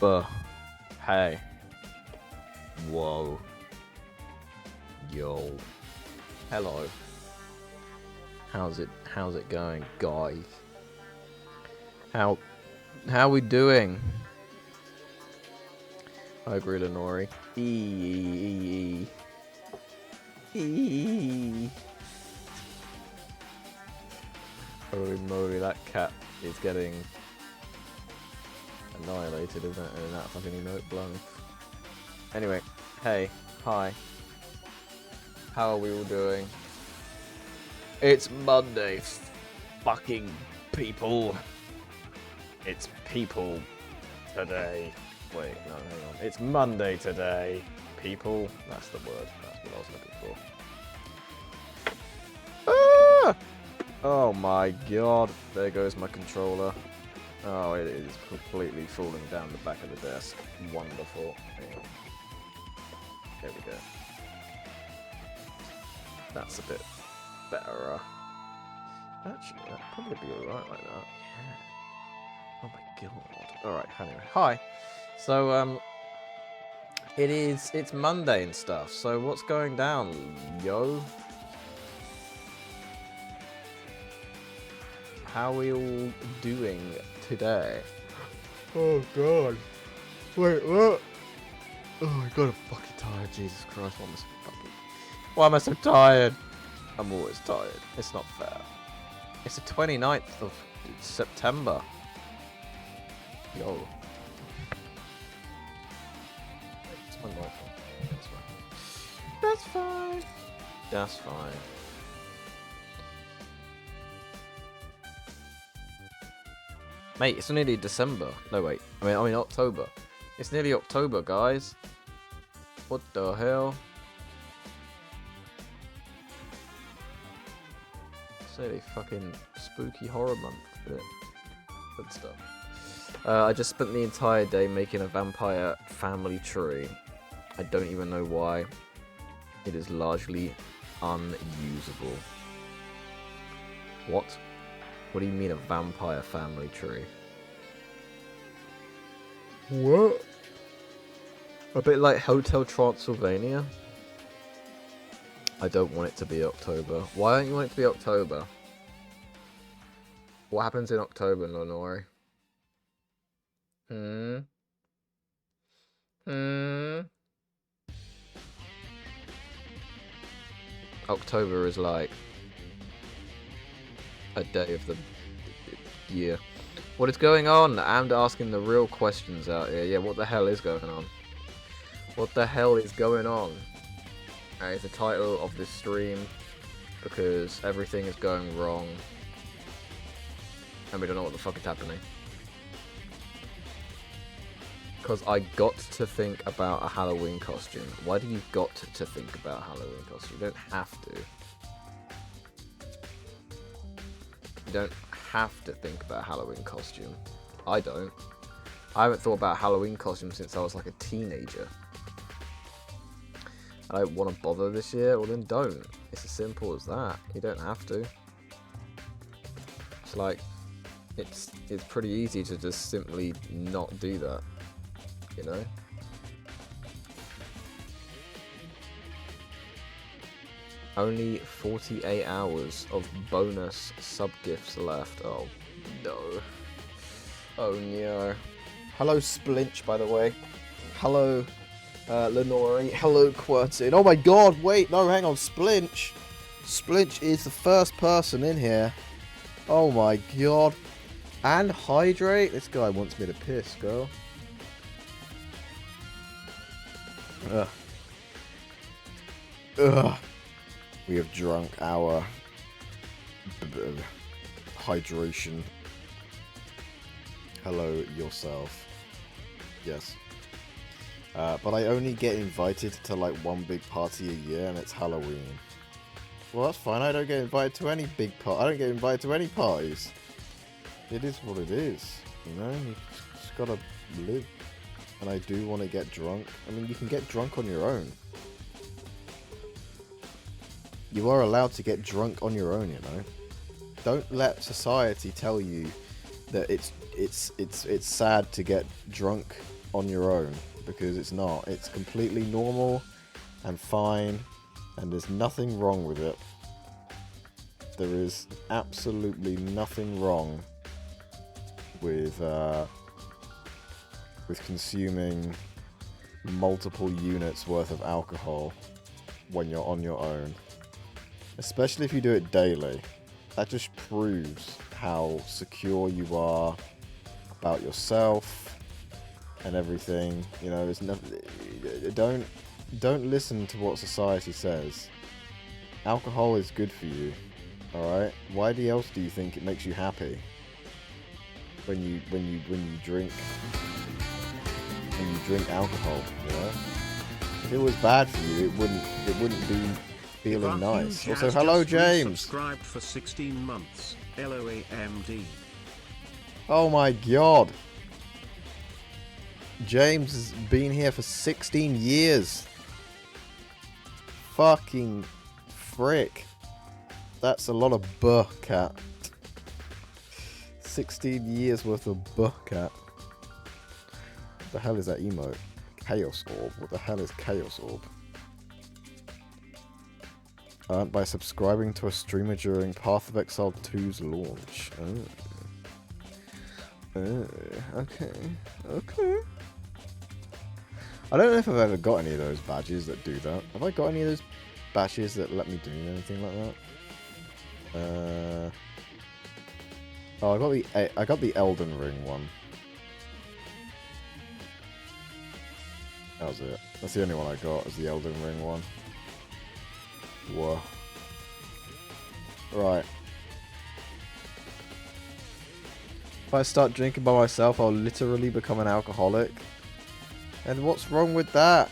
Hey. Whoa. Yo. Hello. How's it going, guys? How we doing? I agree, Lenori. Holy moly, that cat is getting annihilated, isn't it? In that fucking emote blown. Anyway, hey, hi. How are we all doing? It's Monday, fucking people. It's people today. Wait, no, hang on. It's Monday today, people. That's the word. That's what I was looking for. Ah! Oh my god. There goes my controller. Oh, it is completely falling down the back of the desk. Wonderful. There we go. That's a bit better. Actually, that'd probably be alright like that. Yeah. Oh my god. Alright, anyway. Hi. So, it's Monday and stuff. So what's going down, yo? How are we all doing today? Oh god. Wait, what? Oh my god, I'm fucking tired. Jesus Christ, why am I so tired? I'm always tired. It's not fair. It's the 29th of September. Yo. It's my life. That's fine. That's fine. Mate, it's nearly December. No, wait. I mean October. It's nearly October, guys. What the hell? Say a fucking spooky horror month. Good stuff. I just spent the entire day making a vampire family tree. I don't even know why. It is largely unusable. What? What do you mean a vampire family tree? What? A bit like Hotel Transylvania? I don't want it to be October. Why don't you want it to be October? What happens in October, Lenori? October is like a day of the year. What is going on? I'm asking the real questions out here. Yeah, what the hell is going on? What the hell is going on? It's the title of this stream because everything is going wrong and we don't know what the fuck is happening. Because I got to think about a Halloween costume. Why do you got to think about a Halloween costume? You don't have to. You don't have to think about a Halloween costume. I don't. I haven't thought about a Halloween costume since I was like a teenager. I don't want to bother this year, well then don't. It's as simple as that. You don't have to. It's like, it's pretty easy to just simply not do that. You know? Only 48 hours of bonus sub-gifts left. Oh, no. Oh, no. Hello, Splinch, by the way. Hello, Lenori. Hello, Quertin. Oh, my God. Wait. No, hang on. Splinch. Splinch is the first person in here. Oh, my God. And hydrate. This guy wants me to piss, girl. Ugh. Ugh. We have drunk our hydration. Hello, yourself. Yes. But I only get invited to like one big party a year, and it's Halloween. Well, that's fine. I don't get invited to any big I don't get invited to any parties. It is what it is. You know, you just gotta live. And I do want to get drunk. I mean, you can get drunk on your own. You are allowed to get drunk on your own, you know. Don't let society tell you that it's sad to get drunk on your own, because it's not. It's completely normal and fine, and there's nothing wrong with it. There is absolutely nothing wrong with consuming multiple units worth of alcohol when you're on your own. Especially if you do it daily. That just proves how secure you are about yourself and everything. You know, there's nothing. Don't listen to what society says. Alcohol is good for you. Alright? Why else do you think it makes you happy? When you drink alcohol, you know? If it was bad for you, it wouldn't be feeling nice. Also, hello James! Subscribed for 16 months. LOAMD. Oh my god! James has been here for 16 years! Fucking frick. That's a lot of cat. 16 years worth of cat. What the hell is that emote? Chaos Orb. What the hell is Chaos Orb? By subscribing to a streamer during Path of Exile 2's launch. Okay. Okay. I don't know if I've ever got any of those badges that do that. Have I got any of those badges that let me do anything like that? Oh, I got the Elden Ring one. That was it. That's the only one I got, is the Elden Ring one. Whoa. Right. If I start drinking by myself, I'll literally become an alcoholic. And what's wrong with that?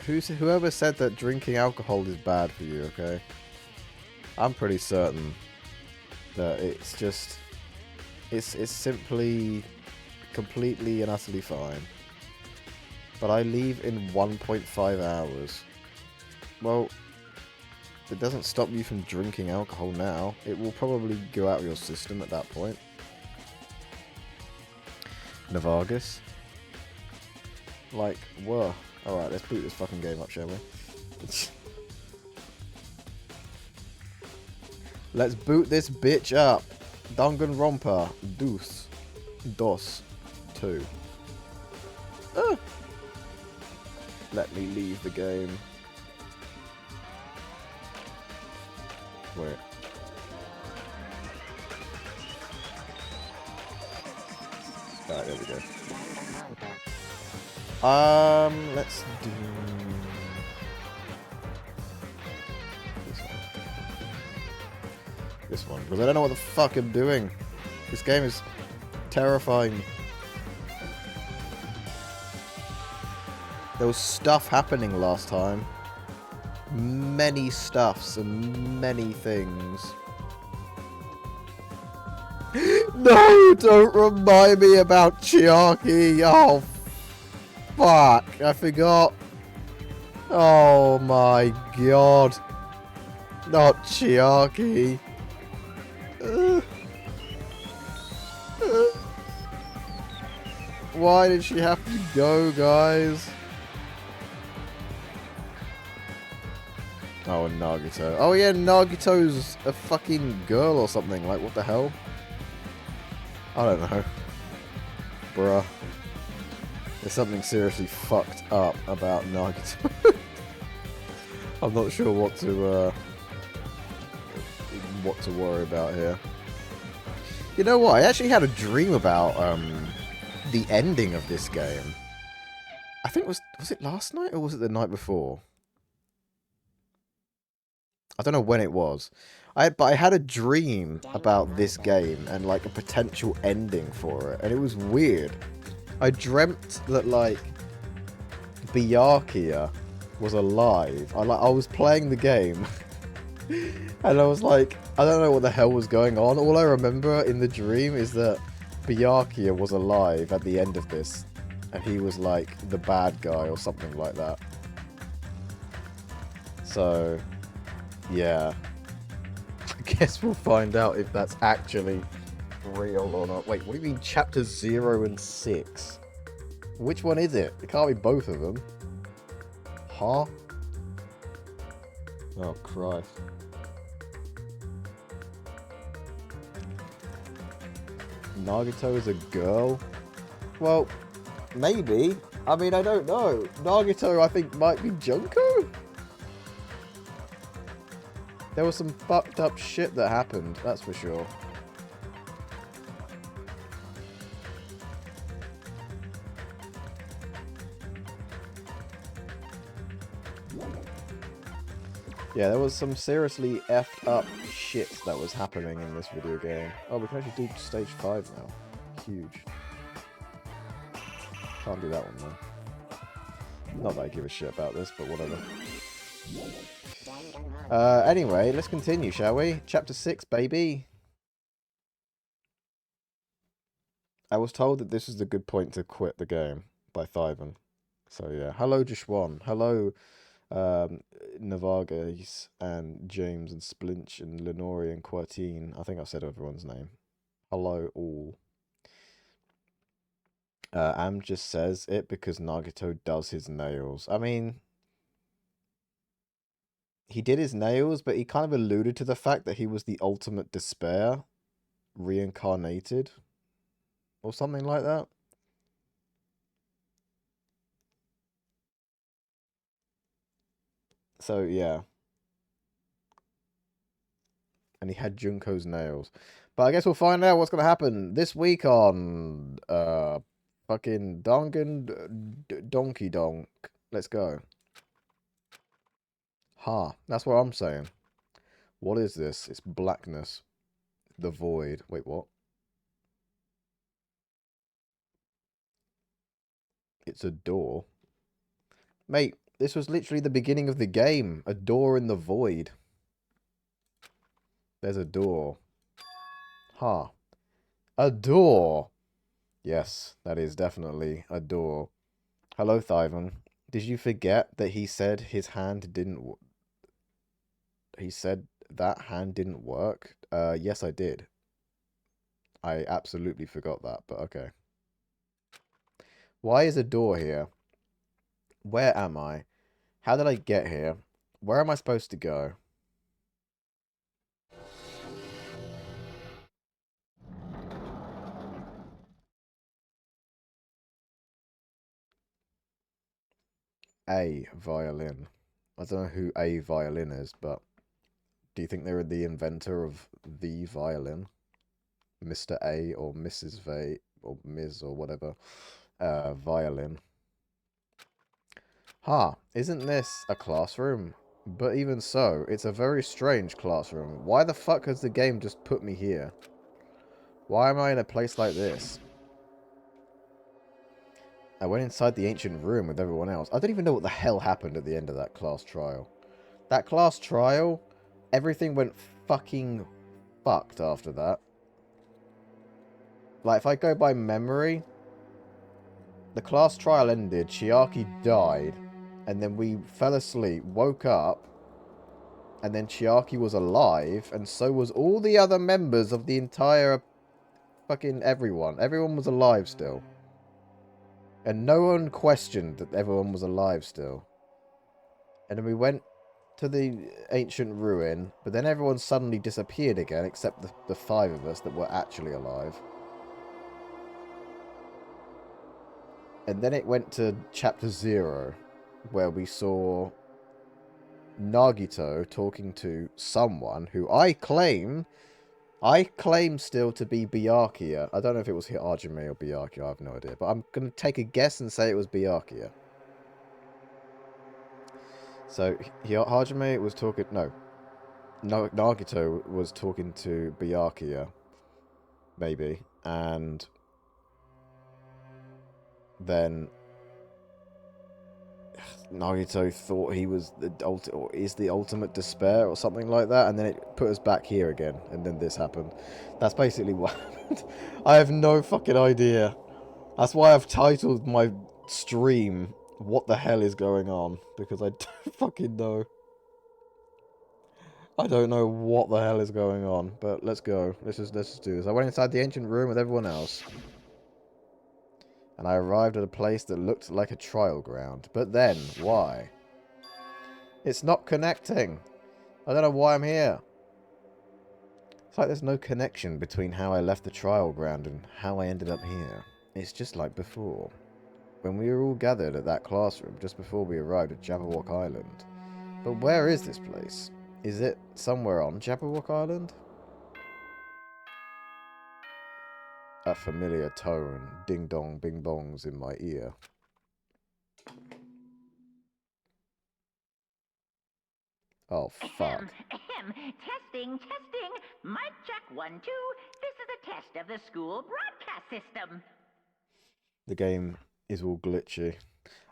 Whoever said that drinking alcohol is bad for you, okay? I'm pretty certain that it's just... It's simply completely and utterly fine. But I leave in 1.5 hours. Well, it doesn't stop you from drinking alcohol now. It will probably go out of your system at that point. Navagus. Like, whoa. Alright, let's boot this fucking game up, shall we? Let's boot this bitch up. Danganronpa. Dos. 2. Let me leave the game. Wait. Alright, there we go. Let's do this one, because I don't know what the fuck I'm doing. This game is terrifying. There was stuff happening last time. Many stuffs and many things. No, don't remind me about Chiaki. Oh, fuck. I forgot. Oh my god. Not Chiaki. Why did she have to go, guys? Oh, Nagito. Oh yeah, Nagito's a fucking girl or something. Like, what the hell? I don't know. Bruh. There's something seriously fucked up about Nagito. I'm not sure what to worry about here. You know what? I actually had a dream about the ending of this game. I think was it last night or was it the night before? I don't know when it was. But I had a dream about this game and like a potential ending for it, and it was weird. I dreamt that like Byakuya was alive. I was playing the game and I was like, I don't know what the hell was going on. All I remember in the dream is that Byakuya was alive at the end of this, and he was like the bad guy or something like that. So yeah, I guess we'll find out if that's actually real or not. Wait, what do you mean chapter 0 and 6? Which one is it? It can't be both of them. Huh? Oh, Christ. Nagito is a girl? Well, maybe. I mean, I don't know. Nagito, I think, might be Junko? There was some fucked up shit that happened, that's for sure. Yeah, there was some seriously effed up shit that was happening in this video game. Oh, we can actually do stage 5 now. Huge. Can't do that one though. Not that I give a shit about this, but whatever. Anyway, let's continue, shall we? Chapter 6, baby. I was told that this is the good point to quit the game by Thyvan. So yeah. Hello, Jishwan. Hello, Navagas and James and Splinch and Lenori and Quartine. I think I've said everyone's name. Hello, all. Am just says it because Nagito does his nails. I mean, he did his nails, but he kind of alluded to the fact that he was the ultimate despair reincarnated or something like that. So, yeah. And he had Junko's nails. But I guess we'll find out what's going to happen this week on fucking Donkey Donk. Let's go. Ha, that's what I'm saying. What is this? It's blackness. The void. Wait, what? It's a door. Mate, this was literally the beginning of the game. A door in the void. There's a door. Ha. A door. Yes, that is definitely a door. Hello, Thyvan. Did you forget that he said his hand didn't... He said that hand didn't work? Yes, I did. I absolutely forgot that, but okay. Why is a door here? Where am I? How did I get here? Where am I supposed to go? A violin. I don't know who A violin is, but do you think they were the inventor of the violin? Mr. A or Mrs. V or Ms. or whatever. Violin. Ha, isn't this a classroom? But even so, it's a very strange classroom. Why the fuck has the game just put me here? Why am I in a place like this? I went inside the ancient room with everyone else. I don't even know what the hell happened at the end of that class trial. That class trial, everything went fucking fucked after that. Like, if I go by memory, the class trial ended, Chiaki died, and then we fell asleep, woke up, and then Chiaki was alive, and so was all the other members of the entire fucking everyone. Everyone was alive still. And no one questioned that everyone was alive still. And then we went to the ancient ruin, but then everyone suddenly disappeared again, except the 5 of us that were actually alive. And then it went to chapter 0, where we saw Nagito talking to someone who I claim still to be Byakuya. I don't know if it was Hajime or Byakuya, I have no idea. But I'm going to take a guess and say it was Byakuya. So, Hajime was talking... No, Nagito was talking to Byakuya. Maybe. And then Nagito thought he was the ultimate despair or something like that, and then it put us back here again, and then this happened. That's basically what happened. I have no fucking idea. That's why I've titled my stream "What the hell is going on?" because I don't fucking know. I don't know what the hell is going on, but let's go. Let's just do this. I went inside the ancient room with everyone else. and I arrived at a place that looked like a trial ground. But then, why? It's not connecting. I don't know why I'm here. It's like there's no connection between how I left the trial ground and how I ended up here. It's just like before. When we were all gathered at that classroom just before we arrived at Jabberwock Island. But where is this place? Is it somewhere on Jabberwock Island? A familiar tone, ding-dong, bing-bongs in my ear. Oh, fuck. Testing. Mic check 1, 2. This is a test of the school broadcast system. The game is all glitchy.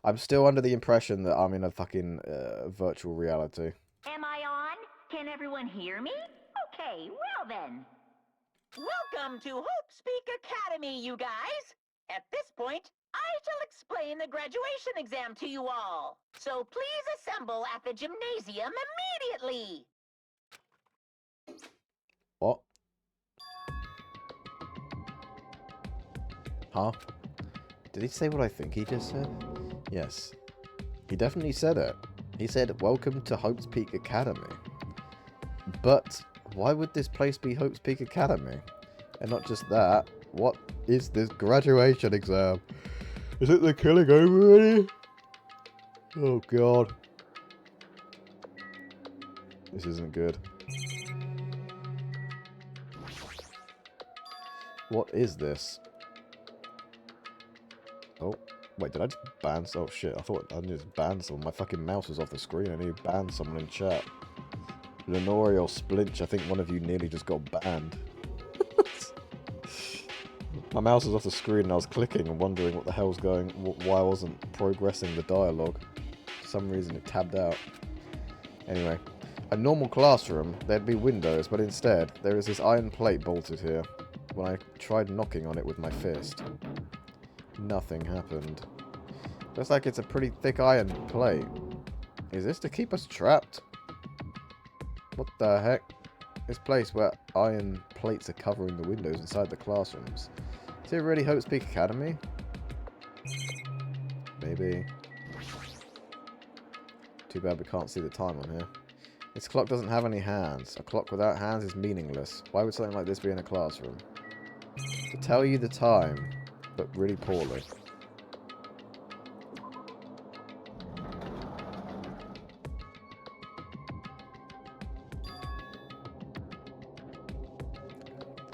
I'm still under the impression that I'm in a fucking virtual reality. Am I on? Can everyone hear me? Okay, well then. Welcome to Hope Speak Academy, you guys. At this point, I shall explain the graduation exam to you all. So please assemble at the gymnasium immediately. What? Huh? Did he say what I think he just said? Yes. He definitely said it. He said, "Welcome to Hope's Peak Academy." But why would this place be Hope's Peak Academy? And not just that, what is this graduation exam? Is it the killing over already? Oh god. This isn't good. What is this? Oh, wait, did I just ban? Oh shit, I thought I just banned someone. My fucking mouse was off the screen. I need to ban someone in chat. Lenore or Splinch, I think one of you nearly just got banned. My mouse was off the screen and I was clicking and wondering what the hell's going, why I wasn't progressing the dialogue. For some reason it tabbed out. Anyway, a normal classroom, there'd be windows, but instead there is this iron plate bolted here. When I tried knocking on it with my fist, nothing happened. Looks like it's a pretty thick iron plate. Is this to keep us trapped? What the heck? This place where iron plates are covering the windows inside the classrooms. Is it really Hope's Peak Academy? Maybe. Too bad we can't see the time on here. This clock doesn't have any hands. A clock without hands is meaningless. Why would something like this be in a classroom? To tell you the time, but really poorly.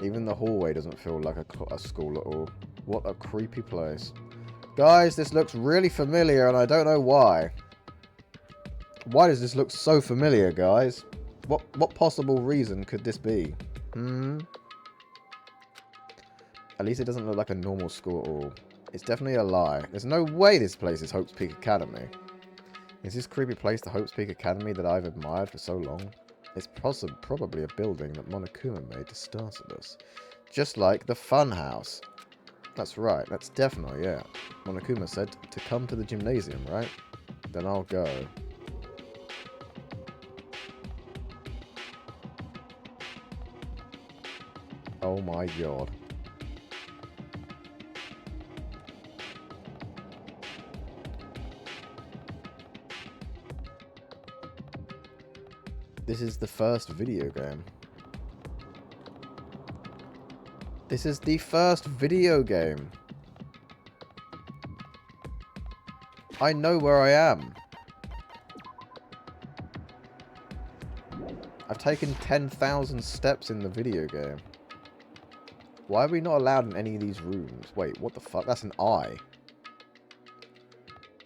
Even the hallway doesn't feel like a school at all. What a creepy place. Guys, this looks really familiar and I don't know why. Why does this look so familiar, guys? What possible reason could this be? At least it doesn't look like a normal school at all. It's definitely a lie. There's no way this place is Hope's Peak Academy. Is this creepy place the Hope's Peak Academy that I've admired for so long? It's probably a building that Monokuma made to startle us. Just like the fun house. That's right, that's definitely it. Monokuma said to come to the gymnasium, right? Then I'll go. Oh my god. This is the first video game. This is the first video game. I know where I am. I've taken 10,000 steps in the video game. Why are we not allowed in any of these rooms? Wait, what the fuck? That's an eye.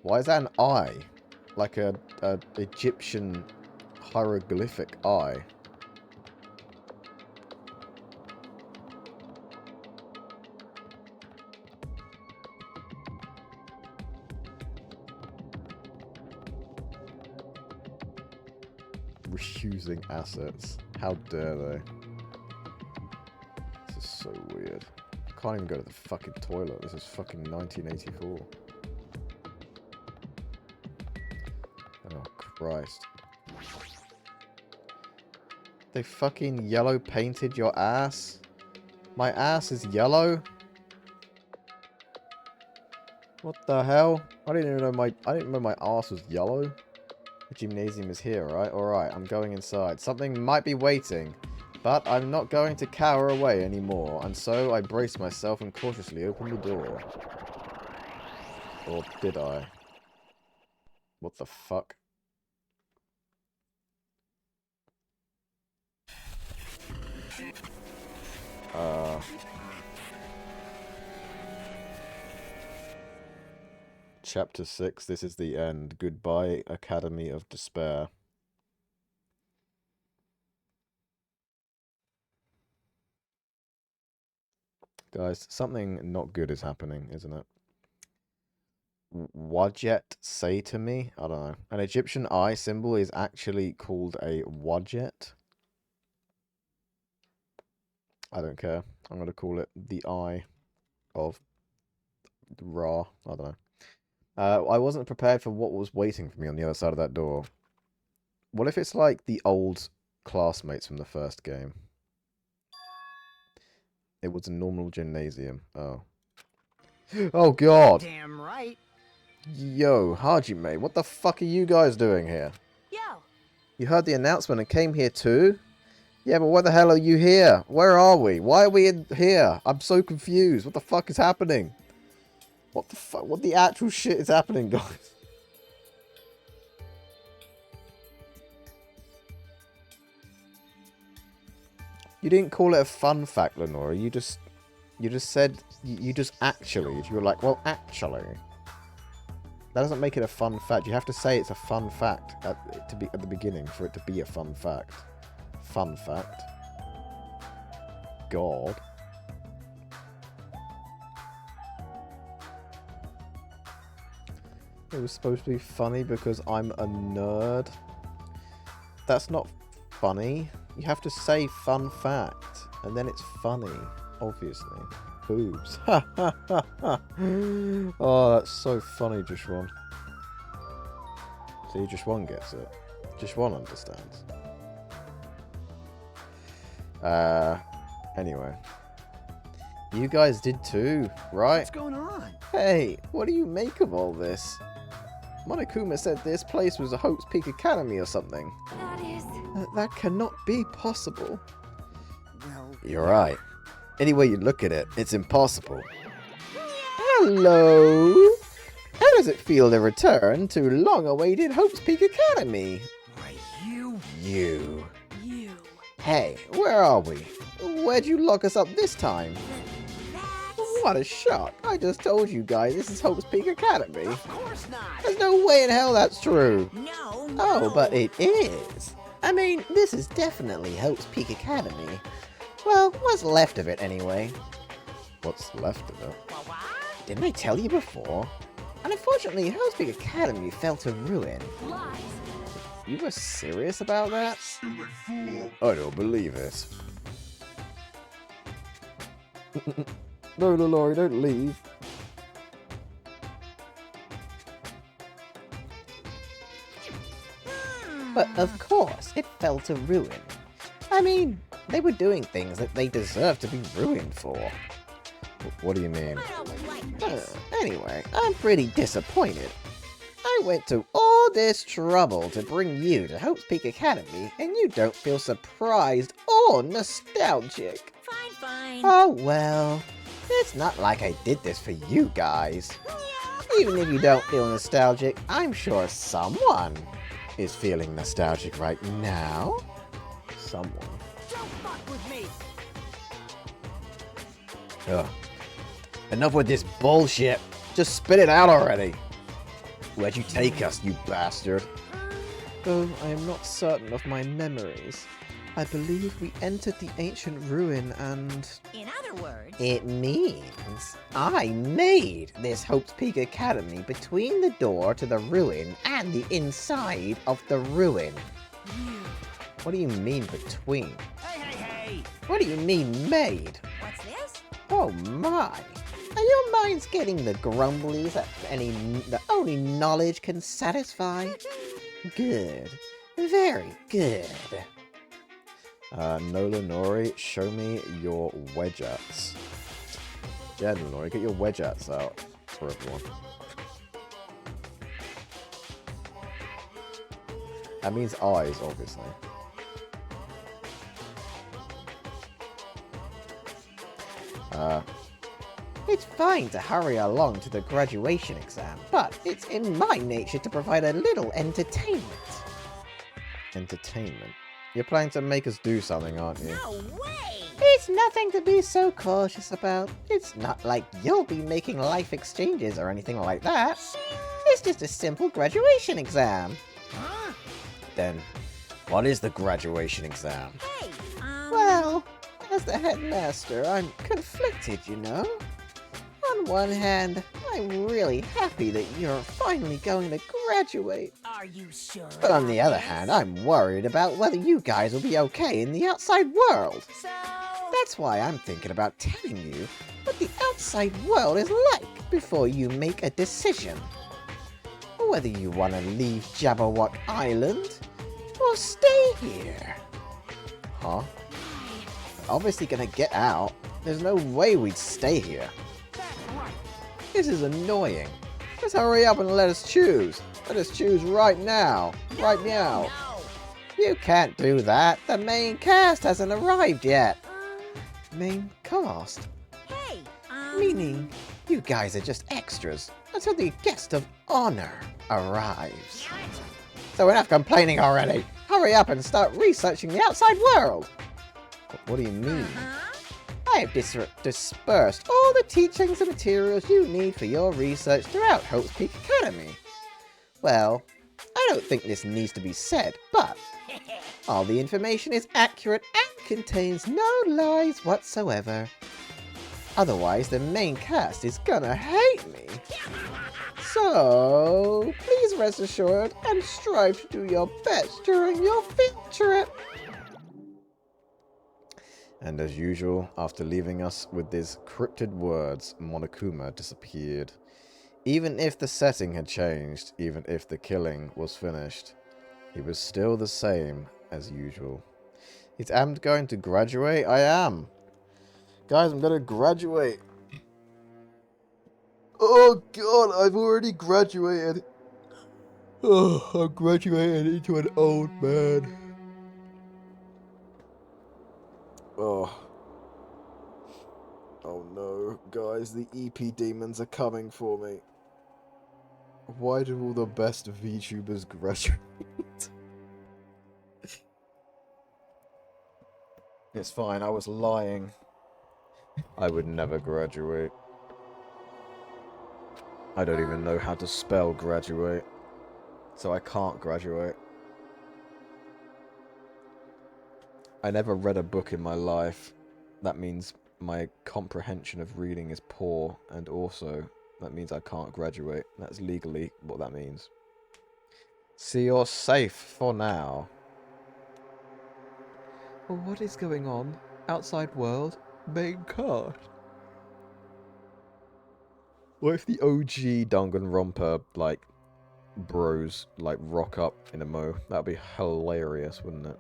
Why is that an eye? Like a Egyptian hieroglyphic eye. Reusing assets. How dare they? This is so weird. I can't even go to the fucking toilet. This is fucking 1984. Oh, Christ. They fucking yellow painted your ass? My ass is yellow? What the hell? I didn't know my arse was yellow. The gymnasium is here, right? Alright, I'm going inside. Something might be waiting, but I'm not going to cower away anymore, and so I brace myself and cautiously open the door. Or did I? What the fuck? Chapter 6, this is the end. Goodbye, Academy of Despair. Guys, something not good is happening, isn't it? Wadjet say to me? I don't know. An Egyptian eye symbol is actually called a wadjet. I don't care. I'm going to call it the eye of Ra. I don't know. I wasn't prepared for what was waiting for me on the other side of that door. What if it's like the old classmates from the first game? It was a normal gymnasium. Oh. Oh god! Damn right. Yo, Hajime, what the fuck are you guys doing here? Yo. You heard the announcement and came here too? Yeah, but why the hell are you here? Where are we? Why are we in here? I'm so confused. What the fuck is happening? What the fuck? What the actual shit is happening, guys? You didn't call it a fun fact, Lenora. You just said, you just actually. You were like, well, actually. That doesn't make it a fun fact. You have to say it's a fun fact at the beginning for it to be a fun fact. Fun fact. God. It was supposed to be funny because I'm a nerd. That's not funny. You have to say fun fact, and then it's funny, obviously. Boobs. Ha ha ha ha. Oh, that's so funny, Joshua. See, Joshua gets it. Joshua understands. Anyway. You guys did too, right? What's going on? Hey, what do you make of all this? Monokuma said this place was a Hope's Peak Academy or something. That is... That cannot be possible. Well, You're right. Any way you look at it, it's impossible. Hello! How does it feel to return to long-awaited Hope's Peak Academy? why you... You. You. Hey, where are we? Where'd you lock us up this time? What a shock. I just told you guys this is Hope's Peak Academy. Of course not. There's no way in hell that's true. No, no. Oh, but it is. I mean, this is definitely Hope's Peak Academy. Well, what's left of it anyway? What's left of it? What? Didn't I tell you before? And unfortunately, Hope's Peak Academy fell to ruin. Lies. You were serious about that? I don't believe it. No, Lori, don't leave. But of course, it fell to ruin. I mean, they were doing things that they deserved to be ruined for. What do you mean? I don't like this. Anyway, I'm pretty disappointed. I went to all this trouble to bring you to Hope's Peak Academy, and you don't feel surprised or nostalgic. Fine, fine. Oh well, it's not like I did this for you guys. Even if you don't feel nostalgic, I'm sure someone is feeling nostalgic right now. Someone. Don't fuck with me. Ugh. Enough with this bullshit. Just spit it out already. Where'd you take us, you bastard? Though I am not certain of my memories, I believe we entered the ancient ruin and... In other words... It means I made this Hope's Peak Academy between the door to the ruin and the inside of the ruin. What do you mean between? Hey, hey, hey. What do you mean made? What's this? Oh my! Are your minds getting the grumblies that only knowledge can satisfy? Good. Very good. Nola Nori, show me your wedgeats. Jen Nori, get your wedgeats out for everyone. That means eyes, obviously. It's fine to hurry along to the graduation exam, but it's in my nature to provide a little entertainment. Entertainment? You're planning to make us do something, aren't you? No way! It's nothing to be so cautious about. It's not like you'll be making life exchanges or anything like that. It's just a simple graduation exam. Huh? Then, what is the graduation exam? Hey, Well, as the headmaster, I'm conflicted, you know? On one hand, I'm really happy that you're finally going to graduate. are you sure? But on the about other this? hand, I'm worried about whether you guys will be okay in the outside world. So, That's why I'm thinking about telling you what the outside world is like before you make a decision. Whether you want to leave Jabberwock Island or stay here. Huh? Obviously gonna get out. There's no way we'd stay here. This is annoying. Just hurry up and let us choose. Let us choose right now. Right now. no. You can't do that. The main cast hasn't arrived yet. Main cast? Hey, Meaning, you guys are just extras until the guest of honor arrives. So enough complaining already. Hurry up and start researching the outside world. What do you mean? Huh? I have dispersed all the teachings and materials you need for your research throughout Hope's Peak Academy. Well, I don't think this needs to be said, but all the information is accurate and contains no lies whatsoever. Otherwise, the main cast is gonna hate me. So, please rest assured and strive to do your best during your field trip. And as usual, after leaving us with these cryptid words, Monokuma disappeared. Even if the setting had changed, even if the killing was finished, he was still the same as usual. Is Amd going to graduate? I am. Guys, I'm going to graduate. Oh god, I've already graduated. Oh, I'm graduating into an old man. Oh. Oh no, guys, the EP demons are coming for me. Why do all the best VTubers graduate? It's fine, I was lying. I would never graduate. I don't even know how to spell graduate, so I can't graduate. I never read a book in my life. That means my comprehension of reading is poor, and also that means I can't graduate. That's legally what that means. So you're safe for now. Well, what is going on? Outside world? Main cast? What if the OG Danganronpa, like, bros, like, rock up in a mo? That'd be hilarious, wouldn't it?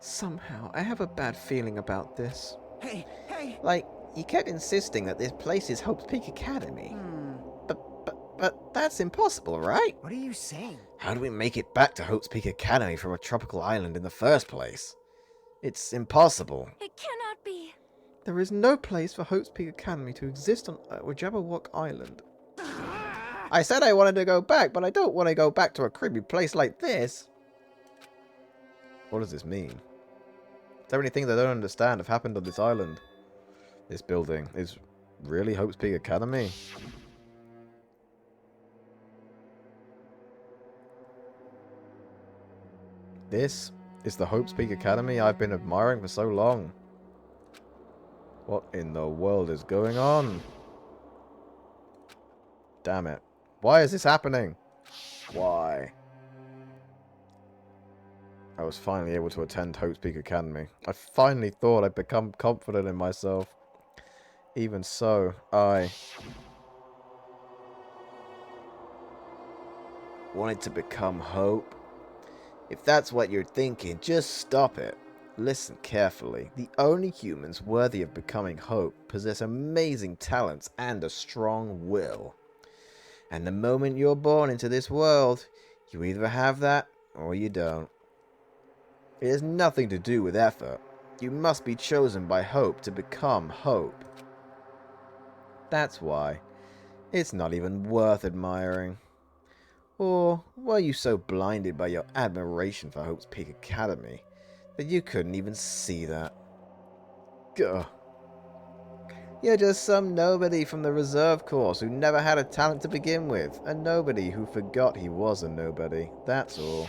Somehow, I have a bad feeling about this. Hey, hey! Like, you kept insisting that this place is Hope's Peak Academy. But that's impossible, right? What are you saying? How do we make it back to Hope's Peak Academy from a tropical island in the first place? It's impossible. It cannot be. There is no place for Hope's Peak Academy to exist on Jabberwock Island. I said I wanted to go back, but I don't want to go back to a creepy place like this. What does this mean? So many things I don't understand have happened on this island. This building is really Hope's Peak Academy? This is the Hope's Peak Academy I've been admiring for so long. What in the world is going on? Damn it. Why is this happening? Why? I was finally able to attend Hope's Peak Academy. I finally thought I'd become confident in myself. Even so, I wanted to become Hope. If that's what you're thinking, just stop it. Listen carefully. The only humans worthy of becoming Hope possess amazing talents and a strong will. And the moment you're born into this world, You either have that, or you don't. It has nothing to do with effort. You must be chosen by hope to become hope. That's why. It's not even worth admiring. Or were you so blinded by your admiration for Hope's Peak Academy that you couldn't even see that? Gah. You're just some nobody from the reserve course who never had a talent to begin with. A nobody who forgot he was a nobody. That's all.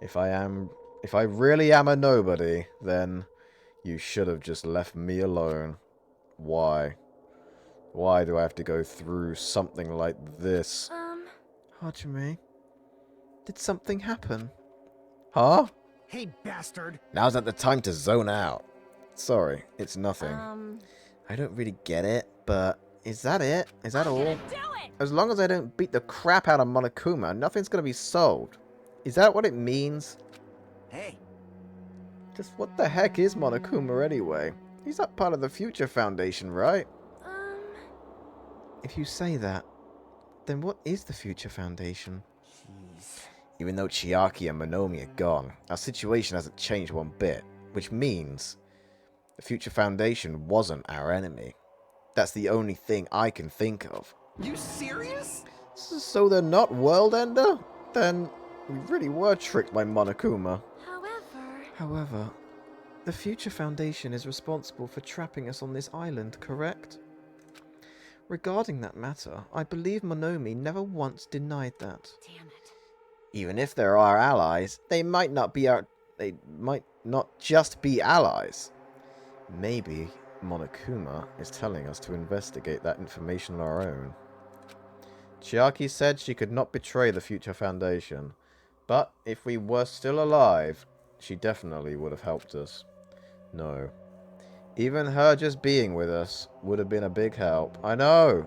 If I really am a nobody, then you should have just left me alone. Why? Why do I have to go through something like this? Hajime, did something happen? Huh? Hey, bastard! Now's not the time to zone out. Sorry, it's nothing. I don't really get it, but is that it? Is that all? Do it! As long as I don't beat the crap out of Monokuma, nothing's gonna be solved. Is that what it means? Hey, Just what the heck is Monokuma anyway? He's not part of the Future Foundation, right? If you say that, then what is the Future Foundation? jeez. Even though Chiaki and Monomi are gone, our situation hasn't changed one bit, which means the Future Foundation wasn't our enemy. That's the only thing I can think of. You serious? So they're not World Ender? Then we really were tricked by Monokuma. However, the Future Foundation is responsible for trapping us on this island, correct? Regarding that matter, I believe Monomi never once denied that. Damn it. Even if they're our allies, they might not just be allies. Maybe Monokuma is telling us to investigate that information on our own. Chiaki said she could not betray the Future Foundation, but if we were still alive, she definitely would have helped us. No. Even her just being with us would have been a big help. I know!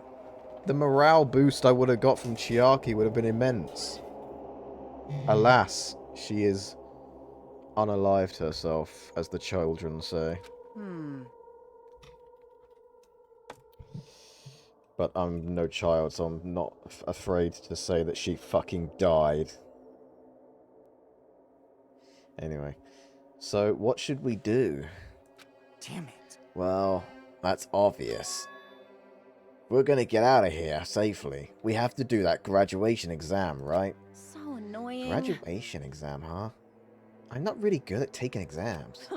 The morale boost I would have got from Chiaki would have been immense. Alas, she is unalived herself, as the children say. But I'm no child, so I'm not afraid to say that she fucking died. Anyway, so what should we do? Damn it. Well, that's obvious. We're gonna get out of here safely. We have to do that graduation exam, right? So annoying. Graduation exam, huh? I'm not really good at taking exams.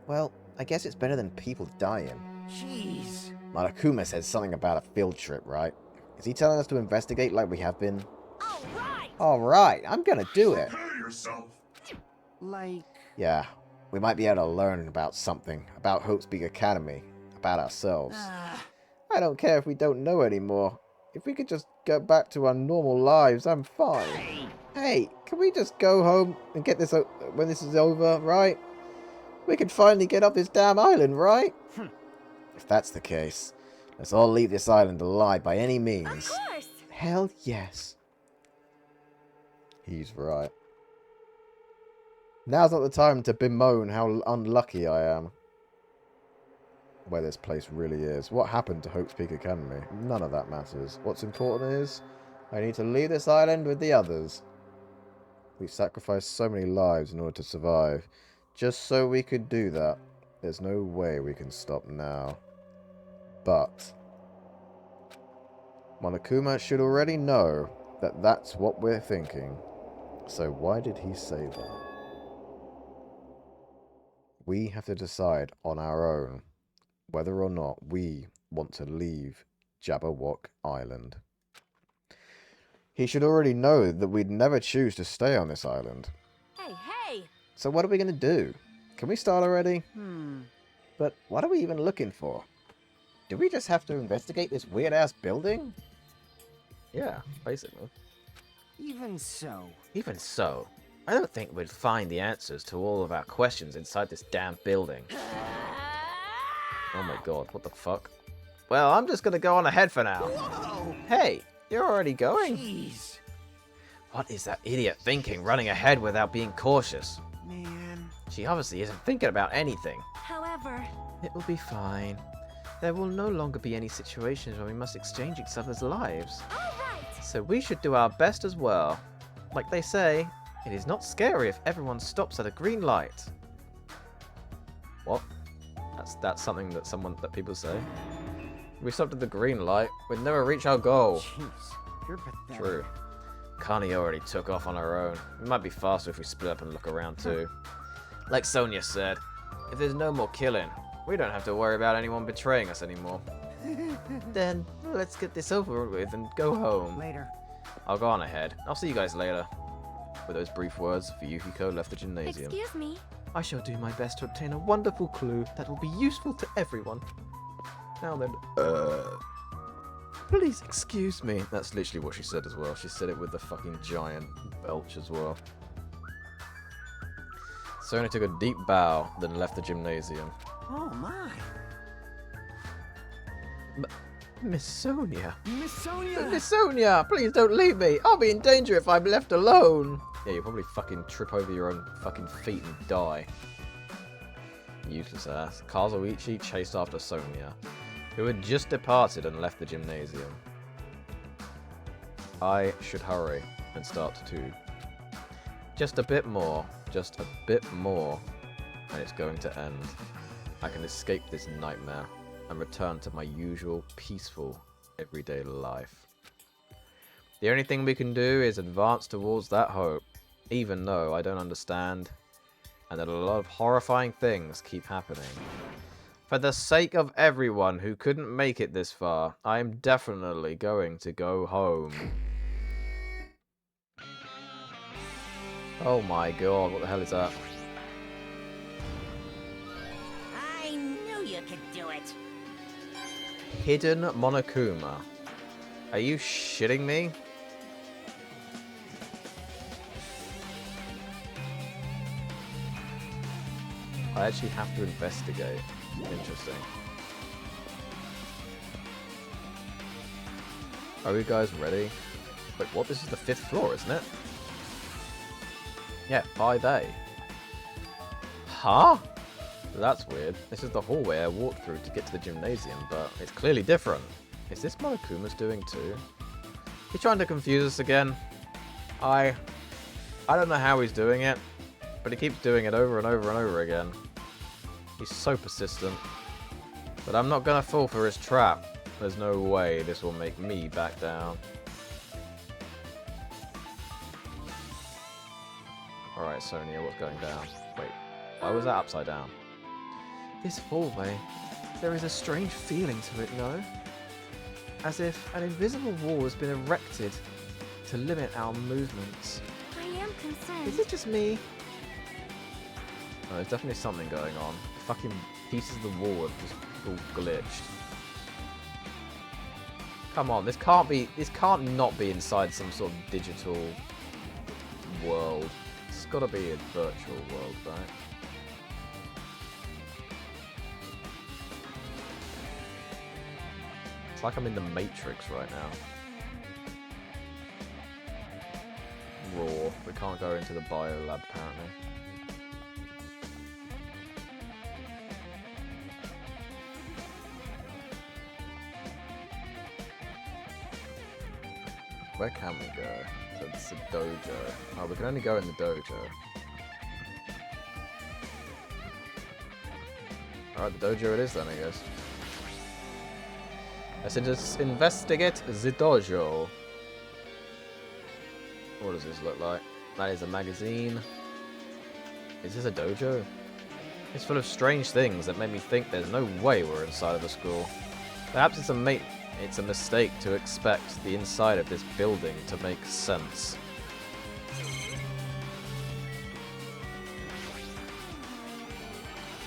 Well, I guess it's better than people dying. Jeez. Monokuma said something about a field trip, right? Is he telling us to investigate like we have been? All right. Alright, I'm gonna do it. Like, Yeah, we might be able to learn about something. About Hope's Peak Academy. About ourselves. I don't care if we don't know anymore. If we could just go back to our normal lives, I'm fine. Hey, can we just go home and get this when this is over, right? We can finally get off this damn island, right? If that's the case, let's all leave this island alive by any means. Of course. Hell yes. He's right. Now's not the time to bemoan how unlucky I am. Where this place really is. What happened to Hope's Peak Academy? None of that matters. What's important is, I need to leave this island with the others. We sacrificed so many lives in order to survive. Just so we could do that. There's no way we can stop now. But Monokuma should already know that that's what we're thinking. So why did he say that? We have to decide on our own whether or not we want to leave Jabberwock Island. He should already know that we'd never choose to stay on this island. Hey. So what are we going to do? Can we start already? But what are we even looking for? Do we just have to investigate this weird-ass building? Yeah, basically. even so. Even so, I don't think we'd find the answers to all of our questions inside this damn building. Oh my god, what the fuck? Well, I'm just gonna go on ahead for now. Whoa! Hey, you're already going? Jeez. What is that idiot thinking, running ahead without being cautious? Man. She obviously isn't thinking about anything. However, It will be fine. There will no longer be any situations where we must exchange each other's lives. all right. So we should do our best as well. Like they say, it is not scary if everyone stops at a green light. What? That's something that people say. If we stopped at the green light, we'd never reach our goal. Jeez, you're pathetic. True. Connie already took off on her own. It might be faster if we split up and look around too. Like Sonia said, if there's no more killing, we don't have to worry about anyone betraying us anymore. Then let's get this over with and go home. Later. I'll go on ahead. I'll see you guys later. With those brief words, Yukiko left the gymnasium. Excuse me. I shall do my best to obtain a wonderful clue that will be useful to everyone. Now then, please excuse me. That's literally what she said as well. She said it with the fucking giant belch as well. Sonia took a deep bow, then left the gymnasium. Oh my. Miss Sonia. Miss Sonia! Miss Sonia, please don't leave me. I'll be in danger if I'm left alone. Yeah, you'll probably fucking trip over your own fucking feet and die. Useless ass. Kazuichi chased after Sonia, who had just departed and left the gymnasium. I should hurry and start to. Just a bit more, and it's going to end. I can escape this nightmare and return to my usual peaceful everyday life. The only thing we can do is advance towards that hope, even though I don't understand and that a lot of horrifying things keep happening. For the sake of everyone who couldn't make it this far, I am definitely going to go home. Oh my god, what the hell is that? I knew you could do it. Hidden Monokuma. Are you shitting me? I actually have to investigate. Interesting. Are you guys ready? Wait, what? This is the 5th floor, isn't it? Yeah, 5A. Huh? That's weird. This is the hallway I walked through to get to the gymnasium, but it's clearly different. Is this Monokuma's doing too? He's trying to confuse us again. I don't know how he's doing it, but he keeps doing it over and over and over again. He's so persistent. But I'm not gonna fall for his trap. There's no way this will make me back down. Alright, Sonia, what's going down? Wait, why was that upside down? This hallway, there is a strange feeling to it, no? As if an invisible wall has been erected to limit our movements. I am concerned. Is it just me? No, there's definitely something going on. Fucking pieces of the wall have just all glitched. Come on, this can't not be inside some sort of digital world. It's gotta be a virtual world, right? It's like I'm in the Matrix right now. Raw. We can't go into the bio lab apparently. Where can we go? So it's a dojo. Oh, we can only go in the dojo. Alright, the dojo it is then, I guess. I said just investigate the dojo. What does this look like? That is a magazine. Is this a dojo? It's full of strange things that make me think there's no way we're inside of a school. Perhaps it's a mistake to expect the inside of this building to make sense.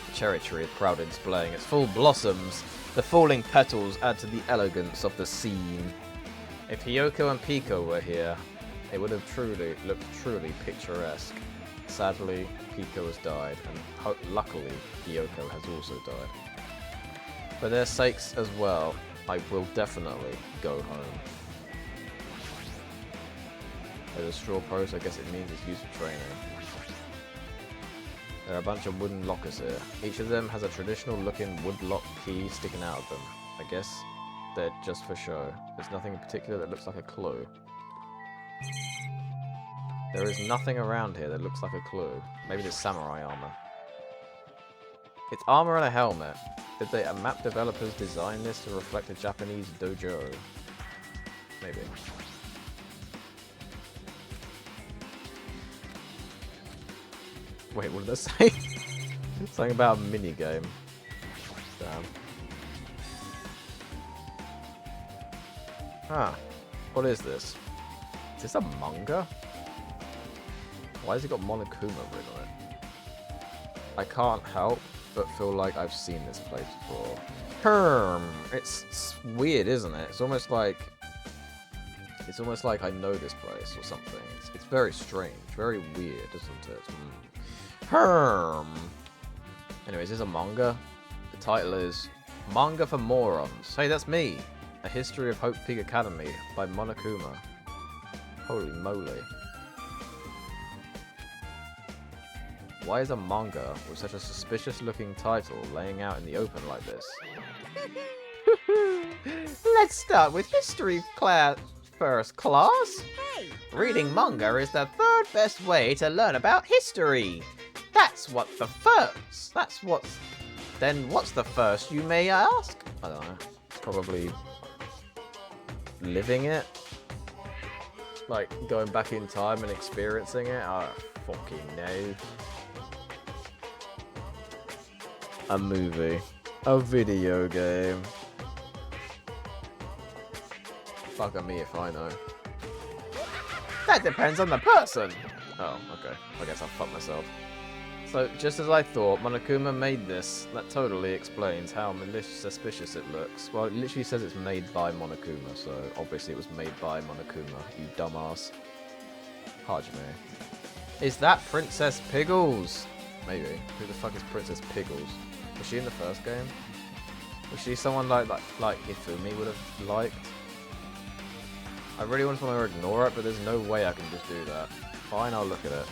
The cherry tree is proudly displaying its full blossoms. The falling petals add to the elegance of the scene. If Hiyoko and Pico were here, it would have looked truly picturesque. Sadly, Pico has died, and luckily, Hiyoko has also died. For their sakes as well, I will definitely go home. There's a straw post, I guess it means it's used for training. There are a bunch of wooden lockers here. Each of them has a traditional looking woodlock key sticking out of them. I guess they're just for show. There's nothing in particular that looks like a clue. There is nothing around here that looks like a clue. Maybe the samurai armor. It's armor and a helmet. Did the map developers design this to reflect a Japanese dojo? Maybe. Wait, what did I say? Something about a minigame. Damn. Ah, what is this? Is this a manga? Why has it got Monokuma written on it? I can't help but feel like I've seen this place before. It's weird, isn't it? It's almost like I know this place or something. It's very strange, very weird, isn't it? Anyways, this is a manga. The title is Manga for Morons. Hey, that's me. A History of Hope Peak Academy by Monokuma. Holy moly. Why is a manga with such a suspicious looking title laying out in the open like this? Let's start with history class first, class. Hey! Reading manga is the third best way to learn about history. That's what the first. Then what's the first, you may ask? I don't know. Probably living it. Like going back in time and experiencing it. I don't fucking know. A movie. A video game. Fuck me if I know. That depends on the person. Oh, okay. I guess I fucked myself. So, just as I thought, Monokuma made this. That totally explains how malicious suspicious it looks. Well, it literally says it's made by Monokuma, so obviously it was made by Monokuma, you dumbass. Hajime. Is that Princess Piggles? Maybe. Who the fuck is Princess Piggles? Was she in the first game? Was she someone like Hifumi would have liked? I really want to ignore it, but there's no way I can just do that. Fine, I'll look at it.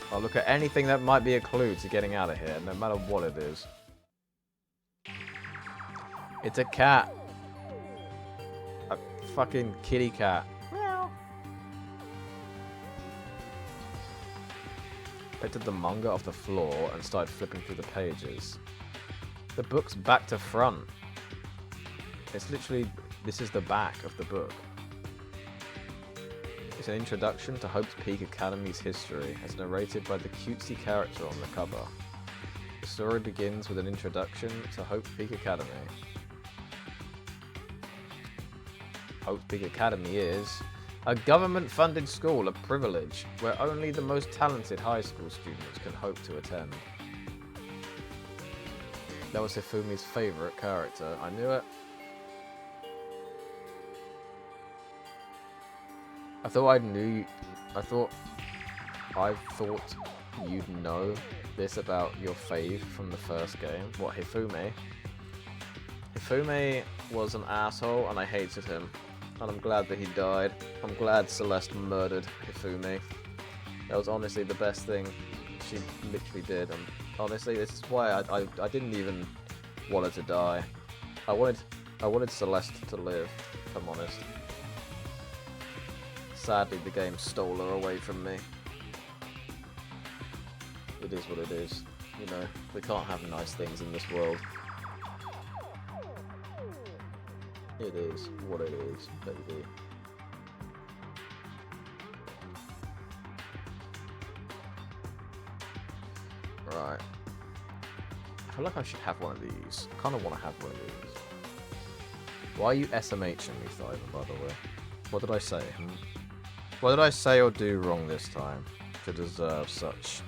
I'll look at anything that might be a clue to getting out of here, no matter what it is. It's a cat. A fucking kitty cat. Meow. Picked up the manga off the floor and started flipping through the pages. The book's back to front. It's literally, this is the back of the book. It's an introduction to Hope's Peak Academy's history, as narrated by the cutesy character on the cover. The story begins with an introduction to Hope's Peak Academy. Hope's Peak Academy is a government-funded school of privilege, where only the most talented high school students can hope to attend. That was Hifumi's favourite character. I knew it. I thought you'd know this about your fave from the first game. What, Hifumi? Hifumi was an asshole and I hated him. And I'm glad that he died. I'm glad Celeste murdered Hifumi. That was honestly the best thing she literally did. And honestly, this is why I didn't even want her to die. I wanted Celeste to live, if I'm honest. Sadly, the game stole her away from me. It is what it is. You know, we can't have nice things in this world. It is what it is, baby. Right. I feel like I should have one of these. I kind of want to have one of these. Why are you SMHing me, Simon, by the way? What did I say? What did I say or do wrong this time to deserve such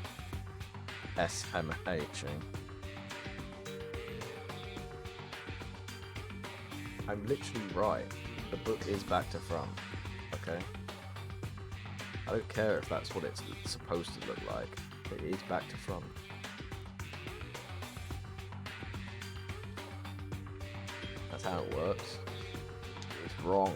SMHing? I'm literally right. The book is back to front. Okay? I don't care if that's what it's supposed to look like. It is back to front. That's how it works. It's wrong.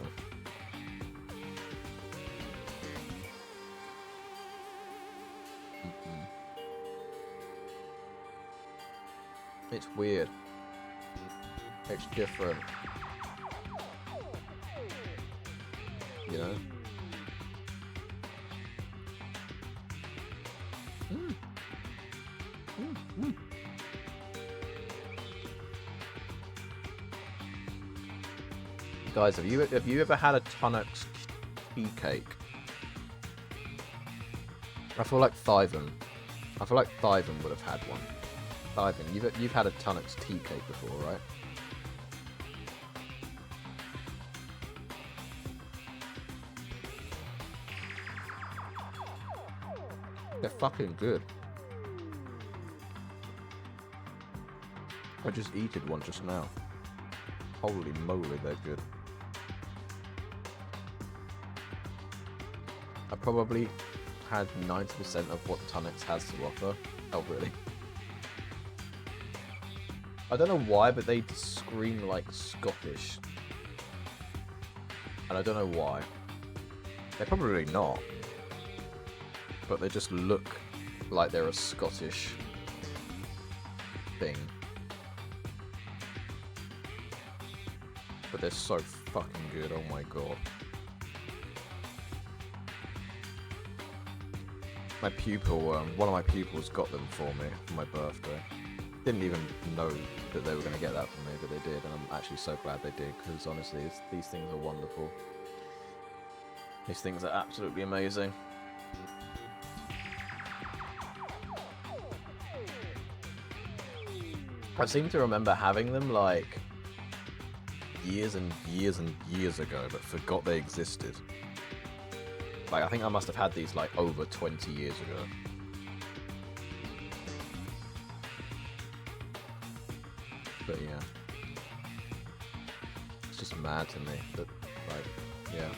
It's weird. It's different. You know? Guys, have you ever had a Tunnocks tea cake? I feel like Thyvan would have had one. Thyvan, you've had a Tunnocks tea cake before, right? They're fucking good. I just eated one just now. Holy moly, they're good. I probably had 90% of what Tunnocks has to offer. Oh, really? I don't know why, but they scream like Scottish. And I don't know why. They're probably not. But they just look like they're a Scottish thing. But they're so fucking good, oh my god. My pupil, one of my pupils got them for me for my birthday. Didn't even know that they were going to get that for me, but they did, and I'm actually so glad they did, because honestly, these things are wonderful. These things are absolutely amazing. I seem to remember having them, like, years and years and years ago, but forgot they existed. Like, I think I must have had these, like, over 20 years ago. But, yeah. It's just mad to me that, like, yeah.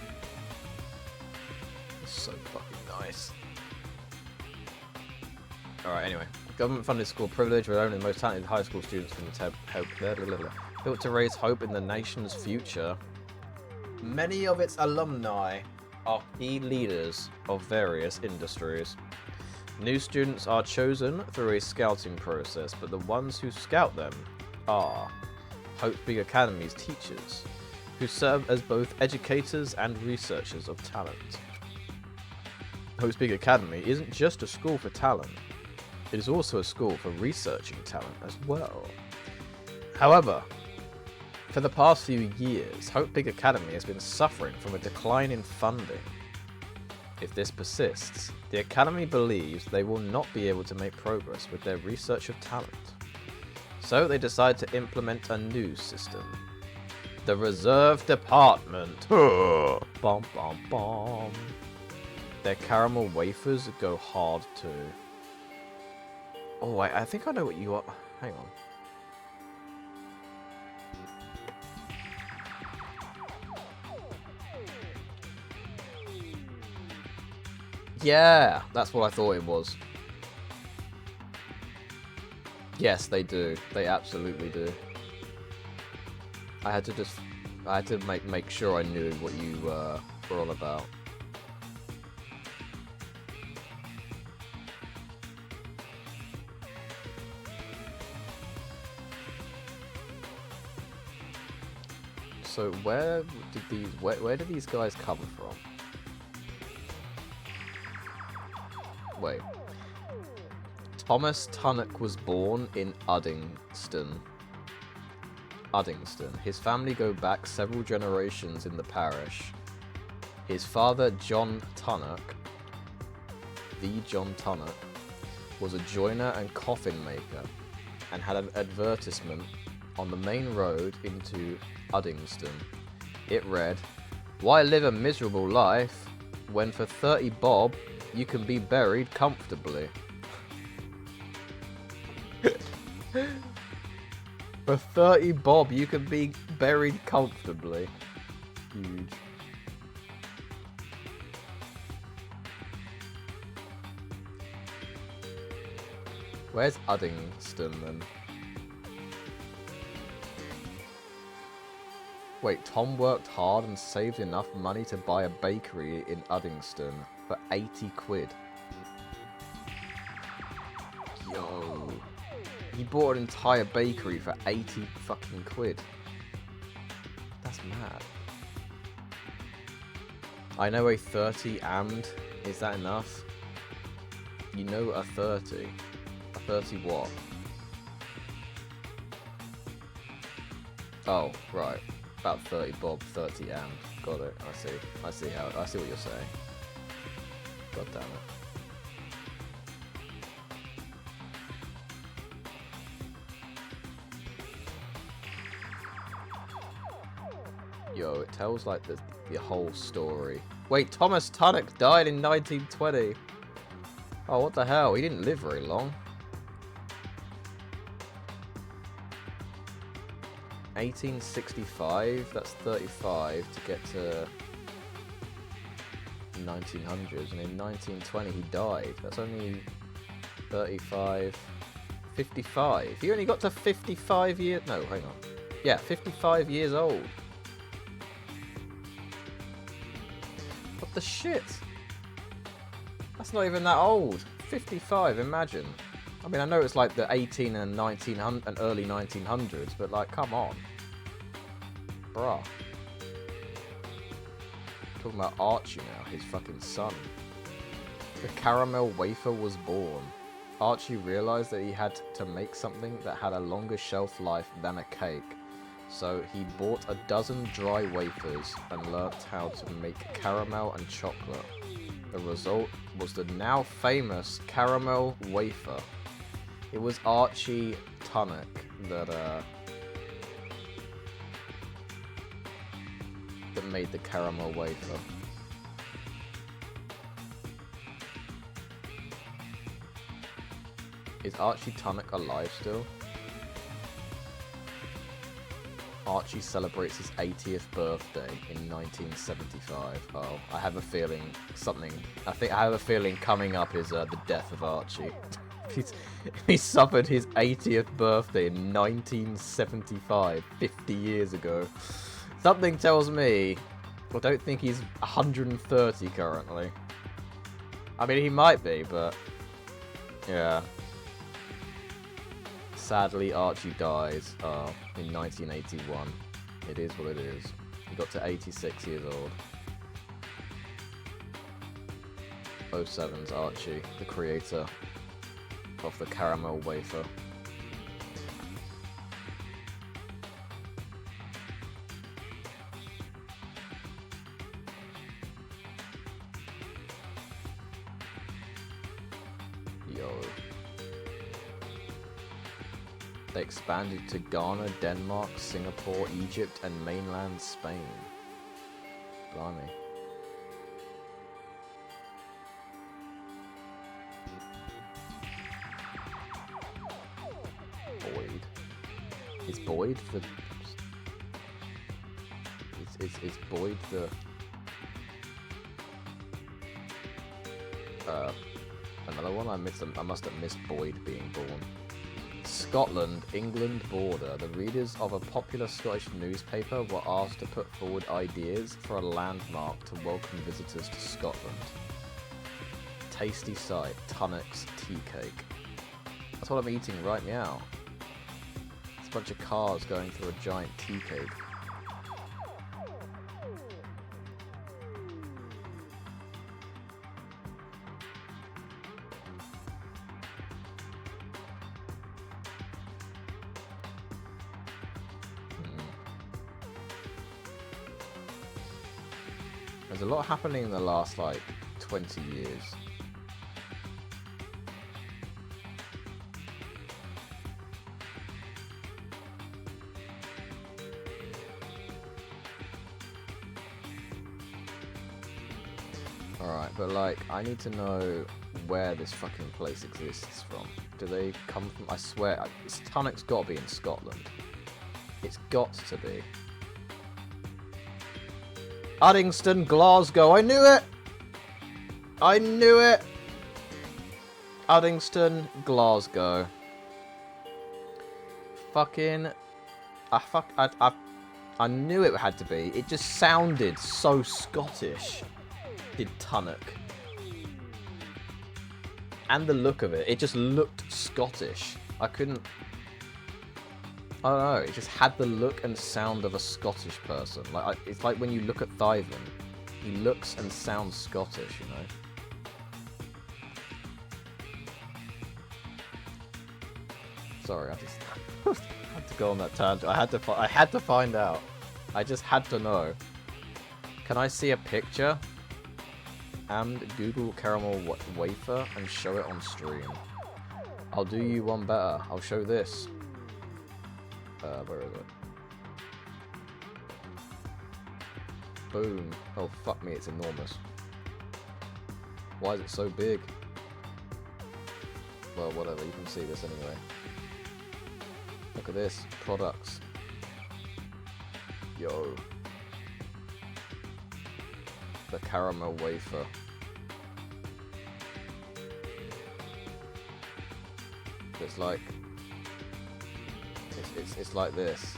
It's so fucking nice. Alright, anyway. Government-funded school privilege, where only the most talented high school students can attempt hope. Built to raise hope in the nation's future. Many of its alumni are key leaders of various industries. New students are chosen through a scouting process, but the ones who scout them are Hope Big Academy's teachers, who serve as both educators and researchers of talent. Hope's Big Academy isn't just a school for talent, it is also a school for researching talent as well. However, for the past few years, Hope Big Academy has been suffering from a decline in funding. If this persists, the Academy believes they will not be able to make progress with their research of talent. So they decide to implement a new system. The Reserve Department. Bom bom bom. Their caramel wafers go hard too. Oh, I think I know what you are. Hang on. Yeah, that's what I thought it was. Yes, they do. They absolutely do. I had to make sure I knew what you were all about. So where did these guys come from? Wait. Thomas Tunnock was born in Uddingston. His family go back several generations in the parish. His father, John Tunnock, was a joiner and coffin maker, and had an advertisement on the main road into Uddingston. It read, "Why live a miserable life when for 30 bob you can be buried comfortably?" For 30 bob you can be buried comfortably. Huge. Where's Uddingston then? Wait, Tom worked hard and saved enough money to buy a bakery in Uddingston for 80 quid. Yo. He bought an entire bakery for 80 fucking quid. That's mad. I know a 30 Amd. Is that enough? You know a 30. A 30 what? Oh, right. About 30 Bob, 30 Amd. Got it. I see. I see what you're saying. God damn it. Yo, it tells like the whole story. Wait, Thomas Tunnock died in 1920. Oh, what the hell? He didn't live very long. 1865, that's 35 to get to 1900s, and in 1920 he died. That's only 35, 55. He only got to 55 years. No, hang on. Yeah, 55 years old. What the shit? That's not even that old. 55, imagine. I mean, I know it's like the 18 and 1900 and early 1900s, but like, come on. Bruh. Talking about Archie now, his fucking son. The caramel wafer was born. Archie realized that he had to make something that had a longer shelf life than a cake. So he bought a dozen dry wafers and learnt how to make caramel and chocolate. The result was the now famous caramel wafer. It was Archie Tunnock that made the caramel wafer. Is Archie Tunnock alive still? Archie celebrates his 80th birthday in 1975. Oh, I have a feeling something. I have a feeling coming up is the death of Archie. He suffered his 80th birthday in 1975, 50 years ago. Something tells me, I don't think he's 130 currently. I mean, he might be, but yeah. Sadly, Archie dies in 1981. It is what it is. He got to 86 years old. 07's Archie, the creator of the caramel wafer. Yo. They expanded to Ghana, Denmark, Singapore, Egypt, and mainland Spain. Blimey. Boyd. Is Boyd the... Is Boyd the... Another one? I must have missed Boyd being born. Scotland, England border. The readers of a popular Scottish newspaper were asked to put forward ideas for a landmark to welcome visitors to Scotland. Tasty sight, Tunnock's tea cake. That's what I'm eating right now. It's a bunch of cars going through a giant tea cake. There's a lot happening in the last, like, 20 years. Alright, but, like, I need to know where this fucking place exists from. Do they come from... I swear, Tunnock's got to be in Scotland. It's got to be. Uddingston, Glasgow. I knew it! I knew it! Uddingston, Glasgow. Fucking... I knew it had to be. It just sounded so Scottish. Did Tunnock. And the look of it. It just looked Scottish. I couldn't... I don't know, it just had the look and sound of a Scottish person. Like it's like when you look at Thyvan, he looks and sounds Scottish, you know. Sorry, I just had to go on that tangent. I had to find out. I just had to know. Can I see a picture? And Google caramel wafer and show it on stream. I'll do you one better. I'll show this. Where is it? Boom. Oh, fuck me, it's enormous. Why is it so big? Well, whatever, you can see this anyway. Look at this. Products. Yo. The caramel wafer. It's like... It's like this.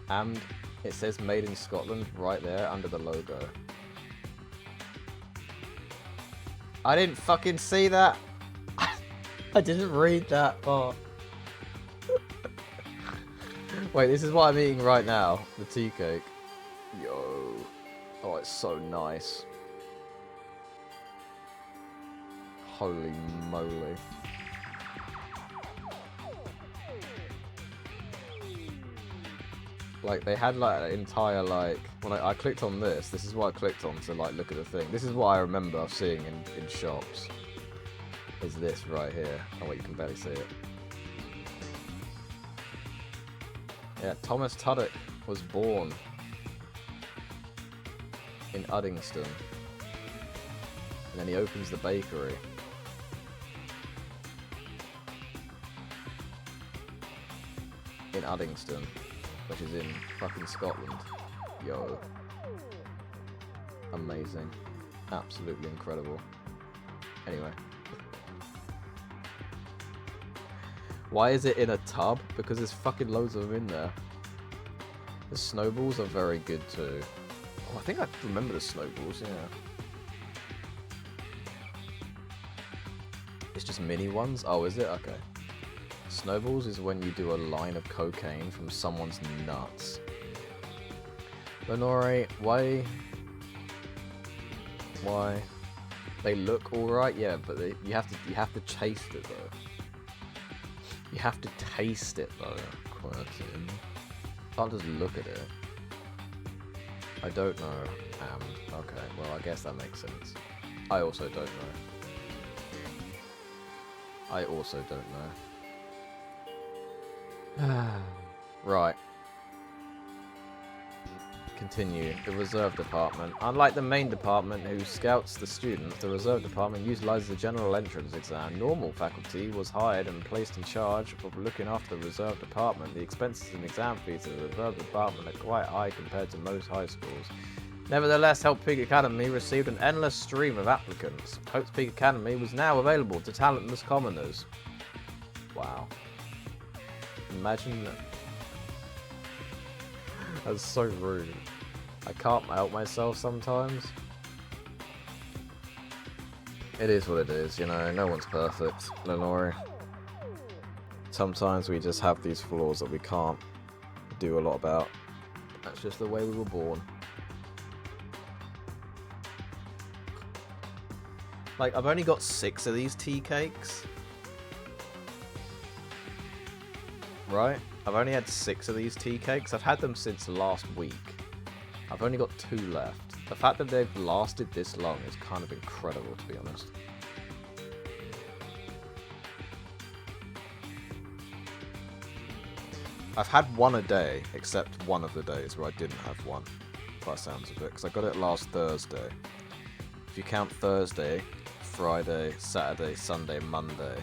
And it says made in Scotland right there under the logo. I didn't fucking see that. I didn't read that part. Wait, this is what I'm eating right now. The tea cake. Yo. Oh, it's so nice. Holy moly. Like, they had, like, an entire, like... When I clicked on this is what I clicked on to, like, look at the thing. This is what I remember seeing in shops. Is this right here. Oh, wait, you can barely see it. Yeah, Thomas Tuddick was born in Uddingston. And then he opens the bakery. In Uddingston. Which is in fucking Scotland. Yo. Amazing. Absolutely incredible. Anyway. Why is it in a tub? Because there's fucking loads of them in there. The snowballs are very good too. Oh, I think I remember the snowballs, yeah. It's just mini ones? Oh, is it? Okay. Snowballs is when you do a line of cocaine from someone's nuts. Lenore, why? They look alright, yeah, but you have to taste it though. You have to taste it though, Quentin. Can't just look at it. I don't know. Okay, well I guess that makes sense. I also don't know. I also don't know. Right. Continue. The reserve department. Unlike the main department who scouts the students, the reserve department utilizes the general entrance exam. Normal faculty was hired and placed in charge of looking after the reserve department. The expenses and exam fees of the reserve department are quite high compared to most high schools. Nevertheless, Hope's Peak Academy received an endless stream of applicants. Hope's Peak Academy was now available to talentless commoners. Wow. Imagine that. That's so rude. I can't help myself sometimes. It is what it is, you know, no one's perfect, Lenore. Sometimes we just have these flaws that we can't do a lot about. That's just the way we were born. Like, I've only got 6 of these tea cakes. Right? I've only had 6 of these tea cakes. I've had them since last week. I've only got 2 left. The fact that they've lasted this long is kind of incredible, to be honest. I've had one a day, except one of the days where I didn't have one, by the sounds of it, because I got it last Thursday. If you count Thursday, Friday, Saturday, Sunday, Monday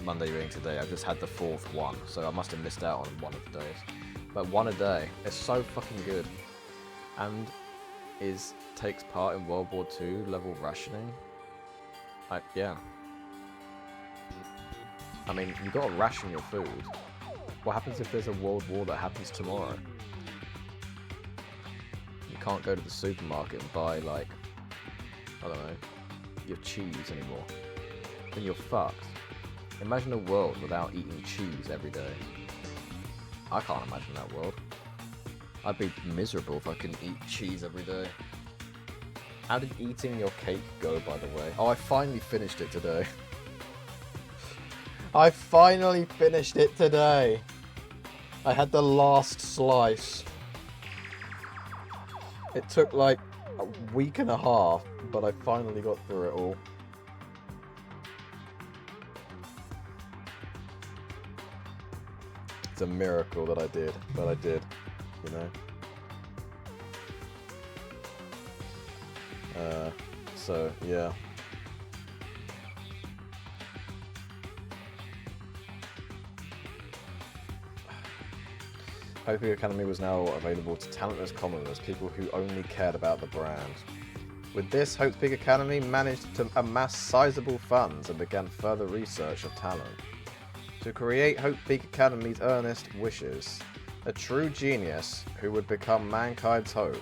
being today, I've just had the 4th one, so I must have missed out on one of the days. But one a day, it's so fucking good. And takes part in World War II level rationing. Yeah. I mean, you gotta ration your food. What happens if there's a world war that happens tomorrow? You can't go to the supermarket and buy, like, I don't know, your cheese anymore. Then you're fucked. Imagine a world without eating cheese every day. I can't imagine that world. I'd be miserable if I couldn't eat cheese every day. How did eating your cake go, by the way? Oh, I finally finished it today. I finally finished it today. I had the last slice. It took like a week and a half, but I finally got through it all. It's a miracle that I did, but I did, you know. So yeah. Hope Peak Academy was now available to talentless commoners, people who only cared about the brand. With this, Hope Peak Academy managed to amass sizable funds and began further research of talent. To create Hope Peak Academy's earnest wishes, a true genius who would become mankind's hope.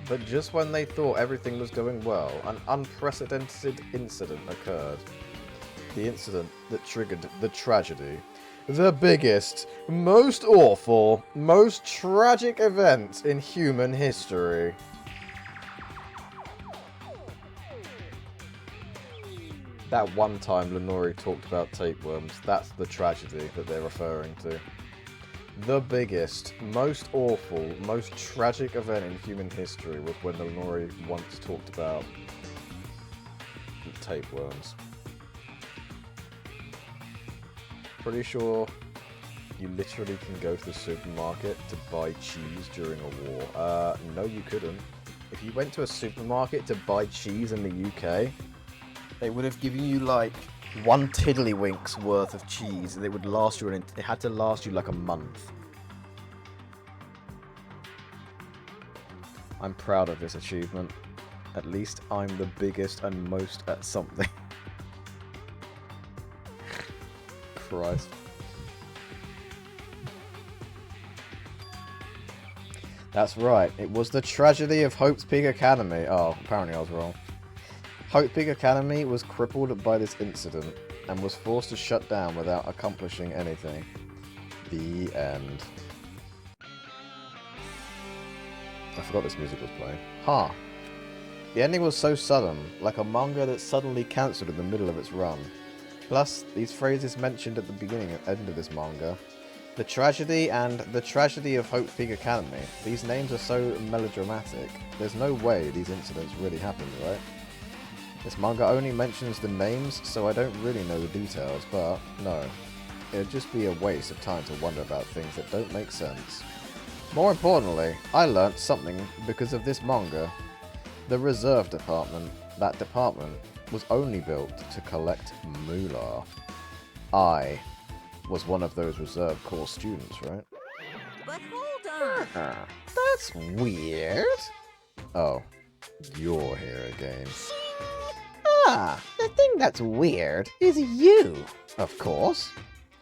But just when they thought everything was going well, an unprecedented incident occurred. The incident that triggered the tragedy. The biggest, most awful, most tragic event in human history. That one time Lenore talked about tapeworms, that's the tragedy that they're referring to. The biggest, most awful, most tragic event in human history was when Lenore once talked about tapeworms. Pretty sure you literally can go to the supermarket to buy cheese during a war. No you couldn't. If you went to a supermarket to buy cheese in the UK, they would have given you like one tiddlywink's worth of cheese and it would last you it had to last you like a month. I'm proud of this achievement. At least I'm the biggest and most at something. Christ. That's right, it was the tragedy of Hope's Peak Academy. Oh, apparently I was wrong. Hope Peak Academy was crippled by this incident and was forced to shut down without accomplishing anything. The end. I forgot this music was playing. Huh. The ending was so sudden, like a manga that suddenly cancelled in the middle of its run. Plus, these phrases mentioned at the beginning and end of this manga. The tragedy and the tragedy of Hope Peak Academy. These names are so melodramatic. There's no way these incidents really happened, right? This manga only mentions the names, so I don't really know the details, but no. It'd just be a waste of time to wonder about things that don't make sense. More importantly, I learnt something because of this manga. The reserve department, that department, was only built to collect moolah. I was one of those reserve corps students, right? But hold on. That's weird. Oh, you're here again. Ah, the thing that's weird is you, of course.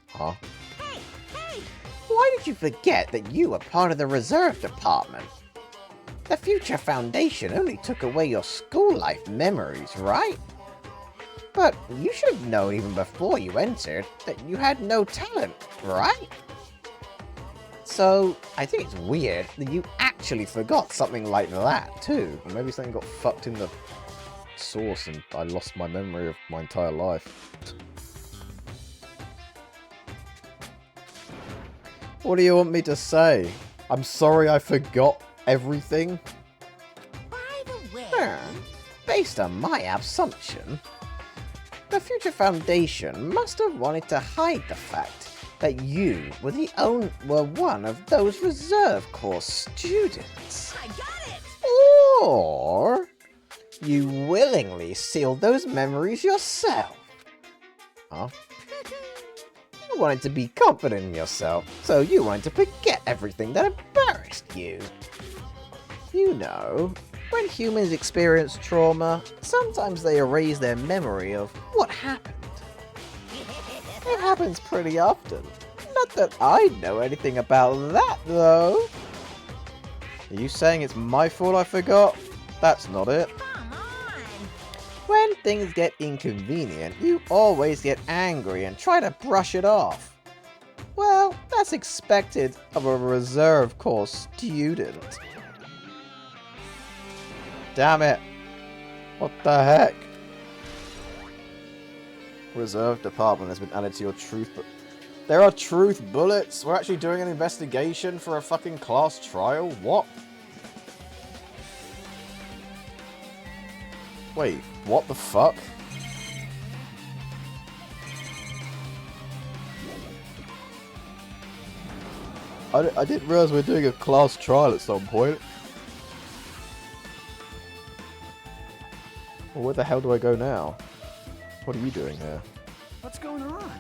Huh? Hey, hey! Why did you forget that you were part of the reserve department? The Future Foundation only took away your school life memories, right? But you should have known even before you entered that you had no talent, right? So, I think it's weird that you actually forgot something like that, too. Or maybe something got fucked in the source and I lost my memory of my entire life. What do you want me to say? I'm sorry I forgot everything? By the way, Based on my assumption, the Future Foundation must have wanted to hide the fact that you were one of those reserve corps students. I got it! Or you willingly sealed those memories yourself. Huh? You wanted to be confident in yourself, so you wanted to forget everything that embarrassed you. You know, when humans experience trauma, sometimes they erase their memory of what happened. It happens pretty often. Not that I know anything about that, though. Are you saying it's my fault I forgot? That's not it. Come on! When things get inconvenient, you always get angry and try to brush it off. Well, that's expected of a reserve corps student. Damn it. What the heck? Reserve department has been added to your truth, but there are truth bullets. We're actually doing an investigation for a fucking class trial. What? Wait, what the fuck? I didn't realize we were doing a class trial at some point. Well, where the hell do I go now? What are you doing here? What's going on?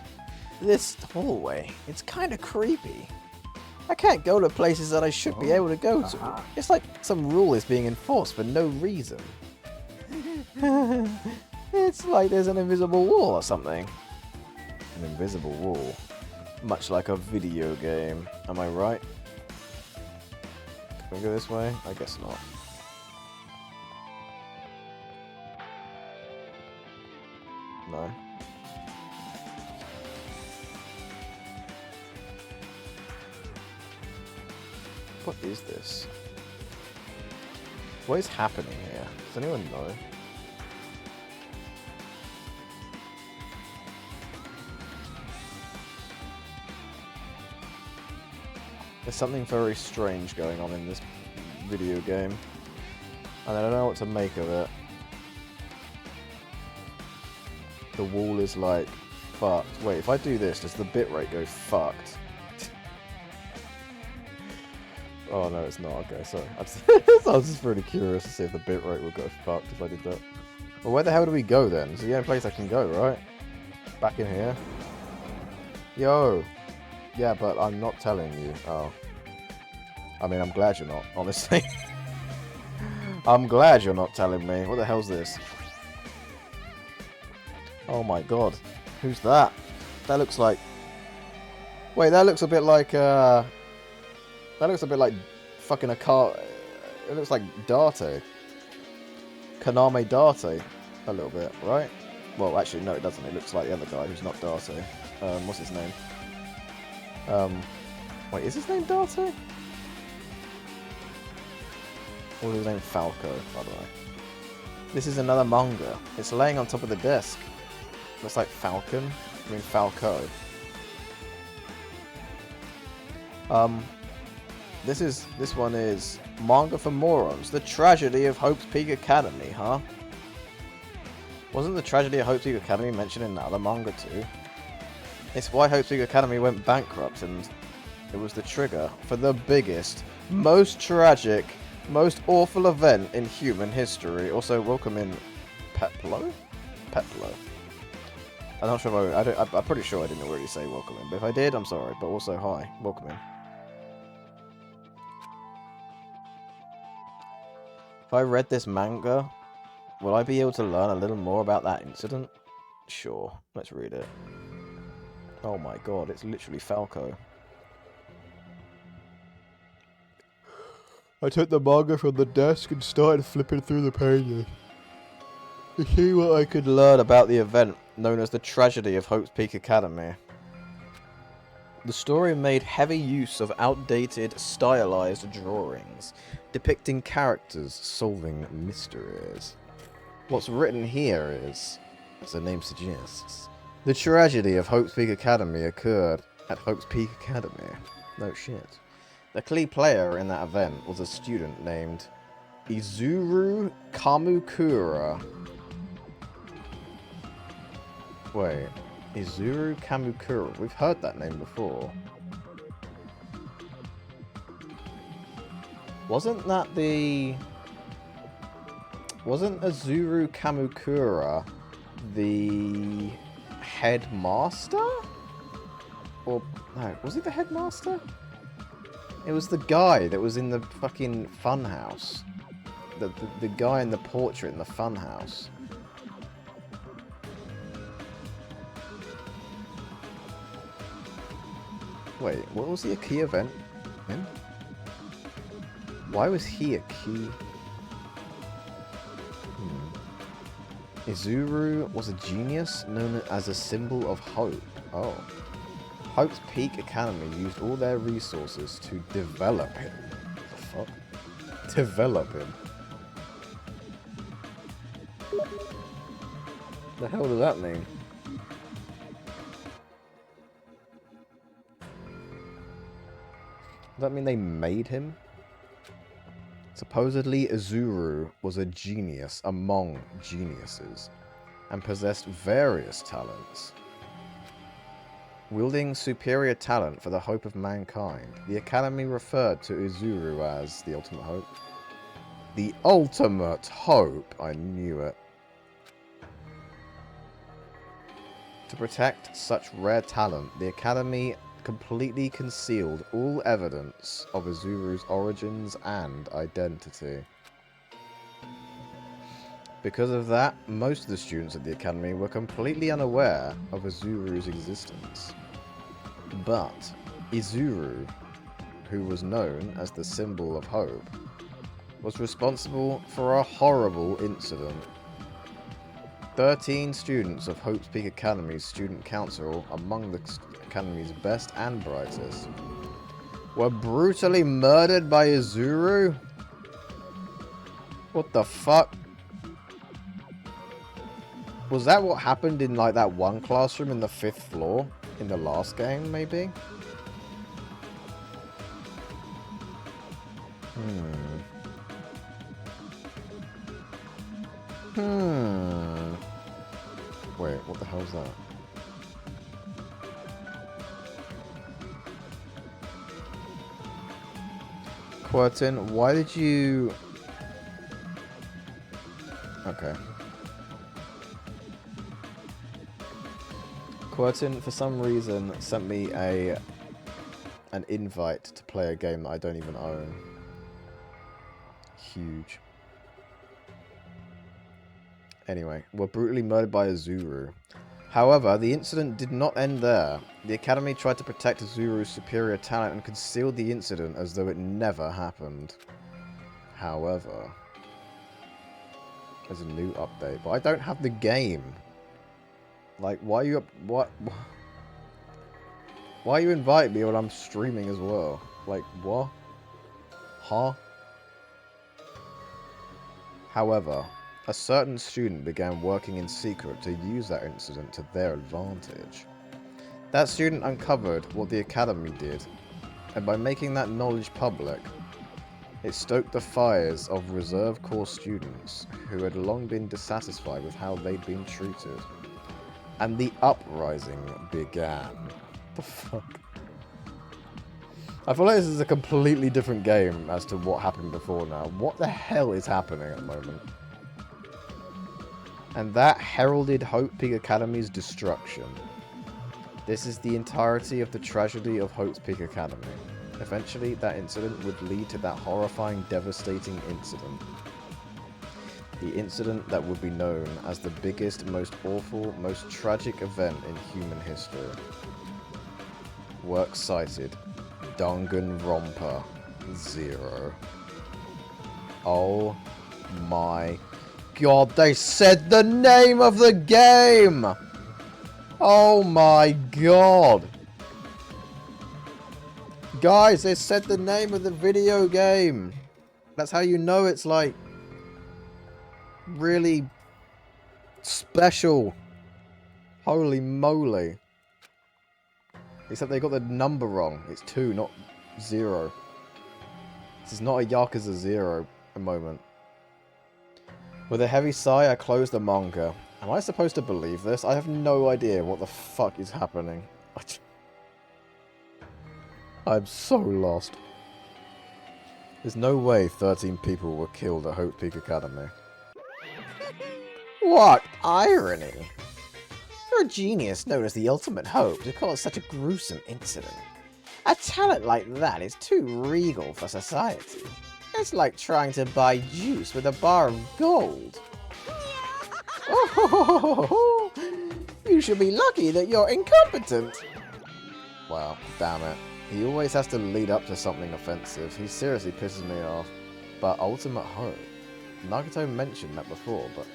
This hallway, it's kind of creepy. I can't go to places that I should be able to go to. It's like some rule is being enforced for no reason. It's like there's an invisible wall or something. An invisible wall. Much like a video game. Am I right? Can we go this way? I guess not. No. What is this? What is happening here? Does anyone know? There's something very strange going on in this video game. And I don't know what to make of it. The wall is like fucked. Wait, if I do this, does the bitrate go fucked? Oh no, it's not. Okay, sorry. I was just really curious to see if the bitrate would go fucked if I did that. Well, where the hell do we go then? It's the only place I can go, right? Back in here. Yo! Yeah, but I'm not telling you. Oh. I mean, I'm glad you're not, honestly. I'm glad you're not telling me. What the hell's this? Oh my god. Who's that? That looks like... Wait, that looks a bit like, That looks a bit like fucking a car... It looks like Date. Kaname Date. A little bit, right? Well, actually, no, it doesn't. It looks like the other guy who's not Date. What's his name? Wait, is his name Date? Or is his name Falco, by the way? This is another manga. It's laying on top of the desk. Looks like Falcon. I mean Falco. This one is Manga for Morons. The Tragedy of Hope's Peak Academy, huh? Wasn't the Tragedy of Hope's Peak Academy mentioned in another manga too? It's why Hope's Peak Academy went bankrupt, and it was the trigger for the biggest, most tragic, most awful event in human history. Also, welcome in Peplo? Peplo. I'm not sure if I'm pretty sure I didn't already say welcome in, but if I did, I'm sorry. But also, hi, welcome in. If I read this manga, will I be able to learn a little more about that incident? Sure, let's read it. Oh my god, it's literally Falco. I took the manga from the desk and started flipping through the pages to see what I could learn about the event known as the Tragedy of Hope's Peak Academy. The story made heavy use of outdated, stylized drawings, depicting characters solving mysteries. What's written here is, as the name suggests, the tragedy of Hope's Peak Academy occurred at Hope's Peak Academy. No shit. The key player in that event was a student named Izuru Kamukura. Wait, Izuru Kamukura. We've heard that name before. Wasn't Izuru Kamukura the headmaster? Or, no, was he the headmaster? It was the guy that was in the fucking funhouse. The guy in the portrait in the funhouse. Wait, what was he a key event in? Why was he a key? Izuru was a genius known as a symbol of hope. Oh. Hope's Peak Academy used all their resources to develop him. What the fuck? Develop him. The hell does that mean? Does that mean they made him? Supposedly, Izuru was a genius among geniuses and possessed various talents. Wielding superior talent for the hope of mankind, the Academy referred to Izuru as the Ultimate Hope. The Ultimate Hope! I knew it. To protect such rare talent, the Academy completely concealed all evidence of Izuru's origins and identity. Because of that, most of the students at the Academy were completely unaware of Izuru's existence. But Izuru, who was known as the symbol of hope, was responsible for a horrible incident. 13 students of Hope's Peak Academy's student council, among the Academy's best and brightest, were brutally murdered by Izuru? What the fuck? Was that what happened in, like, that one classroom in the 5th floor? In the last game, maybe? Wait, what the hell is that? Quertin, why did you... Okay. Quertin, for some reason, sent me an invite to play a game that I don't even own. Huge. Anyway, were brutally murdered by Izuru. However, the incident did not end there. The Academy tried to protect Izuru's superior talent and concealed the incident as though it never happened. However, there's a new update, but I don't have the game. Like, why are you why are you inviting me when I'm streaming as well? Like, what? Huh? However, a certain student began working in secret to use that incident to their advantage. That student uncovered what the Academy did, and by making that knowledge public, it stoked the fires of reserve corps students who had long been dissatisfied with how they'd been treated. And the uprising began. The fuck? I feel like this is a completely different game as to what happened before now. What the hell is happening at the moment? And that heralded Hope Peak Academy's destruction. This is the entirety of the tragedy of Hope's Peak Academy. Eventually, that incident would lead to that horrifying, devastating incident. The incident that would be known as the biggest, most awful, most tragic event in human history. Works cited, Danganronpa 0. Oh my god, they said the name of the game! Oh my god! Guys, they said the name of the video game! That's how you know it's like really special. Holy moly. Except they got the number wrong. It's 2, not 0. This is not a Yakuza 0 a moment. With a heavy sigh, I closed the manga. Am I supposed to believe this? I have no idea what the fuck is happening. I'm so lost. There's no way 13 people were killed at Hope Peak Academy. What irony! For a genius known as the Ultimate Hope to cause such a gruesome incident. A talent like that is too regal for society. It's like trying to buy juice with a bar of gold. Oh, you should be lucky that you're incompetent. Wow, damn it. He always has to lead up to something offensive. He seriously pisses me off. But Ultimate Hope. Nagato mentioned that before, but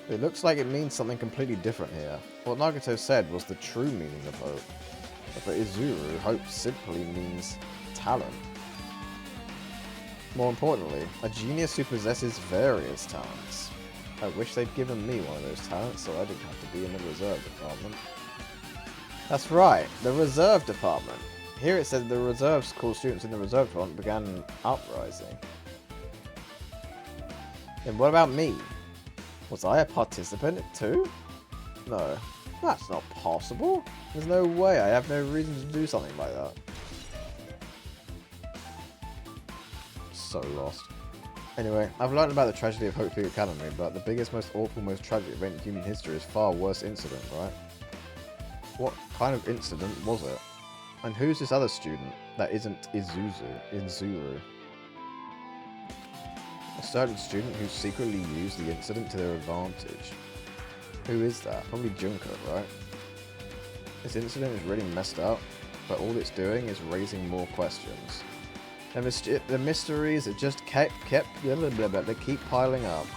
it looks like it means something completely different here. What Nagato said was the true meaning of hope. But for Izuru, hope simply means talent. More importantly, a genius who possesses various talents. I wish they'd given me one of those talents so I didn't have to be in the reserve department. That's right, the reserve department. Here it said the reserve school students in the reserve front began an uprising. Then what about me? Was I a participant too? No, that's not possible. There's no way. I have no reason to do something like that. So lost. Anyway, I've learned about the tragedy of Hope Peak Academy, but the biggest, most awful, most tragic event in human history is far worse incident, right? What kind of incident was it? And who's this other student that isn't Izuru? A certain student who secretly used the incident to their advantage. Who is that? Probably Junko, right? This incident is really messed up, but all it's doing is raising more questions. And the mysteries that just they keep piling up.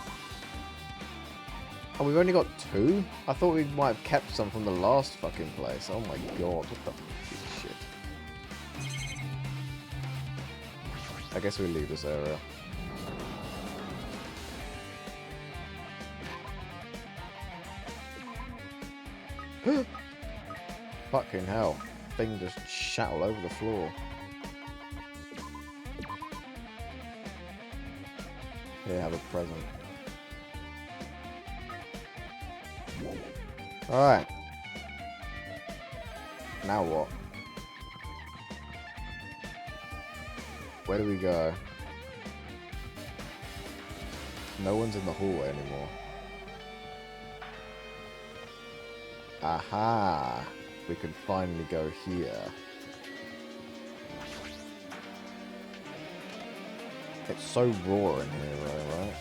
Oh, we've only got 2? I thought we might have kept some from the last fucking place. Oh my god, what the fuck is shit? I guess we leave this area. Fucking hell. Thing just shat all over the floor. Here, have a present. Alright. Now what? Where do we go? No one's in the hallway anymore. Aha! We can finally go here. It's so raw in here, right?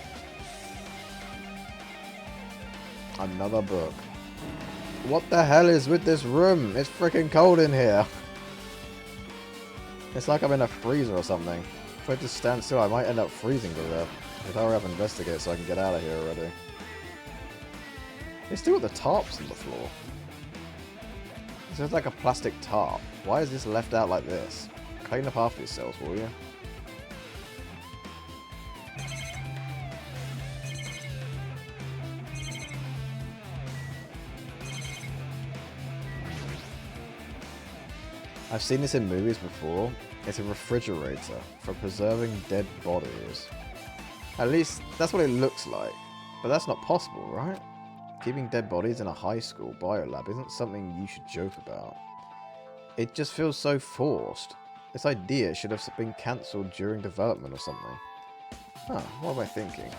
Another book. What the hell is with this room? It's freaking cold in here. It's like I'm in a freezer or something. If I just stand still, I might end up freezing to death. I'd hurry up and investigate so I can get out of here already. They still got the tarps on the floor. This is like a plastic tarp. Why is this left out like this? Clean up after yourselves, will you? I've seen this in movies before. It's a refrigerator for preserving dead bodies. At least, that's what it looks like. But that's not possible, right? Keeping dead bodies in a high school biolab isn't something you should joke about. It just feels so forced. This idea should have been cancelled during development or something. Huh, what am I thinking?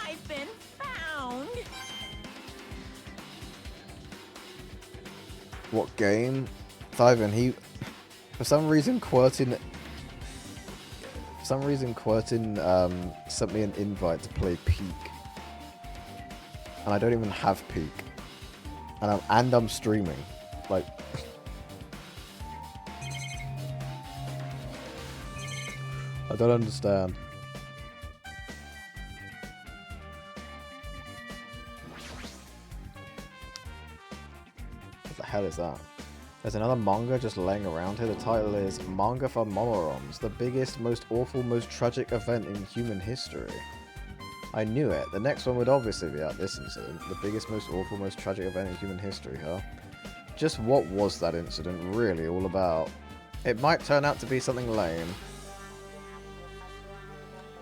I've been found. What game? Thyvan, for some reason Quirtin sent me an invite to play Peak. And I don't even have Peak. And I'm streaming. Like I don't understand. What the hell is that? There's another manga just laying around here. The title is Manga for Morons, the biggest, most awful, most tragic event in human history. I knew it. The next one would obviously be about this incident. The biggest, most awful, most tragic event in human history, huh? Just what was that incident really all about? It might turn out to be something lame.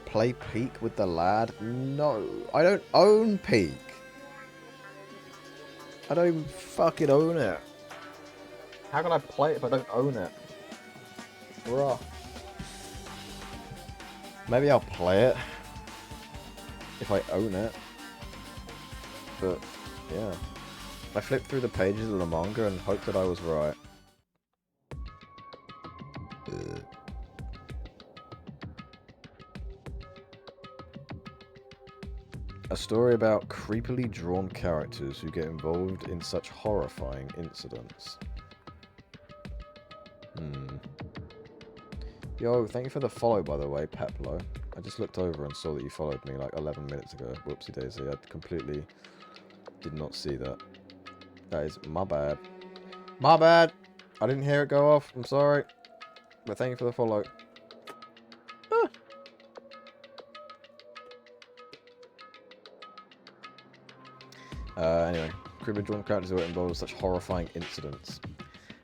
Play Peak with the lad? No. I don't own Peak. I don't even fucking own it. How can I play it if I don't own it? Bruh. Maybe I'll play it if I own it. But, yeah. I flipped through the pages of the manga and hoped that I was right. A story about creepily drawn characters who get involved in such horrifying incidents. Yo, thank you for the follow, by the way, Peplo. I just looked over and saw that you followed me like 11 minutes ago. Whoopsie daisy, I completely did not see that. That is my bad. My bad! I didn't hear it go off, I'm sorry. But thank you for the follow. Anyway, creepily drawn characters who involve such horrifying incidents.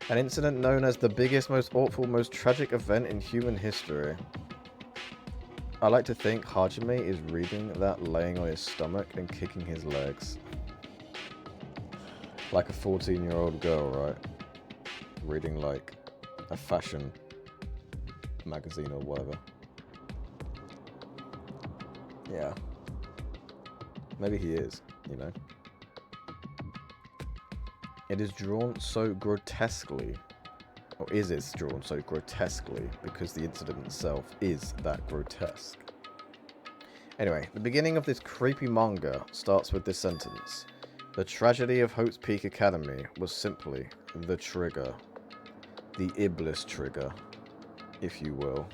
An incident known as the biggest, most awful, most tragic event in human history. I like to think Hajime is reading that laying on his stomach and kicking his legs. Like a 14-year-old girl, right? Reading like a fashion magazine or whatever. Yeah. Maybe he is, you know. It is drawn so grotesquely. Or is it drawn so grotesquely because the incident itself is that grotesque? Anyway, the beginning of this creepy manga starts with this sentence. The tragedy of Hope's Peak Academy was simply the trigger. The Iblis trigger, if you will.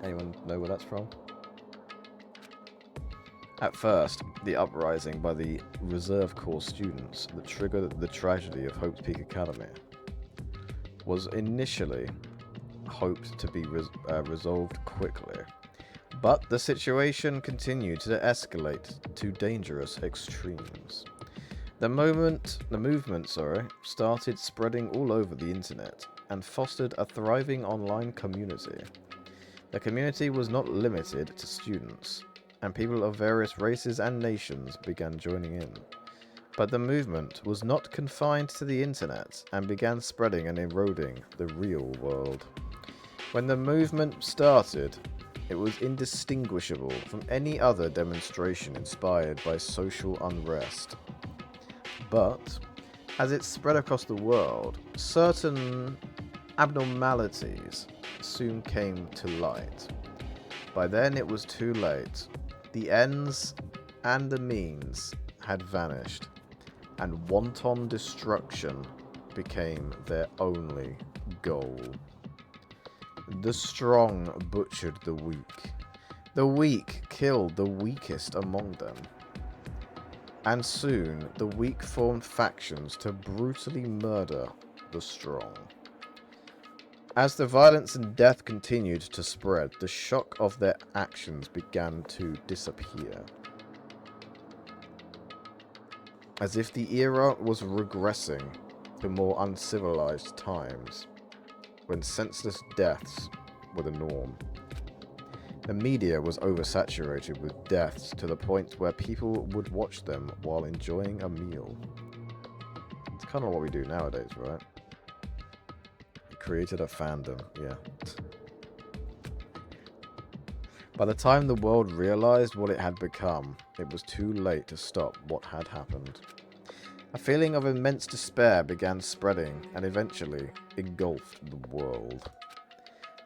Anyone know where that's from? At first, the uprising by the Reserve Corps students that triggered the tragedy of Hope's Peak Academy was initially hoped to be resolved quickly, but the situation continued to escalate to dangerous extremes. The movement, started spreading all over the internet and fostered a thriving online community. The community was not limited to students, and people of various races and nations began joining in. But the movement was not confined to the internet and began spreading and eroding the real world. When the movement started, it was indistinguishable from any other demonstration inspired by social unrest. But, as it spread across the world, certain abnormalities soon came to light. By then it was too late. The ends and the means had vanished, and wanton destruction became their only goal. The strong butchered the weak. The weak killed the weakest among them. And soon the weak formed factions to brutally murder the strong. As the violence and death continued to spread, the shock of their actions began to disappear. As if the era was regressing to more uncivilized times, when senseless deaths were the norm. The media was oversaturated with deaths to the point where people would watch them while enjoying a meal. It's kind of what we do nowadays, right? Created a fandom, yeah. By the time the world realized what it had become, it was too late to stop what had happened. A feeling of immense despair began spreading and eventually engulfed the world.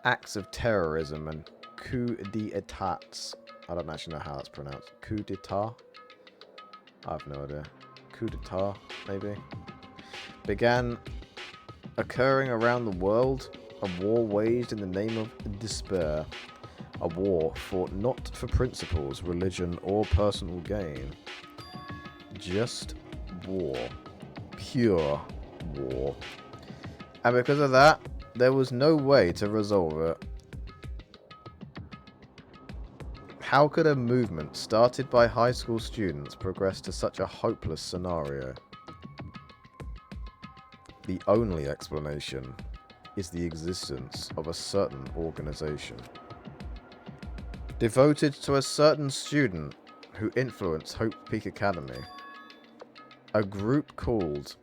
Acts of terrorism and coup d'etats, I don't actually know how that's pronounced. Coup d'etat? I have no idea. Coup d'etat, maybe? Began occurring around the world, a war waged in the name of despair. A war fought not for principles, religion, or personal gain. Just war. Pure war. And because of that, there was no way to resolve it. How could a movement started by high school students progress to such a hopeless scenario? The only explanation is the existence of a certain organization devoted to a certain student who influenced Hope Peak Academy. A group called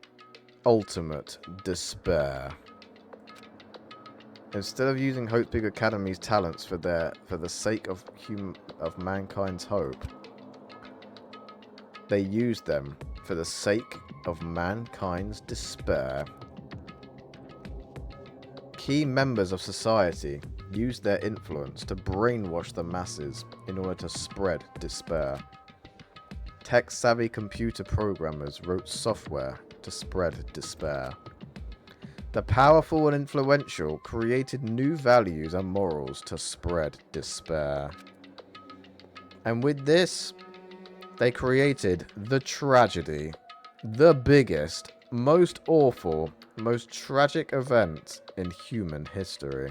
Ultimate Despair. Instead of using Hope Peak Academy's talents for the sake of mankind's hope, they used them for the sake of mankind's despair. Key members of society used their influence to brainwash the masses in order to spread despair. Tech-savvy computer programmers wrote software to spread despair. The powerful and influential created new values and morals to spread despair. And with this, they created the tragedy, the biggest, most awful, most tragic event in human history.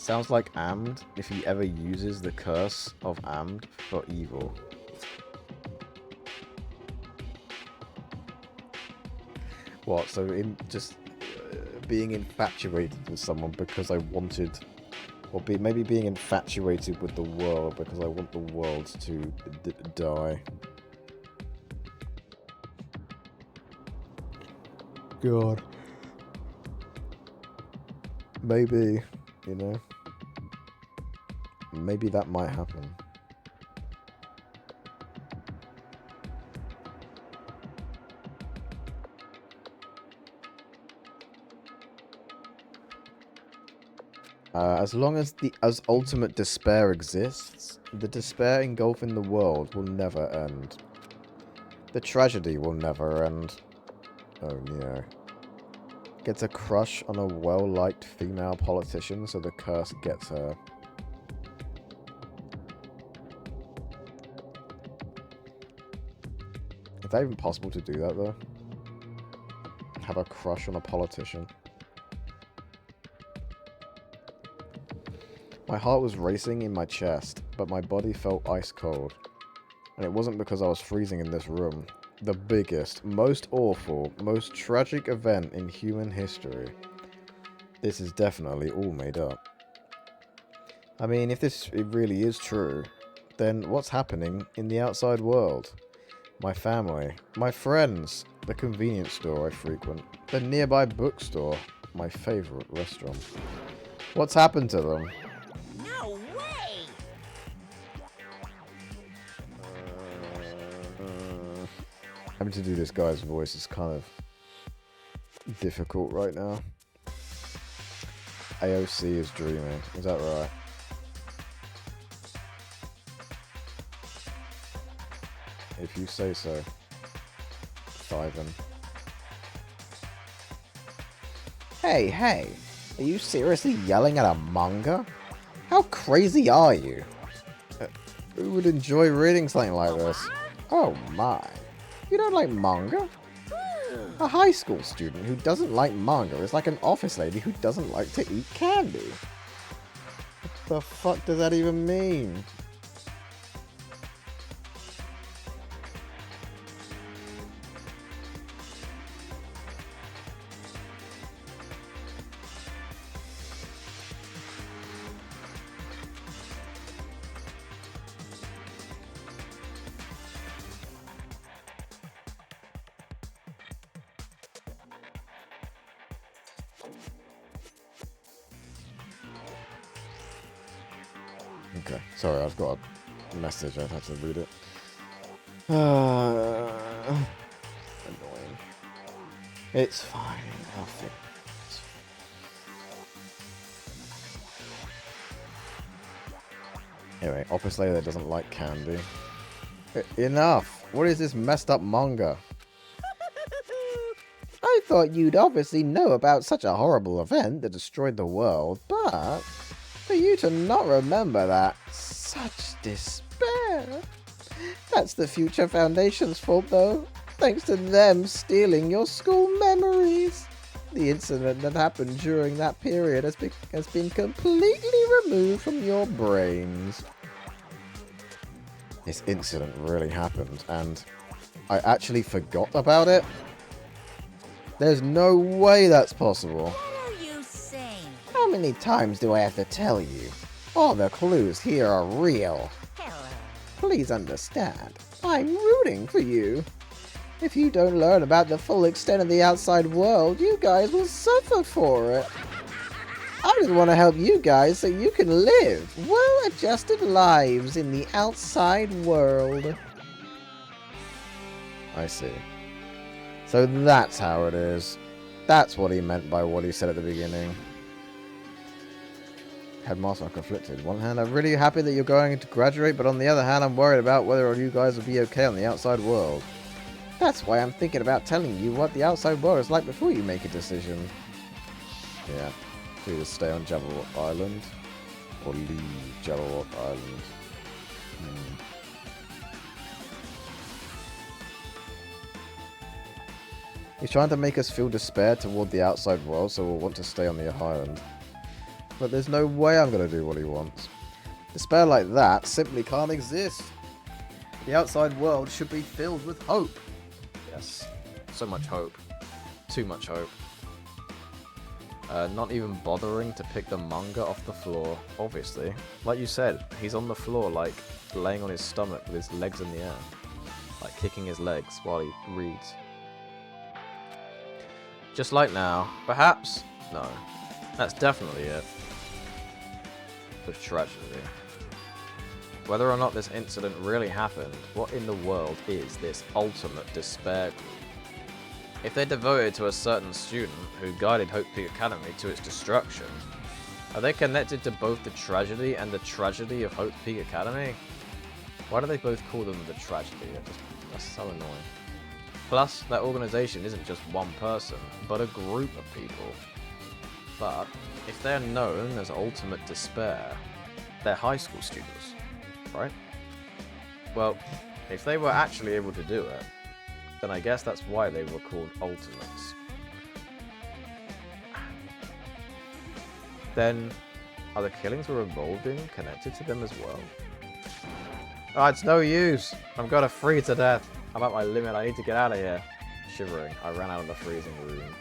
sounds like Amd if he ever uses the curse of Amd for evil. What? So in just being infatuated with someone because I wanted, or maybe being infatuated with the world because I want the world to die. God. Maybe, you know, maybe that might happen. As long as ultimate despair exists, the despair engulfing the world will never end. The tragedy will never end. Oh no. Gets a crush on a well-liked female politician, so the curse gets her. Is that even possible to do that, though? Have a crush on a politician? My heart was racing in my chest, but my body felt ice cold. And it wasn't because I was freezing in this room. The biggest, most awful, most tragic event in human history. This is definitely all made up. I mean, if it really is true, then what's happening in the outside world? My family, my friends, the convenience store I frequent, the nearby bookstore, my favourite restaurant. What's happened to them? No way! Having to do this guy's voice is kind of difficult right now. AOC is dreaming. Is that right? If you say so. Ivan. Hey, are you seriously yelling at a manga? How crazy are you? Who would enjoy reading something like this? Oh my. You don't like manga? A high school student who doesn't like manga is like an office lady who doesn't like to eat candy. What the fuck does that even mean? Okay, sorry, I've got a message, I've had to read it. Annoying. It's fine, I'll fix it. Anyway, office lady that doesn't like candy. Enough! What is this messed up manga? I thought you'd obviously know about such a horrible event that destroyed the world, but for you to not remember that, such despair. That's the Future Foundation's fault, though, thanks to them stealing your school memories. The incident that happened during that period has been completely removed from your brains. This incident really happened, and I actually forgot about it? There's no way that's possible. What are you saying? How many times do I have to tell you? All the clues here are real. Hello. Please understand, I'm rooting for you. If you don't learn about the full extent of the outside world, you guys will suffer for it. I just want to help you guys so you can live well-adjusted lives in the outside world. I see. So that's how it is. That's what he meant by what he said at the beginning. Headmaster, I'm conflicted. On one hand, I'm really happy that you're going to graduate, but on the other hand, I'm worried about whether you guys will be okay on the outside world. That's why I'm thinking about telling you what the outside world is like before you make a decision. Yeah. To either stay on Jabberwock Island or leave Jabberwock Island. He's trying to make us feel despair toward the outside world, so we'll want to stay on the island. but there's no way I'm going to do what he wants. Despair like that simply can't exist. The outside world should be filled with hope. Yes. So much hope. Too much hope. Not even bothering to pick the manga off the floor, obviously. Like you said, he's on the floor, like, laying on his stomach with his legs in the air. Like, kicking his legs while he reads. Just like now. Perhaps? No. That's definitely it. The tragedy. Whether or not this incident really happened, what in the world is this ultimate despair group? If they're devoted to a certain student who guided Hope Peak Academy to its destruction, are they connected to both the tragedy and the tragedy of Hope Peak Academy? Why do they both call them the tragedy? That's so annoying. Plus, that organization isn't just one person, but a group of people. But, if they're known as Ultimate Despair, they're high school students, right? Well, if they were actually able to do it, then I guess that's why they were called Ultimates. Then, are the killings we're involved in connected to them as well? Oh, it's no use! I'm gonna freeze to death! I'm at my limit, I need to get out of here. Shivering, I ran out of the freezing room.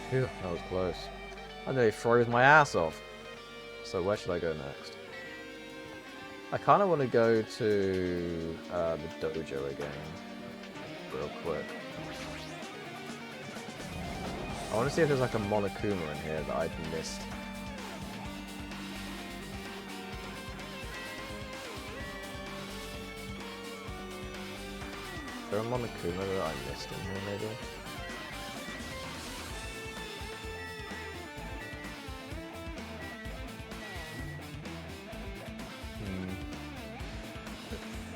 Phew, that was close. I nearly froze my ass off. So where should I go next? I kind of want to go to the dojo again, real quick. I want to see if there's like a Monokuma in here that I'd missed. Is there a Monokuma that I missed in here, maybe?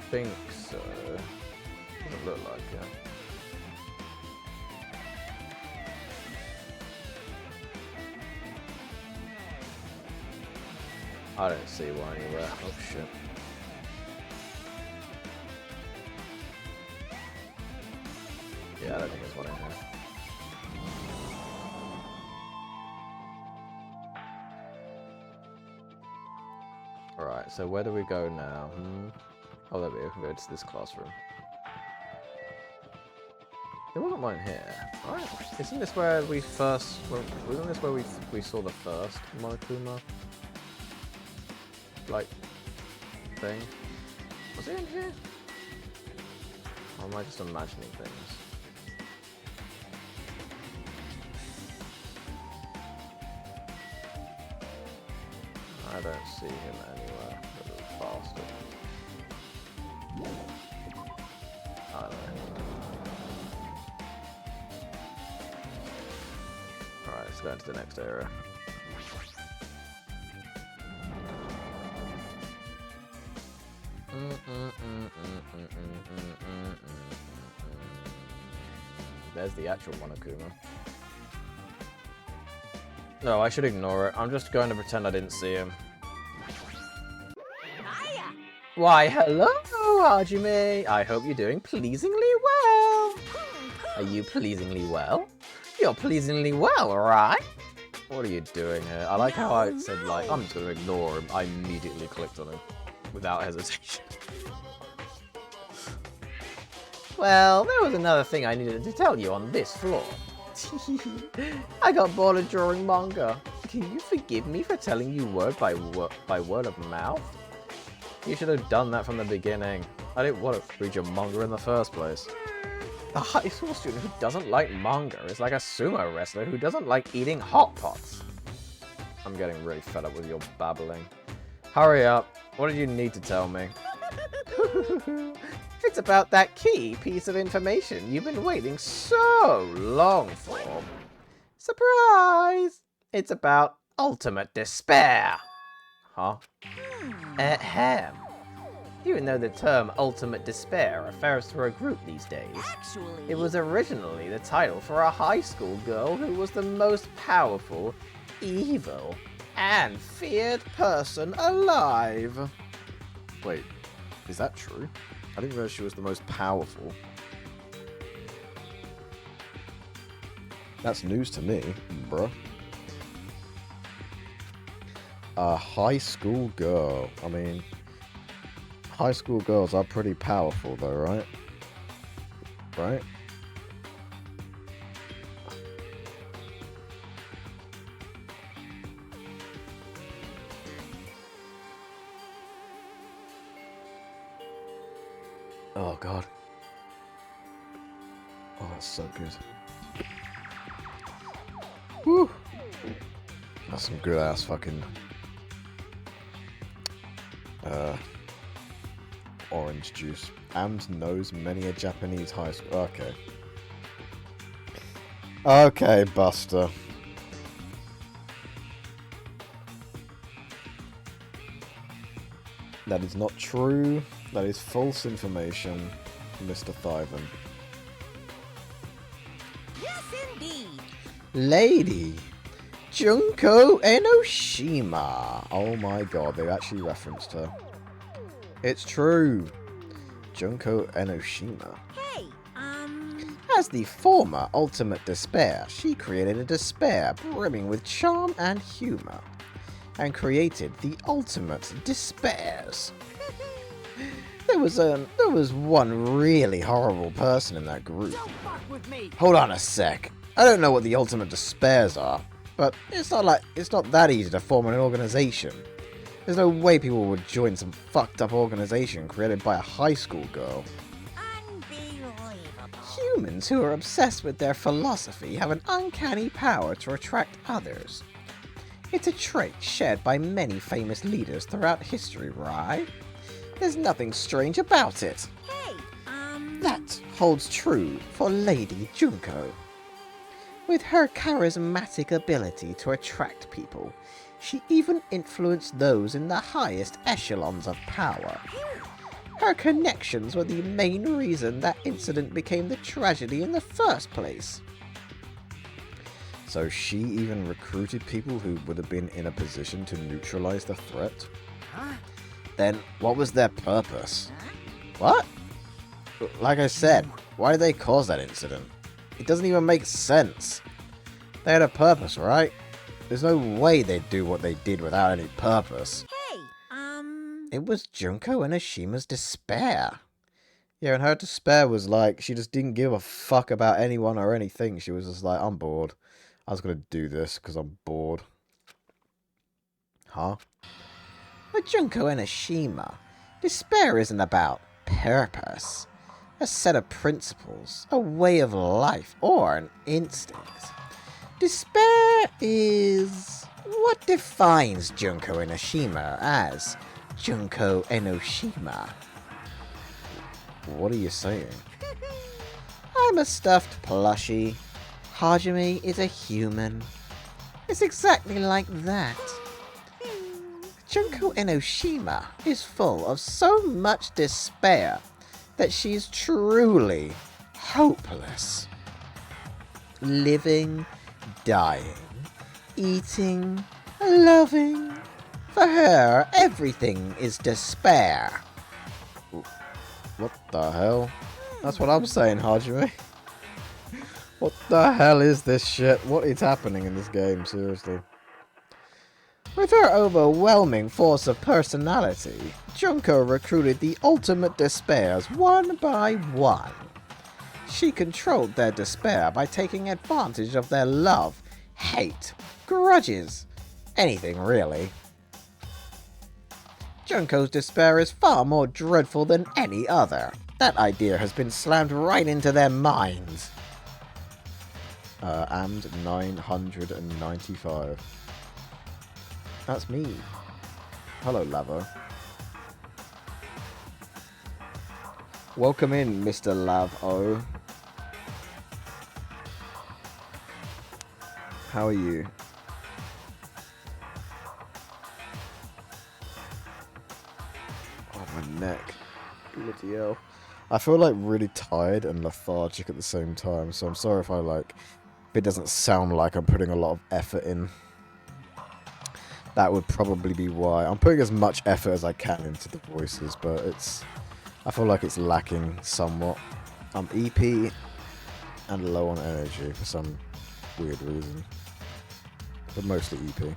I think so. Doesn't look like it. I don't see one anywhere. Oh shit. Yeah, I don't think there's one in here. Alright, so where do we go now? Oh, there we go. We can go to this classroom. There wasn't one here, right? Isn't this where we first... Wasn't this where we saw the first Monokuma? Like, thing? Was it in here? Or am I just imagining things? I don't see him anywhere. Little bastard. I don't know. Alright, let's go into the next area. There's the actual Monokuma. No, I should ignore it. I'm just going to pretend I didn't see him. Hiya! Why, hello, Hajime. I hope you're doing pleasingly well. Are you pleasingly well? You're pleasingly well, right? What are you doing here? I like how I said, like, I'm just going to ignore him. I immediately clicked on him without hesitation. Well, there was another thing I needed to tell you on this floor. I got bored of drawing manga. Can you forgive me for telling you word by word of mouth? You should have done that from the beginning. I didn't want to read your manga in the first place. A high school student who doesn't like manga is like a sumo wrestler who doesn't like eating Hot Pots. I'm getting really fed up with your babbling. Hurry up. What did you need to tell me? It's about that key piece of information you've been waiting so long for. Surprise! It's about ultimate despair. Huh? Ahem. Even though the term ultimate despair refers to a group these days, Actually, it was originally the title for a high school girl who was the most powerful, evil, and feared person alive. Wait, is that true? I didn't realize she was the most powerful. That's news to me, bruh. A high school girl. I mean, high school girls are pretty powerful though, right? Right? Oh god. Oh, that's so good. Whew. That's some good ass fucking orange juice. Amd knows many a Japanese high school. Okay. Okay, Buster. That is not true. That is false information, Mr. Thyvan. Yes, indeed. Lady Junko Enoshima. Oh my god, they actually referenced her. It's true. Junko Enoshima. Hey, As the former Ultimate Despair, she created a despair brimming with charm and humor, and created the Ultimate Despairs. There was one really horrible person in that group. Don't fuck with me. Hold on a sec. I don't know what the Ultimate Despairs are, but it's not that easy to form an organization. There's no way people would join some fucked up organization created by a high school girl. unbelievable. Humans who are obsessed with their philosophy have an uncanny power to attract others. It's a trait shared by many famous leaders throughout history, right? There's nothing strange about it. Hey, That holds true for Lady Junko. With her charismatic ability to attract people, she even influenced those in the highest echelons of power. Her connections were the main reason that incident became the tragedy in the first place. So she even recruited people who would have been in a position to neutralize the threat? Huh? Then what was their purpose? What? Like I said, why did they cause that incident? It doesn't even make sense. They had a purpose, right? There's no way they'd do what they did without any purpose. hey, It was Junko Enoshima's despair. Yeah, and her despair was like, she just didn't give a fuck about anyone or anything. She was just like, I'm bored. I was gonna do this because I'm bored. Huh? With Junko Enoshima, despair isn't about purpose, a set of principles, a way of life, or an instinct. Despair is what defines Junko Enoshima as Junko Enoshima. What are you saying? I'm a stuffed plushie. Hajime is a human. It's exactly like that. Junko Enoshima is full of so much despair that she's truly hopeless. Living, dying, eating, loving. For her, everything is despair. What the hell? That's what I'm saying, Hajime. What the hell is this shit? What is happening in this game, seriously? With her overwhelming force of personality, Junko recruited the ultimate despairs one by one. She controlled their despair by taking advantage of their love, hate, grudges, anything really. Junko's despair is far more dreadful than any other. That idea has been slammed right into their minds. Amd995. That's me. Hello, Lavo. Welcome in, Mr. Lavo. How are you? Oh, my neck. Bloody hell. I feel like really tired and lethargic at the same time, so I'm sorry if it doesn't sound like I'm putting a lot of effort in. That would probably be why. I'm putting as much effort as I can into the voices, but I feel like it's lacking somewhat. I'm EP and low on energy for some weird reason. But mostly EP.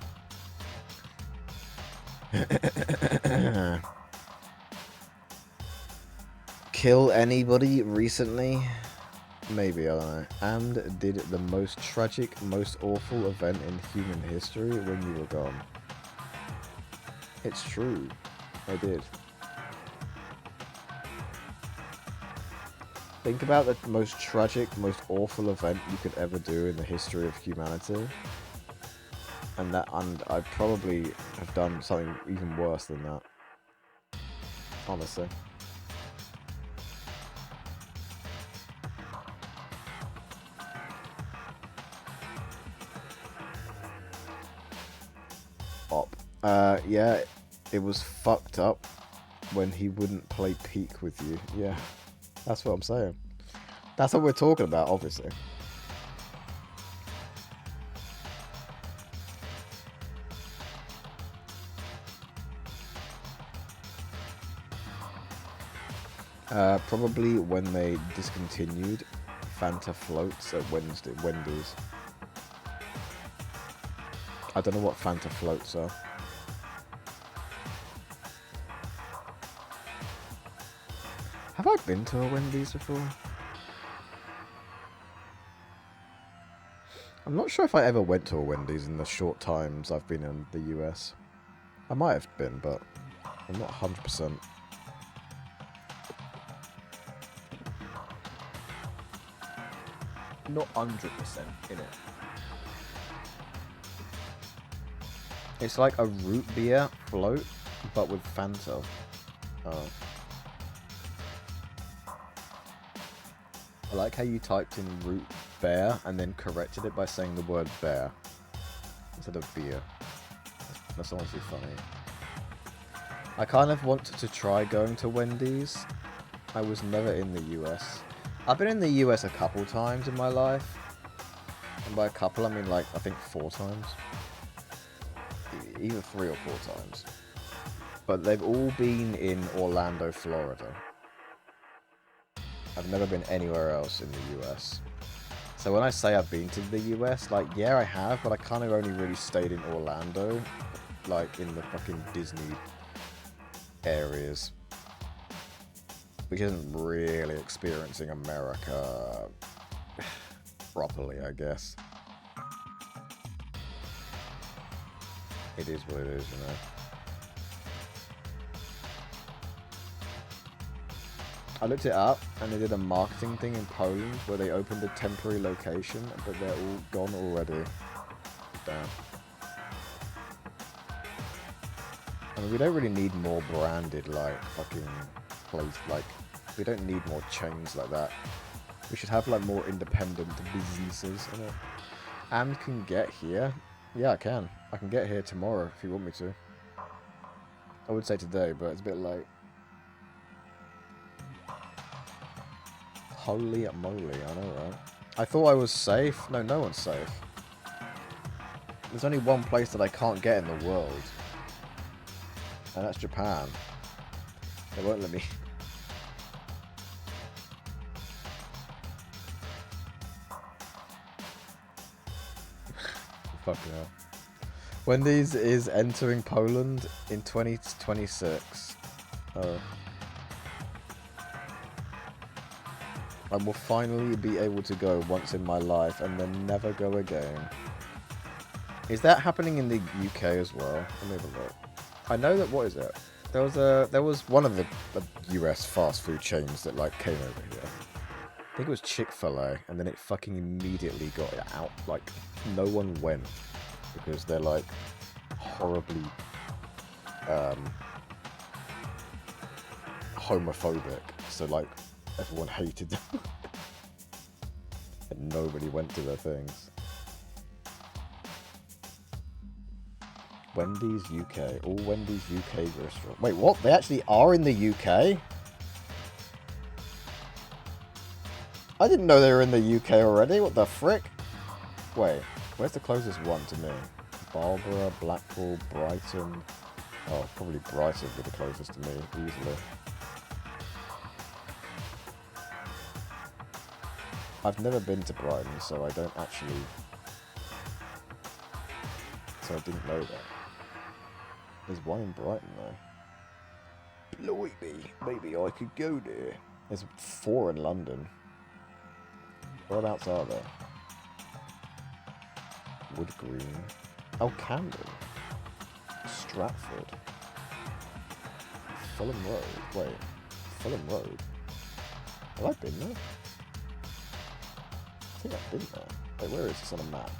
Kill anybody recently? Maybe, I don't know. Amd did the most tragic, most awful event in human history when you were gone. It's true. I did. Think about the most tragic, most awful event you could ever do in the history of humanity. And I probably have done something even worse than that. Honestly. Yeah, it was fucked up when he wouldn't play peak with you. Yeah, that's what I'm saying. That's what we're talking about, obviously. Probably when they discontinued Fanta floats at Wendy's. I don't know what Fanta floats are. Have I been to a Wendy's before? I'm not sure if I ever went to a Wendy's in the short times I've been in the US. I might have been, but I'm not 100%. Not 100% in it. It's like a root beer float, but with Fanta. Oh. I like how you typed in root bear and then corrected it by saying the word bear instead of beer. That's honestly funny. I kind of want to try going to Wendy's. I was never in the US. I've been in the US a couple times in my life. And by a couple, I mean like, I think 4 times. Either 3 or 4 times. But they've all been in Orlando, Florida. I've never been anywhere else in the US. So when I say I've been to the US, like, yeah, I have, but I kind of only really stayed in Orlando. Like, in the fucking Disney areas. Which isn't really experiencing America properly, I guess. It is what it is, you know. I looked it up, and they did a marketing thing in Poland where they opened a temporary location, but they're all gone already. Damn. I mean, we don't really need more branded, like, fucking place, like, we don't need more chains like that. We should have, like, more independent businesses, you know. And can get here. Yeah, I can. I can get here tomorrow if you want me to. I would say today, but it's a bit late. Holy moly, I know, right? I thought I was safe. No, no one's safe. There's only one place that I can't get in the world. And that's Japan. They won't let me. Fucking hell. Wendy's is entering Poland in 2026. Oh. I will finally be able to go once in my life and then never go again. Is that happening in the UK as well? Let me have a look. I know that, what is it? There was one of the US fast food chains that like came over here. I think it was Chick-fil-A, and then it fucking immediately got out. Like, no one went because they're like horribly homophobic. So like everyone hated them. And nobody went to their things. Wendy's UK. All Wendy's UK restaurants. Wait, what? They actually are in the UK? I didn't know they were in the UK already. What the frick? Wait, where's the closest one to me? Barbara, Blackpool, Brighton. Oh, probably Brighton would be the closest to me, easily. I've never been to Brighton, so I don't actually so I didn't know that. There's one in Brighton though. Blimey, maybe I could go there. There's 4 in London. Whereabouts are there? Wood Green. Oh, Camden. Stratford. Fulham Road. Wait. Fulham Road? Have I been there? I think I've been there. Wait, where is this on a map?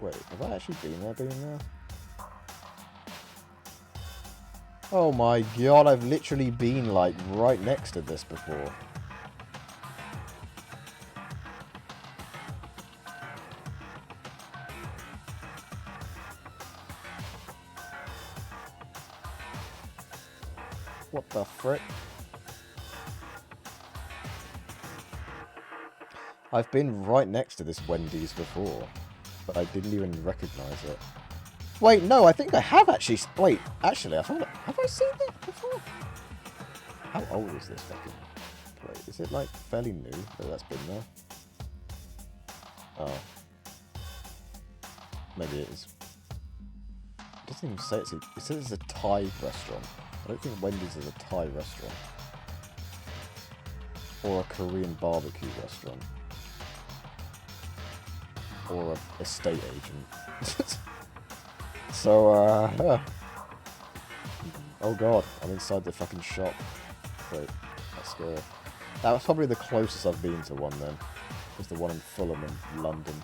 Wait, have I actually been there? Oh my god, I've literally been, like, right next to this before. What the frick? I've been right next to this Wendy's before, but I didn't even recognize it. Wait, no, I think I have actually... Wait, actually, I found it. Have I seen that before? How old is this fucking place? Is it, like, fairly new that that's been there? Oh. Maybe it is. It doesn't even say it says it's a Thai restaurant. I don't think Wendy's is a Thai restaurant. Or a Korean barbecue restaurant. Or an estate agent. So, yeah. Oh god, I'm inside the fucking shop. Wait, that's scary. That was probably the closest I've been to one then. Was the one in Fulham in London.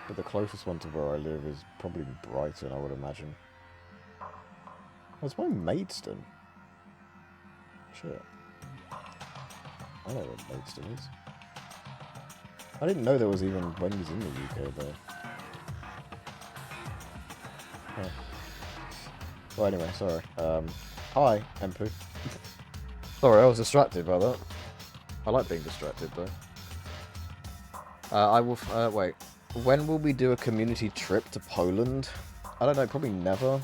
But the closest one to where I live is probably Brighton, I would imagine. There's one in Maidstone. Shit. I know where Maidstone is. I didn't know there was even Wendy's in the UK though. Huh. Well, anyway, sorry. Hi, Empu. Sorry, I was distracted by that. I like being distracted though. I will. Wait. When will we do a community trip to Poland? I don't know. Probably never.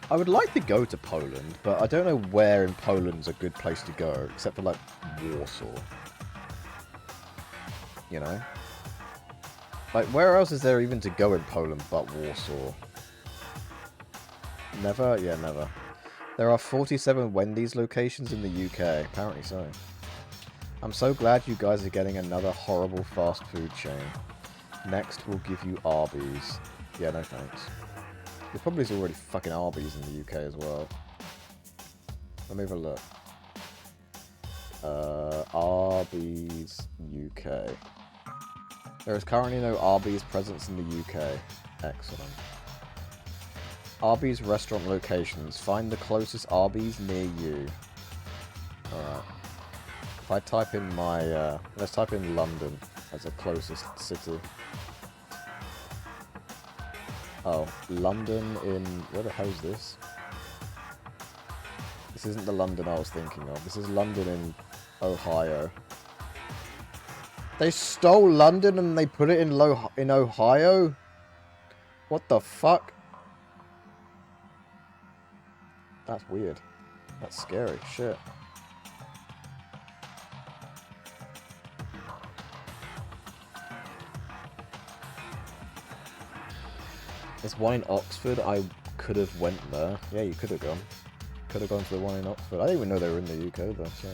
I would like to go to Poland, but I don't know where in Poland's a good place to go, except for, like, Warsaw. You know? Like, where else is there even to go in Poland but Warsaw? Never? Yeah, never. There are 47 Wendy's locations in the UK, apparently so. I'm so glad you guys are getting another horrible fast food chain. Next, we'll give you Arby's. Yeah, no thanks. There probably is already fucking Arby's in the UK as well. Let me have a look. Arby's UK. There is currently no Arby's presence in the UK. Excellent. Arby's restaurant locations. Find the closest Arby's near you. Alright. If I type in my... let's type in London as the closest city. Oh, London in... Where the hell is this? This isn't the London I was thinking of. This is London in Ohio. They stole London and they put it in Ohio? What the fuck? That's weird. That's scary. Shit. There's one in Oxford. I could have went there. Yeah, you could have gone. Could have gone to the one in Oxford. I didn't even know they were in the UK though, so...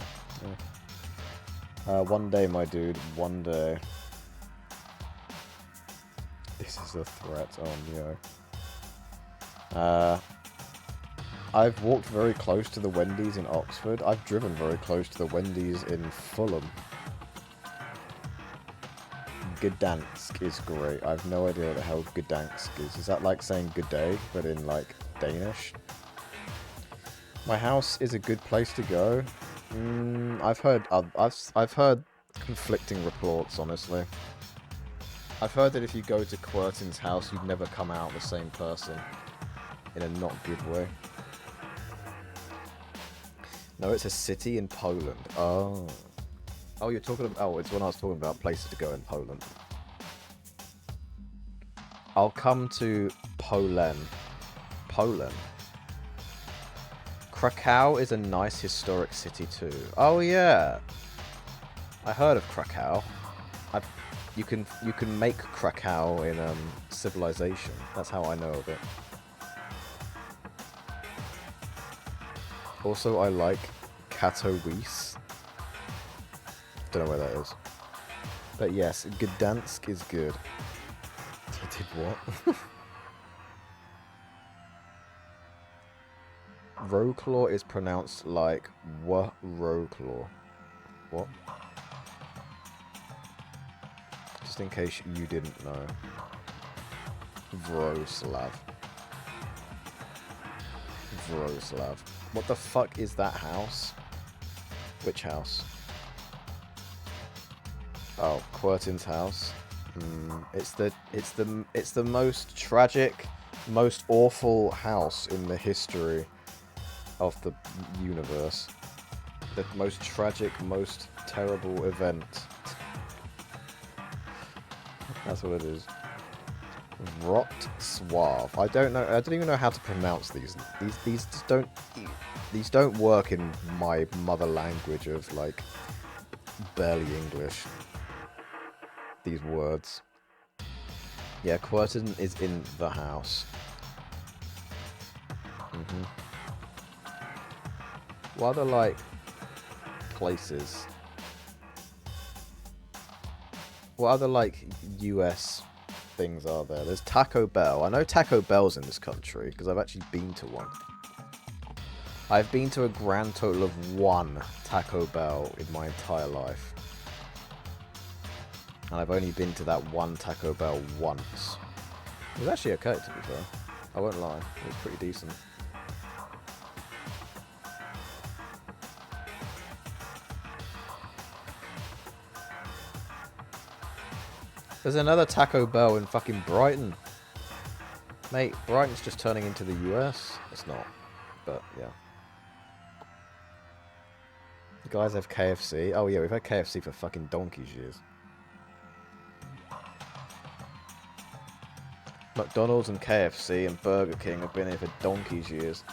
Yeah. One day, my dude. One day. This is a threat. Oh, no. I've walked very close to the Wendy's in Oxford. I've driven very close to the Wendy's in Fulham. Gdansk is great. I have no idea what the hell Gdansk is. Is that like saying good day, but in like Danish? My house is a good place to go. I've heard conflicting reports, honestly. I've heard that if you go to Quirtin's house, you'd never come out the same person. In a not good way. No, it's a city in Poland. Oh. Oh, you're talking about... Oh, it's when I was talking about places to go in Poland. I'll come to Poland. Poland? Krakow is a nice historic city too. Oh yeah, I heard of Krakow. You can make Krakow in Civilization. That's how I know of it. Also, I like Katowice. Don't know where that is. But yes, Gdansk is good. I did what? Roclaw is pronounced like Roclaw. What? Just in case you didn't know. Vroslav. Vroslav. What the fuck is that house? Which house? Oh, Quertin's house. It's the most tragic, most awful house in the history of the universe. The most tragic, most terrible event. That's what it is. Rot Suave. I don't know. I don't even know how to pronounce these. These just don't. These don't work in my mother language of like barely English. These words. Yeah, Quertin is in the house. What other like places? What other like US things are there? There's Taco Bell. I know Taco Bell's in this country because I've actually been to one. I've been to a grand total of 1 Taco Bell in my entire life. And I've only been to that 1 Taco Bell once. It was actually okay, to be fair. I won't lie. It was pretty decent. There's another Taco Bell in fucking Brighton. Mate, Brighton's just turning into the US. It's not. But, yeah. You guys have KFC? Oh, yeah, we've had KFC for fucking donkey's years. McDonald's and KFC and Burger King have been here for donkey's years.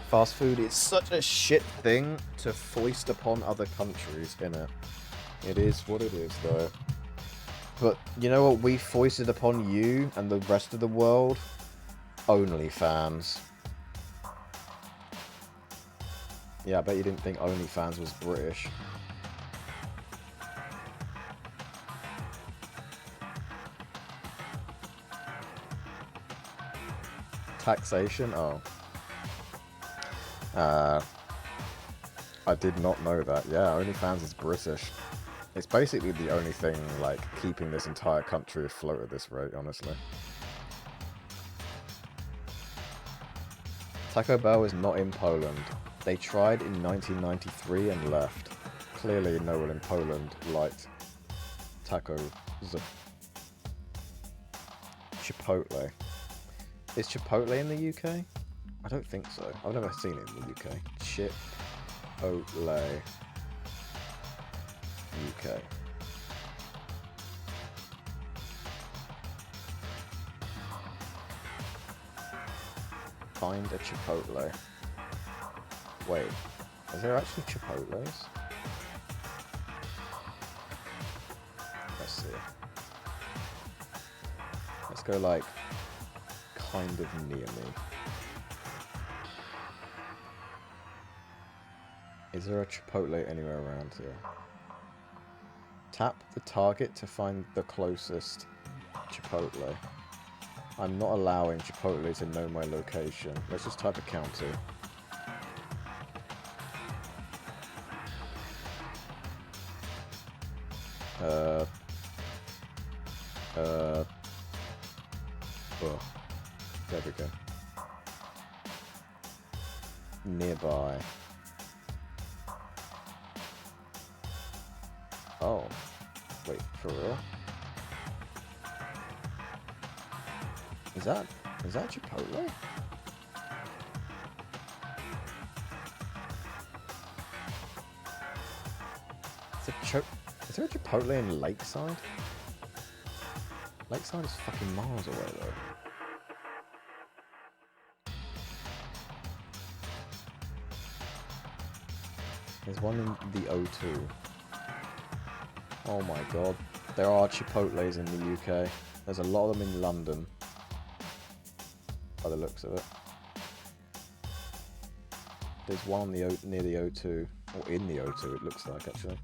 Fast food is such a shit thing to foist upon other countries, innit? It is what it is, though. But you know what we foisted upon you and the rest of the world? OnlyFans. Yeah, I bet you didn't think OnlyFans was British. Taxation? Oh. I did not know that. Yeah, OnlyFans is British. It's basically the only thing, like, keeping this entire country afloat at this rate, honestly. Taco Bell is not in Poland. They tried in 1993 and left. Clearly no one in Poland liked tacos. Chipotle. Is Chipotle in the UK? I don't think so. I've never seen it in the UK. Chipotle. UK. Find a Chipotle. Wait, is there actually Chipotles? Let's see. Let's go like kind of near me. Is there a Chipotle anywhere around here? Tap the target to find the closest Chipotle. I'm not allowing Chipotle to know my location. Let's just type a county. Oh, there we go. Nearby. Oh, wait, for real? Is that Chipotle? Is there a Chipotle in Lakeside? Lakeside is fucking miles away though. There's one in the O2. Oh my god. There are Chipotles in the UK. There's a lot of them in London. By the looks of it. There's one near the O2. Or in the O2 it looks like, actually.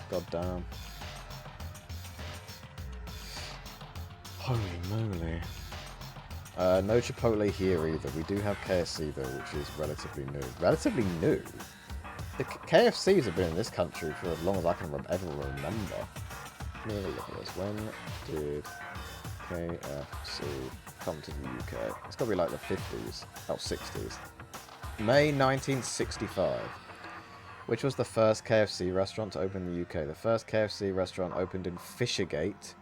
God damn. Holy moly. No Chipotle here either. We do have KFC though, which is relatively new. Relatively new? The KFCs have been in this country for as long as I can ever remember. Let me have a look at this. When did KFC come to the UK? It's got to be like the 50s. Oh, 60s. May 1965. Which was the first KFC restaurant to open in the UK? The first KFC restaurant opened in Fishergate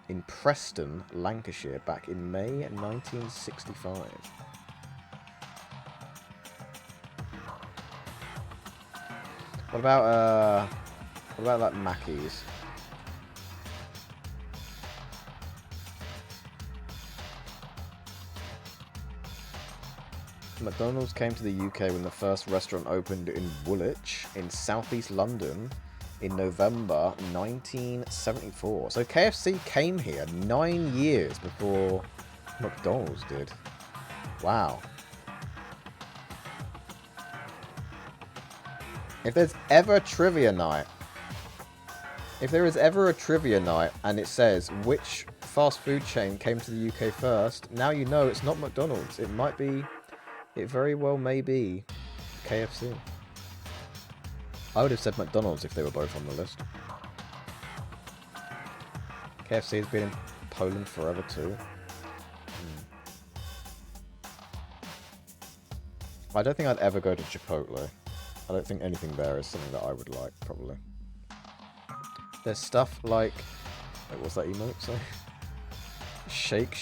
in Preston, Lancashire, back in May 1965. What about like Mackey's? McDonald's came to the UK when the first restaurant opened in Woolwich in southeast London in November 1974. So KFC came here 9 years before McDonald's did. Wow. If there's ever a trivia night, if there is ever a trivia night and it says which fast food chain came to the UK first, now you know it's not McDonald's. It might be, it very well may be KFC. I would have said McDonald's if they were both on the list. KFC has been in Poland forever too. I don't think I'd ever go to Chipotle. I don't think anything there is something that I would like, probably. There's stuff like... Wait, what's that emote say? Shake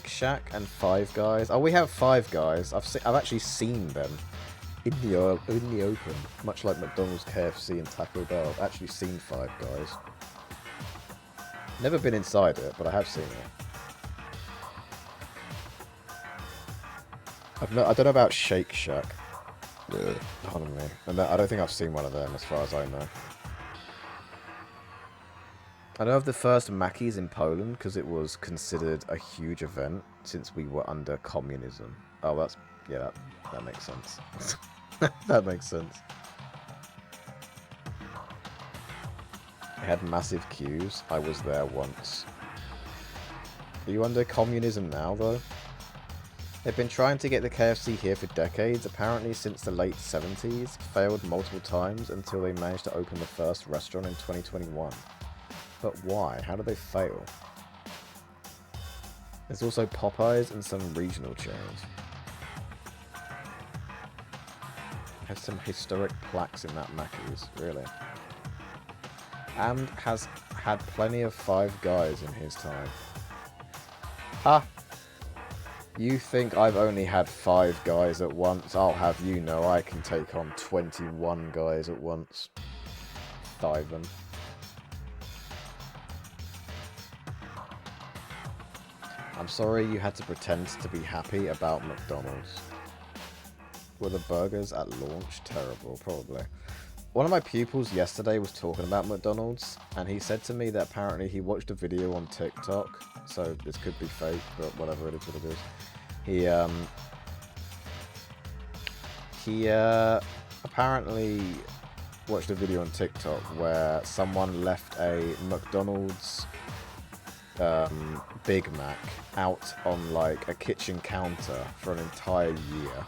Shack and Five Guys. Oh, we have Five Guys. I've actually seen them in the open, much like McDonald's, KFC, and Taco Bell. I've actually seen Five Guys. Never been inside it, but I have seen it. I don't know about Shake Shack. Pardon me. I don't think I've seen one of them, as far as I know. I know of the first Mackey's in Poland because it was considered a huge event since we were under communism. Oh, that's... yeah, that makes sense. That makes sense. It had massive queues. I was there once. Are you under communism now, though? They've been trying to get the KFC here for decades, apparently since the late 70s, failed multiple times until they managed to open the first restaurant in 2021. But why? How did they fail? There's also Popeyes and some regional chains. Has some historic plaques in that Mackey's, really. Amd has had plenty of Five Guys in his time. Ha! You think I've only had 5 guys at once? I'll have you know I can take on 21 guys at once. Thiven. I'm sorry you had to pretend to be happy about McDonald's. Were the burgers at launch terrible? Probably. One of my pupils yesterday was talking about McDonald's, and he said to me that apparently he watched a video on TikTok, so this could be fake, but whatever, it is what it is. He apparently watched a video on TikTok where someone left a McDonald's Big Mac out on like a kitchen counter for an entire year,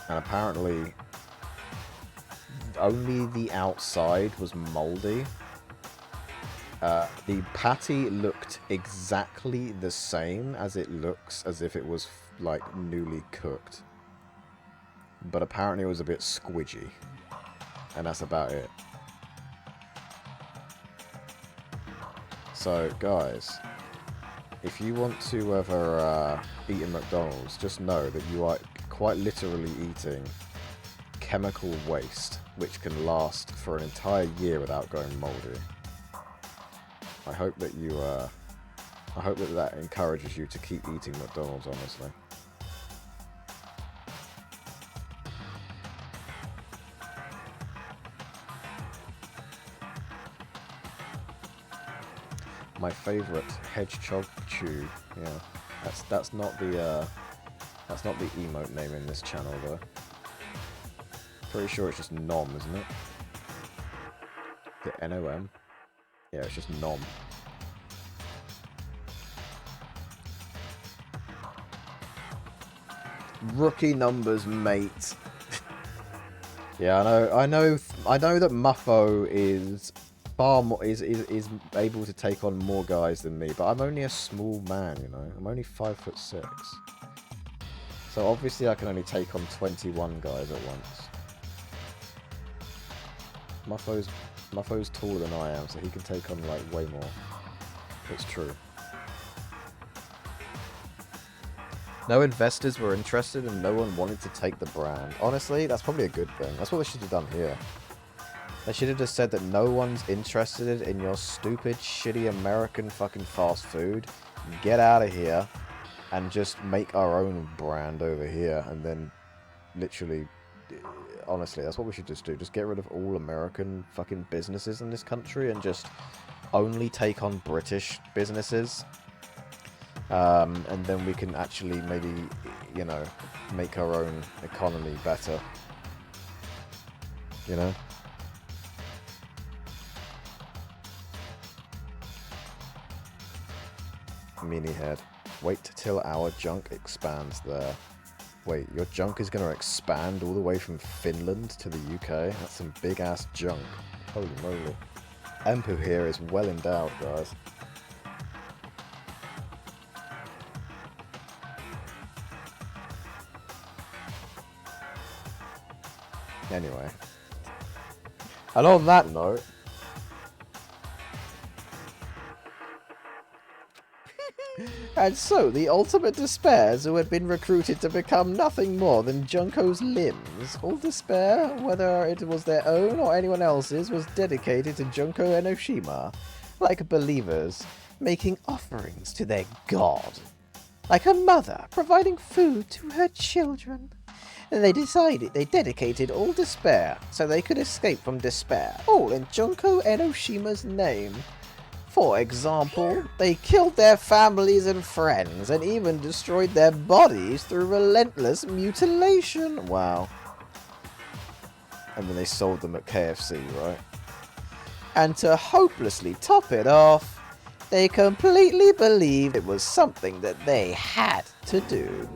and apparently only the outside was moldy. The patty looked exactly the same as it looks as if it was like newly cooked, but apparently it was a bit squidgy, and that's about it. So guys, if you want to ever eat at McDonald's, just know that you are quite literally eating chemical waste, which can last for an entire year without going moldy. I hope that you, I hope that encourages you to keep eating McDonald's, honestly. My favourite hedgehog chew. Yeah, that's not the emote name in this channel though. Pretty sure it's just nom, isn't it? The NOM. Yeah, it's just nom. Rookie numbers, mate. Yeah, I know that Muffo is far more is able to take on more guys than me, but I'm only a small man, you know. I'm only 5'6". So obviously I can only take on 21 guys at once. Muffo's taller than I am, so he can take on like way more. It's true. No investors were interested and no one wanted to take the brand. Honestly, that's probably a good thing. That's what they should have done here. They should have just said that no one's interested in your stupid, shitty American fucking fast food. Get out of here and just make our own brand over here. And then literally, honestly, that's what we should just do. Just get rid of all American fucking businesses in this country and just only take on British businesses. And then we can actually maybe, you know, make our own economy better. You know? Mini head. Wait till our junk expands there. Wait, your junk is going to expand all the way from Finland to the UK? That's some big ass junk. Holy moly. Empu here is well endowed, guys. Anyway. And on that note... And so, the ultimate despairs who had been recruited to become nothing more than Junko's limbs. All despair, whether it was their own or anyone else's, was dedicated to Junko Enoshima. Like believers, making offerings to their god. Like a mother, providing food to her children. And they dedicated all despair, so they could escape from despair, all in Junko Enoshima's name. For example, they killed their families and friends, and even destroyed their bodies through relentless mutilation. Wow. And then they sold them at KFC, right? And to hopelessly top it off, they completely believed it was something that they had to do.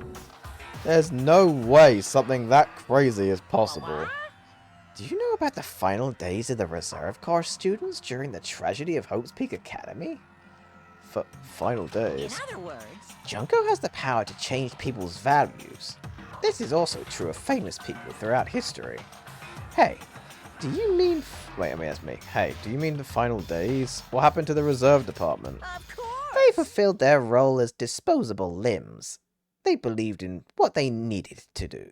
There's no way something that crazy is possible. Do you know about the final days of the Reserve Corps students during the tragedy of Hope's Peak Academy? Final days? In other words, Junko has the power to change people's values. This is also true of famous people throughout history. Hey, do you mean... Wait, I mean, that's me. Hey, do you mean the final days? What happened to the Reserve Department? of course. They fulfilled their role as disposable limbs. They believed in what they needed to do.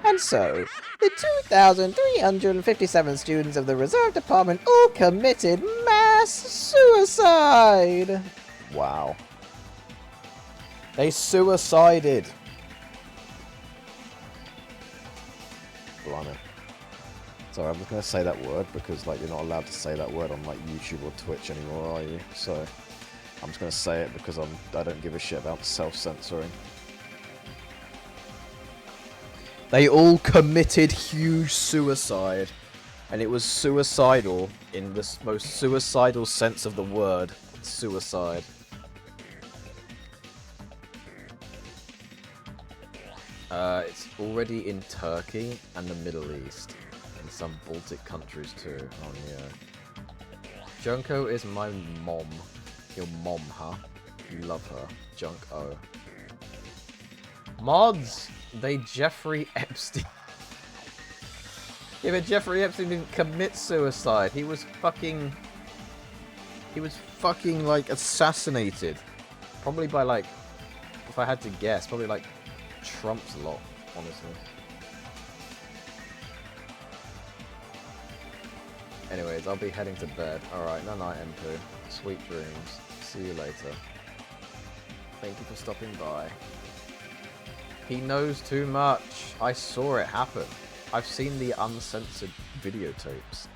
And so, the 2,357 students of the Reserve Department all committed mass suicide! Wow. They suicided! Blimey. Sorry, I'm just going to say that word because, like, you're not allowed to say that word on, like, YouTube or Twitch anymore, are you? So, I'm just going to say it because I don't give a shit about self-censoring. They all committed huge suicide. And it was suicidal in the most suicidal sense of the word. Suicide. It's already in Turkey and the Middle East. And some Baltic countries too. Oh yeah. Junko is my mom. Your mom, huh? You love her. Junk-o. Mods! They Jeffrey Epstein. Yeah, but Jeffrey Epstein didn't commit suicide. He was fucking, like, assassinated. Probably by, like, if I had to guess, probably, like, Trump's lot, honestly. Anyways, I'll be heading to bed. Alright, night-night, M2. Sweet dreams. See you later. Thank you for stopping by. He knows too much. I saw it happen. I've seen the uncensored videotapes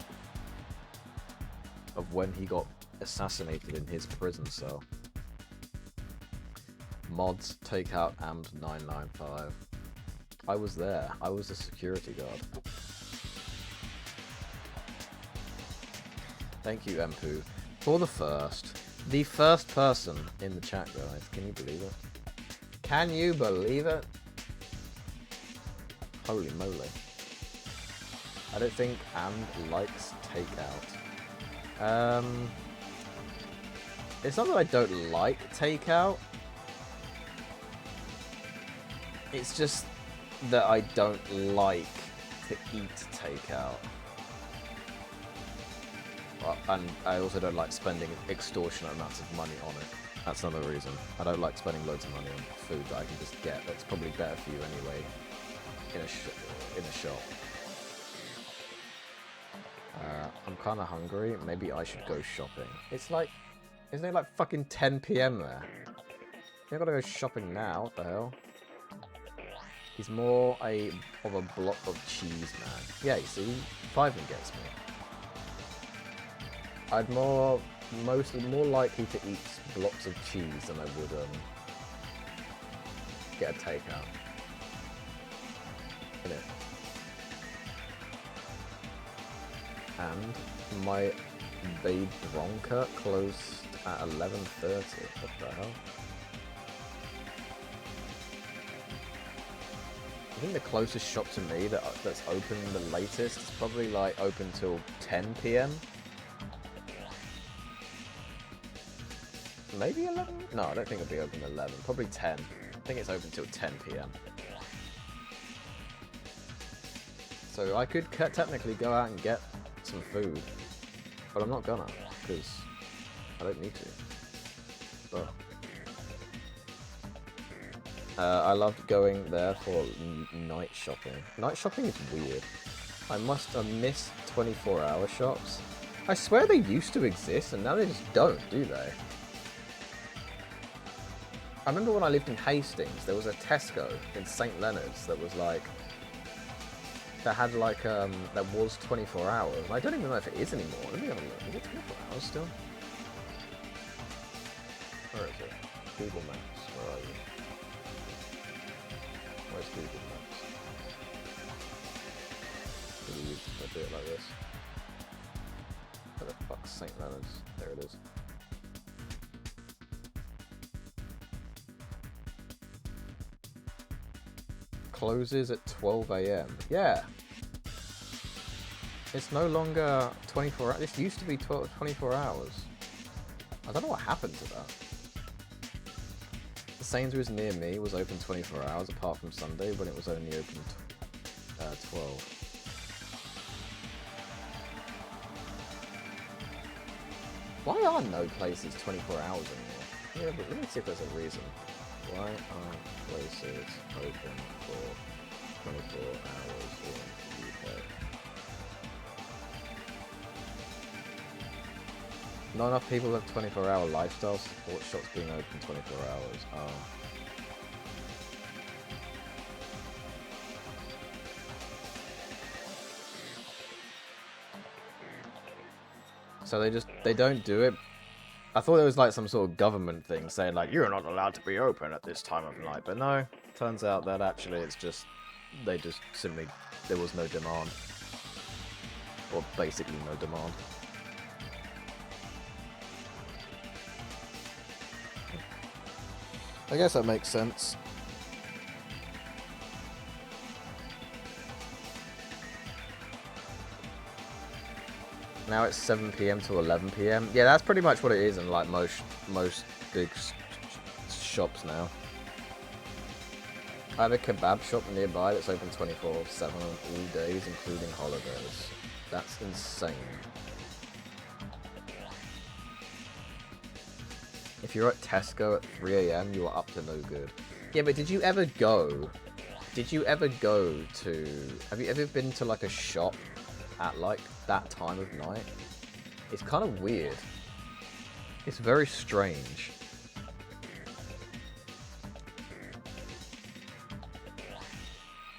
of when he got assassinated in his prison cell. Mods take out Amd995. I was there. I was a security guard. Thank you, Empu, for the first person in the chat, guys. Can you believe it? Can you believe it? Holy moly. I don't think Amd likes takeout. It's not that I don't like takeout. It's just that I don't like to eat takeout. Well, and I also don't like spending extortionate amounts of money on it. That's another reason. I don't like spending loads of money on food that I can just get. That's probably better for you anyway in a shop. I'm kind of hungry. Maybe I should go shopping. It's like, isn't it like fucking 10 PM there? I gotta go shopping now. What the hell? He's more of a block of cheese man. Yeah, you see, 5 gets me. I'd more likely to eat blocks of cheese than I would get a takeout. You know. And my Badronka closed at 11:30. What the hell? I think the closest shop to me that's open the latest is probably like open till 10 PM. Maybe 11? No, I don't think it'll be open 11. Probably 10. I think it's open till 10 PM. So I could technically go out and get some food, but I'm not gonna, because I don't need to. But I loved going there for night shopping. Night shopping is weird. I must have missed 24-hour shops. I swear they used to exist, and now they just don't, do they? I remember when I lived in Hastings, there was a Tesco in St. Leonard's that was like, that had like, that was 24 hours. I don't even know if it is anymore. Let me have a look. Is it 24 hours still? Where is it? Google Maps. Where are you? Where's Google Maps? I'll do it like this. Where the fuck's St. Leonard's? There it is. Closes at 12 AM. Yeah. It's no longer 24 hours. This used to be 24 hours. I don't know what happened to that. The Sainsbury's near me was open 24 hours apart from Sunday when it was only open 12. Why are no places 24 hours anymore? Yeah, but let me see if there's a reason. Why aren't places open for 24 hours in the UK? Not enough people have 24-hour lifestyle support shops being open 24 hours. Oh. So they don't do it. I thought it was like some sort of government thing saying like, you're not allowed to be open at this time of night. But no, turns out that actually it's just, they just simply, there was no demand. Or basically no demand. I guess that makes sense. Now it's 7 PM to 11 PM. Yeah, that's pretty much what it is in like most big shops now. I have a kebab shop nearby that's open 24/7 on all days, including holidays. That's insane. If you're at Tesco at 3 AM, you are up to no good. Yeah, but did you ever go to... Have you ever been to like a shop at like that time of night? It's kind of weird. It's very strange.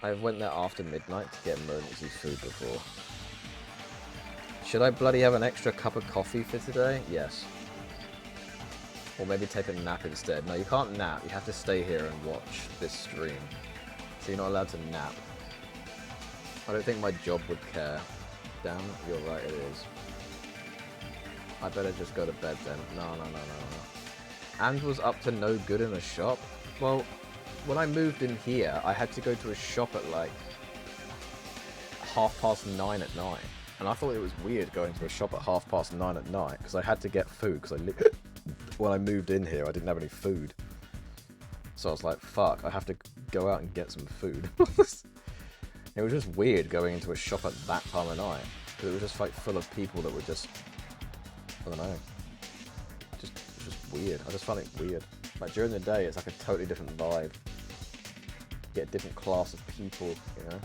I went there after midnight to get emergency food before. Should I bloody have an extra cup of coffee for today? Yes. Or maybe take a nap instead. No, you can't nap. You have to stay here and watch this stream. So you're not allowed to nap. I don't think my job would care. Damn, you're right, it is. I better just go to bed then. No. And was up to no good in a shop? Well, when I moved in here, I had to go to a shop at like 9:30 at night. And I thought it was weird going to a shop at 9:30 at night because I had to get food because when I moved in here, I didn't have any food. So I was like, fuck, I have to go out and get some food. It was just weird going into a shop at that time of night. Because it was just like full of people that were just, I don't know, just weird. I just found it weird. Like during the day, it's like a totally different vibe. You get a different class of people, you know,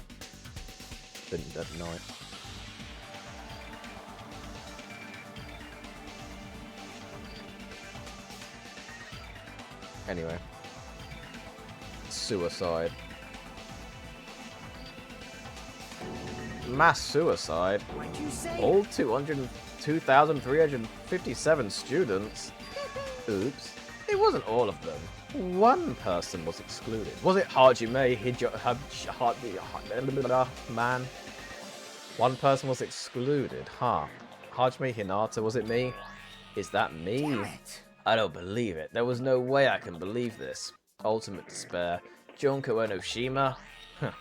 than at night. Anyway. Suicide. Mass suicide? What'd you say? All 202,357 students? Oops. It wasn't all of them. One person was excluded. Was it Hajime man? One person was excluded, huh? Hajime Hinata, was it me? Is that me? Damn it. I don't believe it. There was no way I can believe this. Ultimate despair. Junko Enoshima? Huh.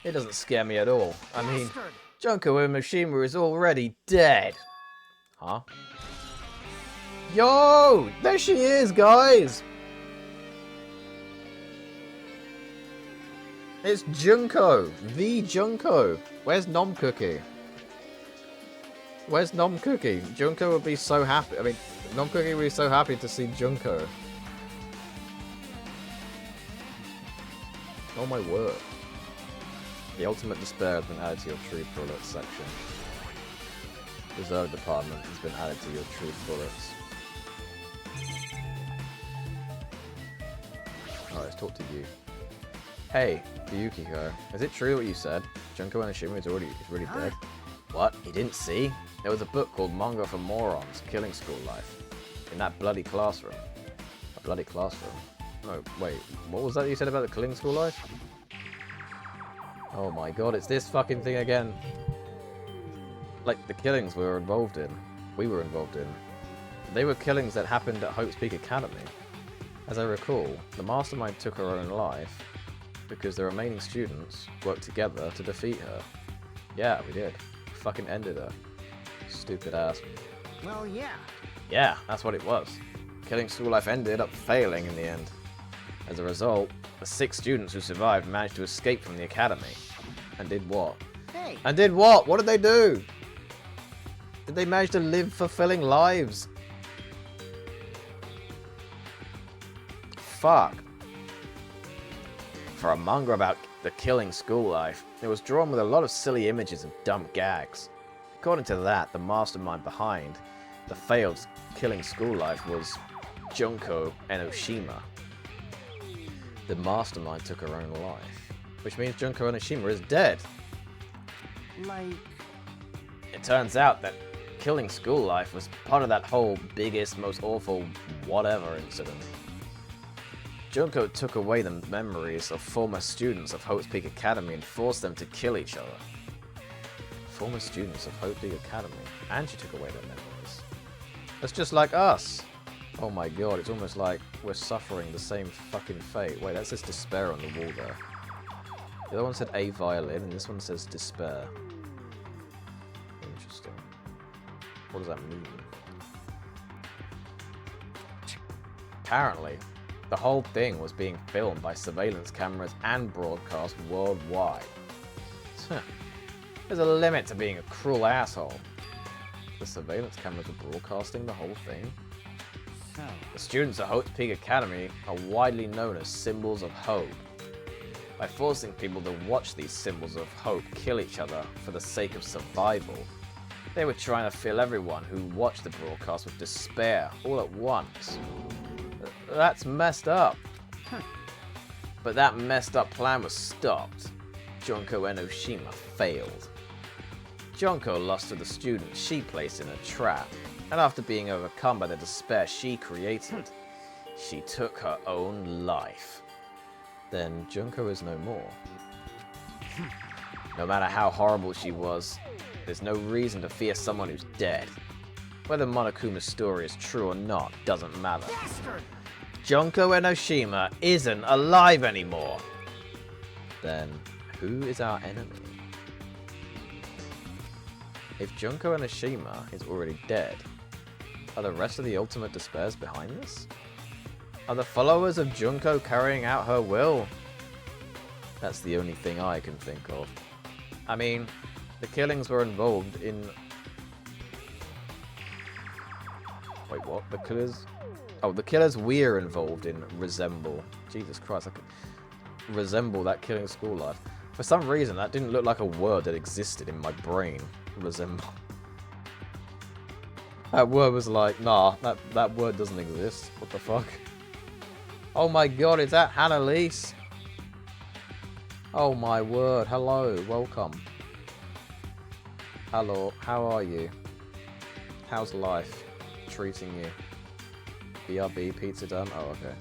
It doesn't scare me at all. I mean, Bastard. Junko Enoshima is already dead. Huh? Yo! There she is, guys! It's Junko! The Junko! Where's Nom Cookie? Where's Nom Cookie? Junko would be so happy. I mean, Nom Cookie would be so happy to see Junko. Oh my word. The ultimate despair has been added to your true bullets section. Reserve department has been added to your true bullets. Alright, let's talk to you. Hey, Yukiko, is it true what you said? Junko Enoshima is really dead? What? You didn't see? There was a book called Manga for Morons, Killing School Life. In that bloody classroom. A bloody classroom? No, wait, what was that you said about the Killing School Life? Oh my god, it's this fucking thing again. Like, the killings we were involved in. They were killings that happened at Hope's Peak Academy. As I recall, the mastermind took her own life because the remaining students worked together to defeat her. Yeah, we did. We fucking ended her. Stupid ass. Well, yeah. Yeah, that's what it was. Killing School Life ended up failing in the end. As a result, the 6 students who survived managed to escape from the academy. And did what? Hey. And did what? What did they do? Did they manage to live fulfilling lives? Fuck. For a manga about the Killing School Life, it was drawn with a lot of silly images and dumb gags. According to that, the mastermind behind the failed Killing School Life was Junko Enoshima. The mastermind took her own life, which means Junko Enoshima is dead. Like... It turns out that Killing School Life was part of that whole biggest, most awful whatever incident. Junko took away the memories of former students of Hope's Peak Academy and forced them to kill each other. Former students of Hope Peak Academy, and she took away their memories. That's just like us. Oh my god, it's almost like we're suffering the same fucking fate. Wait, that says despair on the wall there. The other one said a violin, and this one says despair. Interesting. What does that mean? Apparently, the whole thing was being filmed by surveillance cameras and broadcast worldwide. There's a limit to being a cruel asshole. The surveillance cameras were broadcasting the whole thing. So... The students at Hope's Peak Academy are widely known as symbols of hope. By forcing people to watch these symbols of hope kill each other for the sake of survival, they were trying to fill everyone who watched the broadcast with despair all at once. That's messed up. But that messed up plan was stopped. Junko Enoshima failed. Junko lusted the student she placed in a trap, and after being overcome by the despair she created, she took her own life. Then Junko is no more. No matter how horrible she was, there's no reason to fear someone who's dead. Whether Monokuma's story is true or not doesn't matter. Junko Enoshima isn't alive anymore. Then who is our enemy? If Junko Enoshima is already dead, are the rest of the Ultimate Despairs behind this? Are the followers of Junko carrying out her will? That's the only thing I can think of. I mean, the killings were involved in... Wait, what? The killers... Oh, the killers we're involved in resemble... Jesus Christ, I could resemble that killing school life. For some reason, that didn't look like a word that existed in my brain. Resemble. That word was like, nah, that word doesn't exist. What the fuck? Oh my god, is that Annalise? Oh my word, hello, welcome. Hello, how are you? How's life treating you? BRB, pizza done? Oh, okay.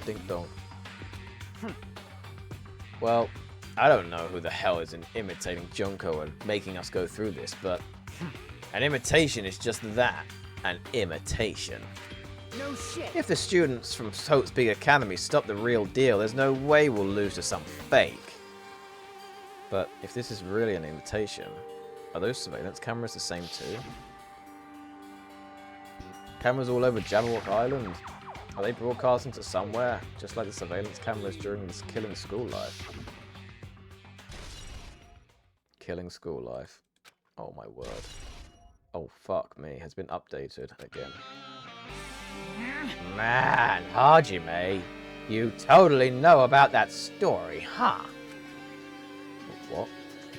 Dink dong. Well, I don't know who the hell is imitating Junko and making us go through this, but an imitation is just that, an imitation. No shit. If the students from Hope's Big Academy stop the real deal, there's no way we'll lose to some fake. But if this is really an imitation, are those surveillance cameras the same too? Cameras all over Jabberwock Island? Are they broadcasting to somewhere, just like the surveillance cameras during this killing school life? Killing school life. Oh my word. Oh fuck me, has been updated again. Man, Hajime, you totally know about that story, huh? What?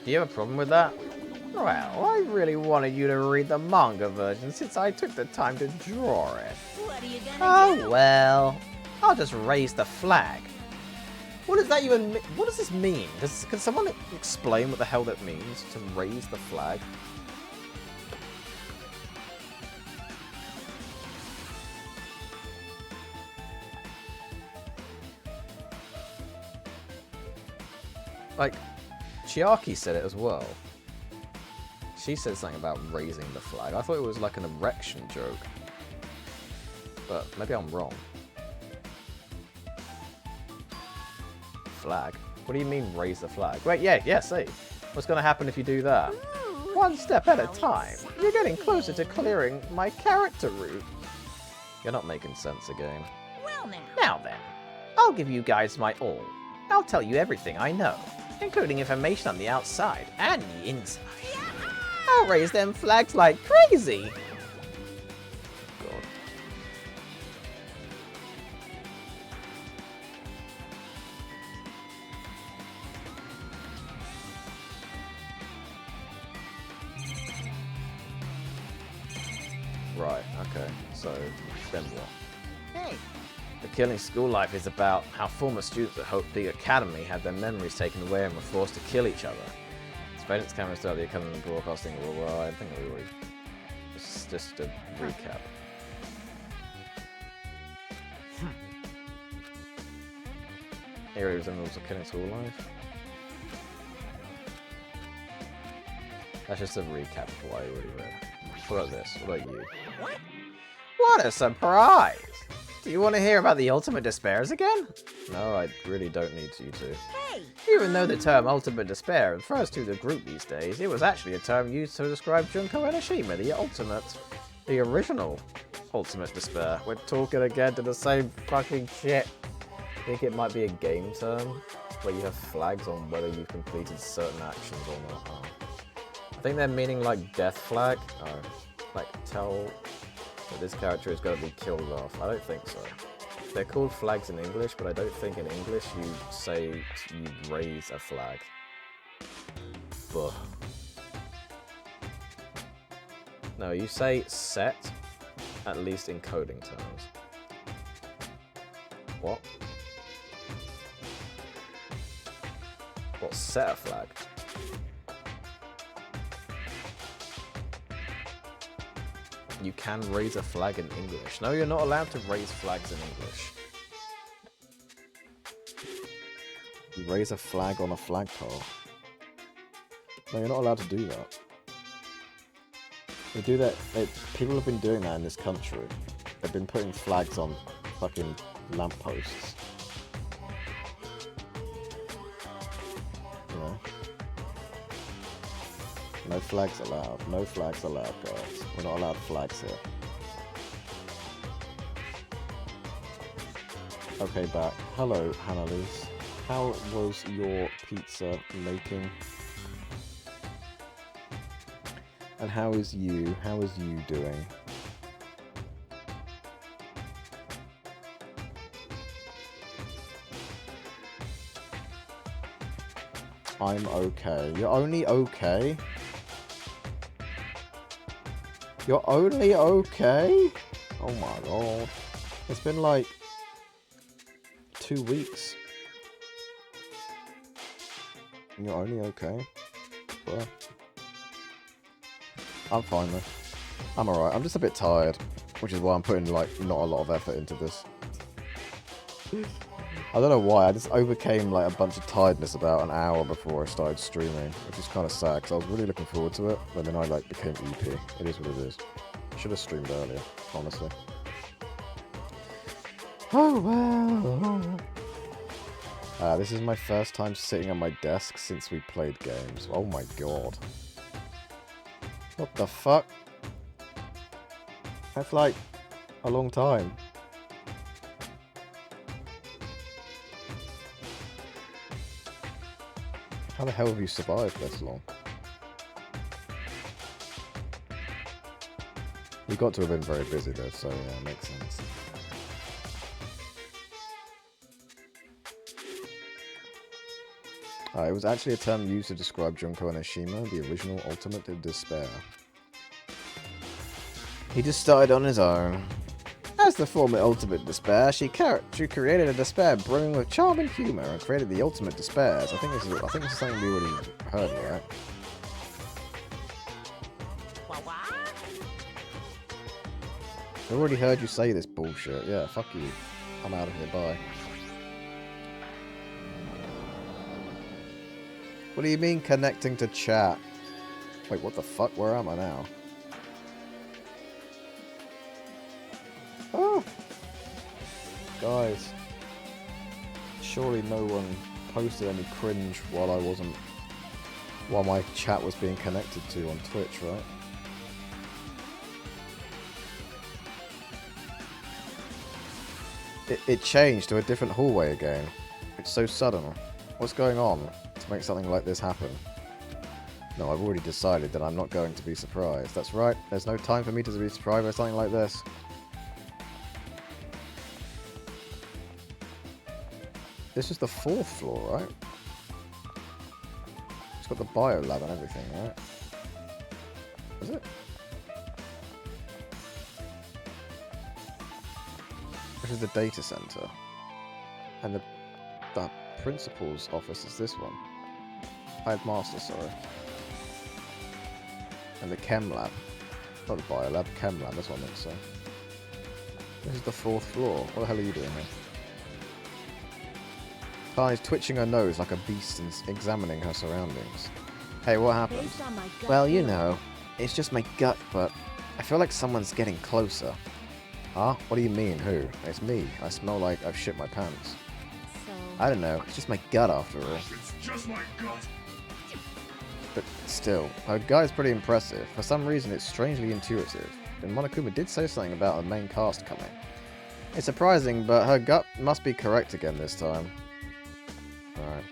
Do you have a problem with that? Well, I really wanted you to read the manga version since I took the time to draw it. What are you gonna do? Oh well, I'll just raise the flag. What does that even mean? What does this mean? Can someone explain what the hell that means, to raise the flag? Like, Chiaki said it as well. She said something about raising the flag. I thought it was like an erection joke. But maybe I'm wrong. Flag? What do you mean raise the flag? Wait, yeah, see. What's going to happen if you do that? One step at a time. You're getting closer to clearing my character route. You're not making sense again. Well now. Now then, I'll give you guys my all. I'll tell you everything I know, including information on the outside and the inside. I'll raise them flags like crazy. God. Right, okay, so then what? Hey, The Killing School Life is about how former students at Hope Big Academy had their memories taken away and were forced to kill each other. Surveillance cameras throughout the academy broadcasting. Well, I think we already. Just a recap. Here it resembles a Killing School Life. That's just a recap of what I already read. What about this? What about you? What a surprise! Do you want to hear about the Ultimate Despairs again? No, I really don't need you to. Hey. Even though the term Ultimate Despair refers to the group these days, it was actually a term used to describe Junko Enoshima, the original Ultimate Despair. We're talking again to the same fucking shit. I think it might be a game term, where you have flags on whether you've completed certain actions or not. Oh. I think they're meaning like death flag. Oh, like tell that this character is going to be killed off. I don't think so. They're called flags in English, but I don't think in English you say you raise a flag. Buh. No, you say set, at least in coding terms. What? What, set a flag? You can raise a flag in English. No, you're not allowed to raise flags in English. You raise a flag on a flagpole. No, you're not allowed to do that. They do that. People have been doing that in this country. They've been putting flags on fucking lampposts. You know? No flags allowed. No flags allowed, guys. We're not allowed flags here. Okay, back. Hello, Hannah-Lise. How was your pizza making? And how is you? How is you doing? I'm okay. You're only okay? You're only okay? Oh my god. It's been like 2 weeks. And you're only okay? Well, I'm fine though. I'm alright. I'm just a bit tired, which is why I'm putting like not a lot of effort into this. I don't know why, I just overcame like a bunch of tiredness about an hour before I started streaming, which is kind of sad because I was really looking forward to it, but then I like became EP. It is what it is. I should have streamed earlier, honestly. Oh well. This is my first time sitting at my desk since we played games. Oh my god. What the fuck? That's like a long time. How the hell have you survived this long? You got to have been very busy though, so yeah, makes sense. It was actually a term used to describe Junko Onishima, the original Ultimate of Despair. He just started on his own. As the former Ultimate Despair, she created a despair brimming with charm and humor and created the Ultimate Despairs. I think this is something we already heard, right? I already heard you say this bullshit. Yeah, fuck you. I'm out of here, bye. What do you mean connecting to chat? Wait, what the fuck? Where am I now? Oh! Guys. Surely no one posted any cringe while my chat was being connected to on Twitch, right? It changed to a different hallway again. It's so sudden. What's going on to make something like this happen? No, I've already decided that I'm not going to be surprised. That's right, there's no time for me to be surprised by something like this. This is the 4th floor, right? It's got the bio lab and everything, right? Is it? This is the data center. And the principal's office is this one. Headmaster, sorry. And the chem lab. Not the bio lab, chem lab, that's what I meant to say. This is the 4th floor. What the hell are you doing here? Kai's twitching her nose like a beast and examining her surroundings. Hey, what happened? Well, you know, it's just my gut, but I feel like someone's getting closer. Huh? What do you mean, who? It's me. I smell like I've shit my pants. So... I don't know, it's just my gut after all. It's just my gut. But still, her gut is pretty impressive. For some reason, it's strangely intuitive. And Monokuma did say something about the main cast coming. It's surprising, but her gut must be correct again this time. Alright.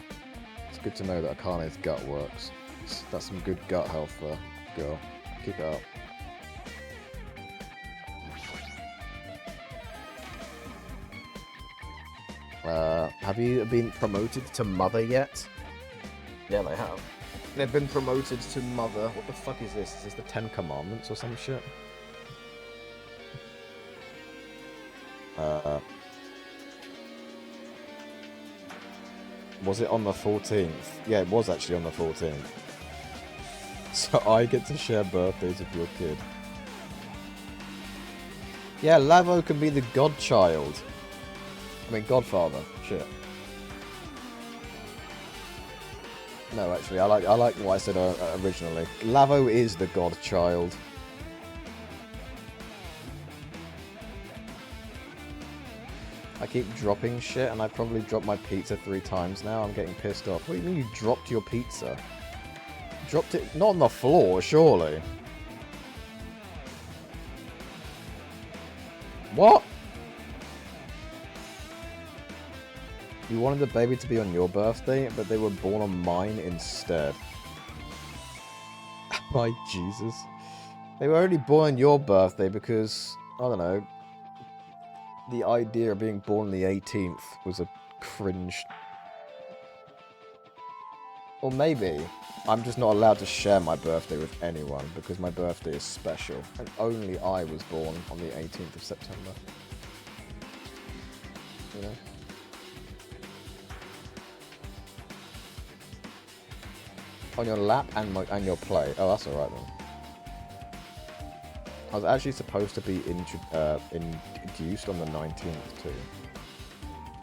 It's good to know that Akane's gut works. That's some good gut health there, girl. Keep it up. Have you been promoted to mother yet? Yeah, they have. They've been promoted to mother. What the fuck is this? Is this the 10 Commandments or some shit? Was it on the 14th? Yeah, it was actually on the 14th. So I get to share birthdays with your kid. Yeah, Lavo can be the godchild. I mean, godfather. Shit. No, actually, I like what I said originally. Lavo is the godchild. I keep dropping shit, and I probably dropped my pizza 3 times now. I'm getting pissed off. What do you mean you dropped your pizza? Dropped it not on the floor, surely. What? You wanted the baby to be on your birthday, but they were born on mine instead. My Jesus. They were only born on your birthday because, I don't know, the idea of being born on the 18th was a cringe. Or maybe I'm just not allowed to share my birthday with anyone because my birthday is special and only I was born on the 18th of September. You know? On your lap and your play. Oh, that's alright then. I was actually supposed to be induced on the 19th too.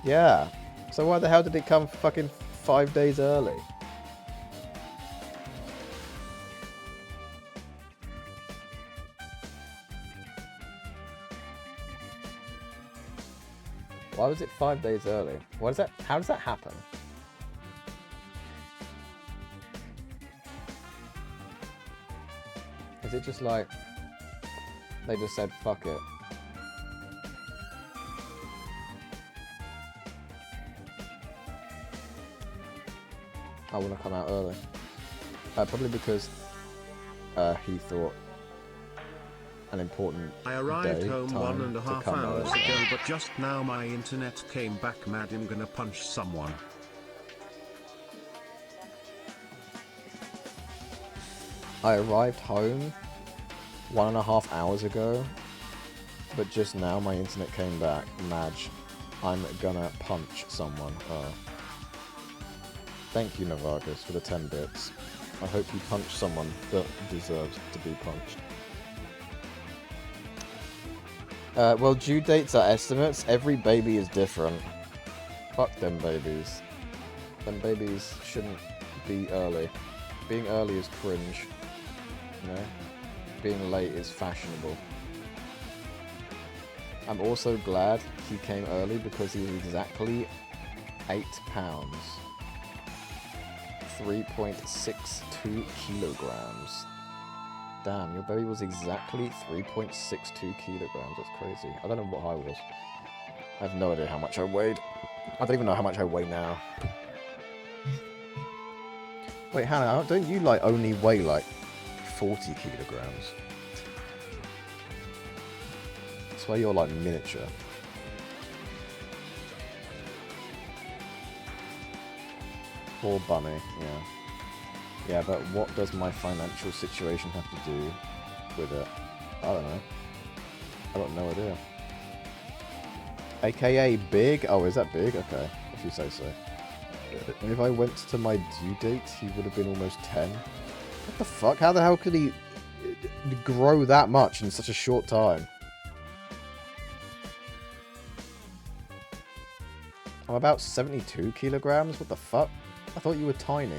Yeah. So why the hell did it come fucking 5 days early? Why was it 5 days early? What is that? How does that happen? Is it just like they just said fuck it? I want to come out early. Probably because he thought an important I arrived day, home time 1.5 to come hours early. ago, but just now my internet came back mad. I'm gonna punch someone. I arrived home 1.5 hours ago, but just now my internet came back. Madge, I'm gonna punch someone. Thank you, Navargas, for the 10 bits. I hope you punch someone that deserves to be punched. Well, due dates are estimates. Every baby is different. Fuck them babies. Them babies shouldn't be early. Being early is cringe. You know? Being late is fashionable. I'm also glad he came early because he was exactly 8 pounds. 3.62 kilograms. Damn, your baby was exactly 3.62 kilograms. That's crazy. I don't know what I was. I have no idea how much I weighed. I don't even know how much I weigh now. Wait, Hannah, don't you like only weigh like 40 kilograms? I swear you're like miniature. Poor bunny, yeah. Yeah, but what does my financial situation have to do with it? I don't know. I got no idea. AKA big? Oh, is that big? Okay, if you say so. And if I went to my due date, he would have been almost 10. What the fuck? How the hell could he grow that much in such a short time? I'm about 72 kilograms? What the fuck? I thought you were tiny.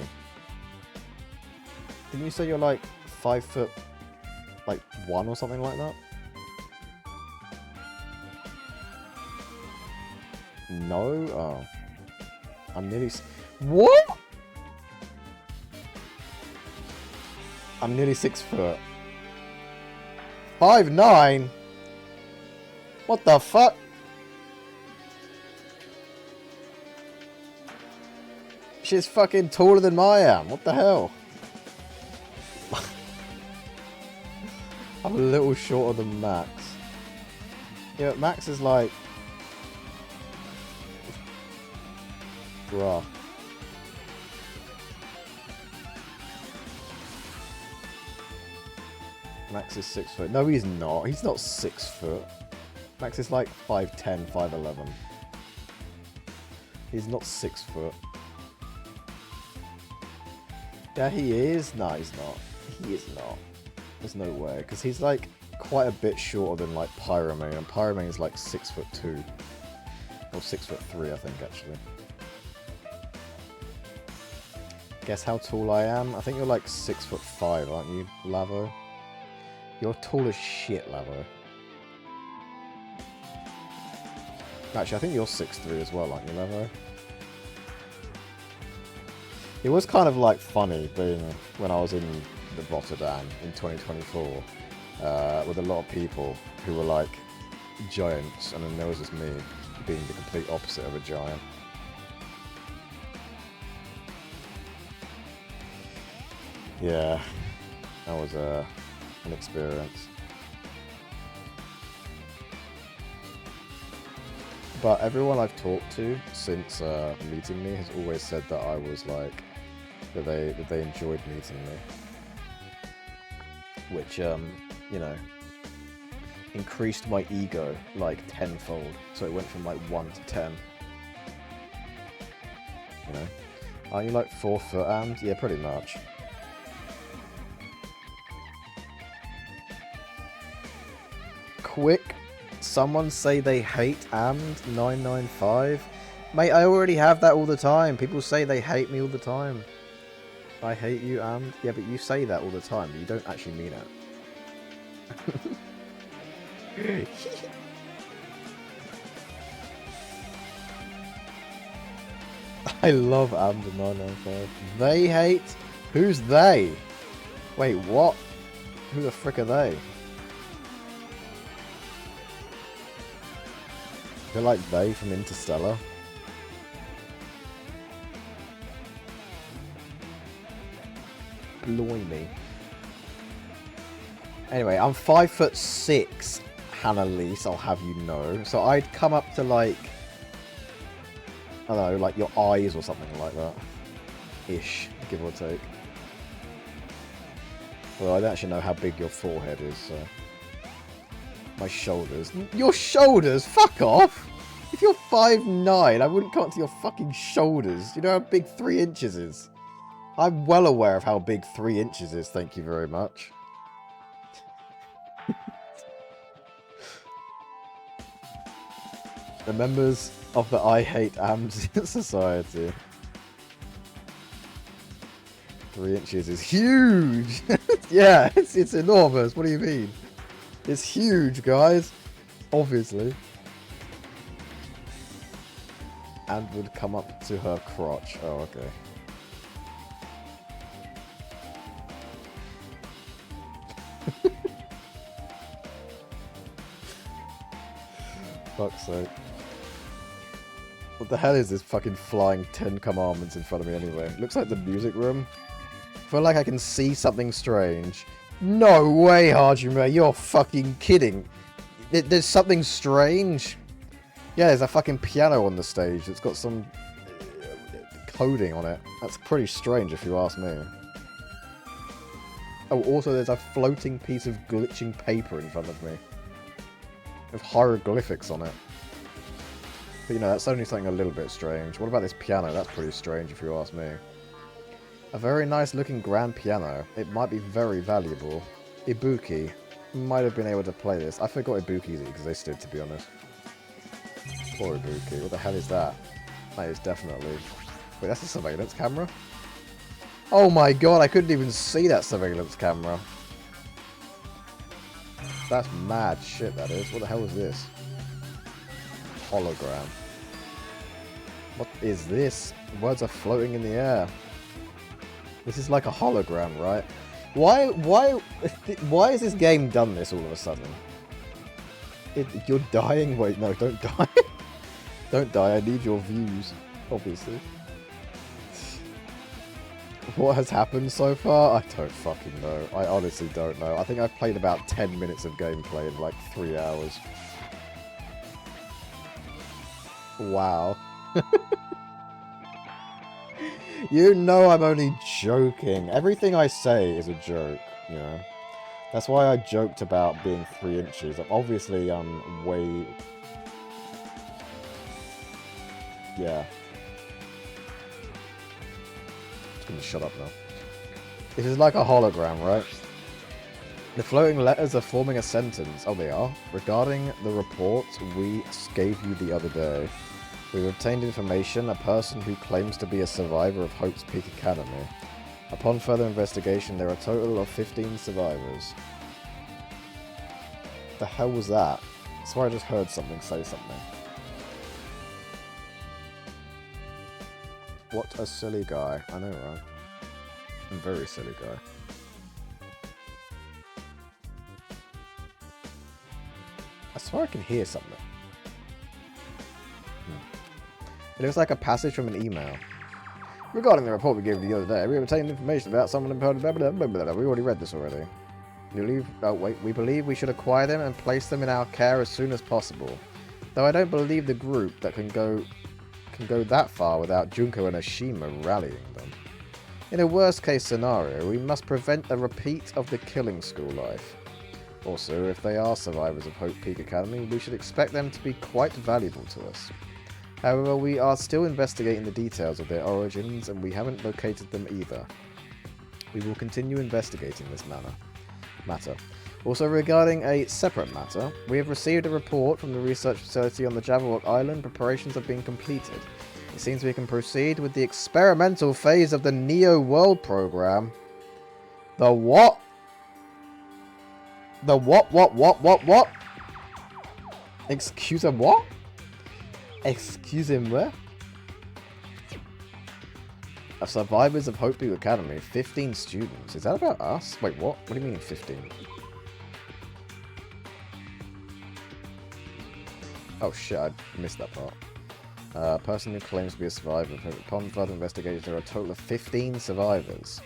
Didn't you say you're like 5 foot, like 1 or something like that? No? Oh. I'm nearly... What? I'm nearly 6 foot. 5'9"? What the fuck? She's fucking taller than I am. What the hell? I'm a little shorter than Max. Yeah, Max is like... Bruh. Max is 6 foot. No, he's not. He's not 6 foot. Max is like 5'10", 5'11". He's not 6 foot. Yeah, he is. No, he's not. He is not. There's no way. Because he's like quite a bit shorter than like Pyromane, and Pyromane is like 6'2", or 6'3", I think actually. Guess how tall I am? I think you're like 6'5", aren't you, Lavo? You're tall as shit, Lavo. Actually, I think you're 6'3" as well, aren't you, Lavo? It was kind of like funny being when I was in the Rotterdam in 2024 with a lot of people who were like giants, and then there was just me being the complete opposite of a giant. Yeah, that was an experience. But everyone I've talked to since meeting me has always said that I was like, that they enjoyed meeting me. Which, you know, increased my ego like tenfold. So it went from like 1 to 10. You know? Aren't you like 4 foot, Amd? Yeah, pretty much. Quick, someone say they hate Amd995. Mate, I already have that all the time. People say they hate me all the time. I hate you, Amd. Yeah, but you say that all the time. But you don't actually mean it. I love Amd995. They hate? Who's they? Wait, what? Who the frick are they? They're like they from Interstellar. Blimey. Anyway, I'm 5'6", Hannah-Lise, I'll have you know. So I'd come up to like, I don't know, like your eyes or something like that. Ish, give or take. Well, I don't actually know how big your forehead is, so... My shoulders. Your shoulders? Fuck off! If you're 5'9", I wouldn't come up to your fucking shoulders. You know how big 3 inches is? I'm well aware of how big 3 inches is, thank you very much. The members of the I Hate Amd Society. 3 inches is huge! Yeah, it's enormous, what do you mean? It's huge, guys. Obviously. And would come up to her crotch. Oh, okay. Fuck's sake. What the hell is this fucking flying 10 commandments in front of me anyway? Looks like the music room. I feel like I can see something strange. No way, Hajime, you're fucking kidding. There's something strange. Yeah, there's a fucking piano on the stage that's got some coding on it. That's pretty strange if you ask me. Oh, also there's a floating piece of glitching paper in front of me. With hieroglyphics on it. But you know, that's only something a little bit strange. What about this piano? That's pretty strange if you ask me. A very nice looking grand piano. It might be very valuable. Ibuki might have been able to play this. I forgot Ibuki existed, to be honest. Poor Ibuki. What the hell is that? That is definitely... Wait, that's a surveillance camera? Oh my god, I couldn't even see that surveillance camera. That's mad shit, that is. What the hell is this? Hologram. What is this? Words are floating in the air. This is like a hologram, right? Why is this game done this all of a sudden? You're dying? Wait, no, don't die. Don't die, I need your views, obviously. What has happened so far? I don't fucking know. I honestly don't know. I think I've played about 10 minutes of gameplay in like 3 hours. Wow. You know I'm only joking. Everything I say is a joke, you know. That's why I joked about being 3 inches. Obviously, I'm way... Yeah. I'm gonna shut up now. This is like a hologram, right? The floating letters are forming a sentence. Oh, they are? Regarding the report we gave you the other day, we've obtained information, a person who claims to be a survivor of Hope's Peak Academy. Upon further investigation, there are a total of 15 survivors. The hell was that? I swear I just heard something say something. What a silly guy. I know, right? A very silly guy. I swear I can hear something. It looks like a passage from an email. Regarding the report we gave the other day, we obtained information about someone important. Blah, blah, blah, blah, blah. We already read this already. We believe we should acquire them and place them in our care as soon as possible. Though I don't believe the group that can go that far without Junko and Ashima rallying them. In a worst case scenario, we must prevent a repeat of the killing school life. Also, if they are survivors of Hope Peak Academy, we should expect them to be quite valuable to us. However, we are still investigating the details of their origins, and we haven't located them either. We will continue investigating this matter. Also, regarding a separate matter, we have received a report from the research facility on the Jabberwock Island. Preparations have been completed. It seems we can proceed with the experimental phase of the Neo World program. The what? The what? Excuse me, what? Excuse me, where? Survivors of Hope Peak Academy, 15 students. Is that about us? Wait, what? What do you mean 15? Oh shit, I missed that part. Person who claims to be a survivor. Upon further investigation, there are a total of 15 survivors.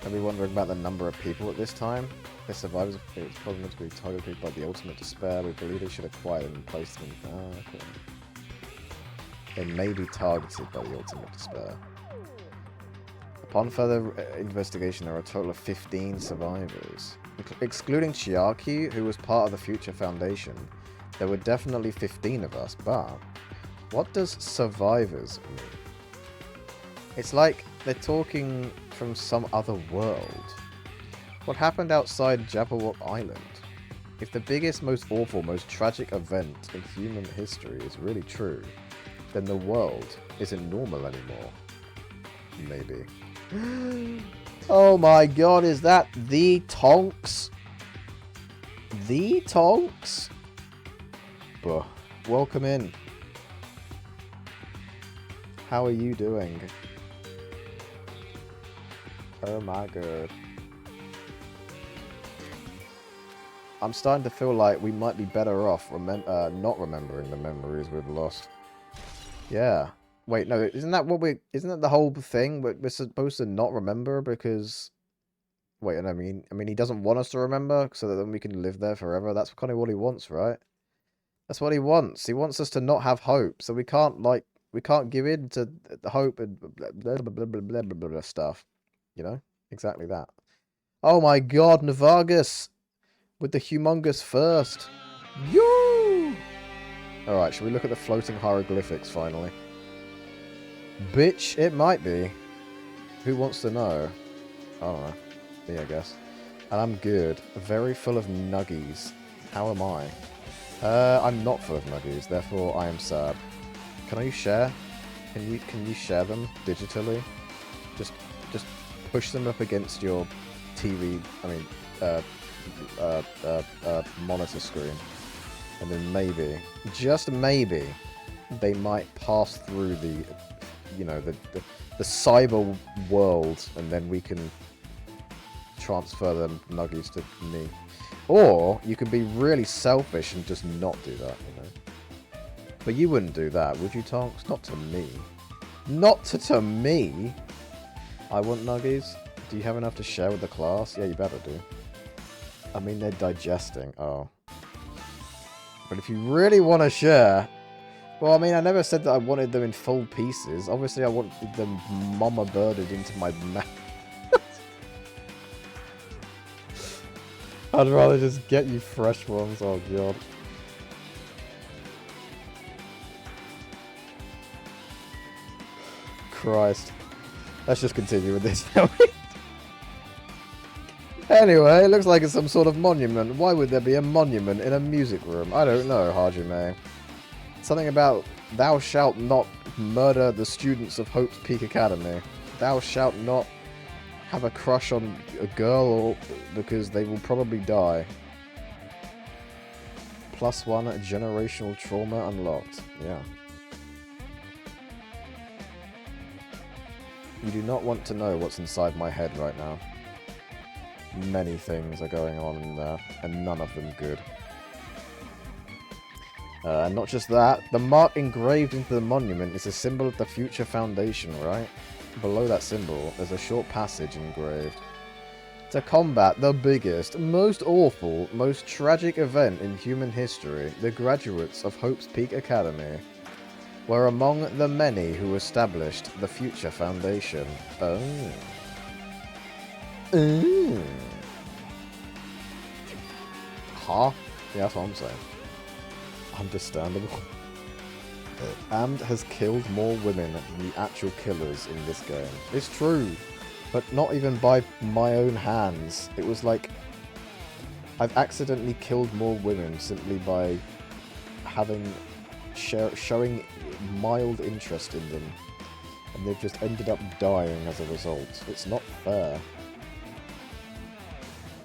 Are we wondering about the number of people at this time? The survivors of it's probably meant to be targeted by the ultimate despair. We believe they should acquire them and place them in... okay. They may be targeted by the ultimate despair. Upon further investigation, there are a total of 15 survivors. Excluding Chiaki, who was part of the Future Foundation, there were definitely 15 of us, but what does survivors mean? It's like they're talking from some other world. What happened outside Jabberwock Island? If the biggest, most awful, most tragic event in human history is really true, then the world isn't normal anymore. Maybe. Oh my god, is that the Tonks? The Tonks? Buh. Welcome in. How are you doing? Oh my god. I'm starting to feel like we might be better off not remembering the memories we've lost. Yeah. Wait, no, isn't that the whole thing? We're supposed to not remember because... Wait, I mean he doesn't want us to remember so that then we can live there forever. That's kind of what he wants, right? That's what he wants. He wants us to not have hope. So we can't give in to the hope and blah, blah, blah, blah, blah, blah, blah stuff. You know? Exactly that. Oh my god, Navagas! With the humongous first. Yoo! Alright, should we look at the floating hieroglyphics finally? Bitch, it might be. Who wants to know? I don't know. Me, I guess. And I'm good. Very full of nuggies. How am I? I'm not full of nuggies, therefore I am sad. Can you share? Can you share them digitally? Just push them up against your TV, monitor screen. And then maybe, just maybe, they might pass through the cyber world, and then we can transfer them nuggies to me. Or you can be really selfish and just not do that, you know. But you wouldn't do that, would you, Tonks? Not to me. Not to me! I want nuggies. Do you have enough to share with the class? Yeah, you better do. I mean, they're digesting. Oh. But if you really want to share... Well, I mean, I never said that I wanted them in full pieces. Obviously, I wanted them mama birded into my mouth. I'd rather just get you fresh ones. Oh, God. Christ. Let's just continue with this, shall we? Anyway, it looks like it's some sort of monument. Why would there be a monument in a music room? I don't know, Hajime. Something about thou shalt not murder the students of Hope's Peak Academy. Thou shalt not have a crush on a girl or because they will probably die. +1 generational trauma unlocked. Yeah. You do not want to know what's inside my head right now. Many things are going on in there, and none of them good. And not just that, the mark engraved into the monument is a symbol of the Future Foundation, right? Below that symbol, there's a short passage engraved. To combat the biggest, most awful, most tragic event in human history, the graduates of Hope's Peak Academy were among the many who established the Future Foundation. Oh. Huh? Yeah, that's what I'm saying. Understandable. Amd has killed more women than the actual killers in this game. It's true, but not even by my own hands. It was like I've accidentally killed more women simply by showing mild interest in them, and they've just ended up dying as a result. It's not fair.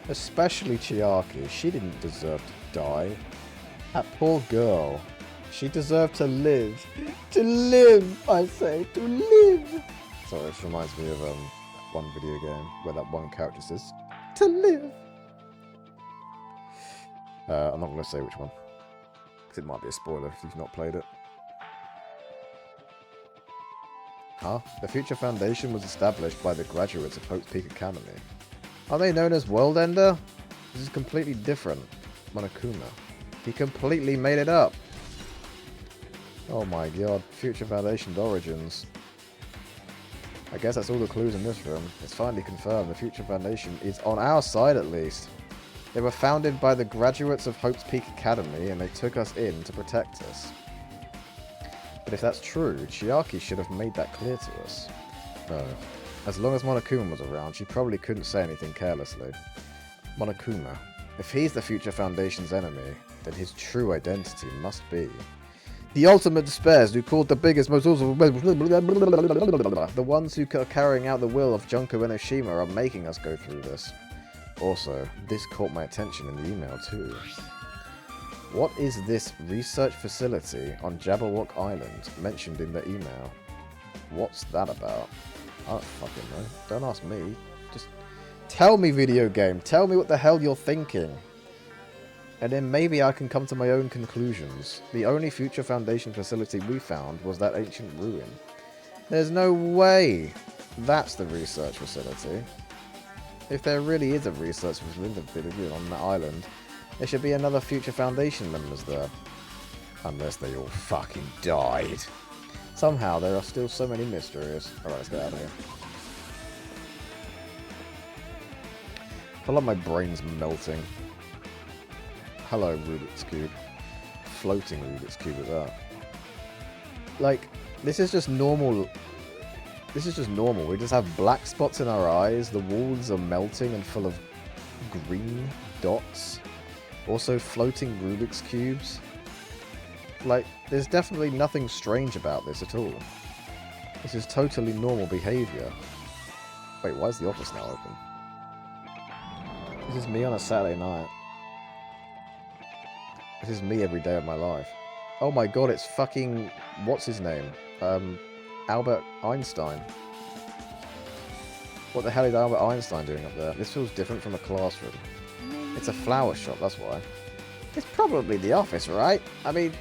Especially Chiaki. She didn't deserve to die. That poor girl. She deserved to live. To live, I say. To live. Sorry, this reminds me of one video game where that one character says, to live. I'm not going to say which one, because it might be a spoiler if you've not played it. Huh? The Future Foundation was established by the graduates of Hope's Peak Academy. Are they known as World Ender? This is completely different. Monokuma. He completely made it up. Oh my god. Future Foundation's origins. I guess that's all the clues in this room. It's finally confirmed. The Future Foundation is on our side at least. They were founded by the graduates of Hope's Peak Academy and they took us in to protect us. But if that's true, Chiaki should have made that clear to us. No. As long as Monokuma was around, she probably couldn't say anything carelessly. Monokuma. If he's the Future Foundation's enemy, then his true identity must be the ultimate despairs who called the biggest, most awesome... The ones who are carrying out the will of Junko Enoshima are making us go through this. Also, this caught my attention in the email too. What is this research facility on Jabberwock Island mentioned in the email? What's that about? I don't fucking know. Don't ask me. Just tell me, video game. Tell me what the hell you're thinking. And then maybe I can come to my own conclusions. The only Future Foundation facility we found was that ancient ruin. There's no way that's the research facility. If there really is a research facility on that island, there should be another Future Foundation members there. Unless they all fucking died. Somehow there are still so many mysteries. Alright, let's get out of here. I feel like my brain's melting. Hello, Rubik's Cube. Floating Rubik's Cube at that. Like, this is just normal. This is just normal. We just have black spots in our eyes. The walls are melting and full of green dots. Also floating Rubik's Cubes. Like, there's definitely nothing strange about this at all. This is totally normal behaviour. Wait, why is the office now open? This is me on a Saturday night. This is me every day of my life. Oh my god, it's fucking... What's his name? Albert Einstein. What the hell is Albert Einstein doing up there? This feels different from a classroom. It's a flower shop, that's why. It's probably the office, right? I mean,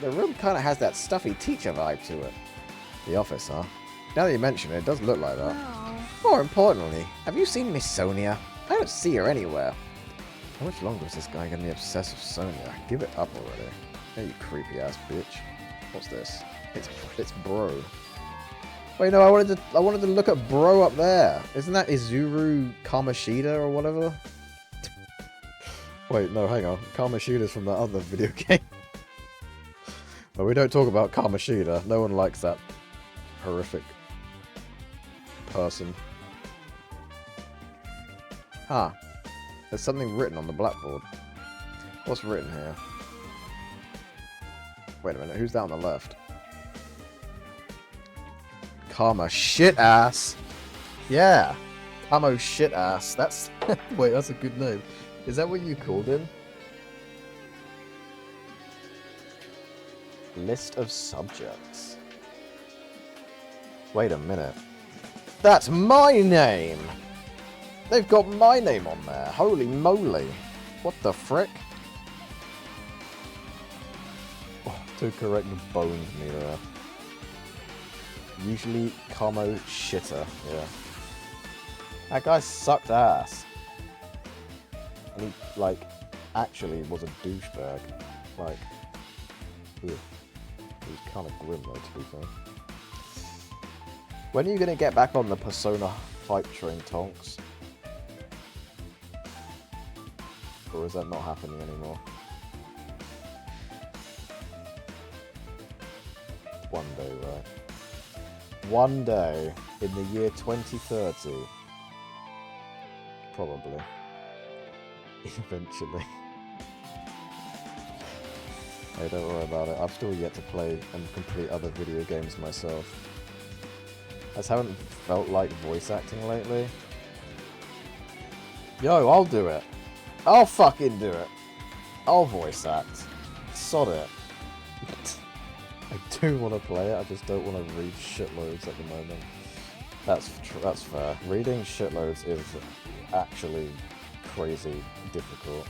the room kind of has that stuffy teacher vibe to it. The office, huh? Now that you mention it, it does look like that. More importantly, have you seen Miss Sonia? I don't see her anywhere. How much longer is this guy going to be obsessed with Sonia? Give it up already. Hey, you creepy ass bitch. What's this? It's Bro. Wait, no, I wanted to look at Bro up there. Isn't that Izuru Kamashida or whatever? Wait, no, hang on. Kamoshida's from that other video game. But we don't talk about Kamoshida. No one likes that horrific person. Huh. There's something written on the blackboard. What's written here? Wait a minute, who's that on the left? Karma shit ass. Yeah. Karma shit ass. That's wait, that's a good name. Is that what you called him? List of subjects. Wait a minute. That's my name! They've got my name on there. Holy moly. What the frick? Oh, to correct boned me there. Usually Kamo shitter, yeah. That guy sucked ass. And he, like, actually was a douchebag. Like, ugh. He was kind of grim though, to be fair. When are you going to get back on the Persona hype train, Tonks? Or is that not happening anymore? One day, right? One day in the year 2030. Probably. Eventually. Hey, don't worry about it. I've still yet to play and complete other video games myself. I just haven't felt like voice acting lately. Yo, I'll do it. I'll fucking do it. I'll voice act. Sod it. I do want to play it, I just don't want to read shitloads at the moment. That's fair. Reading shitloads is actually crazy difficult.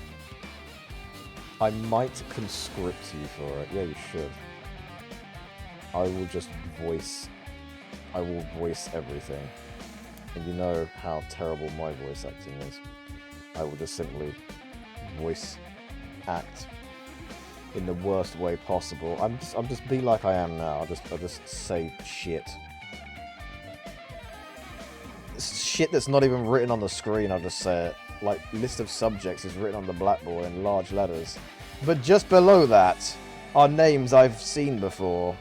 I might conscript you for it. Yeah, you should. I will just voice... I will voice everything. And you know how terrible my voice acting is. I will just simply voice act in the worst way possible. I'm just be like I am now. I'll just say shit. Shit that's not even written on the screen, I'll just say it. Like, list of subjects is written on the blackboard in large letters. But just below that are names I've seen before.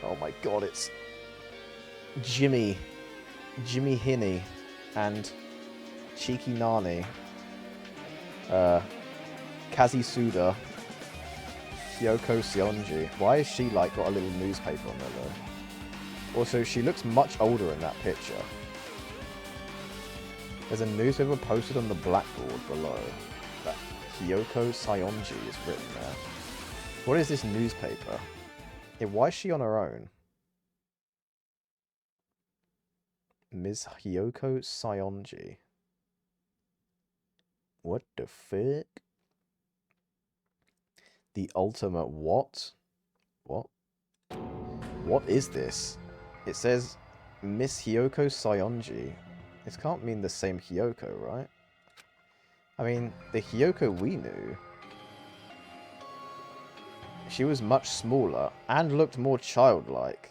Oh my god, it's Jimmy Hinney and Cheeky Nani. Kazisuda. Kyoko Sionji. Why is she like got a little newspaper on there though? Also, she looks much older in that picture. There's a newspaper posted on the blackboard below. That Kyoko Sionji is written there. What is this newspaper? Yeah, why is she on her own? Ms. Hyoko Sionji. What the fuck? The ultimate what? What? What is this? It says Miss Hyoko Sionji. This can't mean the same Hyoko, right? I mean, the Hyoko we knew. She was much smaller and looked more childlike.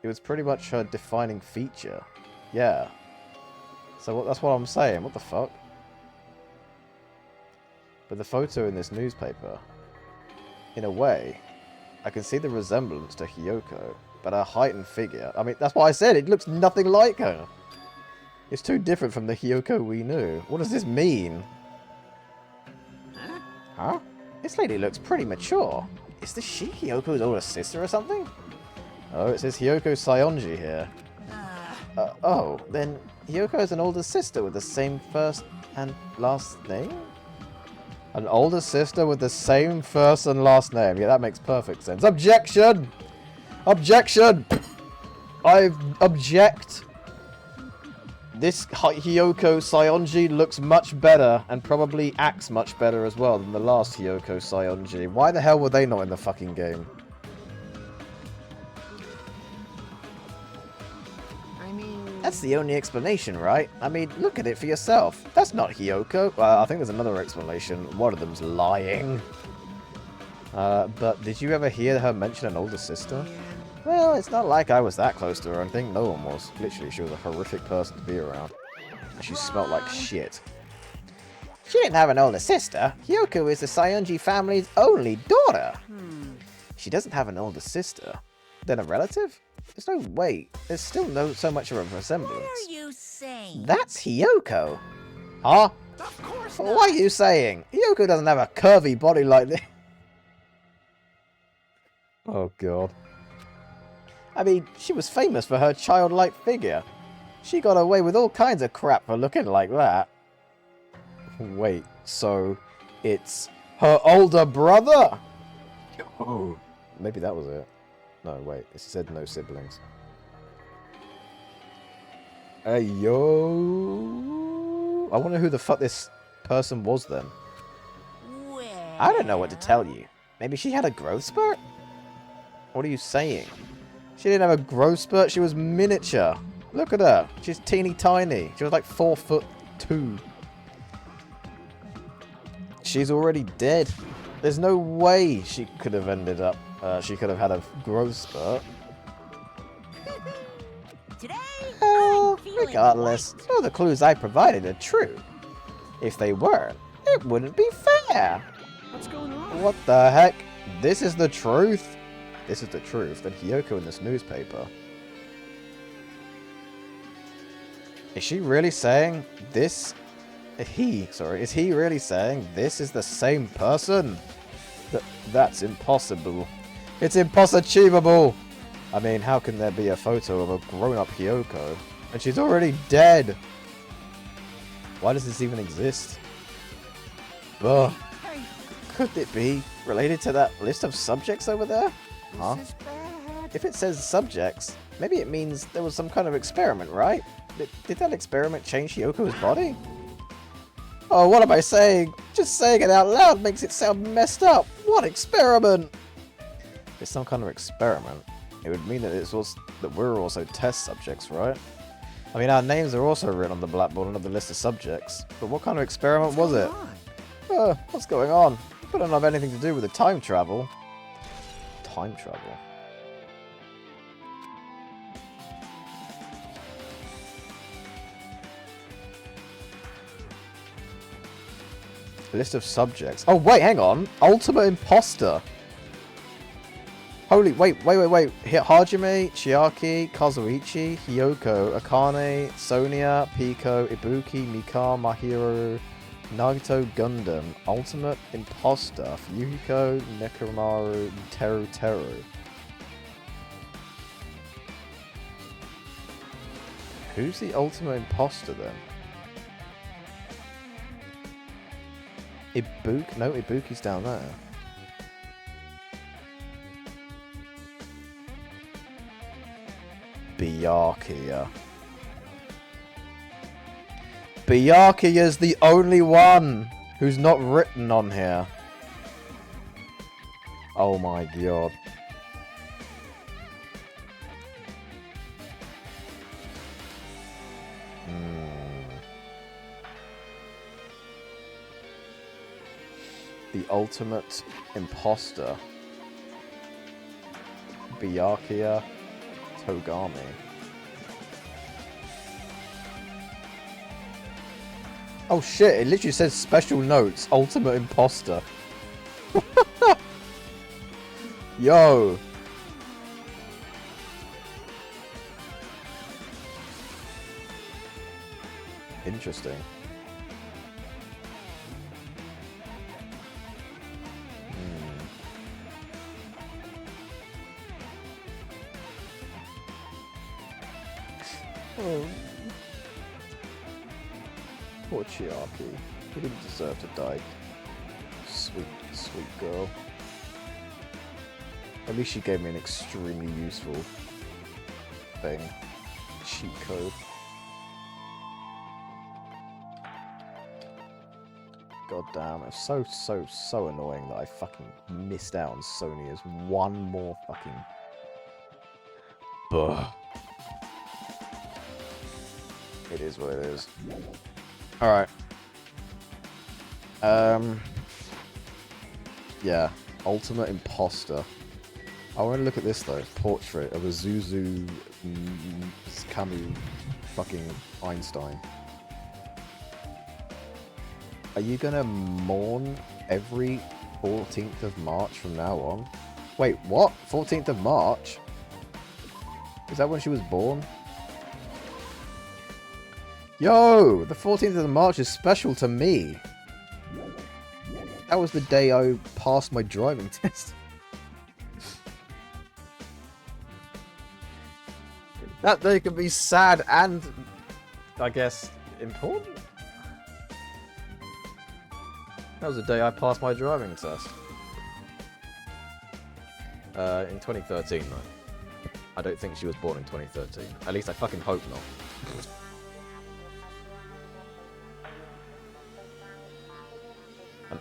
It was pretty much her defining feature. Yeah. So that's what I'm saying. What the fuck? But the photo in this newspaper, in a way, I can see the resemblance to Hyoko, but her height and figure, I mean, that's what I said, it looks nothing like her. It's too different from the Hyoko we knew. What does this mean? Huh? This lady looks pretty mature. Is this she Hyoko's older sister or something? Oh, it says Hyoko Sionji here. Oh, then Hyoko has an older sister with the same first and last name? An older sister with the same first and last name. Yeah, that makes perfect sense. Objection! Objection! I object. This Hyoko Sionji looks much better and probably acts much better as well than the last Hyoko Sionji. Why the hell were they not in the fucking game? That's the only explanation, right? I mean, look at it for yourself. That's not Hyoko. I think there's another explanation. One of them's lying. But did you ever hear her mention an older sister? Well, it's not like I was that close to her. I think no one was. Literally, she was a horrific person to be around. And she smelled like shit. She didn't have an older sister. Hyoko is the Sionji family's only daughter. She doesn't have an older sister. Then a relative? There's no way. There's still so much of a resemblance. What are you saying? That's Hyoko. Huh? Of course What are you saying? Hiyoko doesn't have a curvy body like this. Oh god. I mean, she was famous for her childlike figure. She got away with all kinds of crap for looking like that. Wait, so it's her older brother? Oh, maybe that was it. No, wait, it said no siblings. Hey, yo. I wonder who the fuck this person was then. Well, I don't know what to tell you. Maybe she had a growth spurt? What are you saying? She didn't have a growth spurt, she was miniature. Look at her. She's teeny tiny. She was like 4'2". She's already dead. There's no way she could have ended up, she could have had a growth spurt. today Oh, I'm feeling regardless, all the clues I provided are true. If they weren't, it wouldn't be fair. What's going on? What the heck? This is the truth? This is the truth. Then Hiyoko in this newspaper. Is she really saying this? Is he really saying this is the same person? That's impossible. It's impossible. I mean, how can there be a photo of a grown-up Hiyoko? And she's already dead. Why does this even exist? Ugh. Could it be related to that list of subjects over there? Huh? If it says subjects, maybe it means there was some kind of experiment, right? Did that experiment change Hyoko's body? Oh, what am I saying? Just saying it out loud makes it sound messed up. What experiment? If it's some kind of experiment, it would mean that that we're also test subjects, right? I mean, our names are also written on the blackboard under the list of subjects. But what kind of experiment was it? What's going on? It don't have anything to do with the time travel. Time travel? List of subjects. Oh, wait, hang on. Ultimate Imposter. Holy, wait. Hajime, Chiaki, Kazuichi, Hiyoko, Akane, Sonia, Piko, Ibuki, Mika, Mahiro, Nagito Gundam, Ultimate Imposter, Yukiko, Nekomaru, Teru. Who's the Ultimate Imposter then? Ibuki? No, Ibuki's down there. Byakuya. Byakuya's the only one who's not written on here. Oh my god. The Ultimate Imposter. Byakuya Togami. Oh shit, it literally says special notes, Ultimate Imposter. Yo. Interesting. Oh. Poor Chiaki. He didn't deserve to die. Sweet, sweet girl. At least she gave me an extremely useful thing. Cheat code. God damn, it's so annoying that I fucking missed out on Sonia's one more fucking... Buh. It is what it is. Alright. Yeah. Ultimate Imposter. I want to look at this though. Portrait of a Zuzu Camus fucking Einstein. Are you gonna mourn every 14th of March from now on? Wait, what? 14th of March? Is that when she was born? Yo! The 14th of March is special to me. That was the day I passed my driving test. That day can be sad and, I guess, important. That was the day I passed my driving test. In 2013, though. I don't think she was born in 2013. At least I fucking hope not.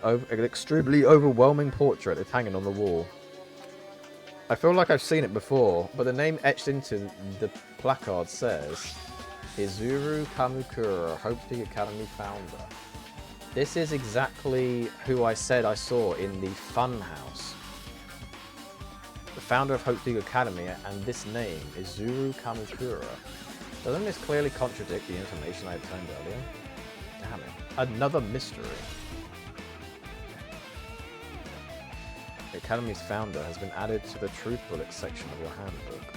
An extremely overwhelming portrait is hanging on the wall. I feel like I've seen it before, but the name etched into the placard says Izuru Kamukura, Hope Peak Academy founder. This is exactly who I said I saw in the Funhouse. The founder of Hope Peak Academy, and this name is Izuru Kamukura. Doesn't this clearly contradict the information I obtained earlier? Damn it. Another mystery. The Academy's founder has been added to the Truth Bullet section of your handbook.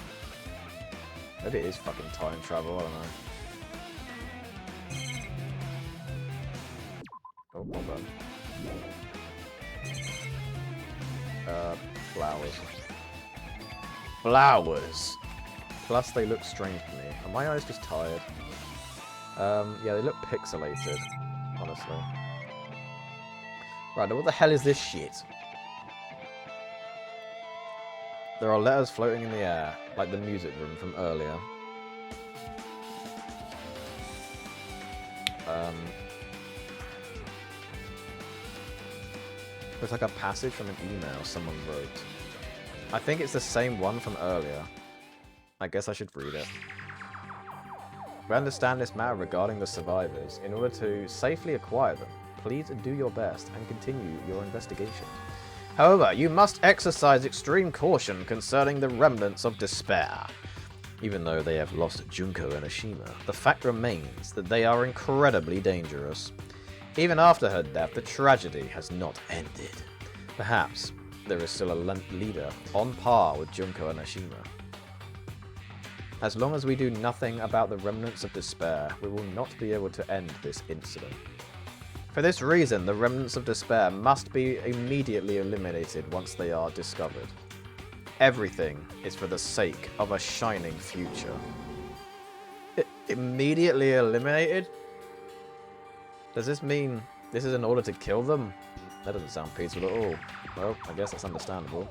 Maybe it is fucking time travel, I don't know. Oh, hold on. Flowers. Flowers! Plus they look strange to me. Are my eyes just tired? Yeah, they look pixelated, honestly. Right, now what the hell is this shit? There are letters floating in the air, like the music room from earlier. Looks like a passage from an email someone wrote. I think it's the same one from earlier. I guess I should read it. We understand this matter regarding the survivors. In order to safely acquire them, please do your best and continue your investigation. However, you must exercise extreme caution concerning the remnants of despair. Even though they have lost Junko and Ashima, the fact remains that they are incredibly dangerous. Even after her death, the tragedy has not ended. Perhaps there is still a leader on par with Junko and Ashima. As long as we do nothing about the remnants of despair, we will not be able to end this incident. For this reason, the remnants of despair must be immediately eliminated once they are discovered. Everything is for the sake of a shining future. Immediately eliminated? Does this mean this is in order to kill them? That doesn't sound peaceful at all. Well, I guess that's understandable.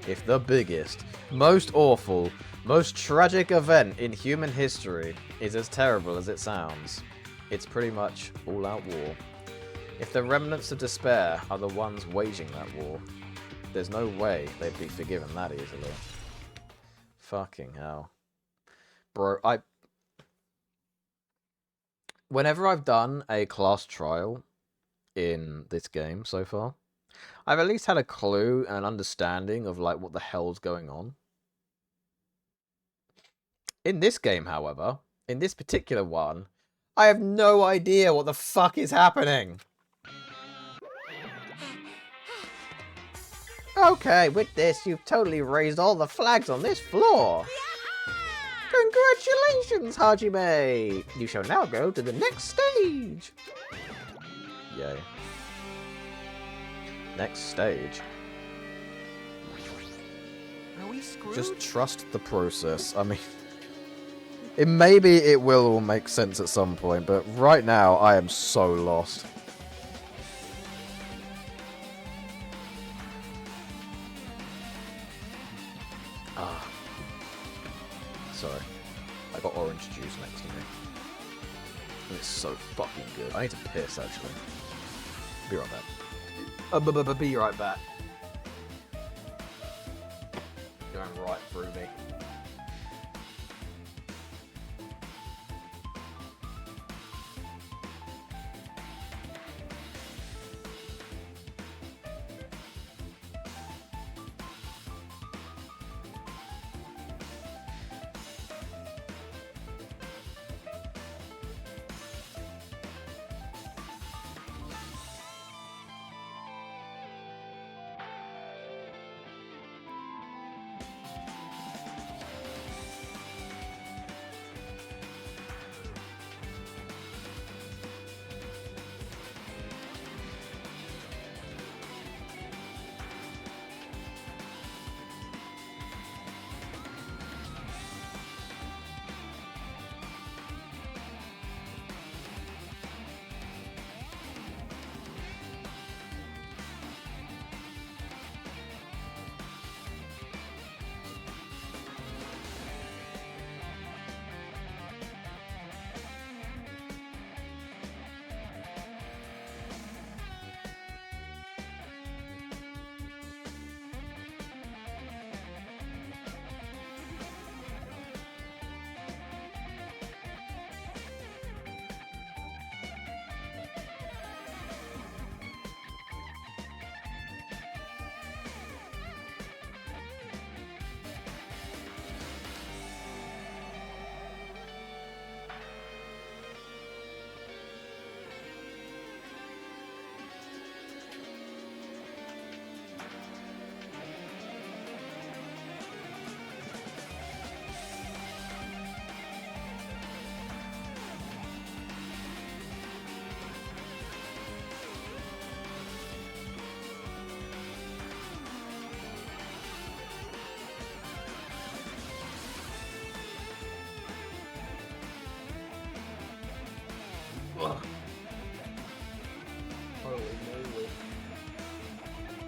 If the biggest, most awful, most tragic event in human history is as terrible as it sounds, it's pretty much all-out war. If the remnants of despair are the ones waging that war, there's no way they'd be forgiven that easily. Fucking hell. Bro, whenever I've done a class trial in this game so far, I've at least had a clue and an understanding of like what the hell's going on. In this game, however, in this particular one, I have no idea what the fuck is happening. Okay, with this, you've totally raised all the flags on this floor. Congratulations, Hajime! You shall now go to the next stage. Yay. Next stage. Are we screwed? Just trust the process. I mean, maybe it will all make sense at some point, but right now I am so lost. Sorry. I got orange juice next to me. It's so fucking good. I need to piss, actually. Be right back. Be right back. Going right through me.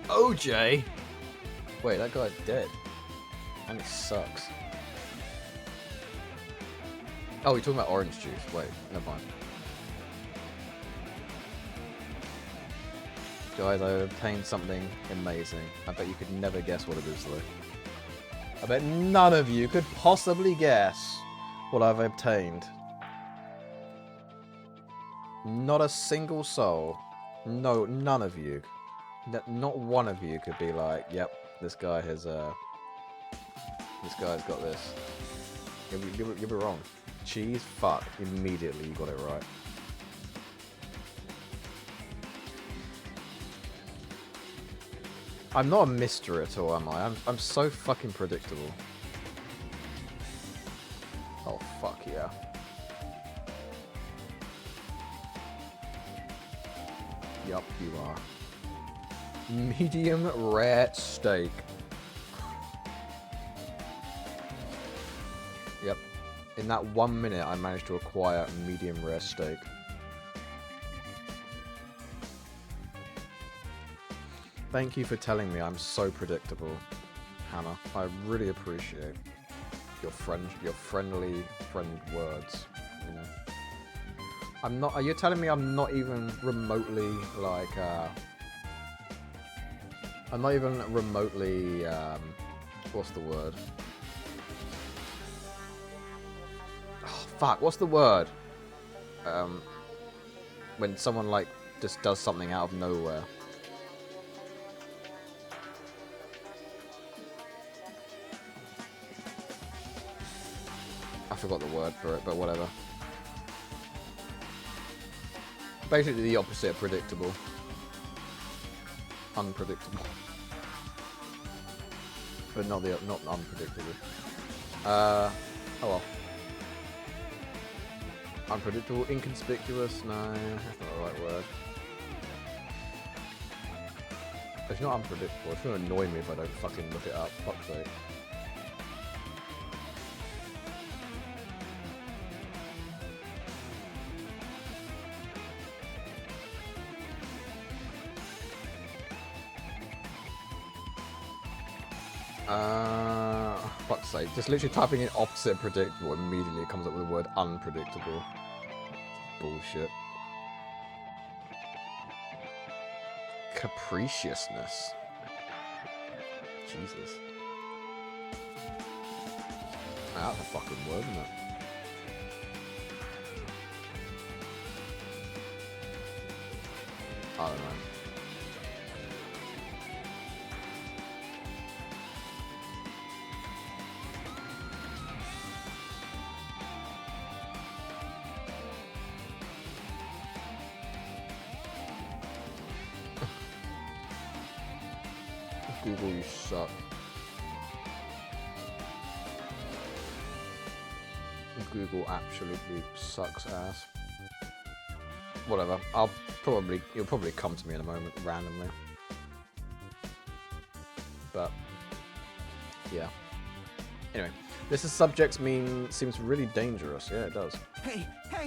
OJ? Wait, that guy's dead. And he sucks. Oh, you're talking about orange juice. Wait, never mind. Guys, I obtained something amazing. I bet you could never guess what it is, though. I bet none of you could possibly guess what I've obtained. Not a single soul. No, none of you. Not one of you could be like, yep, this guy has, this guy's got this. You'll be wrong. Cheese? Fuck. Immediately you got it right. I'm not a mystery at all, am I? I'm so fucking predictable. Oh, fuck yeah. Yup, you are. Medium rare steak. Yep. In that 1 minute, I managed to acquire medium rare steak. Thank you for telling me I'm so predictable, Hannah. I really appreciate your friendly words. You know, I'm not. Are you telling me I'm not even remotely like? I'm not even remotely. What's the word? Oh, fuck. What's the word? When someone like just does something out of nowhere. I forgot the word for it, but whatever. Basically the opposite of predictable. Unpredictable. But not unpredictable. Oh well. Unpredictable, inconspicuous, no, that's not the right word. It's not unpredictable, it's gonna annoy me if I don't fucking look it up, fuck's sake. Fuck's sake. Just literally typing in opposite predictable, immediately it comes up with the word unpredictable. Bullshit. Capriciousness. Jesus. That's a fucking word, isn't it? I don't know. Google, you suck. Google absolutely sucks ass. Whatever. You'll probably come to me in a moment randomly. But yeah. Anyway, this subject seems really dangerous. Yeah, it does. Hey!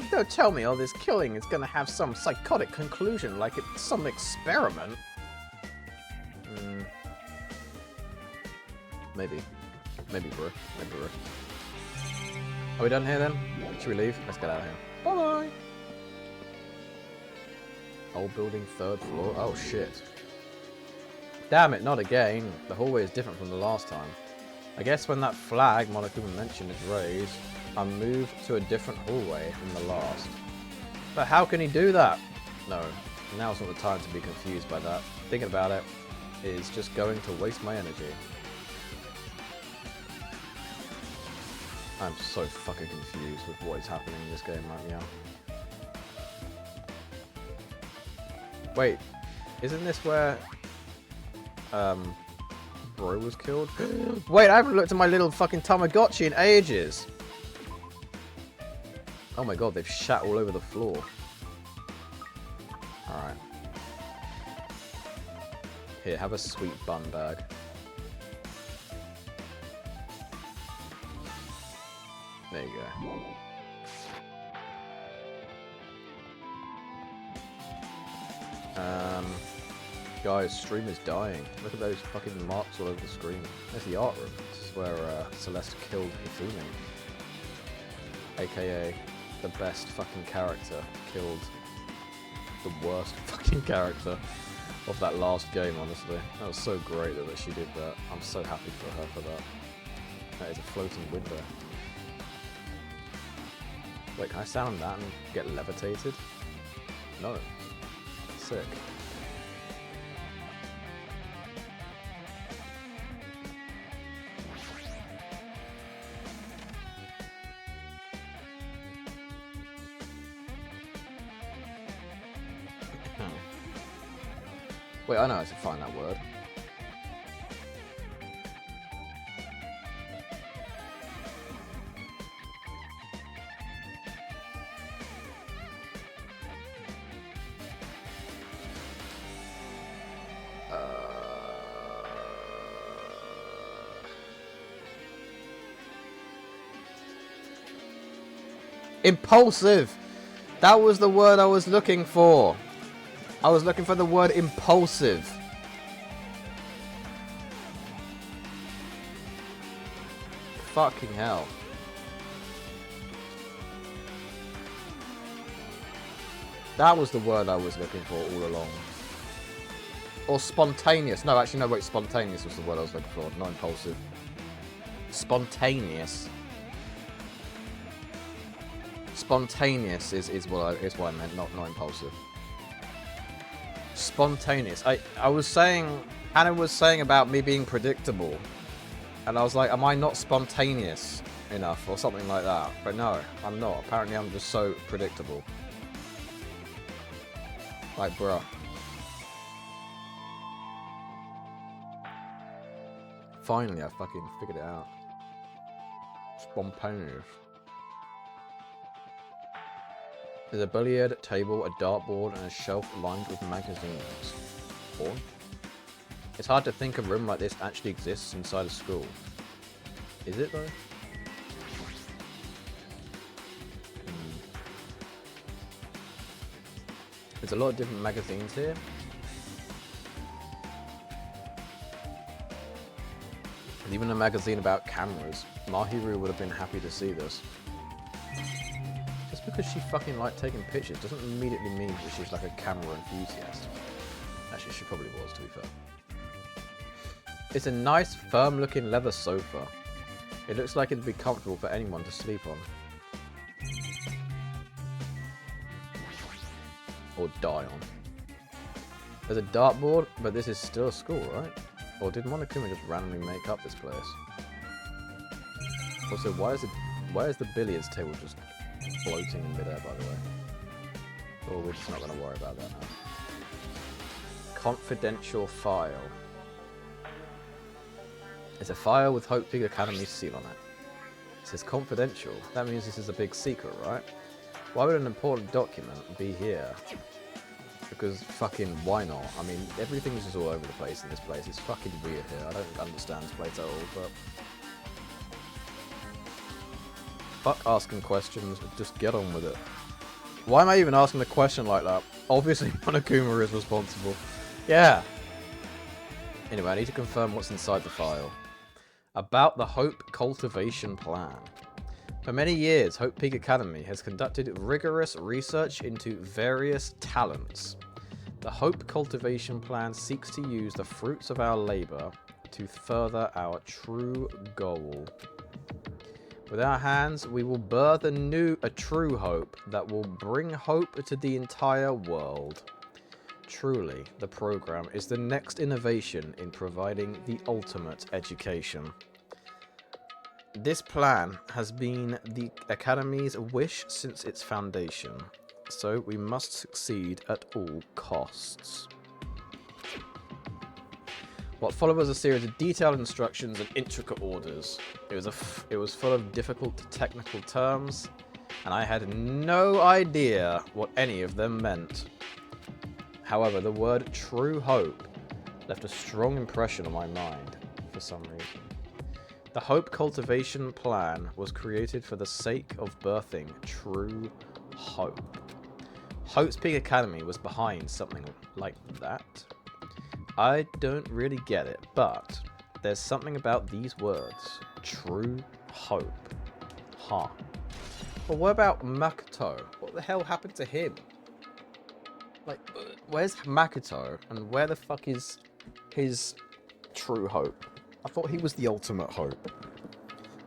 Don't tell me all this killing is gonna have some psychotic conclusion like it's some experiment. Maybe. Maybe, bro. Maybe, bro. Are we done here then? Should we leave? Let's get out of here. Bye-bye! Old building, 3rd floor. Oh, shit. Damn it, not again. The hallway is different from the last time. I guess when that flag Monica mentioned is raised, I'll move to a different hallway than the last. But how can he do that? No, now's not the time to be confused by that. Thinking about it is just going to waste my energy. I'm so fucking confused with what is happening in this game right now. Wait, isn't this where Bro was killed? Wait, I haven't looked at my little fucking Tamagotchi in ages. Oh my god, they've shat all over the floor. Alright. Here, have a sweet bun bag. There you go. Guys, stream is dying. Look at those fucking marks all over the screen. There's the art room. This is where Celeste killed Hifumi. AKA the best fucking character killed the worst fucking character of that last game, honestly. That was so great that she did that. I'm so happy for her for that. That is a floating window. Wait, can I stand on that and get levitated? No. Sick. Wait, I know how to find that word. Impulsive! That was the word I was looking for. I was looking for the word impulsive. Fucking hell. That was the word I was looking for all along. Or spontaneous. No, actually, no, wait, spontaneous was the word I was looking for, not impulsive. Spontaneous. Spontaneous is what I meant, not impulsive. Spontaneous. I was saying, Hannah was saying about me being predictable, and I was like, am I not spontaneous enough or something like that? But no, I'm not. Apparently I'm just so predictable. Like, bruh. Finally, I fucking figured it out. Spontaneous. There's a billiard table, a dartboard, and a shelf lined with magazines. Or? It's hard to think a room like this actually exists inside a school. Is it though? There's a lot of different magazines here. And even a magazine about cameras. Mahiru would have been happy to see this. Just because she fucking liked taking pictures doesn't immediately mean that she's like a camera enthusiast. Actually, she probably was, to be fair. It's a nice, firm-looking leather sofa. It looks like it'd be comfortable for anyone to sleep on. Or die on. There's a dartboard, but this is still a school, right? Or did Monokuma just randomly make up this place? Also, why is the billiards table just floating in midair, by the way? Oh, we're just not going to worry about that now. Confidential file. It's a file with Hope Peak Academy's seal on it. It says confidential. That means this is a big secret, right? Why would an important document be here? Because fucking why not? I mean, everything's just all over the place in this place. It's fucking weird here. I don't understand this place at all, but... Fuck asking questions, just get on with it. Why am I even asking a question like that? Obviously Monokuma is responsible. Yeah. Anyway, I need to confirm what's inside the file. About the Hope Cultivation Plan. For many years, Hope Peak Academy has conducted rigorous research into various talents. The Hope Cultivation Plan seeks to use the fruits of our labor to further our true goal. With our hands, we will birth a true hope that will bring hope to the entire world. Truly, the program is the next innovation in providing the ultimate education. This plan has been the Academy's wish since its foundation, so we must succeed at all costs. What followed was a series of detailed instructions and intricate orders. It was full of difficult technical terms, and I had no idea what any of them meant. However, the word true hope left a strong impression on my mind for some reason. The Hope Cultivation Plan was created for the sake of birthing true hope. Hope's Peak Academy was behind something like that. I don't really get it, but there's something about these words. True hope. Huh. But what about Makoto? What the hell happened to him? Like, where's Makoto? And where the fuck is his true hope? I thought he was the ultimate hope.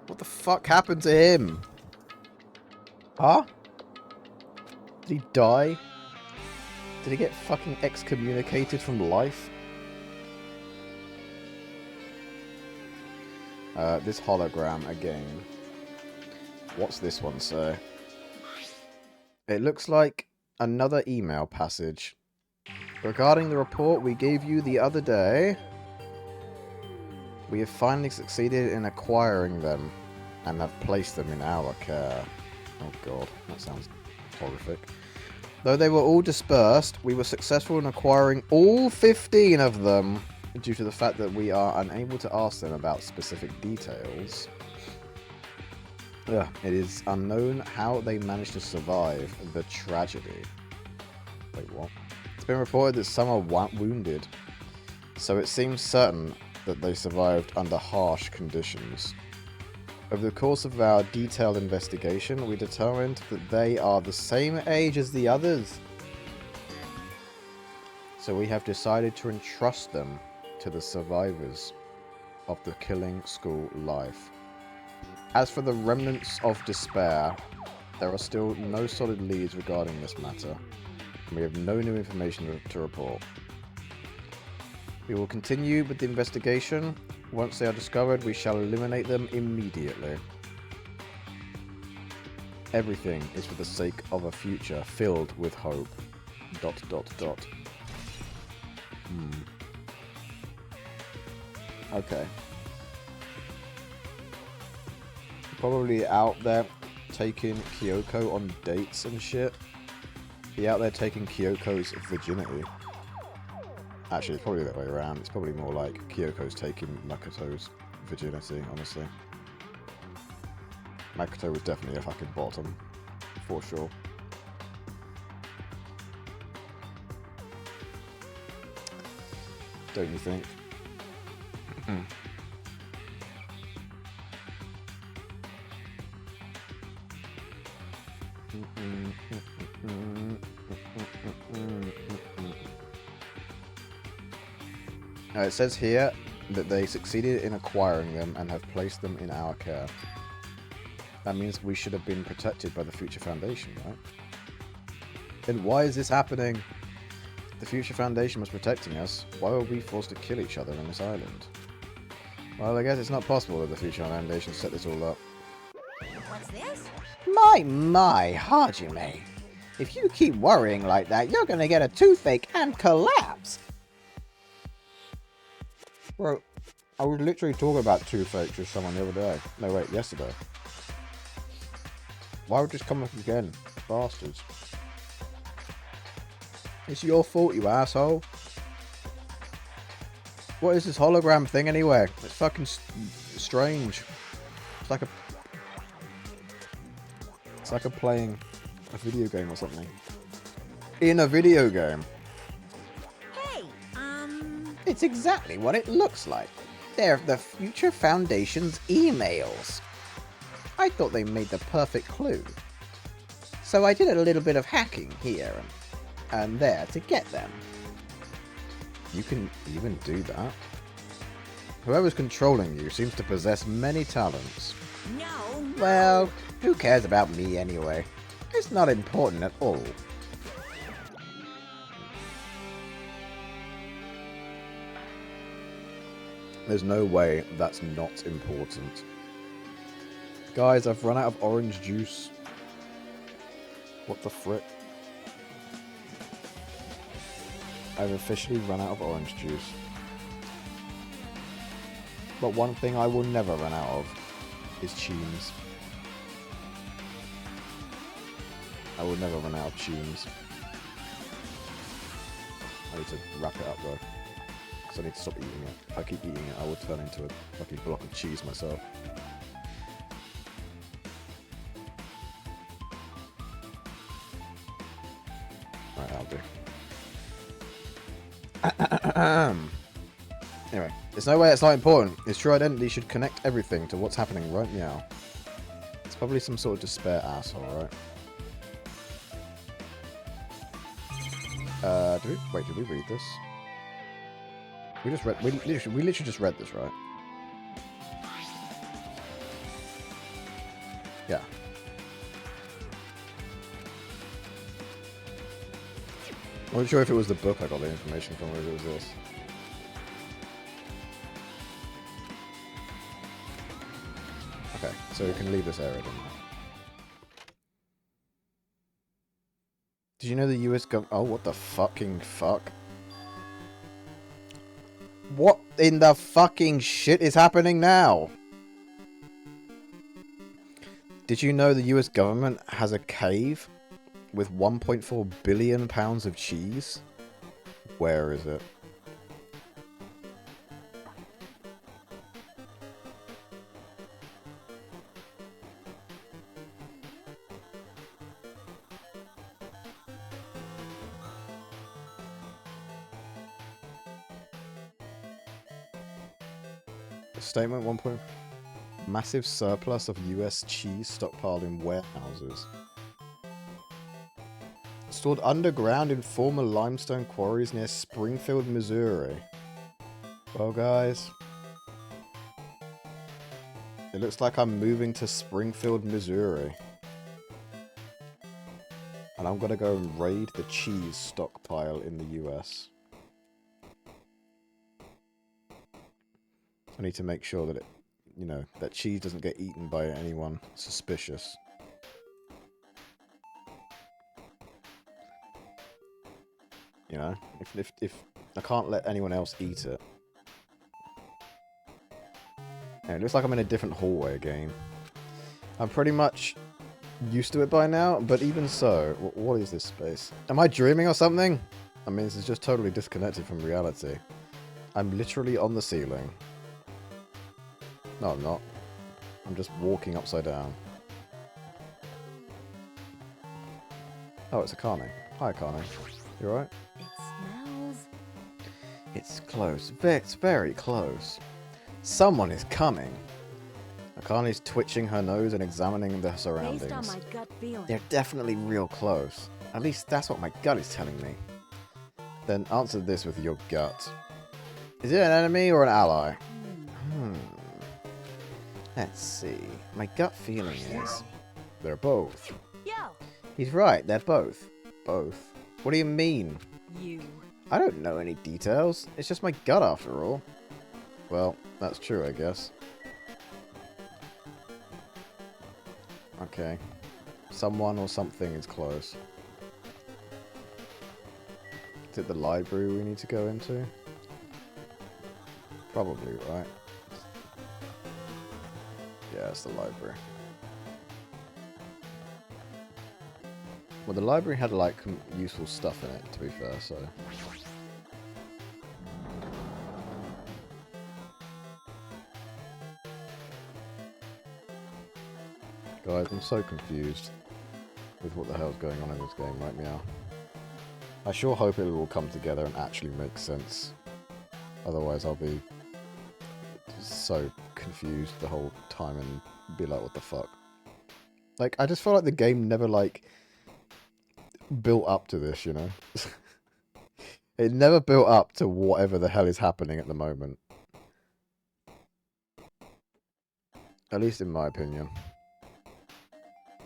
What the fuck happened to him? Huh? Did he die? Did he get fucking excommunicated from life? This hologram again. What's this one say? It looks like another email passage. Regarding the report we gave you the other day, we have finally succeeded in acquiring them and have placed them in our care. Oh god, that sounds horrific. Though they were all dispersed, we were successful in acquiring all 15 of them due to the fact that we are unable to ask them about specific details. It is unknown how they managed to survive the tragedy. Wait, what? It's been reported that some are wounded, so it seems certain that they survived under harsh conditions. Over the course of our detailed investigation, we determined that they are the same age as the others. So we have decided to entrust them to the survivors of the killing school life. As for the remnants of despair, there are still no solid leads regarding this matter, and we have no new information to report. We will continue with the investigation. Once they are discovered, we shall eliminate them immediately. Everything is for the sake of a future filled with hope. ... Okay. Probably out there taking Kyoko on dates and shit. Be out there taking Kyoko's virginity. Actually, it's probably that way around. It's probably more like Kyoko's taking Makoto's virginity, honestly. Makoto was definitely a fucking bottom. For sure. Don't you think? It says here that they succeeded in acquiring them and have placed them in our care. That means we should have been protected by the Future Foundation, right? Then why is this happening? The Future Foundation was protecting us. Why were we forced to kill each other on this island? Well, I guess it's not possible that the Future Foundation set this all up. What's this? My, Hajime. If you keep worrying like that, you're gonna get a toothache and collapse. Bro, I was literally talking about toothaches with someone the other day. No, wait, yesterday. Why would this come up again? Bastards. It's your fault, you asshole. What is this hologram thing anyway? It's fucking strange. It's like a playing a video game or something. In a video game. Hey, It's exactly what it looks like. They're the Future Foundation's emails. I thought they made the perfect clue. So I did a little bit of hacking here and there to get them. You can even do that? Whoever's controlling you seems to possess many talents. no. Well, who cares about me anyway? It's not important at all. There's no way that's not important. Guys, I've run out of orange juice. What the frick? I've officially run out of orange juice. But one thing I will never run out of is tunes. I will never run out of tunes. I need to wrap it up though. Because I need to stop eating it. If I keep eating it, I will turn into a fucking block of cheese myself. Right, that'll do. Anyway, there's no way it's not important. Its true identity should connect everything to what's happening right now. It's probably some sort of despair asshole, right? Did we read this? We literally just read this, right? Yeah. I wasn't sure if it was the book I got the information from or if it was this. Okay, so we can leave this area, then. Did you know the US government... Oh, what the fucking fuck? What in the fucking shit is happening now? Did you know the US government has a cave with 1.4 billion pounds of cheese? Where is it? Statement 1. Massive surplus of US cheese stockpiled in warehouses. Stored underground in former limestone quarries near Springfield, Missouri. Well, guys. It looks like I'm moving to Springfield, Missouri. And I'm gonna go and raid the cheese stockpile in the US. I need to make sure that it, you know, that cheese doesn't get eaten by anyone suspicious. You know, if I can't let anyone else eat it. Yeah, it looks like I'm in a different hallway again. I'm pretty much used to it by now, but even so, what is this space? Am I dreaming or something? I mean, this is just totally disconnected from reality. I'm literally on the ceiling. No, I'm not. I'm just walking upside down. Oh, it's Akane. Hi, Akane. You alright? It smells. It's close. It's very close. Someone is coming. Akane's twitching her nose and examining the surroundings. Based on my gut feeling. They're definitely real close. At least that's what my gut is telling me. Then answer this with your gut. Is it an enemy or an ally? Let's see. My gut feeling is... they're both. Yo! He's right, they're both. Both. What do you mean? You. I don't know any details. It's just my gut after all. Well, that's true, I guess. Okay. Someone or something is close. Is it the library we need to go into? Probably, right? Yeah, it's the library. Well, the library had, like, useful stuff in it, to be fair, so... Guys, I'm so confused with what the hell's going on in this game right now. I sure hope it will all come together and actually make sense. Otherwise, I'll be so confused the whole time and be like, what the fuck? Like, I just feel like the game never, like, built up to this, you know? It never built up to whatever the hell is happening at the moment. At least in my opinion.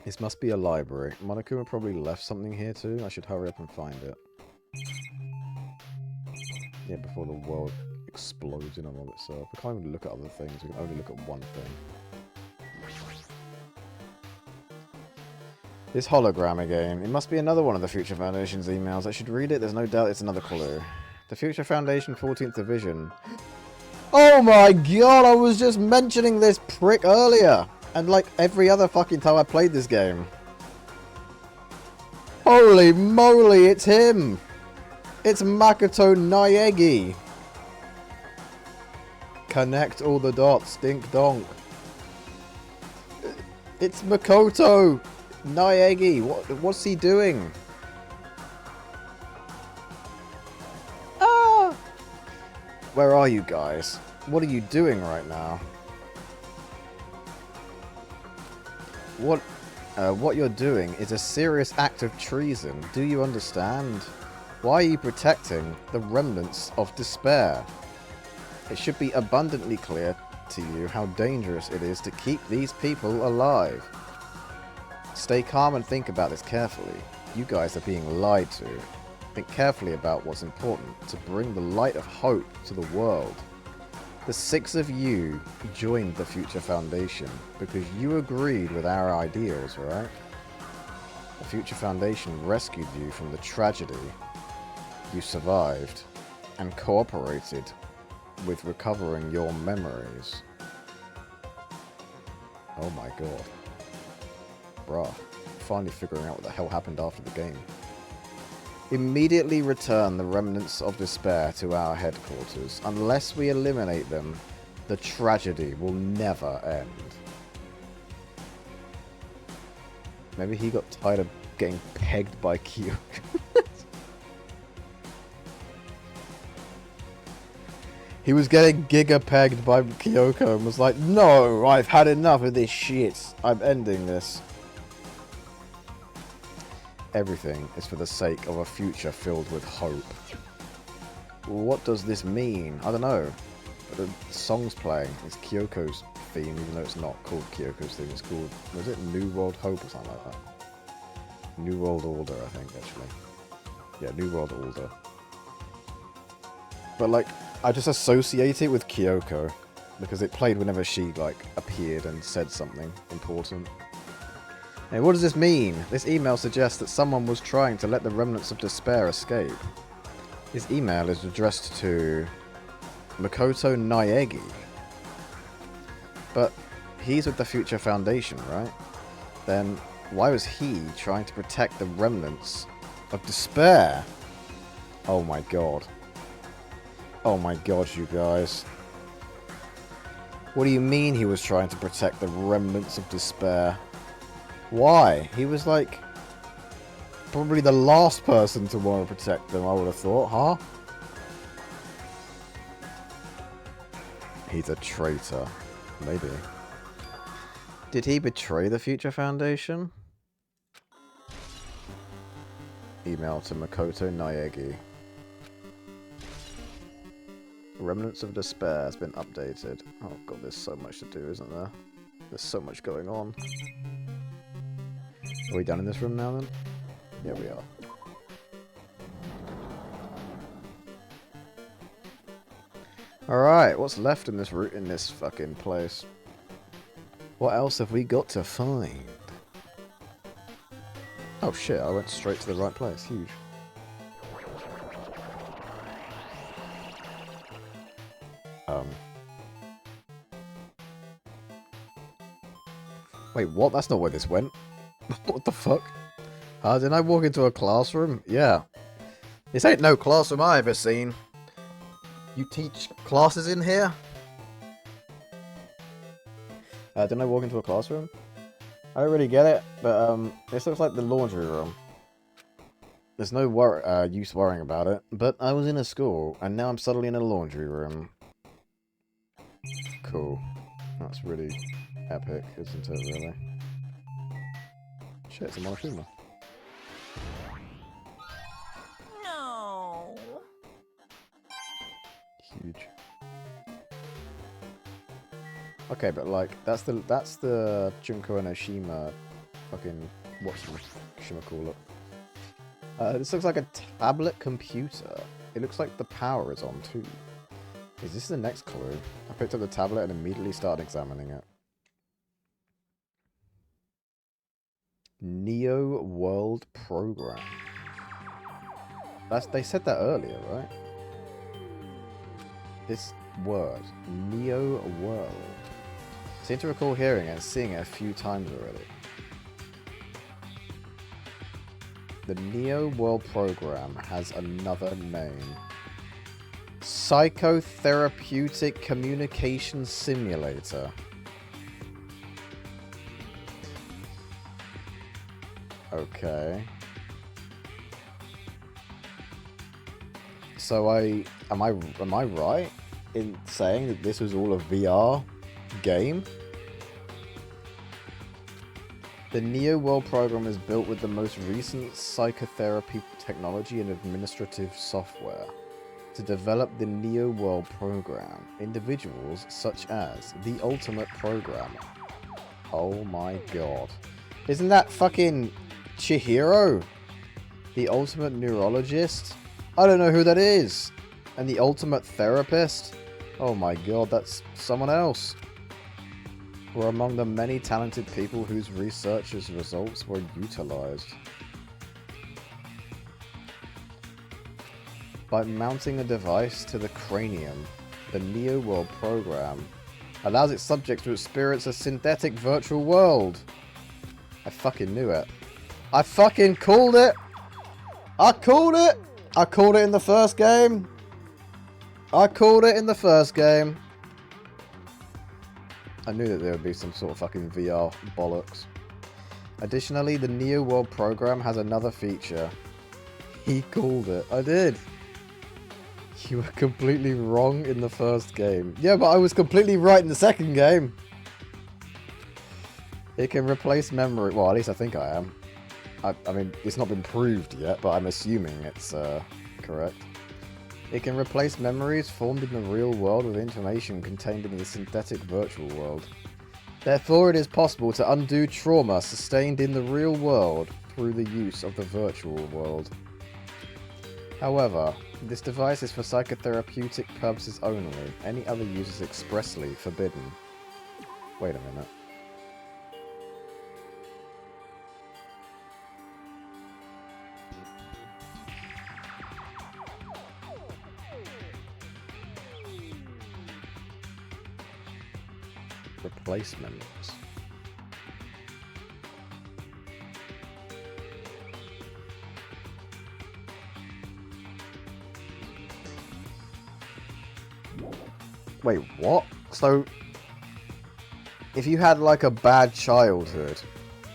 This must be a library. Monokuma probably left something here too. I should hurry up and find it. Yeah, before the world explodes in on all itself. We can't even look at other things. We can only look at one thing. This hologram again. It must be another one of the Future Foundation's emails. I should read it. There's no doubt it's another clue. The Future Foundation 14th Division. Oh my god, I was just mentioning this prick earlier. And like every other fucking time I played this game. Holy moly, it's him! It's Makoto Naegi! Connect all the dots, dink donk. It's Makoto Naegi! What's he doing? Where are you guys? What are you doing right now? What you're doing is a serious act of treason. Do you understand? Why are you protecting the remnants of despair? It should be abundantly clear to you how dangerous it is to keep these people alive. Stay calm and think about this carefully. You guys are being lied to. Think carefully about what's important to bring the light of hope to the world. The 6 of you joined the Future Foundation because you agreed with our ideals, right? The Future Foundation rescued you from the tragedy. You survived and cooperated with recovering your memories. Oh my god. Bruh. Finally figuring out what the hell happened after the game. Immediately return the remnants of despair to our headquarters. Unless we eliminate them, the tragedy will never end. Maybe he got tired of getting pegged by Kyoko. He was getting giga-pegged by Kyoko and was like, no, I've had enough of this shit. I'm ending this. Everything is for the sake of a future filled with hope. What does this mean? I don't know. But the song's playing. It's Kyoko's theme, even though it's not called Kyoko's theme. It's called, was it New World Hope or something like that? New World Order, I think, actually. Yeah, New World Order. But, like, I just associate it with Kyoko. Because it played whenever she, like, appeared and said something important. Hey, what does this mean? This email suggests that someone was trying to let the remnants of despair escape. His email is addressed to Makoto Naegi. But he's with the Future Foundation, right? Then why was he trying to protect the remnants of despair? Oh my god. Oh my god, you guys. What do you mean he was trying to protect the remnants of despair? Why? He was like probably the last person to want to protect them, I would have thought, huh? He's a traitor. Maybe. Did he betray the Future Foundation? Email to Makoto Naegi. Remnants of Despair has been updated. Oh god, there's so much to do, isn't there? There's so much going on. Are we done in this room now then? Yeah, we are. Alright, what's left in this fucking place? What else have we got to find? Oh shit, I went straight to the right place. Huge. Wait, what? That's not where this went. What the fuck? Didn't I walk into a classroom? Yeah. This ain't no classroom I ever seen. You teach classes in here? Didn't I walk into a classroom? I don't really get it, but this looks like the laundry room. There's no use worrying about it, but I was in a school, and now I'm suddenly in a laundry room. Cool. That's really epic, isn't it, really? Shit, it's a Monokuma. No. Huge. Okay, but like that's the Junko Enoshima fucking whatchamacallit. This looks like a tablet computer. It looks like the power is on too. Is this the next clue? I picked up the tablet and immediately started examining it. Neo World Program. They said that earlier, right? This word, Neo World. I seem to recall hearing it and seeing it a few times already. The Neo World Program has another name. Psychotherapeutic Communication Simulator. Okay. So am I right in saying that this was all a VR game? The Neo World program is built with the most recent psychotherapy technology and administrative software. To develop the Neo World program, individuals such as the Ultimate Programmer. Oh my god. Isn't that fucking Chihiro? The Ultimate Neurologist? I don't know who that is. And the Ultimate Therapist? Oh my god, that's someone else. Were among the many talented people whose research's results were utilized. By mounting a device to the cranium, the Neo World program allows its subjects to experience a synthetic virtual world. I fucking knew it. I fucking called it! I called it! I called it in the first game. I called it in the first game. I knew that there would be some sort of fucking VR bollocks. Additionally, the Neo World program has another feature. He called it. I did. You were completely wrong in the first game. Yeah, but I was completely right in the second game. It can replace memory. Well, at least I think I am. I mean, it's not been proved yet, but I'm assuming it's correct. It can replace memories formed in the real world with information contained in the synthetic virtual world. Therefore, it is possible to undo trauma sustained in the real world through the use of the virtual world. However, this device is for psychotherapeutic purposes only. Any other use is expressly forbidden. Wait a minute. Replacements. Wait, what? So, if you had like a bad childhood,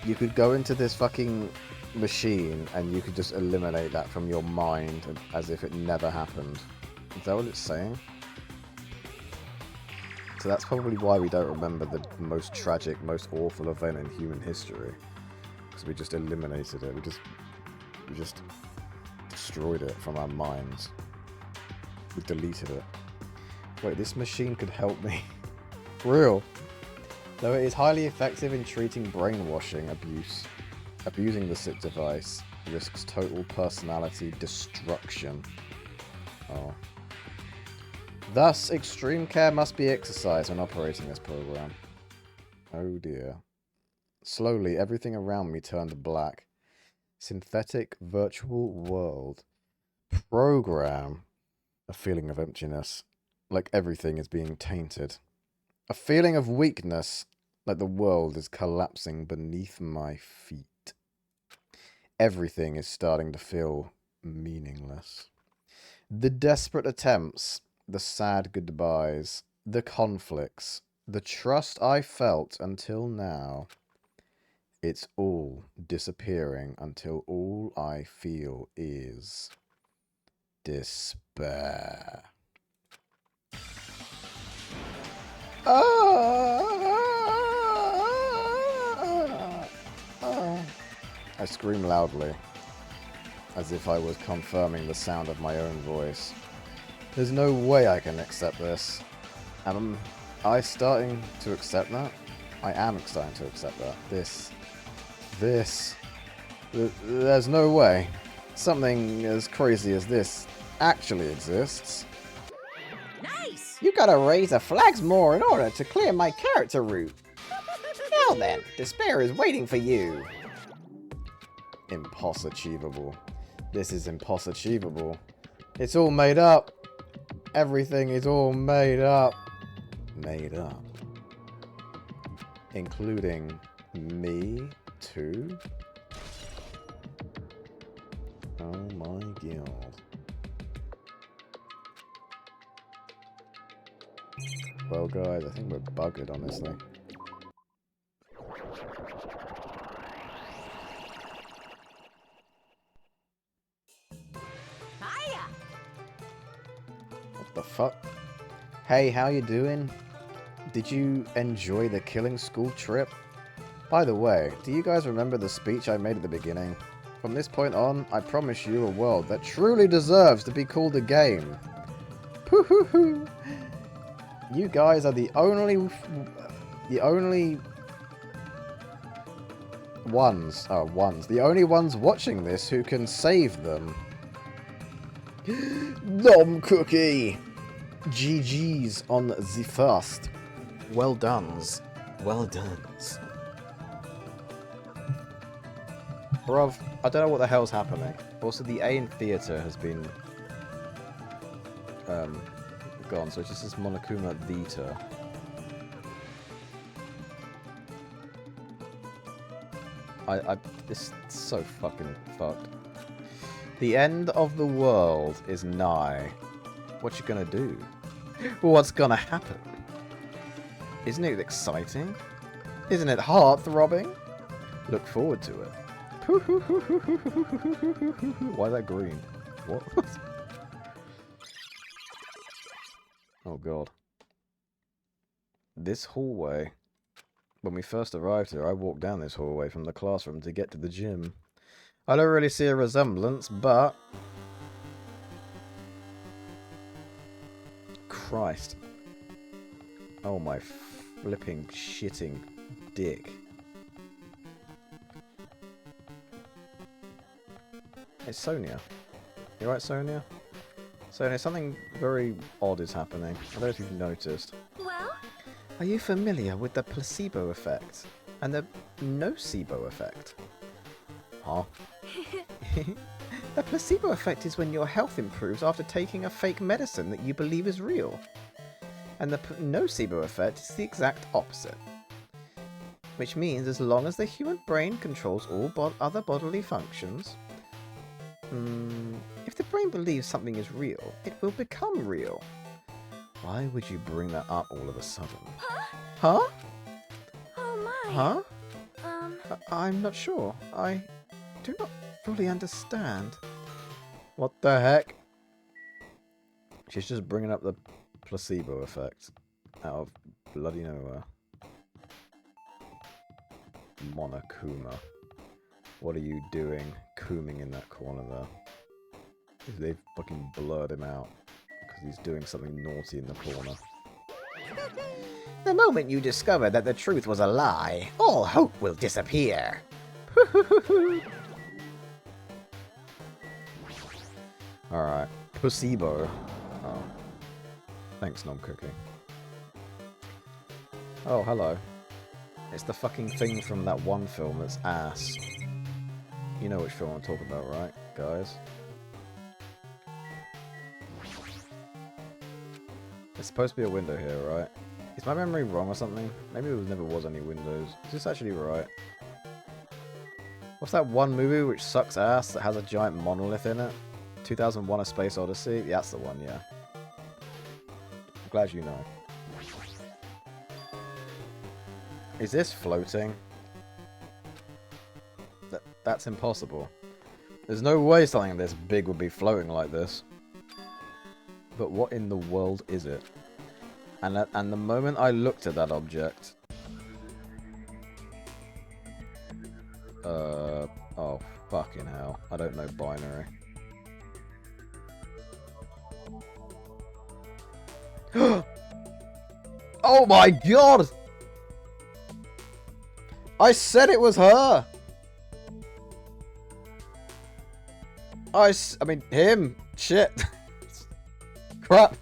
you could go into this fucking machine and you could just eliminate that from your mind as if it never happened. Is that what it's saying? So that's probably why we don't remember the most tragic, most awful event in human history. Because we just eliminated it. We just destroyed it from our minds. We deleted it. Wait, this machine could help me. For real. Though it is highly effective in treating brainwashing abuse, abusing the SIP device risks total personality destruction. Oh. Thus, extreme care must be exercised when operating this program. Oh dear. Slowly, everything around me turned black. Synthetic virtual world. Program. A feeling of emptiness. Like everything is being tainted. A feeling of weakness, like the world is collapsing beneath my feet. Everything is starting to feel meaningless. The desperate attempts, the sad goodbyes, the conflicts, the trust I felt until now. It's all disappearing until all I feel is despair. I scream loudly, as if I was confirming the sound of my own voice. There's no way I can accept this. Am I starting to accept that? I am starting to accept that. There's no way. Something as crazy as this actually exists. Nice! You gotta raise the flags more in order to clear my character route. Now then, despair is waiting for you. Impossible. This is impossible. It's all made up. Everything is all made up. Made up. Including me, too? Oh my god. Well guys, I think we're buggered, honestly. Hiya! Hey, how you doing? Did you enjoy the killing school trip? By the way, do you guys remember the speech I made at the beginning? From this point on, I promise you a world that truly deserves to be called a game. Poo-hoo-hoo! You guys are the only ones watching this who can save them. Nom cookie! GG's on the first. Well done's. Well done's. Bruv, I don't know what the hell's happening. Also, the A in theatre has been gone, so it's just this Monokuma Vita. This is so fucking fucked. The end of the world is nigh. What you gonna do? What's gonna happen? Isn't it exciting? Isn't it heart-throbbing? Look forward to it. Why is that green? What? Oh god. This hallway. When we first arrived here, I walked down this hallway from the classroom to get to the gym. I don't really see a resemblance, but... Christ. Oh my flipping shitting dick. Hey Sonia. You right, Sonia? Sonia, something very odd is happening. I don't know if you've noticed. Well? Are you familiar with the placebo effect? And the nocebo effect? Huh? The placebo effect is when your health improves after taking a fake medicine that you believe is real. And the nocebo effect is the exact opposite. Which means as long as the human brain controls all other bodily functions, if the brain believes something is real, it will become real. Why would you bring that up all of a sudden? Huh? Oh my. Huh? I'm not sure. I do not fully understand. What the heck? She's just bringing up the placebo effect out of bloody nowhere. Monokuma. What are you doing, cooming in that corner there? They've fucking blurred him out because he's doing something naughty in the corner. The moment you discover that the truth was a lie, all hope will disappear. Alright. Placebo. Oh. Thanks, Nom Cookie. Oh, hello. It's the fucking thing from that one film that's ass. You know which film I'm talking about, right, guys? There's supposed to be a window here, right? Is my memory wrong or something? Maybe there never was any windows. Is this actually right? What's that one movie which sucks ass that has a giant monolith in it? 2001: A Space Odyssey? Yeah, that's the one, yeah. I'm glad you know. Is this floating? That's impossible. There's no way something this big would be floating like this. But what in the world is it? And the moment I looked at that object... oh, fucking hell. I don't know binary. Oh my god! I said it was her! I mean, him! Shit! Crap!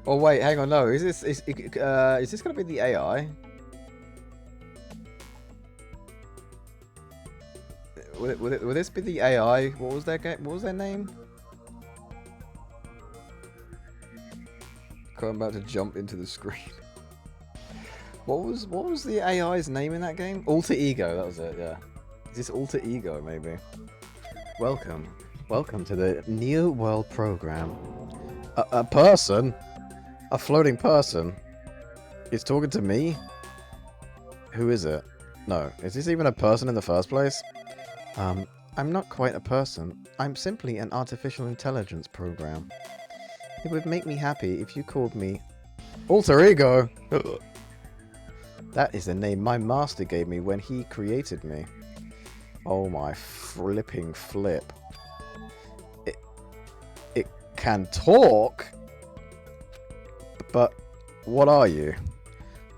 Oh wait, hang on, no. Is this gonna be the AI? Will this be the AI? What was their name? I'm about to jump into the screen. What was the AI's name in that game? Alter Ego, that was it, yeah. Is this Alter Ego, maybe? Welcome to the New World Program. A person? A floating person? Is talking to me? Who is it? No, is this even a person in the first place? I'm not quite a person. I'm simply an artificial intelligence program. It would make me happy if you called me Alter Ego. That is the name my master gave me when he created me. Oh my flipping flip. It can talk? But what are you?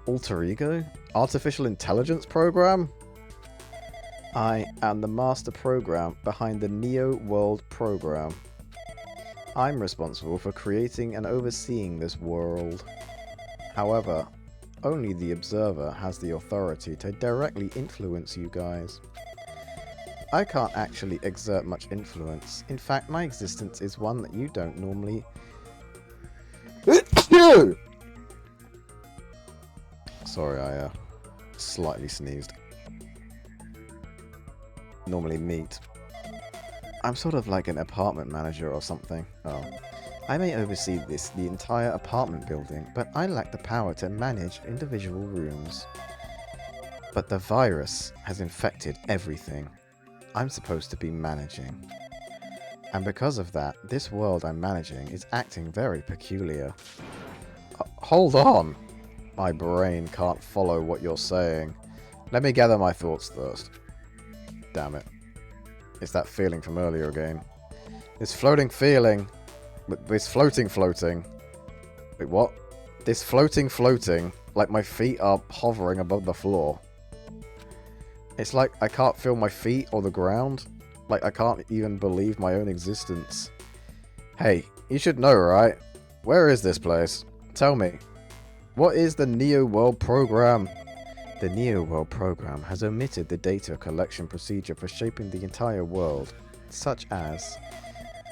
Alter Ego? Artificial intelligence program? I am the master program behind the Neo World program. I'm responsible for creating and overseeing this world. However, only the observer has the authority to directly influence you guys. I can't actually exert much influence. In fact, my existence is one that you don't normally... Sorry, I slightly sneezed. Normally meet. I'm sort of like an apartment manager or something. Oh. I may oversee the entire apartment building, but I lack the power to manage individual rooms. But the virus has infected everything I'm supposed to be managing. And because of that, this world I'm managing is acting very peculiar. Hold on! My brain can't follow what you're saying. Let me gather my thoughts first. Damn it. It's that feeling from earlier again. This floating feeling. This floating. Wait, what? This floating, like my feet are hovering above the floor. It's like I can't feel my feet or the ground. Like I can't even believe my own existence. Hey, you should know, right? Where is this place? Tell me. What is the Neo World program? The Neo World program has omitted the data collection procedure for shaping the entire world, such as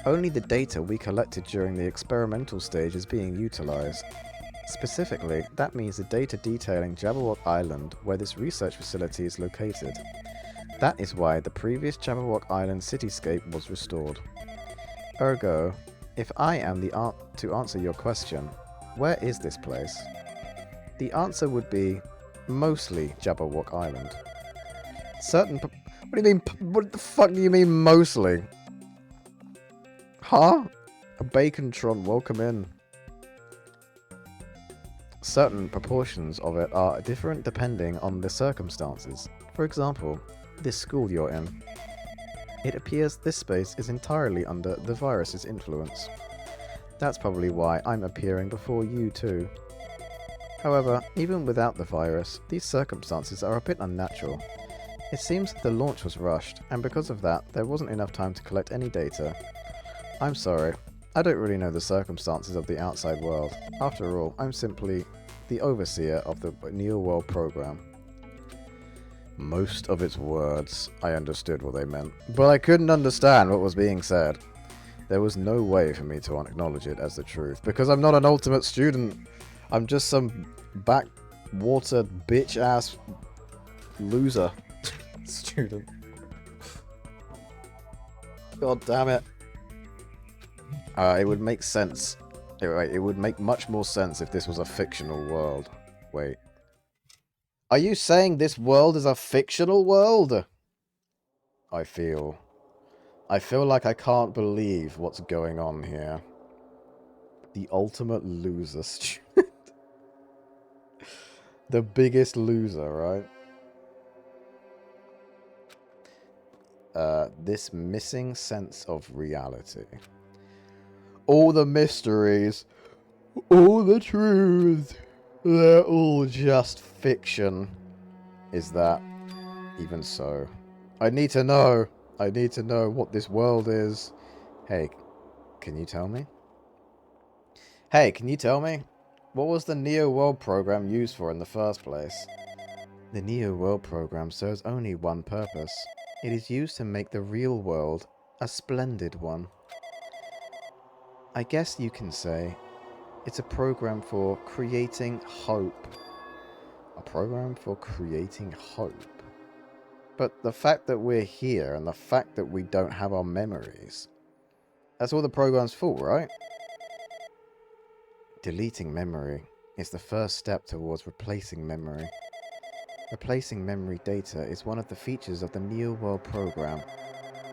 only the data we collected during the experimental stage is being utilized. Specifically, that means the data detailing Jabberwock Island, where this research facility is located. That is why the previous Jabberwock Island cityscape was restored. Ergo, if I am to answer your question, where is this place? The answer would be mostly Jabberwock Island. What do you mean? What the fuck do you mean mostly? Huh? A Bacontron, welcome in. Certain proportions of it are different depending on the circumstances. For example, this school you're in. It appears this space is entirely under the virus's influence. That's probably why I'm appearing before you too. However, even without the virus, these circumstances are a bit unnatural. It seems the launch was rushed, and because of that, there wasn't enough time to collect any data. I'm sorry, I don't really know the circumstances of the outside world. After all, I'm simply the overseer of the Neo World program. Most of its words, I understood what they meant, but I couldn't understand what was being said. There was no way for me to acknowledge it as the truth, because I'm not an ultimate student. I'm just some backwater bitch-ass loser student. God damn it. It would make sense. It would make much more sense if this was a fictional world. Wait. Are you saying this world is a fictional world? I feel like I can't believe what's going on here. The ultimate loser student. The biggest loser, right? This missing sense of reality. All the mysteries, all the truth, they're all just fiction. Is that even so? I need to know. I need to know what this world is. Hey, can you tell me? Hey, can you tell me? What was the Neo World program used for in the first place? The Neo World program serves only one purpose. It is used to make the real world a splendid one. I guess you can say it's a program for creating hope. A program for creating hope. But the fact that we're here and the fact that we don't have our memories, that's all the program's for, right? Deleting memory is the first step towards replacing memory. Replacing memory data is one of the features of the Neo World program.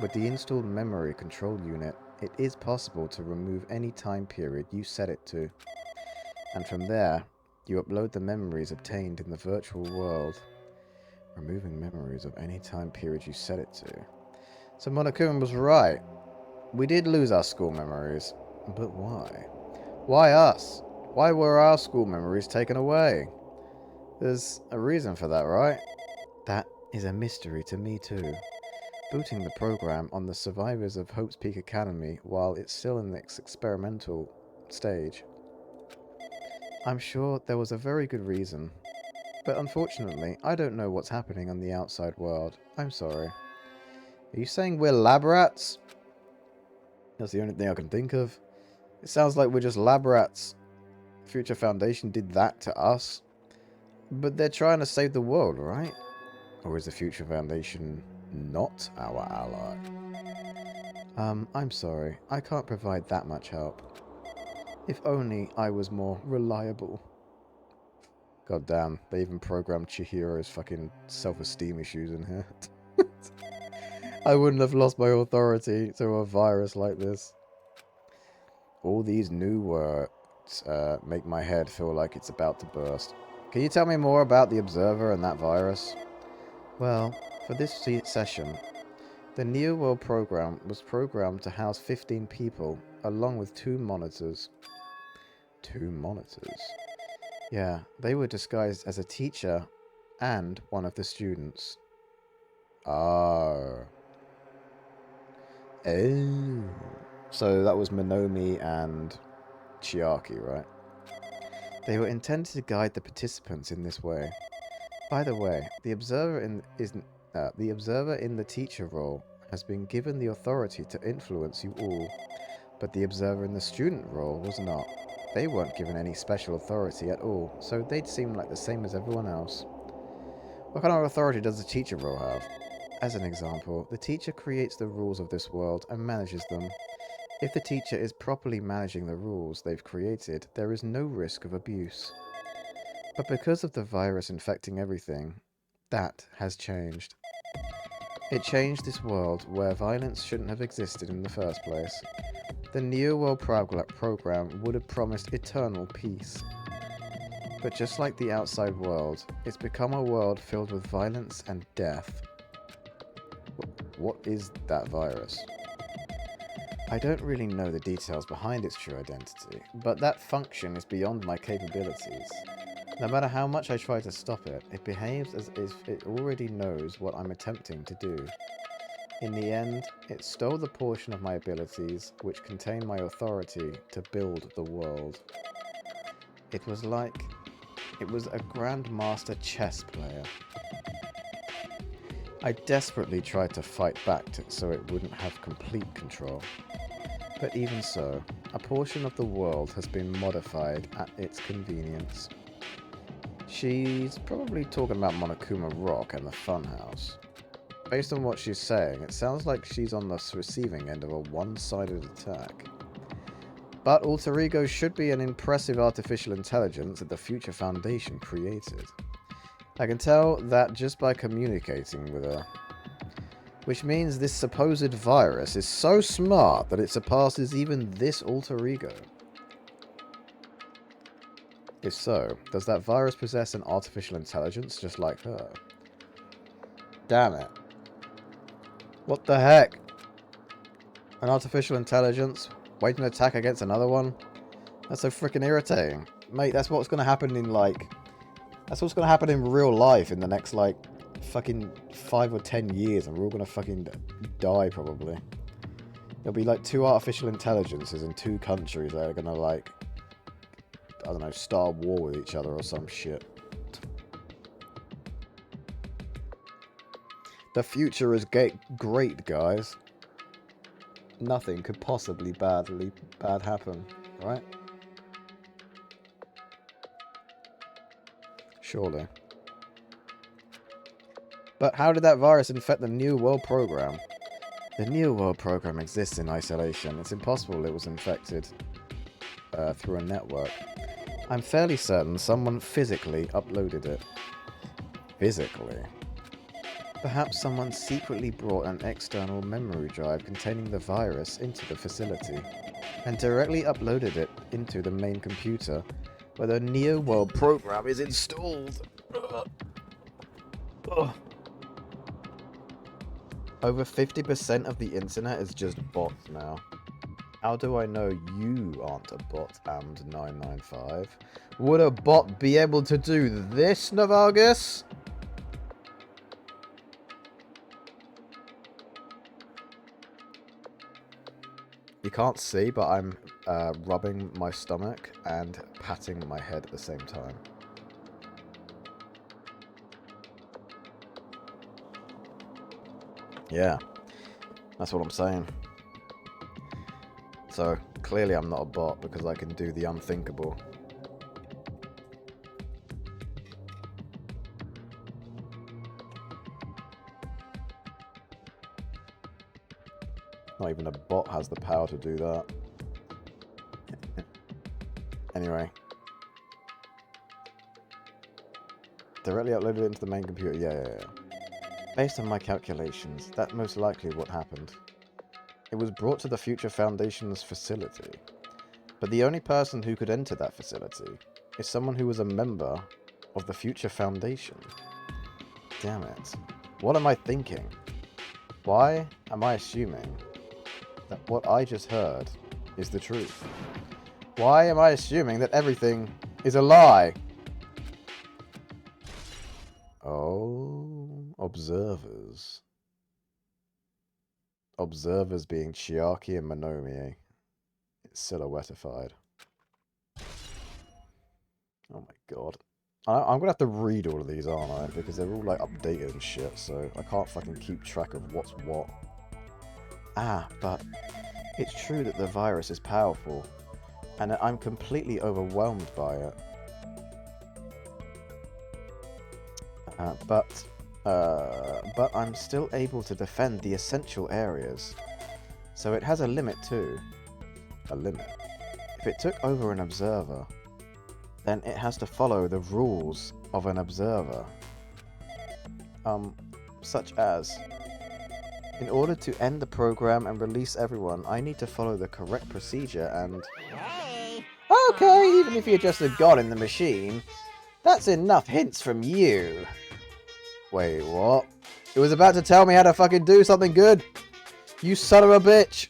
With the installed memory control unit, it is possible to remove any time period you set it to. And from there, you upload the memories obtained in the virtual world. Removing memories of any time period you set it to. So Monokuma was right. We did lose our school memories. But why? Why us? Why were our school memories taken away? There's a reason for that, right? That is a mystery to me too. Booting the program on the survivors of Hope's Peak Academy while it's still in its experimental stage. I'm sure there was a very good reason. But unfortunately, I don't know what's happening on the outside world. I'm sorry. Are you saying we're lab rats? That's the only thing I can think of. It sounds like we're just lab rats. Future Foundation did that to us. But they're trying to save the world, right? Or is the Future Foundation not our ally? I'm sorry. I can't provide that much help. If only I was more reliable. God damn, they even programmed Chihiro's fucking self-esteem issues in here. I wouldn't have lost my authority to a virus like this. All these new words make my head feel like it's about to burst. Can you tell me more about the Observer and that virus? Well, for this session, the Neo World program was programmed to house 15 people, along with 2 monitors. 2 monitors? Yeah, they were disguised as a teacher and one of the students. Oh. Oh. So that was Monomi and Chiaki, right? They were intended to guide the participants in this way. By the way, the observer in the teacher role has been given the authority to influence you all, but the observer in the student role was not. They weren't given any special authority at all, so they'd seem like the same as everyone else. What kind of authority does the teacher role have? As an example, the teacher creates the rules of this world and manages them. If the teacher is properly managing the rules they've created, there is no risk of abuse. But because of the virus infecting everything, that has changed. It changed this world where violence shouldn't have existed in the first place. The Neo World program would have promised eternal peace. But just like the outside world, it's become a world filled with violence and death. What is that virus? I don't really know the details behind its true identity, but that function is beyond my capabilities. No matter how much I try to stop it, it behaves as if it already knows what I'm attempting to do. In the end, it stole the portion of my abilities which contain my authority to build the world. It was like it was a grandmaster chess player. I desperately tried to fight back so it wouldn't have complete control. But even so, a portion of the world has been modified at its convenience. She's probably talking about Monokuma Rock and the Funhouse. Based on what she's saying, it sounds like she's on the receiving end of a one-sided attack. But Alter Ego should be an impressive artificial intelligence that the Future Foundation created. I can tell that just by communicating with her. Which means this supposed virus is so smart that it surpasses even this Alter Ego. If so, does that virus possess an artificial intelligence just like her? Damn it. What the heck? An artificial intelligence waiting to attack against another one? That's so freaking irritating. Mate, that's what's going to happen in, like... That's what's going to happen in real life in the next, like, fucking 5 or 10 years, and we're all going to fucking die, probably. There'll be, like, 2 artificial intelligences in 2 countries that are going to, like... I don't know, start a war with each other or some shit. The future is great, guys. Nothing could possibly bad happen, right? Surely. But how did that virus infect the New World program? The New World program exists in isolation. It's impossible it was infected through a network. I'm fairly certain someone physically uploaded it. Physically? Perhaps someone secretly brought an external memory drive containing the virus into the facility and directly uploaded it into the main computer where the Neo World program is installed. Ugh. Over 50% of the internet is just bots now. How do I know you aren't a bot, Amd995? Would a bot be able to do this, Navargus? You can't see, but I'm rubbing my stomach and patting my head at the same time. Yeah, that's what I'm saying. So, clearly I'm not a bot because I can do the unthinkable. Not even a bot has the power to do that. Anyway. Directly uploaded it into the main computer. Yeah. Based on my calculations, that's most likely what happened. It was brought to the Future Foundation's facility. But the only person who could enter that facility is someone who was a member of the Future Foundation. Damn it. What am I thinking? Why am I assuming that what I just heard is the truth? Why am I assuming that everything is a lie? Oh, observers. Observers being Chiaki and Monomi. It's silhouettified. Oh my god. I'm gonna have to read all of these, aren't I? Because they're all like updated and shit, so I can't fucking keep track of what's what. Ah, but it's true that the virus is powerful, and that I'm completely overwhelmed by it. But I'm still able to defend the essential areas. So it has a limit too. A limit. If it took over an observer, then it has to follow the rules of an observer. Such as, in order to end the program and release everyone, I need to follow the correct procedure and... Hey! Okay, even if you're just a god in the machine, that's enough hints from you. Wait, what? It was about to tell me how to fucking do something good? You son of a bitch!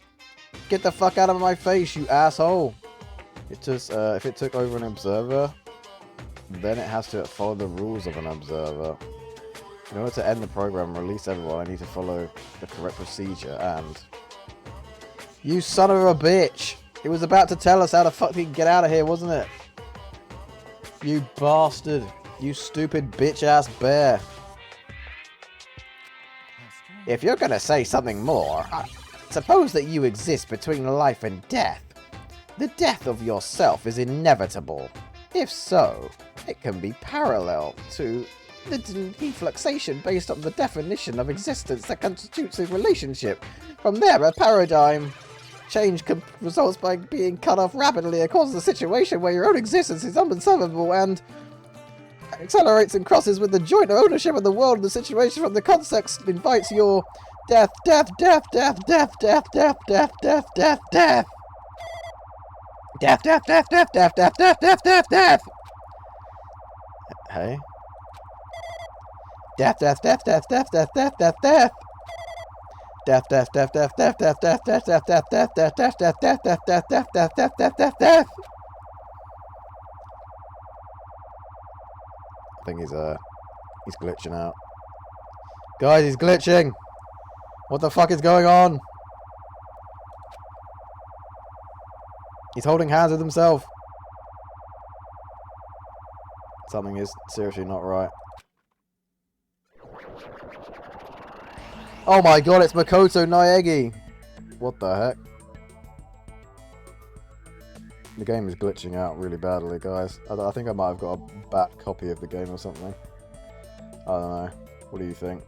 Get the fuck out of my face, you asshole! It just, if it took over an observer, then it has to follow the rules of an observer. In order to end the program and release everyone, I need to follow the correct procedure and... You son of a bitch! It was about to tell us how to fucking get out of here, wasn't it? You bastard! You stupid bitch-ass bear! If you're gonna say something more, suppose that you exist between life and death. The death of yourself is inevitable. If so, it can be parallel to the defluxation based on the definition of existence that constitutes a relationship. From there, a paradigm change results by being cut off rapidly and causes a situation where your own existence is unobservable and accelerates and crosses with the joint ownership of the world and the situation from the context invites your death. Hey? Death. I think he's glitching out. Guys, he's glitching! What the fuck is going on? He's holding hands with himself. Something is seriously not right. Oh my god, it's Makoto Naegi! What the heck? The game is glitching out really badly, guys. I think I might have got a bad copy of the game or something. I don't know. What do you think?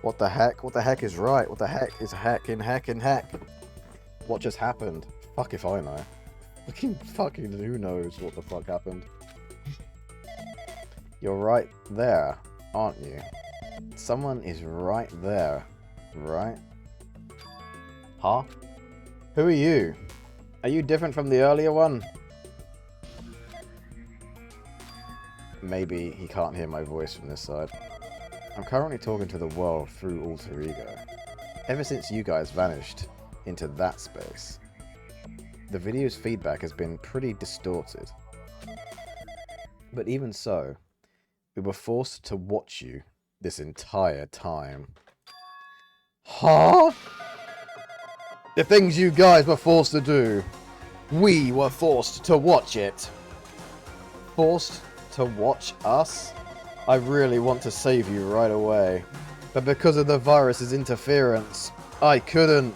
What the heck? What the heck is right? What the heck is heck? What just happened? Fuck if I know. Fucking who knows what the fuck happened? You're right there, aren't you? Someone is right there, right? Huh? Who are you? Are you different from the earlier one? Maybe he can't hear my voice from this side. I'm currently talking to the world through alter ego. Ever since you guys vanished into that space, the video's feedback has been pretty distorted. But even so, we were forced to watch you this entire time. Huh? The things you guys were forced to do, we were forced to watch it. Forced to watch us? I really want to save you right away, but because of the virus's interference, I couldn't.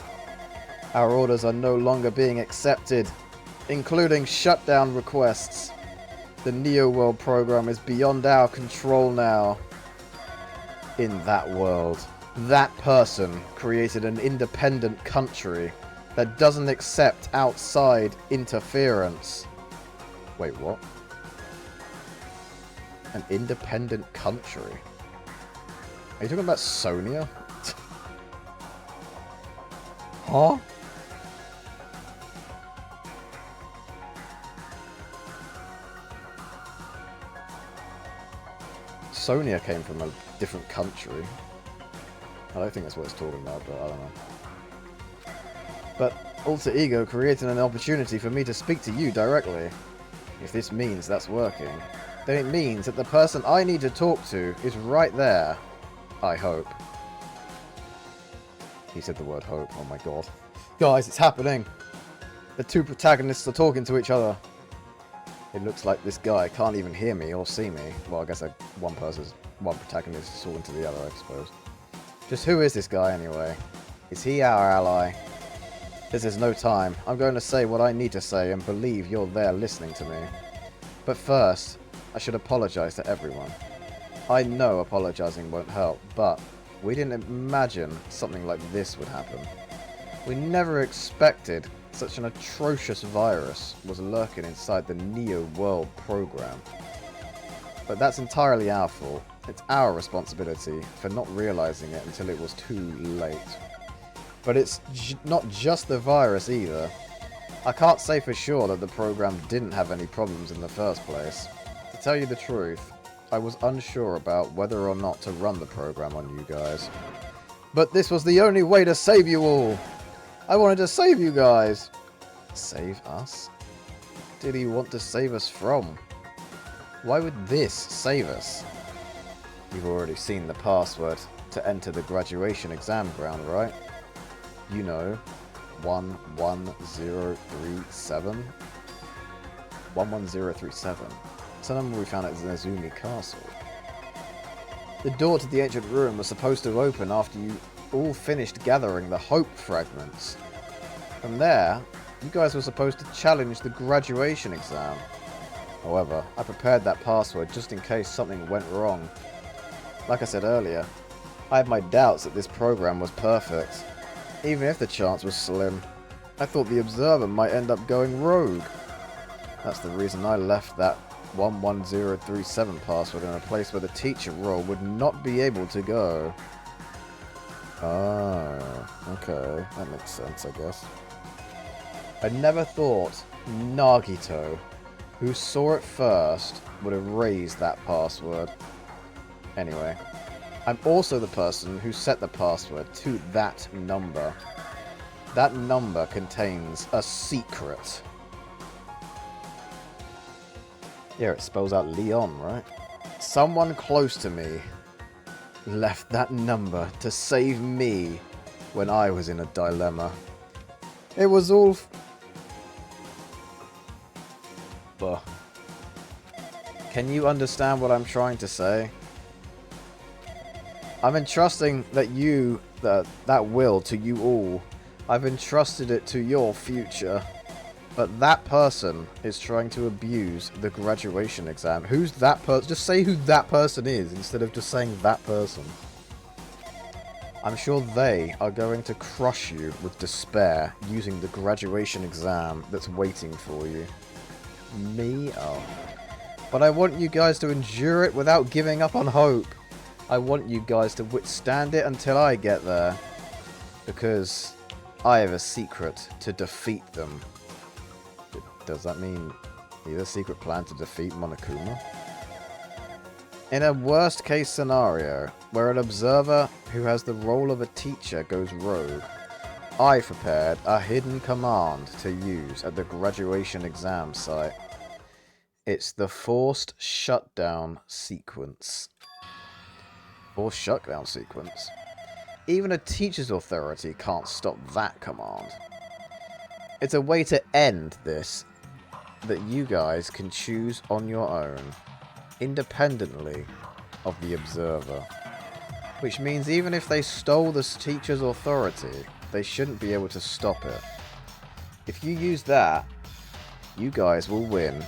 Our orders are no longer being accepted, including shutdown requests. The Neo World program is beyond our control now. In that world, that person created an independent country that doesn't accept outside interference. Wait, what? An independent country? Are you talking about Sonia? Huh? Sonia came from a different country. I don't think that's what it's talking about, but I don't know. But Alter Ego created an opportunity for me to speak to you directly. If this means that's working, then it means that the person I need to talk to is right there. I hope. He said the word hope. Oh my god. Guys, it's happening! The two protagonists are talking to each other. It looks like this guy can't even hear me or see me. Well, I guess one protagonist is talking to the other, I suppose. Just who is this guy anyway? Is he our ally? This is no time. I'm going to say what I need to say and believe you're there listening to me. But first, I should apologize to everyone. I know apologizing won't help, but we didn't imagine something like this would happen. We never expected such an atrocious virus was lurking inside the Neo World program. But that's entirely our fault. It's our responsibility for not realizing it until it was too late. But it's not just the virus either. I can't say for sure that the program didn't have any problems in the first place. To tell you the truth, I was unsure about whether or not to run the program on you guys. But this was the only way to save you all! I wanted to save you guys! Save us? What did he want to save us from? Why would this save us? You've already seen the password to enter the graduation exam ground, right? You know, 11037? 11037. It's a number we found at Nezumi Castle. The door to the ancient room was supposed to open after you all finished gathering the Hope fragments. From there, you guys were supposed to challenge the graduation exam. However, I prepared that password just in case something went wrong. Like I said earlier, I had my doubts that this program was perfect. Even if the chance was slim, I thought the observer might end up going rogue. That's the reason I left that 11037 password in a place where the teacher role would not be able to go. Ah, okay, that makes sense, I guess. I never thought Nagito, who saw it first, would erase that password. Anyway, I'm also the person who set the password to that number. That number contains a secret. Yeah, it spells out Leon, right? Someone close to me left that number to save me when I was in a dilemma. It was all... Ugh. Can you understand what I'm trying to say? I'm entrusting that will to you all. I've entrusted it to your future. But that person is trying to abuse the graduation exam. Who's that person? Just say who that person is instead of just saying that person. I'm sure they are going to crush you with despair using the graduation exam that's waiting for you. Me? Oh. But I want you guys to endure it without giving up on hope. I want you guys to withstand it until I get there. Because I have a secret to defeat them. Does that mean he has a secret plan to defeat Monokuma? In a worst case scenario, where an observer who has the role of a teacher goes rogue, I prepared a hidden command to use at the graduation exam site. It's the forced shutdown sequence. Forced shutdown sequence? Even a teacher's authority can't stop that command. It's a way to end this that you guys can choose on your own, independently of the observer. Which means even if they stole the teacher's authority, they shouldn't be able to stop it. If you use that, you guys will win.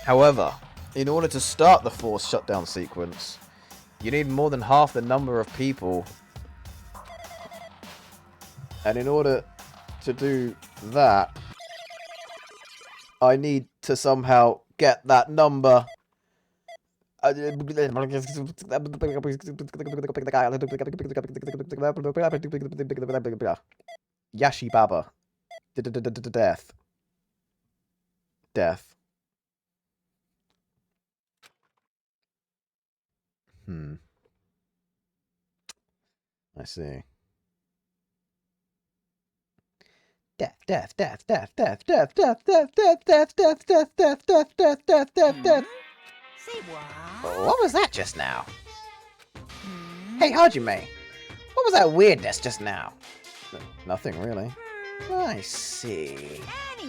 However, in order to start the forced shutdown sequence, you need more than half the number of people. And in order to do that, I need to somehow get that number. Yashi Baba. Death. Death. I see. Death, death, death, death, death, death, death, death, death, death, death, death, death, death, death, death, death, death. Say what? What was that just now? Hey, Hajime, what was that weirdness just now? Nothing really. I see.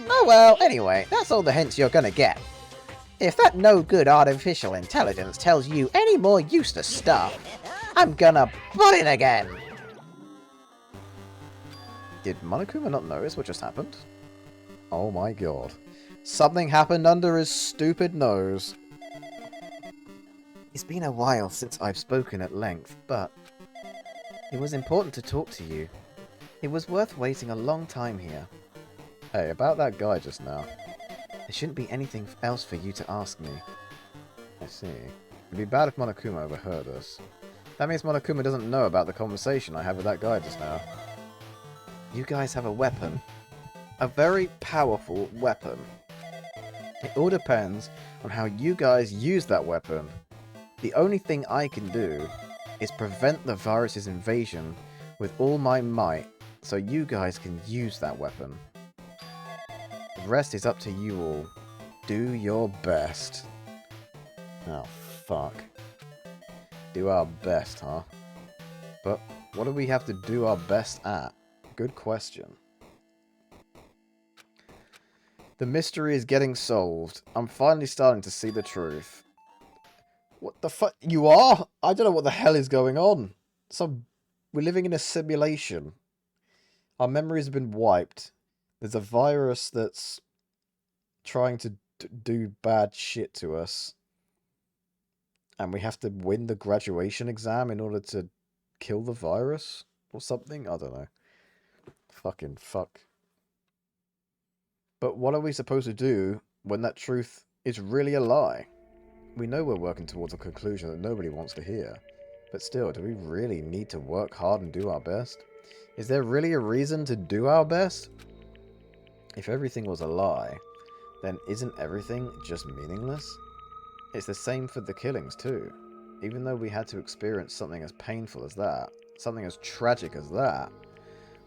Oh well, anyway, that's all the hints you're gonna get. If that no-good artificial intelligence tells you any more useless stuff, I'm gonna put it again! Did Monokuma not notice what just happened? Oh my god. Something happened under his stupid nose. It's been a while since I've spoken at length, but it was important to talk to you. It was worth waiting a long time here. Hey, about that guy just now. There shouldn't be anything else for you to ask me. I see. It'd be bad if Monokuma overheard us. That means Monokuma doesn't know about the conversation I had with that guy just now. You guys have a weapon. A very powerful weapon. It all depends on how you guys use that weapon. The only thing I can do is prevent the virus's invasion with all my might, so you guys can use that weapon. The rest is up to you all. Do your best. Oh, fuck. Do our best, huh? But what do we have to do our best at? Good question. The mystery is getting solved. I'm finally starting to see the truth. What the fuck? You are? I don't know what the hell is going on. We're living in a simulation. Our memories have been wiped. There's a virus that's trying to do bad shit to us. And we have to win the graduation exam in order to kill the virus? Or something? I don't know. Fucking fuck. But what are we supposed to do when that truth is really a lie? We know we're working towards a conclusion that nobody wants to hear. But still, do we really need to work hard and do our best? Is there really a reason to do our best? If everything was a lie, then isn't everything just meaningless? It's the same for the killings too. Even though we had to experience something as painful as that, something as tragic as that,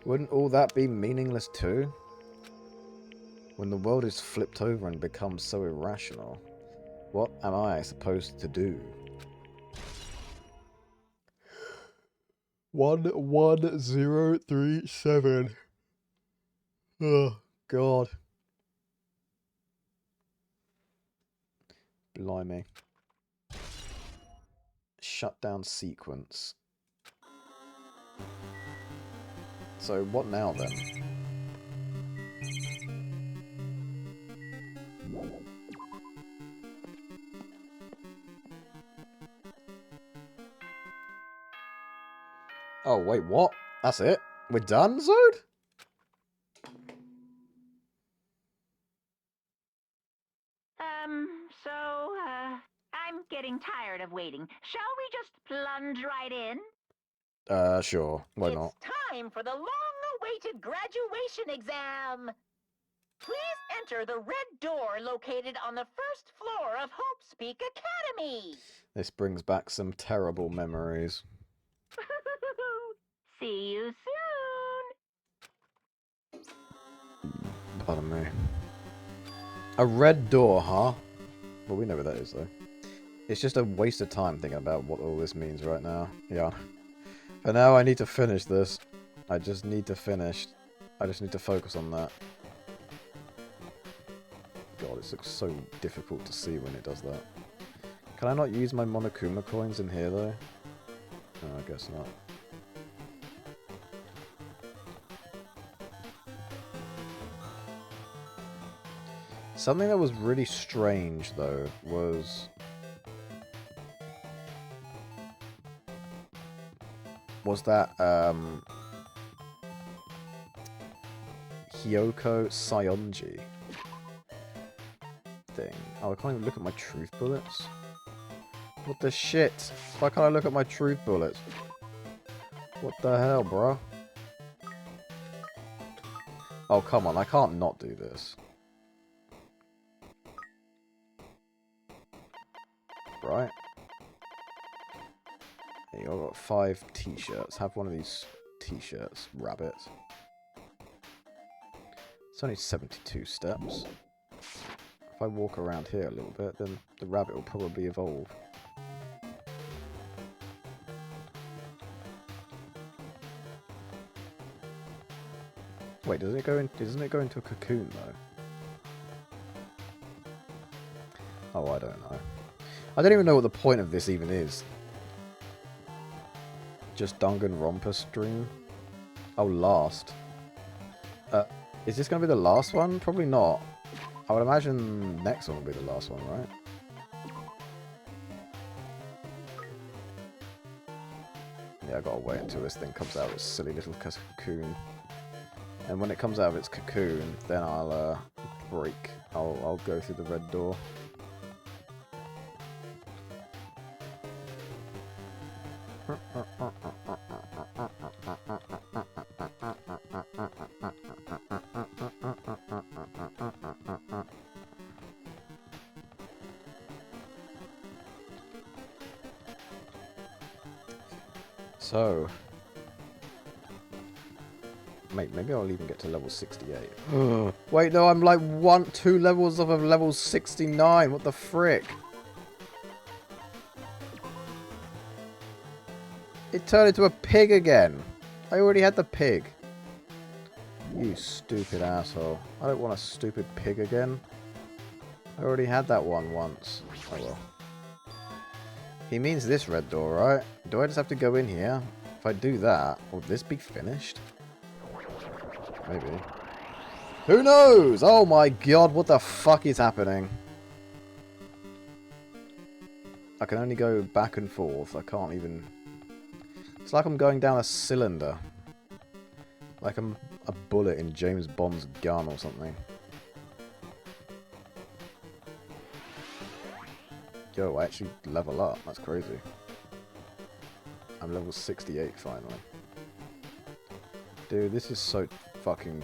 wouldn't all that be meaningless too? When the world is flipped over and becomes so irrational, what am I supposed to do? 11037. Oh, God. Blimey. Shutdown sequence. So, what now then? Oh, wait, what? That's it? We're done, Zode? So, I'm getting tired of waiting. Shall we just plunge right in? Sure. Why It's not? time for the long-awaited graduation exam. Please enter the red door located on the first floor of Hope's Peak Academy. This brings back some terrible memories. See you soon. Pardon me. A red door, huh? Well, we know where that is, though. It's just a waste of time thinking about what all this means right now. Yeah. For now, I need to finish this. I just need to finish. I just need to focus on that. God, this looks so difficult to see when it does that. Can I not use my Monokuma coins in here, though? No, I guess not. Something that was really strange, though, was... that, Hyoko Sayonji thing. Oh, I can't even look at my truth bullets. What the shit? Why can't I look at my truth bullets? What the hell, bro? Oh, come on. I can't not do this. Right. There you go. I've got 5 t-shirts. Have one of these t-shirts, rabbit. It's only 72 steps. If I walk around here a little bit, then the rabbit will probably evolve. Wait, doesn't it go into a cocoon though? Oh, I don't know. I don't even know what the point of this even is. Just Danganronpa stream? Oh, last. Is this going to be the last one? Probably not. I would imagine next one will be the last one, right? Yeah, I gotta wait until this thing comes out of its silly little cocoon. And when it comes out of its cocoon, then I'll break. I'll go through the red door. So, mate, maybe I'll even get to level 68. Wait, no, I'm like 2 levels off of level 69. What the frick? It turned into a pig again. I already had the pig. You stupid asshole. I don't want a stupid pig again. I already had that one once. Oh well. He means this red door, right? Do I just have to go in here? If I do that, will this be finished? Maybe. Who knows? Oh my god, what the fuck is happening? I can only go back and forth. I can't even... It's like I'm going down a cylinder. Like I'm a bullet in James Bond's gun or something. Yo, I actually level up. That's crazy. I'm level 68 finally. Dude, this is so fucking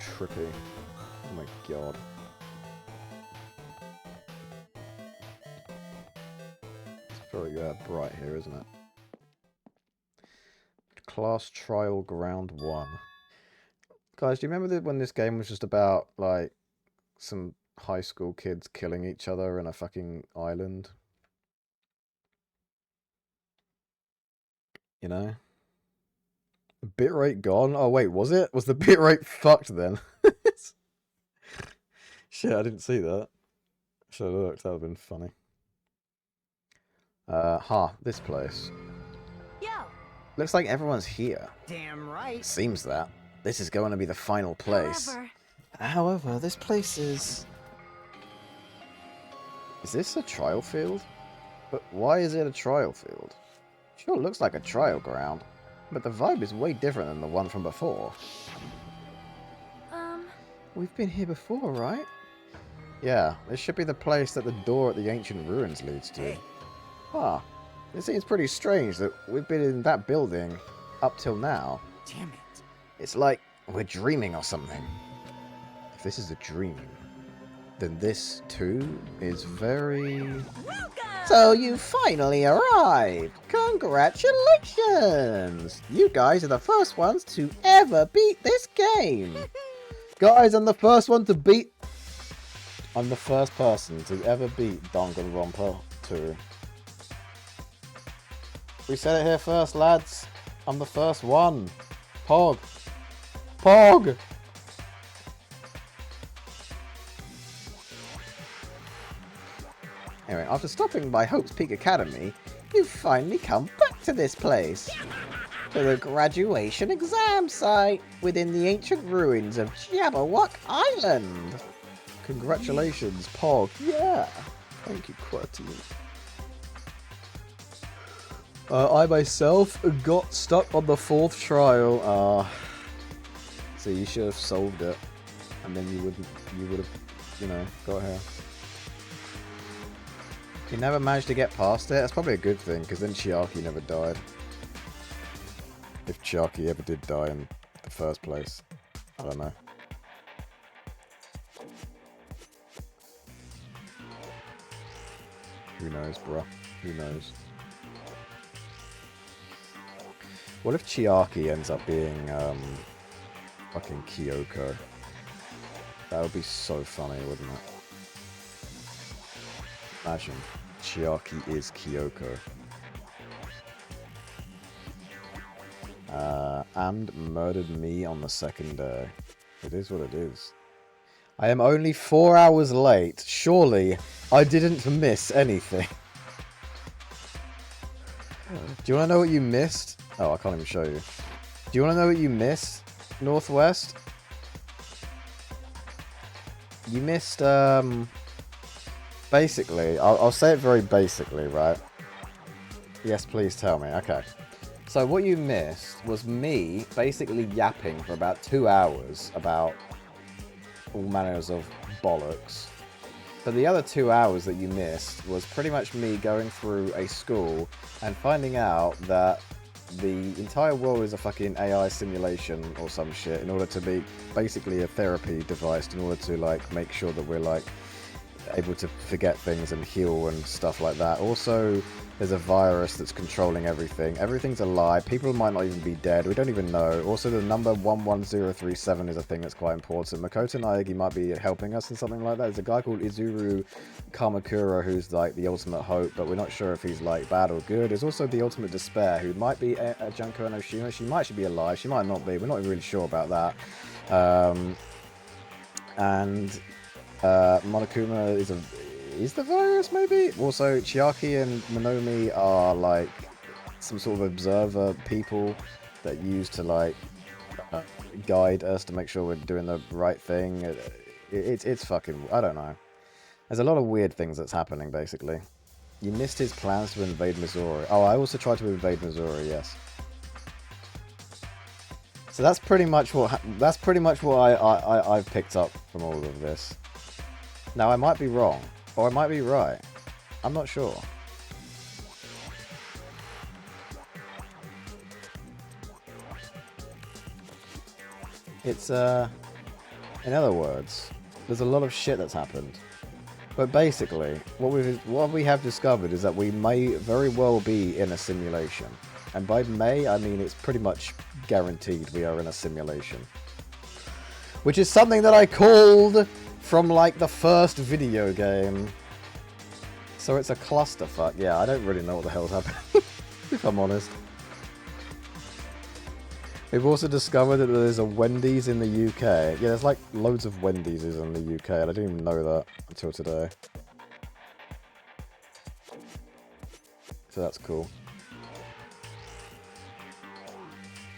trippy. Oh my god. It's very bright here, isn't it? Class Trial Ground 1. Guys, do you remember when this game was just about, like, some high school kids killing each other in a fucking island? You know? Bitrate gone? Oh wait, was it? Was the bitrate fucked then? Shit, I didn't see that. Should have looked, that would have been funny. This place. Yo. Looks like everyone's here. Damn right. Seems that. This is going to be the final place. However, this place is... Is this a trial field? But why is it a trial field? Sure looks like a trial ground, but the vibe is way different than the one from before. We've been here before, right? Yeah, this should be the place that the door at the ancient ruins leads to. Huh. It seems pretty strange that we've been in that building up till now. Damn it. It's like we're dreaming or something. If this is a dream, then this too is very... So you finally arrived! Congratulations! You guys are the first ones to ever beat this game! Guys, I'm the first one to beat... I'm the first person to ever beat Danganronpa 2. We said it here first, lads. I'm the first one. Pog. Pog! Anyway, after stopping by Hope's Peak Academy, you've finally come back to this place. To the graduation exam site within the ancient ruins of Jabberwock Island. Congratulations, Pog. Yeah. Thank you, QWERTY. I myself got stuck on the 4th trial. So you should have solved it. And then you would have, you know, got here. You never managed to get past it? That's probably a good thing, because then Chiaki never died. If Chiaki ever did die in the first place. I don't know. Who knows, bruh? Who knows? What if Chiaki ends up being, fucking Kyoko? That would be so funny, wouldn't it? Imagine, Chiaki is Kyoko. Amd murdered me on the 2nd day. It is what it is. I am only 4 hours late. Surely, I didn't miss anything. Do you want to know what you missed? Oh, I can't even show you. Do you want to know what you missed, Northwest? You missed, basically, I'll say it very basically, right? Yes, please tell me. Okay. So what you missed was me basically yapping for about 2 hours about all manners of bollocks. But the other 2 hours that you missed was pretty much me going through a school and finding out that the entire world is a fucking AI simulation or some shit in order to be basically a therapy device in order to like make sure that we're like able to forget things and heal and stuff like that. Also, there's a virus that's controlling everything. Everything's a lie. People might not even be dead. We don't even know. Also, the number 11037 is a thing that's quite important. Makoto Naegi might be helping us in something like that. There's a guy called Izuru Kamakura who's like the ultimate hope, but we're not sure if he's like bad or good. There's also the ultimate despair who might be a Junko Enoshima. She might actually be alive. She might not be. We're not really sure about that. Monokuma is the virus, maybe? Also, Chiaki and Monomi are, like, some sort of observer people that use to, like, guide us to make sure we're doing the right thing. It's fucking... I don't know. There's a lot of weird things that's happening, basically. You missed his plans to invade Missouri. Oh, I also tried to invade Missouri, yes. So that's pretty much what I've picked up from all of this. Now, I might be wrong. Or I might be right. I'm not sure. It's, in other words, there's a lot of shit that's happened. But basically, what we have discovered is that we may very well be in a simulation. And by may, I mean it's pretty much guaranteed we are in a simulation. Which is something that I called from, like, the first video game. So it's a clusterfuck. Yeah, I don't really know what the hell's happening, if I'm honest. We've also discovered that there's a Wendy's in the UK. Yeah, there's, like, loads of Wendy's in the UK, and I didn't even know that until today. So that's cool.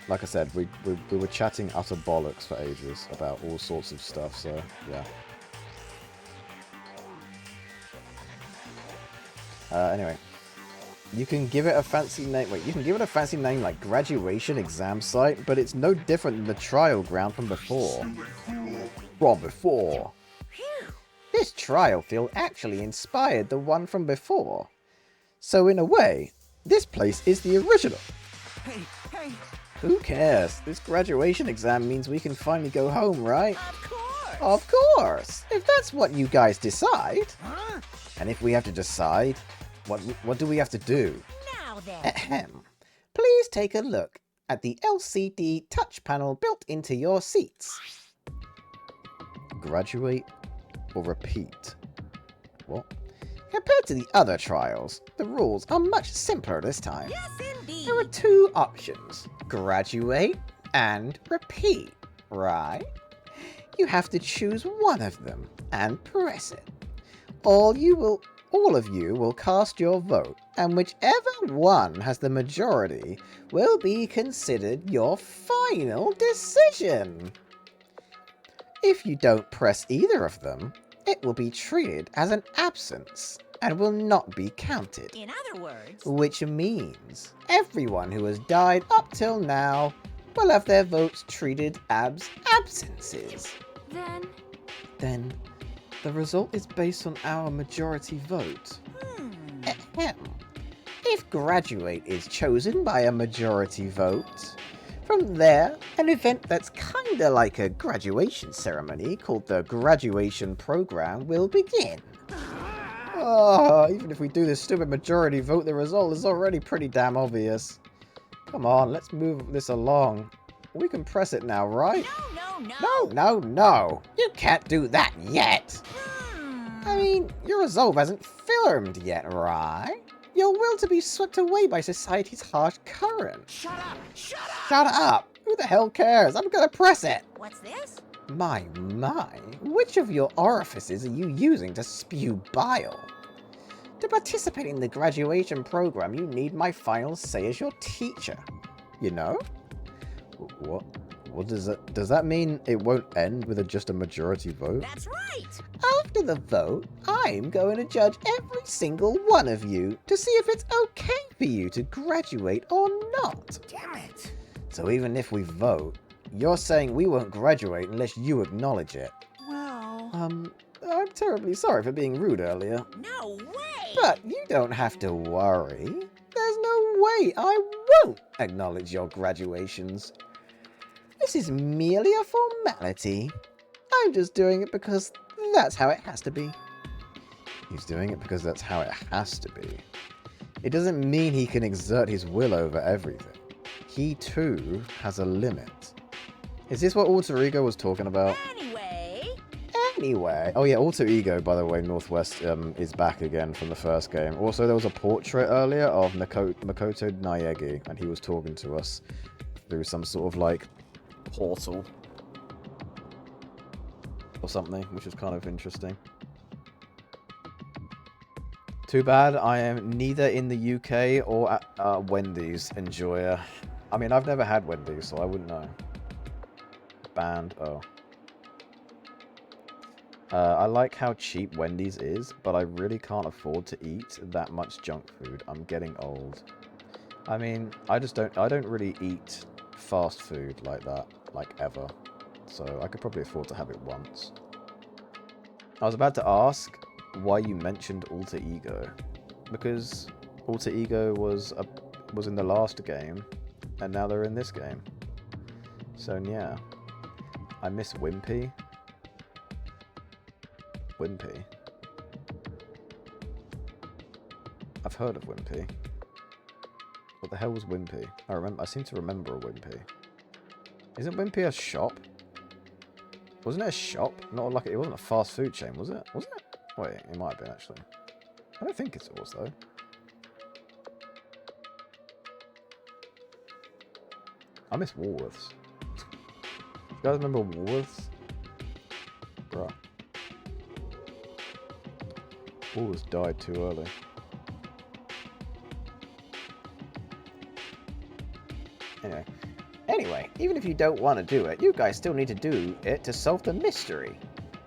Like I said, we were chatting utter bollocks for ages about all sorts of stuff, so, yeah. Anyway, you can give it a fancy name. Wait, you can give it a fancy name like graduation exam site, but it's no different than the trial ground from before. This this trial field actually inspired the one from before. So in a way, this place is the original. Hey, hey. Who cares? This graduation exam means we can finally go home, right? Of course. Of course! If that's what you guys decide. Huh? And if we have to decide, what do we have to do? Now then. Ahem. Please take a look at the LCD touch panel built into your seats. Graduate or repeat? What? Compared to the other trials, the rules are much simpler this time. Yes, indeed. There are two options, graduate and repeat, right? You have to choose one of them and press it. All of you will cast your vote, and whichever one has the majority will be considered your final decision. If you don't press either of them, it will be treated as an absence and will not be counted. In other words, Which means everyone who has died up till now will have their votes treated as absences. Then the result is based on our majority vote. Ahem. If graduate is chosen by a majority vote, from there, an event that's kinda like a graduation ceremony called the graduation program will begin. Oh, even if we do this stupid majority vote, the result is already pretty damn obvious. Come on, let's move this along. We can press it now, right? No. You can't do that yet. I mean, your resolve hasn't formed yet, right? Your will to be swept away by society's harsh current. Shut up! Shut up! Who the hell cares? I'm gonna press it! What's this? My, which of your orifices are you using to spew bile? To participate in the graduation program, you need my final say as your teacher. You know? What? What does that mean it won't end with just a majority vote? That's right! After the vote, I'm going to judge every single one of you to see if it's okay for you to graduate or not. Damn it! So even if we vote, you're saying we won't graduate unless you acknowledge it. Well... I'm terribly sorry for being rude earlier. No way! But you don't have to worry. There's no way I won't acknowledge your graduations. This is merely a formality. I'm just doing it because that's how it has to be. He's doing it because that's how it has to be. It doesn't mean he can exert his will over everything. He too has a limit. Is this what Alter Ego was talking about? Anyway. Oh yeah, Alter Ego, by the way, Northwest is back again from the first game. Also, there was a portrait earlier of Makoto Naegi, and he was talking to us through some sort of like portal or something, which is kind of interesting. Too bad I am neither in the UK or at Wendy's enjoyer. I mean, I've never had Wendy's, so I wouldn't know. Banned. Oh. I like how cheap Wendy's is, but I really can't afford to eat that much junk food. I'm getting old. I mean, I don't really eat fast food like that, like ever. So I could probably afford to have it once. I was about to ask why you mentioned Alter Ego, because Alter Ego was in the last game, and now they're in this game. So yeah, I miss Wimpy. Wimpy. I've heard of Wimpy. What the hell was Wimpy? I seem to remember a Wimpy. Isn't Wimpy a shop? Wasn't it a shop? Not like it wasn't a fast food chain, was it? Was it? Wait, it might have been actually. I don't think it was though. I miss Woolworths. You guys remember Woolworths? Bruh. Woolworths died too early. Anyway, even if you don't want to do it, you guys still need to do it to solve the mystery.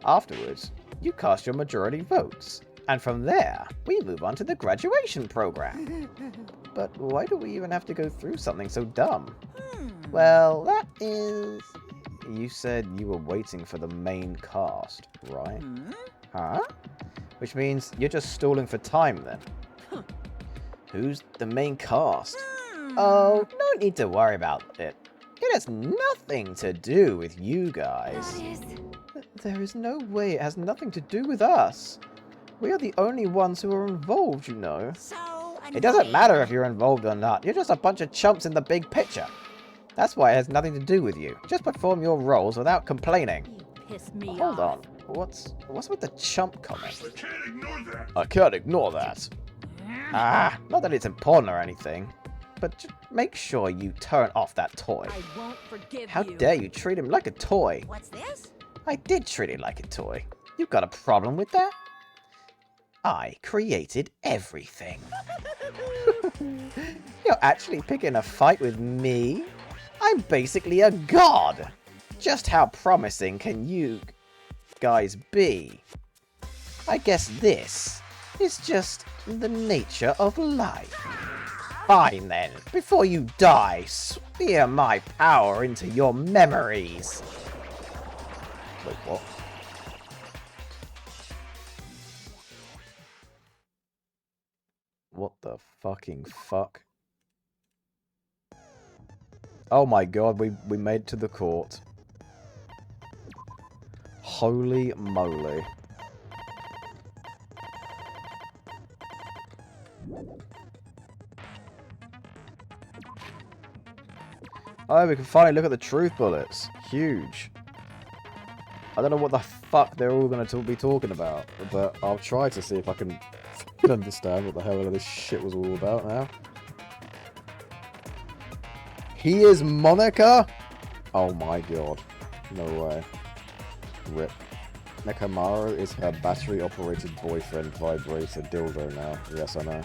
Afterwards, you cast your majority votes, and from there, we move on to the graduation program. But why do we even have to go through something so dumb? Well, that is... You said you were waiting for the main cast, right? Huh? Which means you're just stalling for time then. Who's the main cast? Oh, no need to worry about it. It has nothing to do with you guys. That is... There is no way it has nothing to do with us. We are the only ones who are involved, you know. So It doesn't matter if you're involved or not. You're just a bunch of chumps in the big picture. That's why it has nothing to do with you. Just perform your roles without complaining. You piss me Hold off. on. What's with the chump comment? I can't ignore that. I can't ignore that. Ah, not that it's important or anything, but just make sure you turn off that toy. I won't forgive How you. dare you treat him like a toy? What's this? I did treat it like a toy. You got a problem with that? I created everything. You're actually picking a fight with me? I'm basically a god. Just how promising can you guys be? I guess this is just the nature of life. Fine then, before you die, spear my power into your memories. Wait, what? What the fucking fuck? Oh my god, we made it to the court. Holy moly. Oh, we can finally look at the truth bullets. Huge. I don't know what the fuck they're all going to be talking about, but I'll try to see if I can understand what the hell this shit was all about now. He is Monica? Oh my god. No way. Rip. Nekamaru is her battery-operated boyfriend vibrator dildo now. Yes, I know.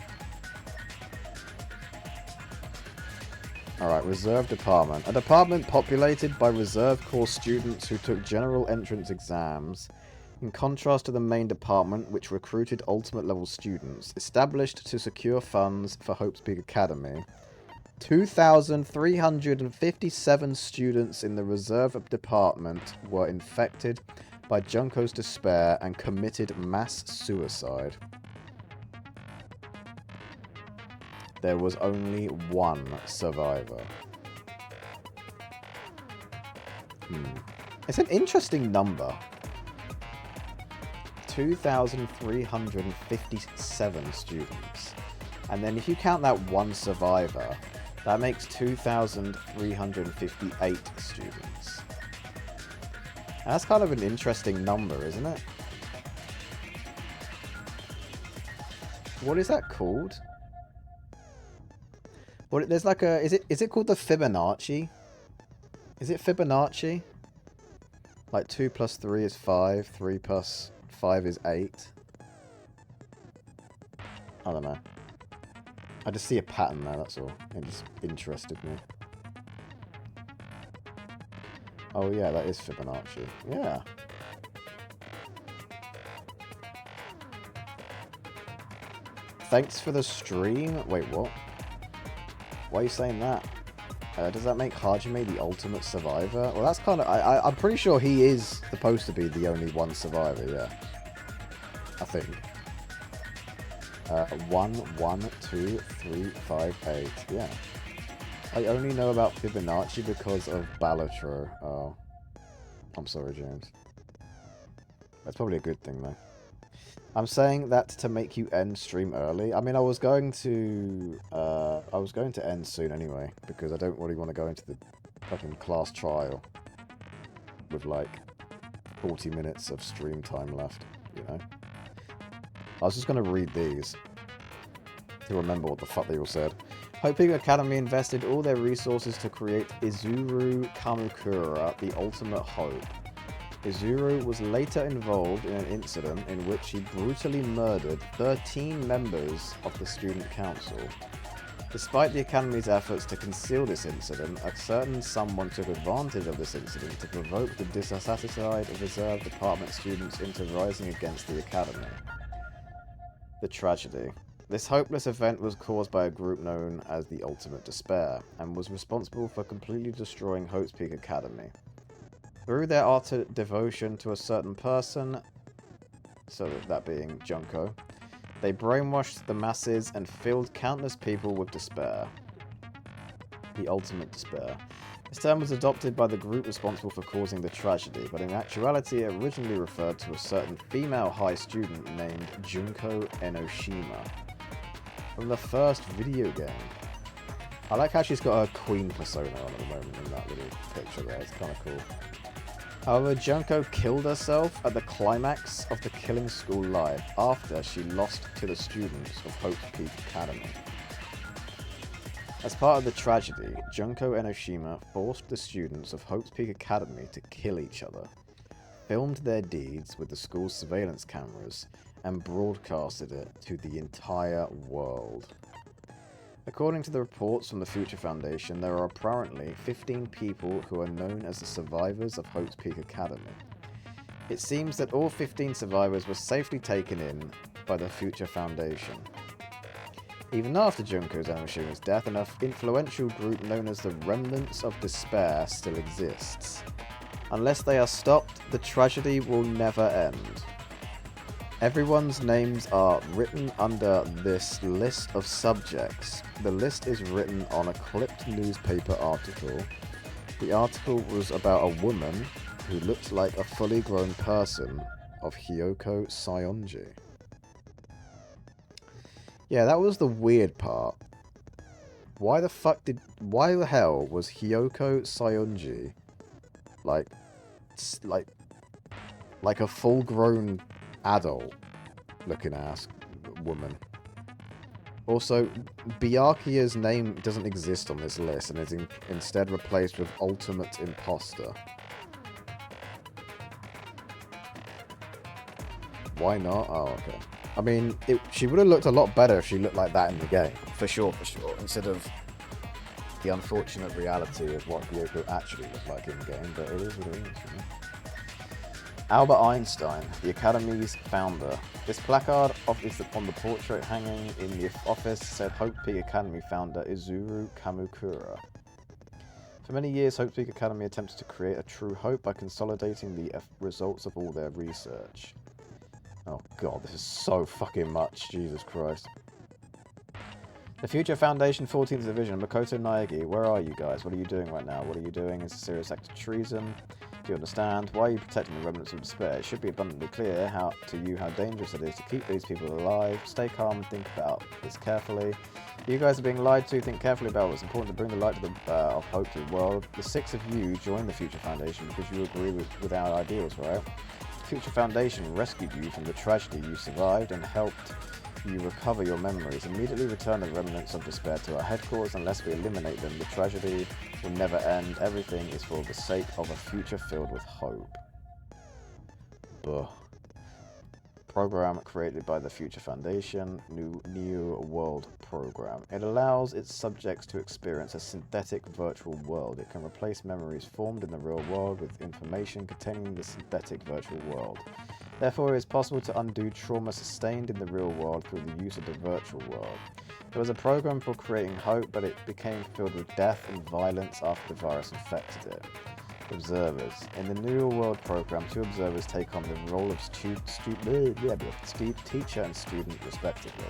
Alright, Reserve Department. A department populated by Reserve Corps students who took general entrance exams, in contrast to the main department, which recruited ultimate level students. Established to secure funds for Hope's Peak Academy. 2,357 students in the Reserve Department were infected by Junko's despair and committed mass suicide. There was only one survivor. It's an interesting number. 2,357 students. And then if you count that one survivor, that makes 2,358 students. And that's kind of an interesting number, isn't it? What is that called? Well, there's like a... Is it called the Fibonacci? Is it Fibonacci? Like 2 plus 3 is 5. 3 plus 5 is 8. I don't know. I just see a pattern there, that's all. It just interested me. Oh yeah, that is Fibonacci. Yeah. Thanks for the stream. Wait, what? Why are you saying that? Does that make Hajime the ultimate survivor? Well, that's kind of... I'm pretty sure he is supposed to be the only one survivor, yeah. I think. 1, 1, 2, 3, 5, 8. Yeah. I only know about Fibonacci because of Balatro. Oh. I'm sorry, James. That's probably a good thing, though. I'm saying that to make you end stream early. I mean, I was going to end soon anyway, because I don't really want to go into the fucking class trial with like 40 minutes of stream time left, you know? I was just going to read these to remember what the fuck they all said. Hoping Academy invested all their resources to create Izuru Kamukura, the ultimate hope. Izuru was later involved in an incident in which he brutally murdered 13 members of the student council. Despite the Academy's efforts to conceal this incident, a certain someone took advantage of this incident to provoke the dissatisfied Reserve Department students into rising against the Academy. The tragedy. This hopeless event was caused by a group known as the Ultimate Despair, and was responsible for completely destroying Hope's Peak Academy. Through their utter devotion to a certain person, so that being Junko. They brainwashed the masses and filled countless people with despair. The ultimate despair. This term was adopted by the group responsible for causing the tragedy, but in actuality it originally referred to a certain female high student named Junko Enoshima from the first video game. I like how she's got her queen persona on at the moment in that little picture there. It's kind of cool. However, Junko killed herself at the climax of the Killing School Live after she lost to the students of Hope's Peak Academy. As part of the tragedy, Junko Enoshima forced the students of Hope's Peak Academy to kill each other, filmed their deeds with the school's surveillance cameras, and broadcasted it to the entire world. According to the reports from the Future Foundation, there are apparently 15 people who are known as the survivors of Hope's Peak Academy. It seems that all 15 survivors were safely taken in by the Future Foundation. Even after Junko Enoshima's death, an influential group known as the Remnants of Despair still exists. Unless they are stopped, the tragedy will never end. Everyone's names are written under this list of subjects. The list is written on a clipped newspaper article. The article was about a woman who looked like a fully grown person of Hyoko Sayonji. Yeah, that was the weird part. Why the hell was Hyoko Sayonji like a full-grown adult looking ass woman? Also, Byakuya's name doesn't exist on this list and is instead replaced with Ultimate Imposter. Why not? Oh, okay. I mean, she would have looked a lot better if she looked like that in the game. For sure. Instead of the unfortunate reality of what Byoko actually looked like in the game, but it is what it is, you know? Albert Einstein, the Academy's founder. This placard is on the portrait hanging in the office said Hope Peak Academy founder Izuru Kamukura. For many years, Hope Peak Academy attempted to create a true hope by consolidating the results of all their research. Oh god, this is so fucking much, Jesus Christ. The Future Foundation 14th Division, Makoto Naegi, where are you guys? What are you doing right now? What are you doing? It's a serious act of treason. Do you understand? Why are you protecting the remnants of despair? It should be abundantly clear to you how dangerous it is to keep these people alive. Stay calm and think about this carefully. You guys are being lied to. Think carefully about what's important to bring the light of hope to the world. The 6 of you joined the Future Foundation because you agree with our ideals, right? The Future Foundation rescued you from the tragedy you survived and helped you recover your memories. Immediately return the remnants of despair to our headquarters. Unless we eliminate them, the tragedy will never end. Everything is for the sake of a future filled with hope. Buh. Program created by the Future Foundation, New World Program. It allows its subjects to experience a synthetic virtual world. It can replace memories formed in the real world with information containing the synthetic virtual world. Therefore, it is possible to undo trauma sustained in the real world through the use of the virtual world. There was a program for creating hope, but it became filled with death and violence after the virus infected it. Observers. In the New World Program, 2 observers take on the role of teacher and student, respectively.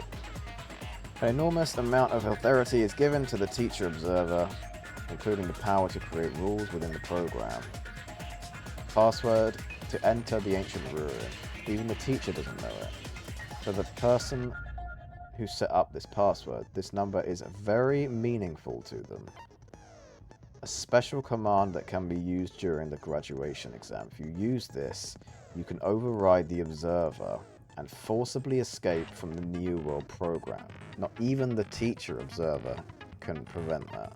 An enormous amount of authority is given to the teacher observer, including the power to create rules within the program. Password to enter the ancient ruin. Even the teacher doesn't know it. For the person who set up this password, this number is very meaningful to them. A special command that can be used during the graduation exam. If you use this, you can override the observer and forcibly escape from the New World Program. Not even the teacher observer can prevent that.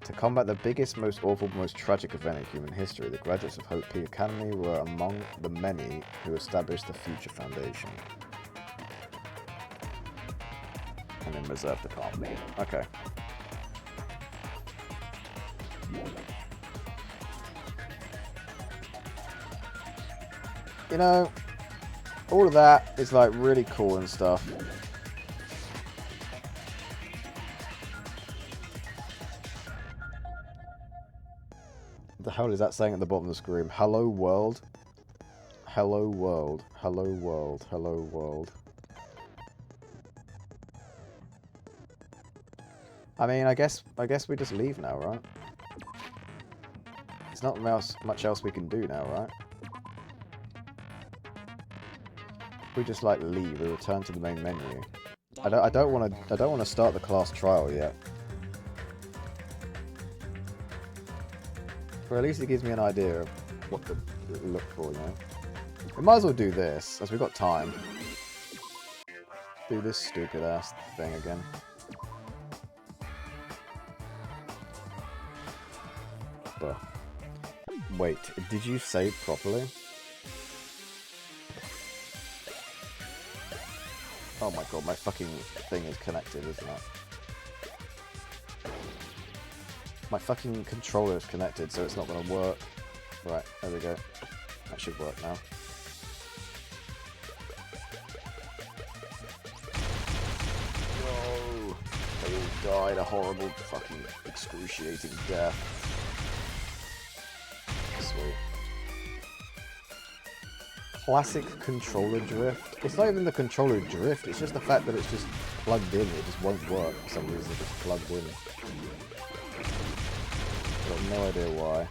To combat the biggest, most awful, most tragic event in human history, the graduates of Hope Peak Academy were among the many who established the Future Foundation. And then reserve the department. Okay. You know, all of that is like really cool and stuff. What the hell is that saying at the bottom of the screen? Hello world? Hello world. Hello world. Hello world. I mean, I guess we just leave now, right? There's not much else we can do now, right? We just like leave. We return to the main menu. I don't want to start the class trial yet. Or at least it gives me an idea of what to look for, you know. We might as well do this, as we've got time. Do this stupid ass thing again. But wait, did you save properly? Oh my god, my fucking thing is connected, isn't it? My fucking controller is connected, so it's not going to work. Right, there we go. That should work now. No! They all died a horrible, fucking, excruciating death. Sweet. Classic controller drift. It's not even the controller drift, it's just the fact that it's just plugged in. It just won't work for some reason. It's plugged in. I've got no idea why.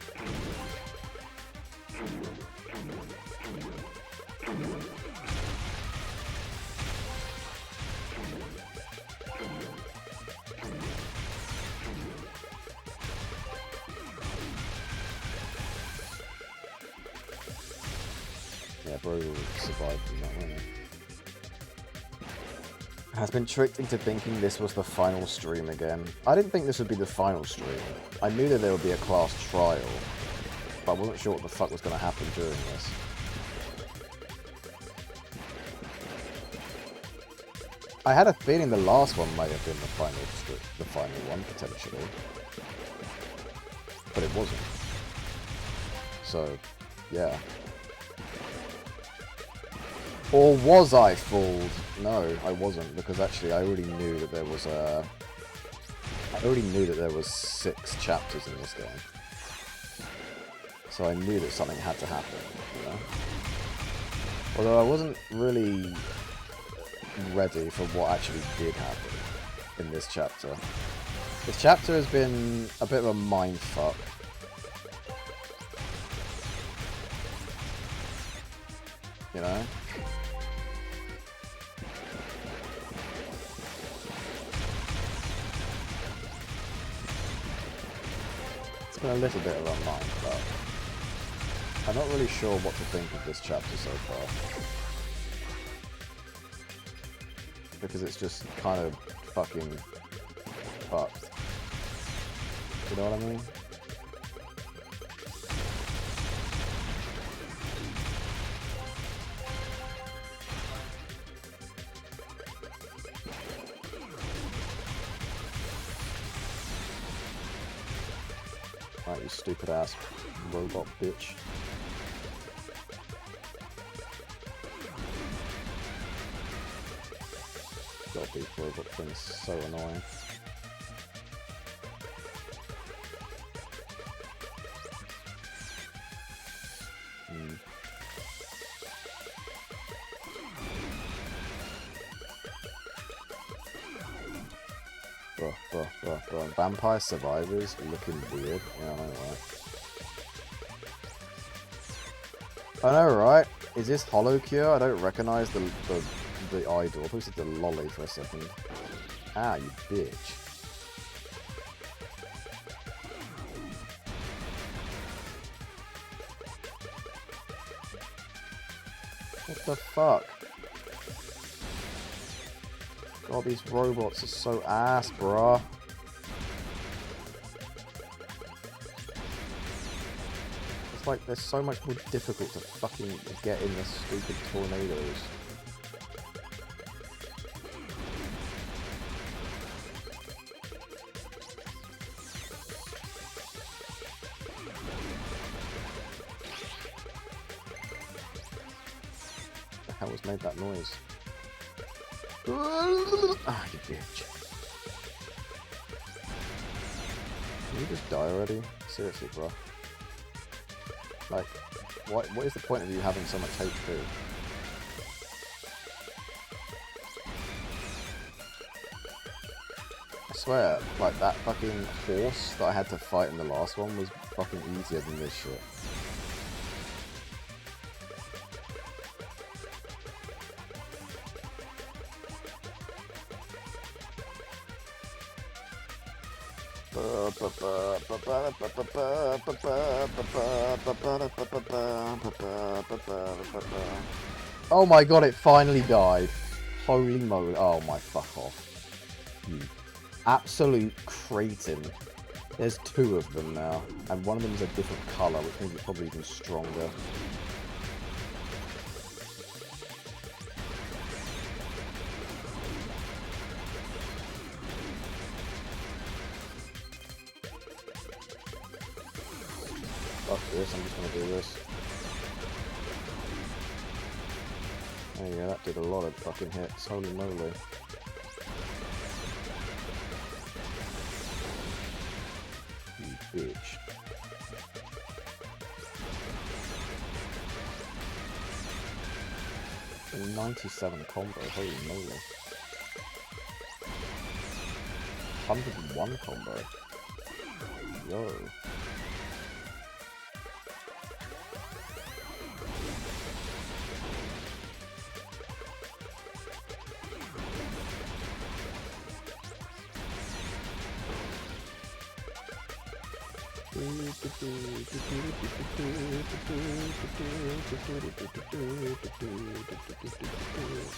Yeah, bro will survive from that, won't he? Has been tricked into thinking this was the final stream again. I didn't think this would be the final stream. I knew that there would be a class trial, but I wasn't sure what the fuck was going to happen during this. I had a feeling the last one might have been the final one, potentially. But it wasn't. So, yeah. Or was I fooled? No, I wasn't, because actually I already knew that there was a... I already knew that there was 6 chapters in this game. So I knew that something had to happen, you know? Although I wasn't really ready for what actually did happen in this chapter. This chapter has been a bit of a mindfuck. You know? It's been a little bit of a mindfuck. I'm not really sure what to think of this chapter so far. Because it's just kind of fucking fucked. You know what I mean? Right, you stupid ass robot bitch. God, these robot things so annoying. Bro. Vampire Survivors looking weird. Yeah, I know, right? I know, right? Is this Hollow Cure? I don't recognize the idol. I thought it the lolly for a second. Ah, you bitch. What the fuck? God, these robots are so ass, bruh. It's like they're so much more difficult to fucking get in the stupid tornadoes. What the hell has made that noise? Ah, you bitch. Can you just die already? Seriously, bro. Like, What is the point of you having so much HP? I swear, like, that fucking horse that I had to fight in the last one was fucking easier than this shit. Oh my god, it finally died. Holy moly. Oh my fuck off. You absolute cretin. There's two of them now, and one of them is a different colour, which means it's probably even stronger. Fuck this, I'm just gonna do this. There you go, that did a lot of fucking hits, holy moly. You bitch. A 97 combo, holy moly. 101 combo. Yo.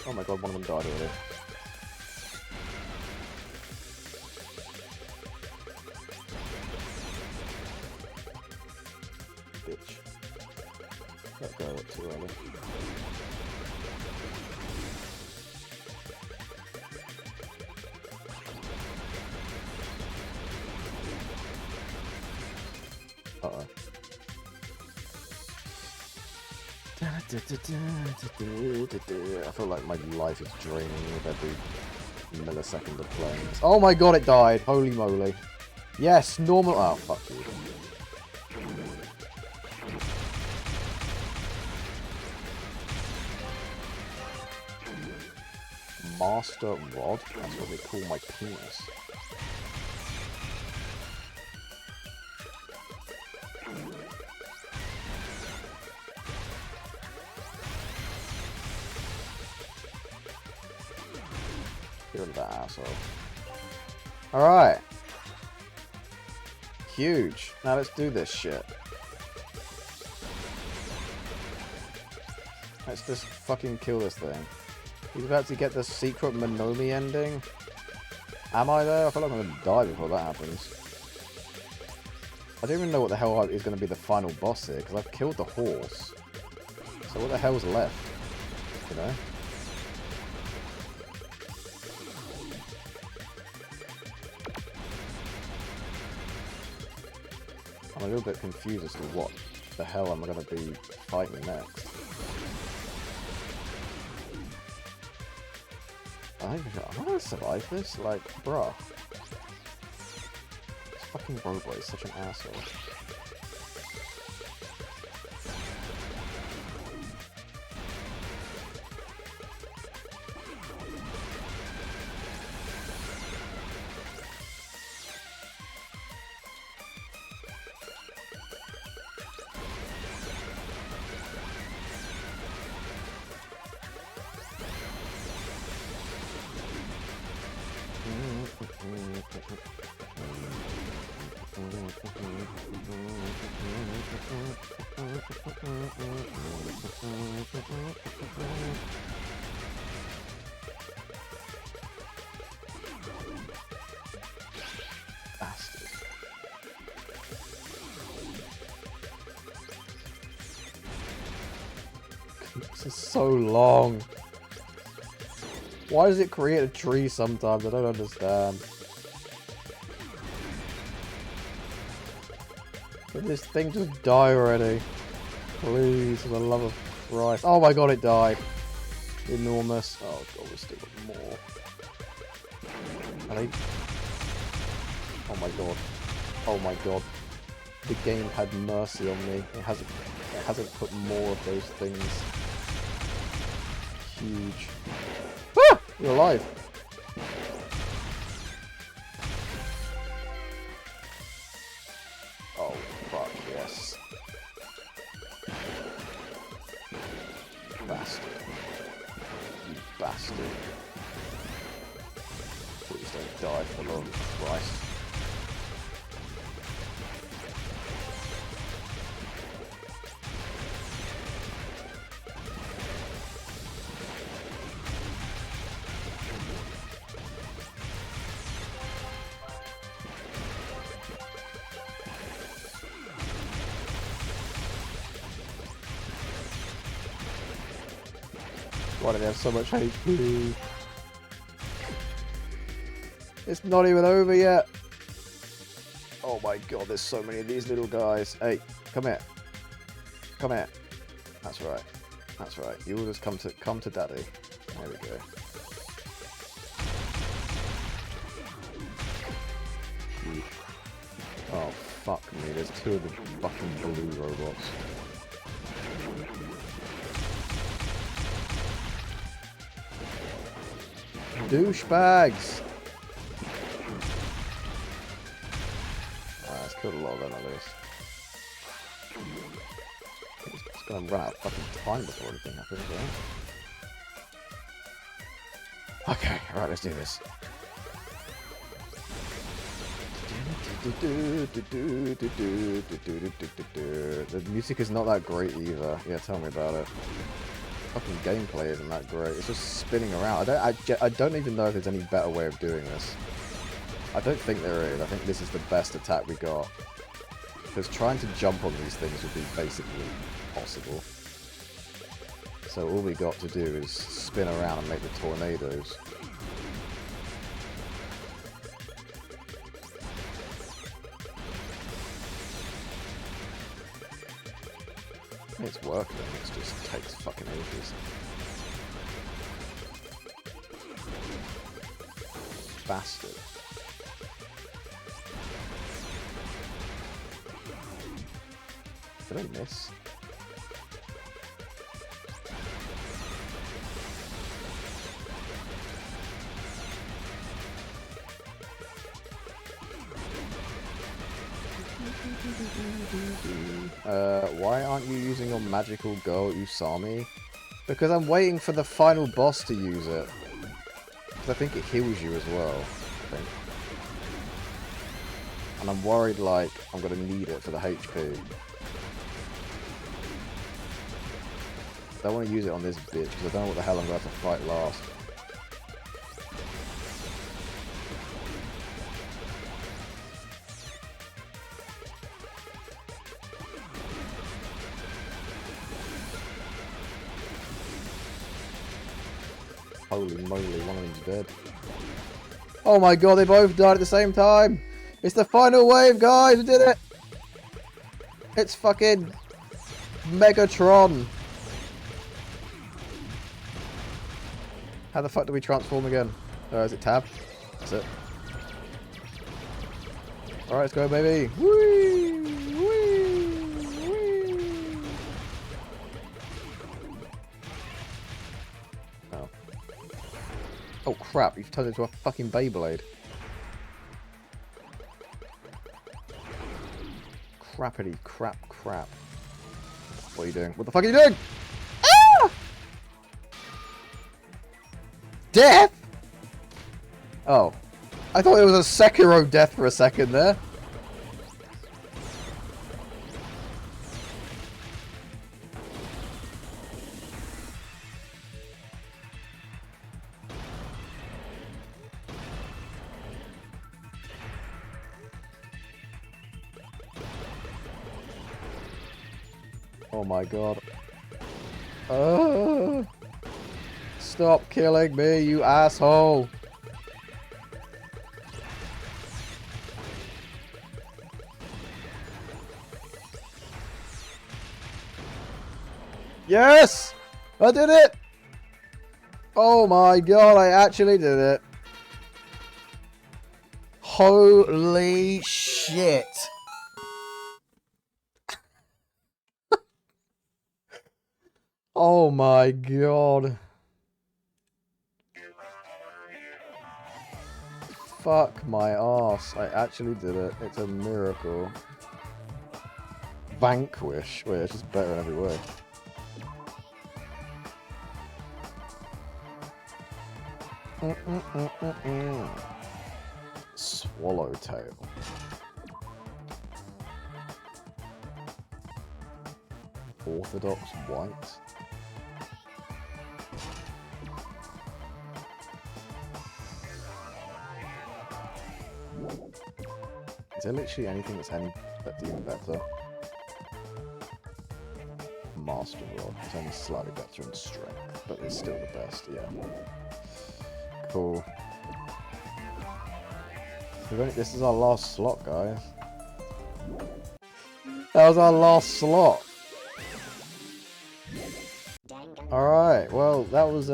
Oh my god, one of them died already. Bitch. Let go too early. Uh-oh. I feel like my life is draining with every millisecond of playing this. Oh my god, it died! Holy moly. Yes, normal. Oh, fuck you. Master Rod? That's what they call my penis. Get rid of that asshole. Alright. Huge. Now let's do this shit. Let's just fucking kill this thing. He's about to get the secret Monomi ending. Am I there? I feel like I'm gonna die before that happens. I don't even know what the hell is gonna be the final boss here, because I've killed the horse. So what the hell's left? You know? I'm a little bit confused as to what the hell am I going to be fighting next. I'm not going to survive this? Like, bruh. This fucking robot is such an asshole. Bastard. This is so long. Why does it create a tree sometimes? I don't understand. Can this thing just die already? Please, for the love of Christ. Oh my god, it died. Enormous. Oh god, we still got more. Oh my god. Oh my god. The game had mercy on me. It hasn't. hasn't put more of those things. Huge. Ah! You're alive. Oh, fuck, yes. Bastard. You bastard. Please don't die, for the love of Christ. Why do they have so much HP? It's not even over yet. Oh my god, there's so many of these little guys. Hey, come here. Come here. That's right. That's right. You will just come to daddy. There we go. Oh fuck me, there's two of the fucking blue robots. Douchebags! Let's kill a lot of them at least. It's gonna run out of fucking time before anything happens, right? Okay, alright, let's do this. The music is not that great either. Yeah, tell me about it. Fucking gameplay isn't that great. It's just spinning around. I don't even know if there's any better way of doing this. I don't think there is. I think this is the best attack we got. Because trying to jump on these things would be basically impossible. So all we got to do is spin around and make the tornadoes. It's working, it just takes fucking ages. Bastard. Did I miss? Why aren't you using your magical girl Usami? Because I'm waiting for the final boss to use it. Because I think it heals you as well, I think. And I'm worried, like, I'm going to need it for the HP. I don't want to use it on this bitch, because I don't know what the hell I'm going to have to fight last. Holy moly, one of them's dead. Oh my god, they both died at the same time! It's the final wave, guys! We did it! It's fucking Megatron! How the fuck do we transform again? Is it tab? That's it. Alright, let's go, baby! Whee! Whee! Whee! Oh. Oh crap, you've turned into a fucking Beyblade. Crappity crap crap. What are you doing? What the fuck are you doing? Ah! Death? Oh. I thought it was a Sekiro death for a second there. Oh my god. Stop killing me, you asshole. Yes! I did it! Oh my god, I actually did it. Holy shit. Oh my god. Fuck my ass. I actually did it. It's a miracle. Vanquish. Wait, it's just better in every way. Swallowtail. Orthodox white. Is there literally anything that's even better? Master Rod. It's only slightly better in strength, but it's still the best, yeah. Cool. This is our last slot, guys. That was our last slot. Alright, well, that was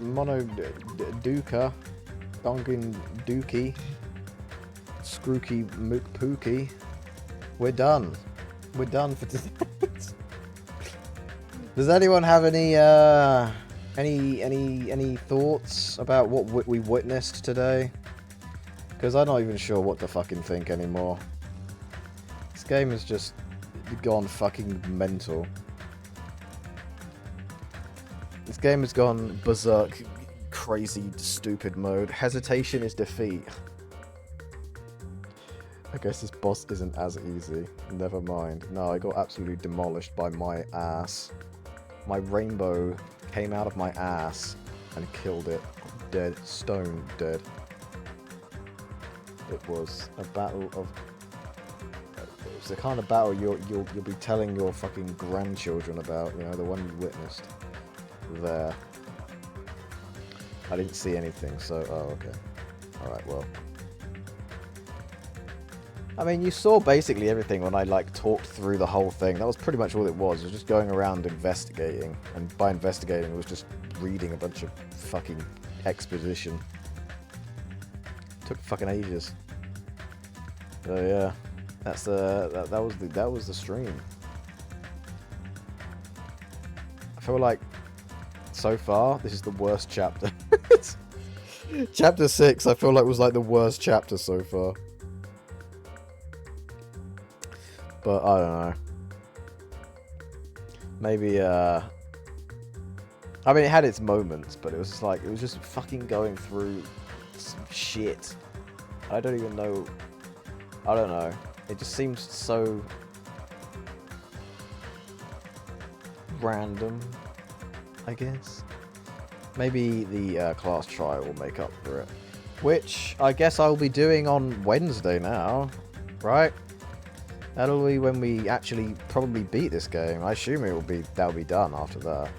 Mono Duka, Donkin Dookie, Scrooky Mookpookie. We're done. We're done for today. Does anyone have any thoughts about what we witnessed today? Because I'm not even sure what to fucking think anymore. This game has just gone fucking mental. This game has gone berserk, crazy, stupid mode. Hesitation is defeat. I guess this boss isn't as easy. Never mind. No, I got absolutely demolished by my ass. My rainbow came out of my ass and killed it. Dead. Stone dead. It was a battle of... It was the kind of battle you'll be telling your fucking grandchildren about, you know, the one you witnessed. There. I didn't see anything, so... Oh, okay. Alright, well. I mean, you saw basically everything when I, like, talked through the whole thing. That was pretty much all it was. It was just going around investigating. And by investigating, it was just reading a bunch of fucking exposition. Took fucking ages. So, yeah. That's that was the stream. I feel like, so far, this is the worst chapter. Chapter 6, I feel like, was, like, the worst chapter so far. But I don't know. Maybe I mean, it had its moments, but it was like it was just fucking going through some shit. I don't even know. I don't know. It just seems so random, I guess. Maybe the class trial will make up for it, which I guess I'll be doing on Wednesday now, right? That'll be when we actually probably beat this game. I assume that'll be done after that.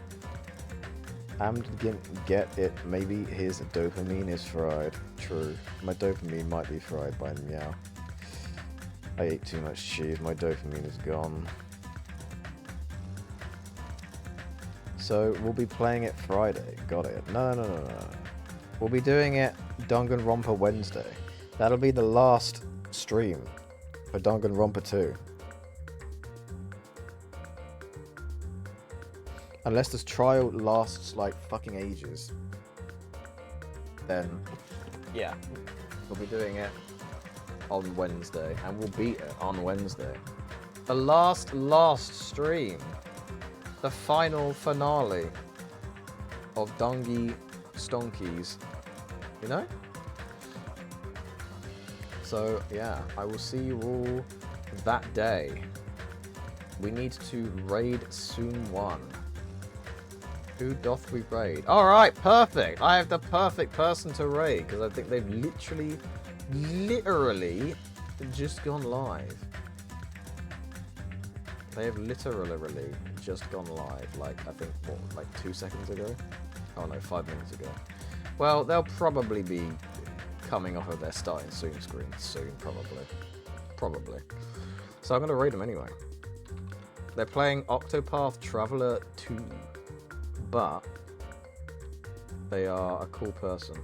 Amd get it. Maybe his dopamine is fried. True. My dopamine might be fried by now. I ate too much cheese. My dopamine is gone. So we'll be playing it Friday. Got it. No. We'll be doing it Danganronpa Wednesday. That'll be the last stream for Danganronpa 2. Unless this trial lasts like fucking ages. Then, yeah. We'll be doing it on Wednesday. And we'll beat it on Wednesday. The last stream. The final finale of Dongi Stonkies. You know? So, yeah, I will see you all that day. We need to raid Soon 1. Who doth we raid? Alright, perfect! I have the perfect person to raid, because I think they've literally just gone live. They have literally just gone live, like, I think, what, like 2 seconds ago? Oh no, 5 minutes ago. Well, they'll probably be coming off of their starting soon screen soon, probably. So I'm gonna raid them anyway. They're playing Octopath Traveler 2, but they are a cool person.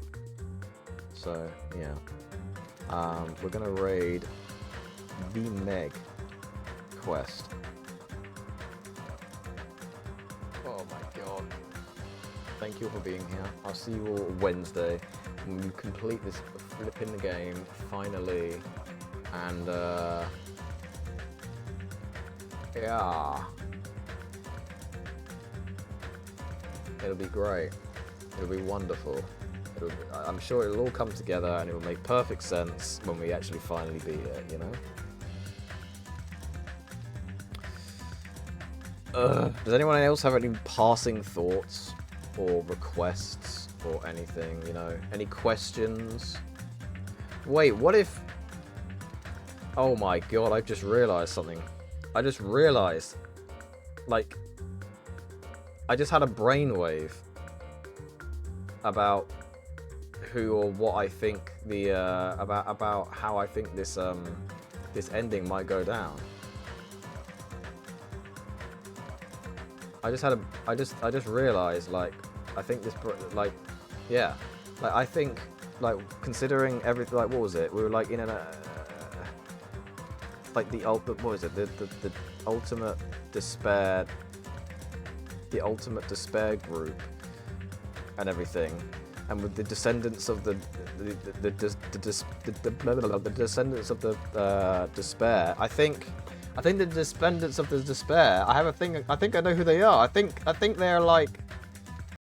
So yeah, we're gonna raid the Meg quest. Oh you all for being here. I'll see you all Wednesday when we complete this flipping game finally. And yeah, it'll be great. It'll be wonderful. I'm sure it'll all come together and it will make perfect sense when we actually finally beat it, you know? Does anyone else have any passing thoughts or requests or anything, you know? Any questions? Wait, what if... Oh my god, I've just realised something. I just realised... Like... I just had a brainwave about who or what I think the about how I think this this ending might go down. I just realized, like, I think this, like, yeah, like, I think, like, considering everything, like, what was it? We were like in an like what was it? The ultimate despair, the ultimate despair group and everything. And with the descendants of the descendants of the despair, I think the descendants of the despair. I have a thing. I think I know who they are. I think they're like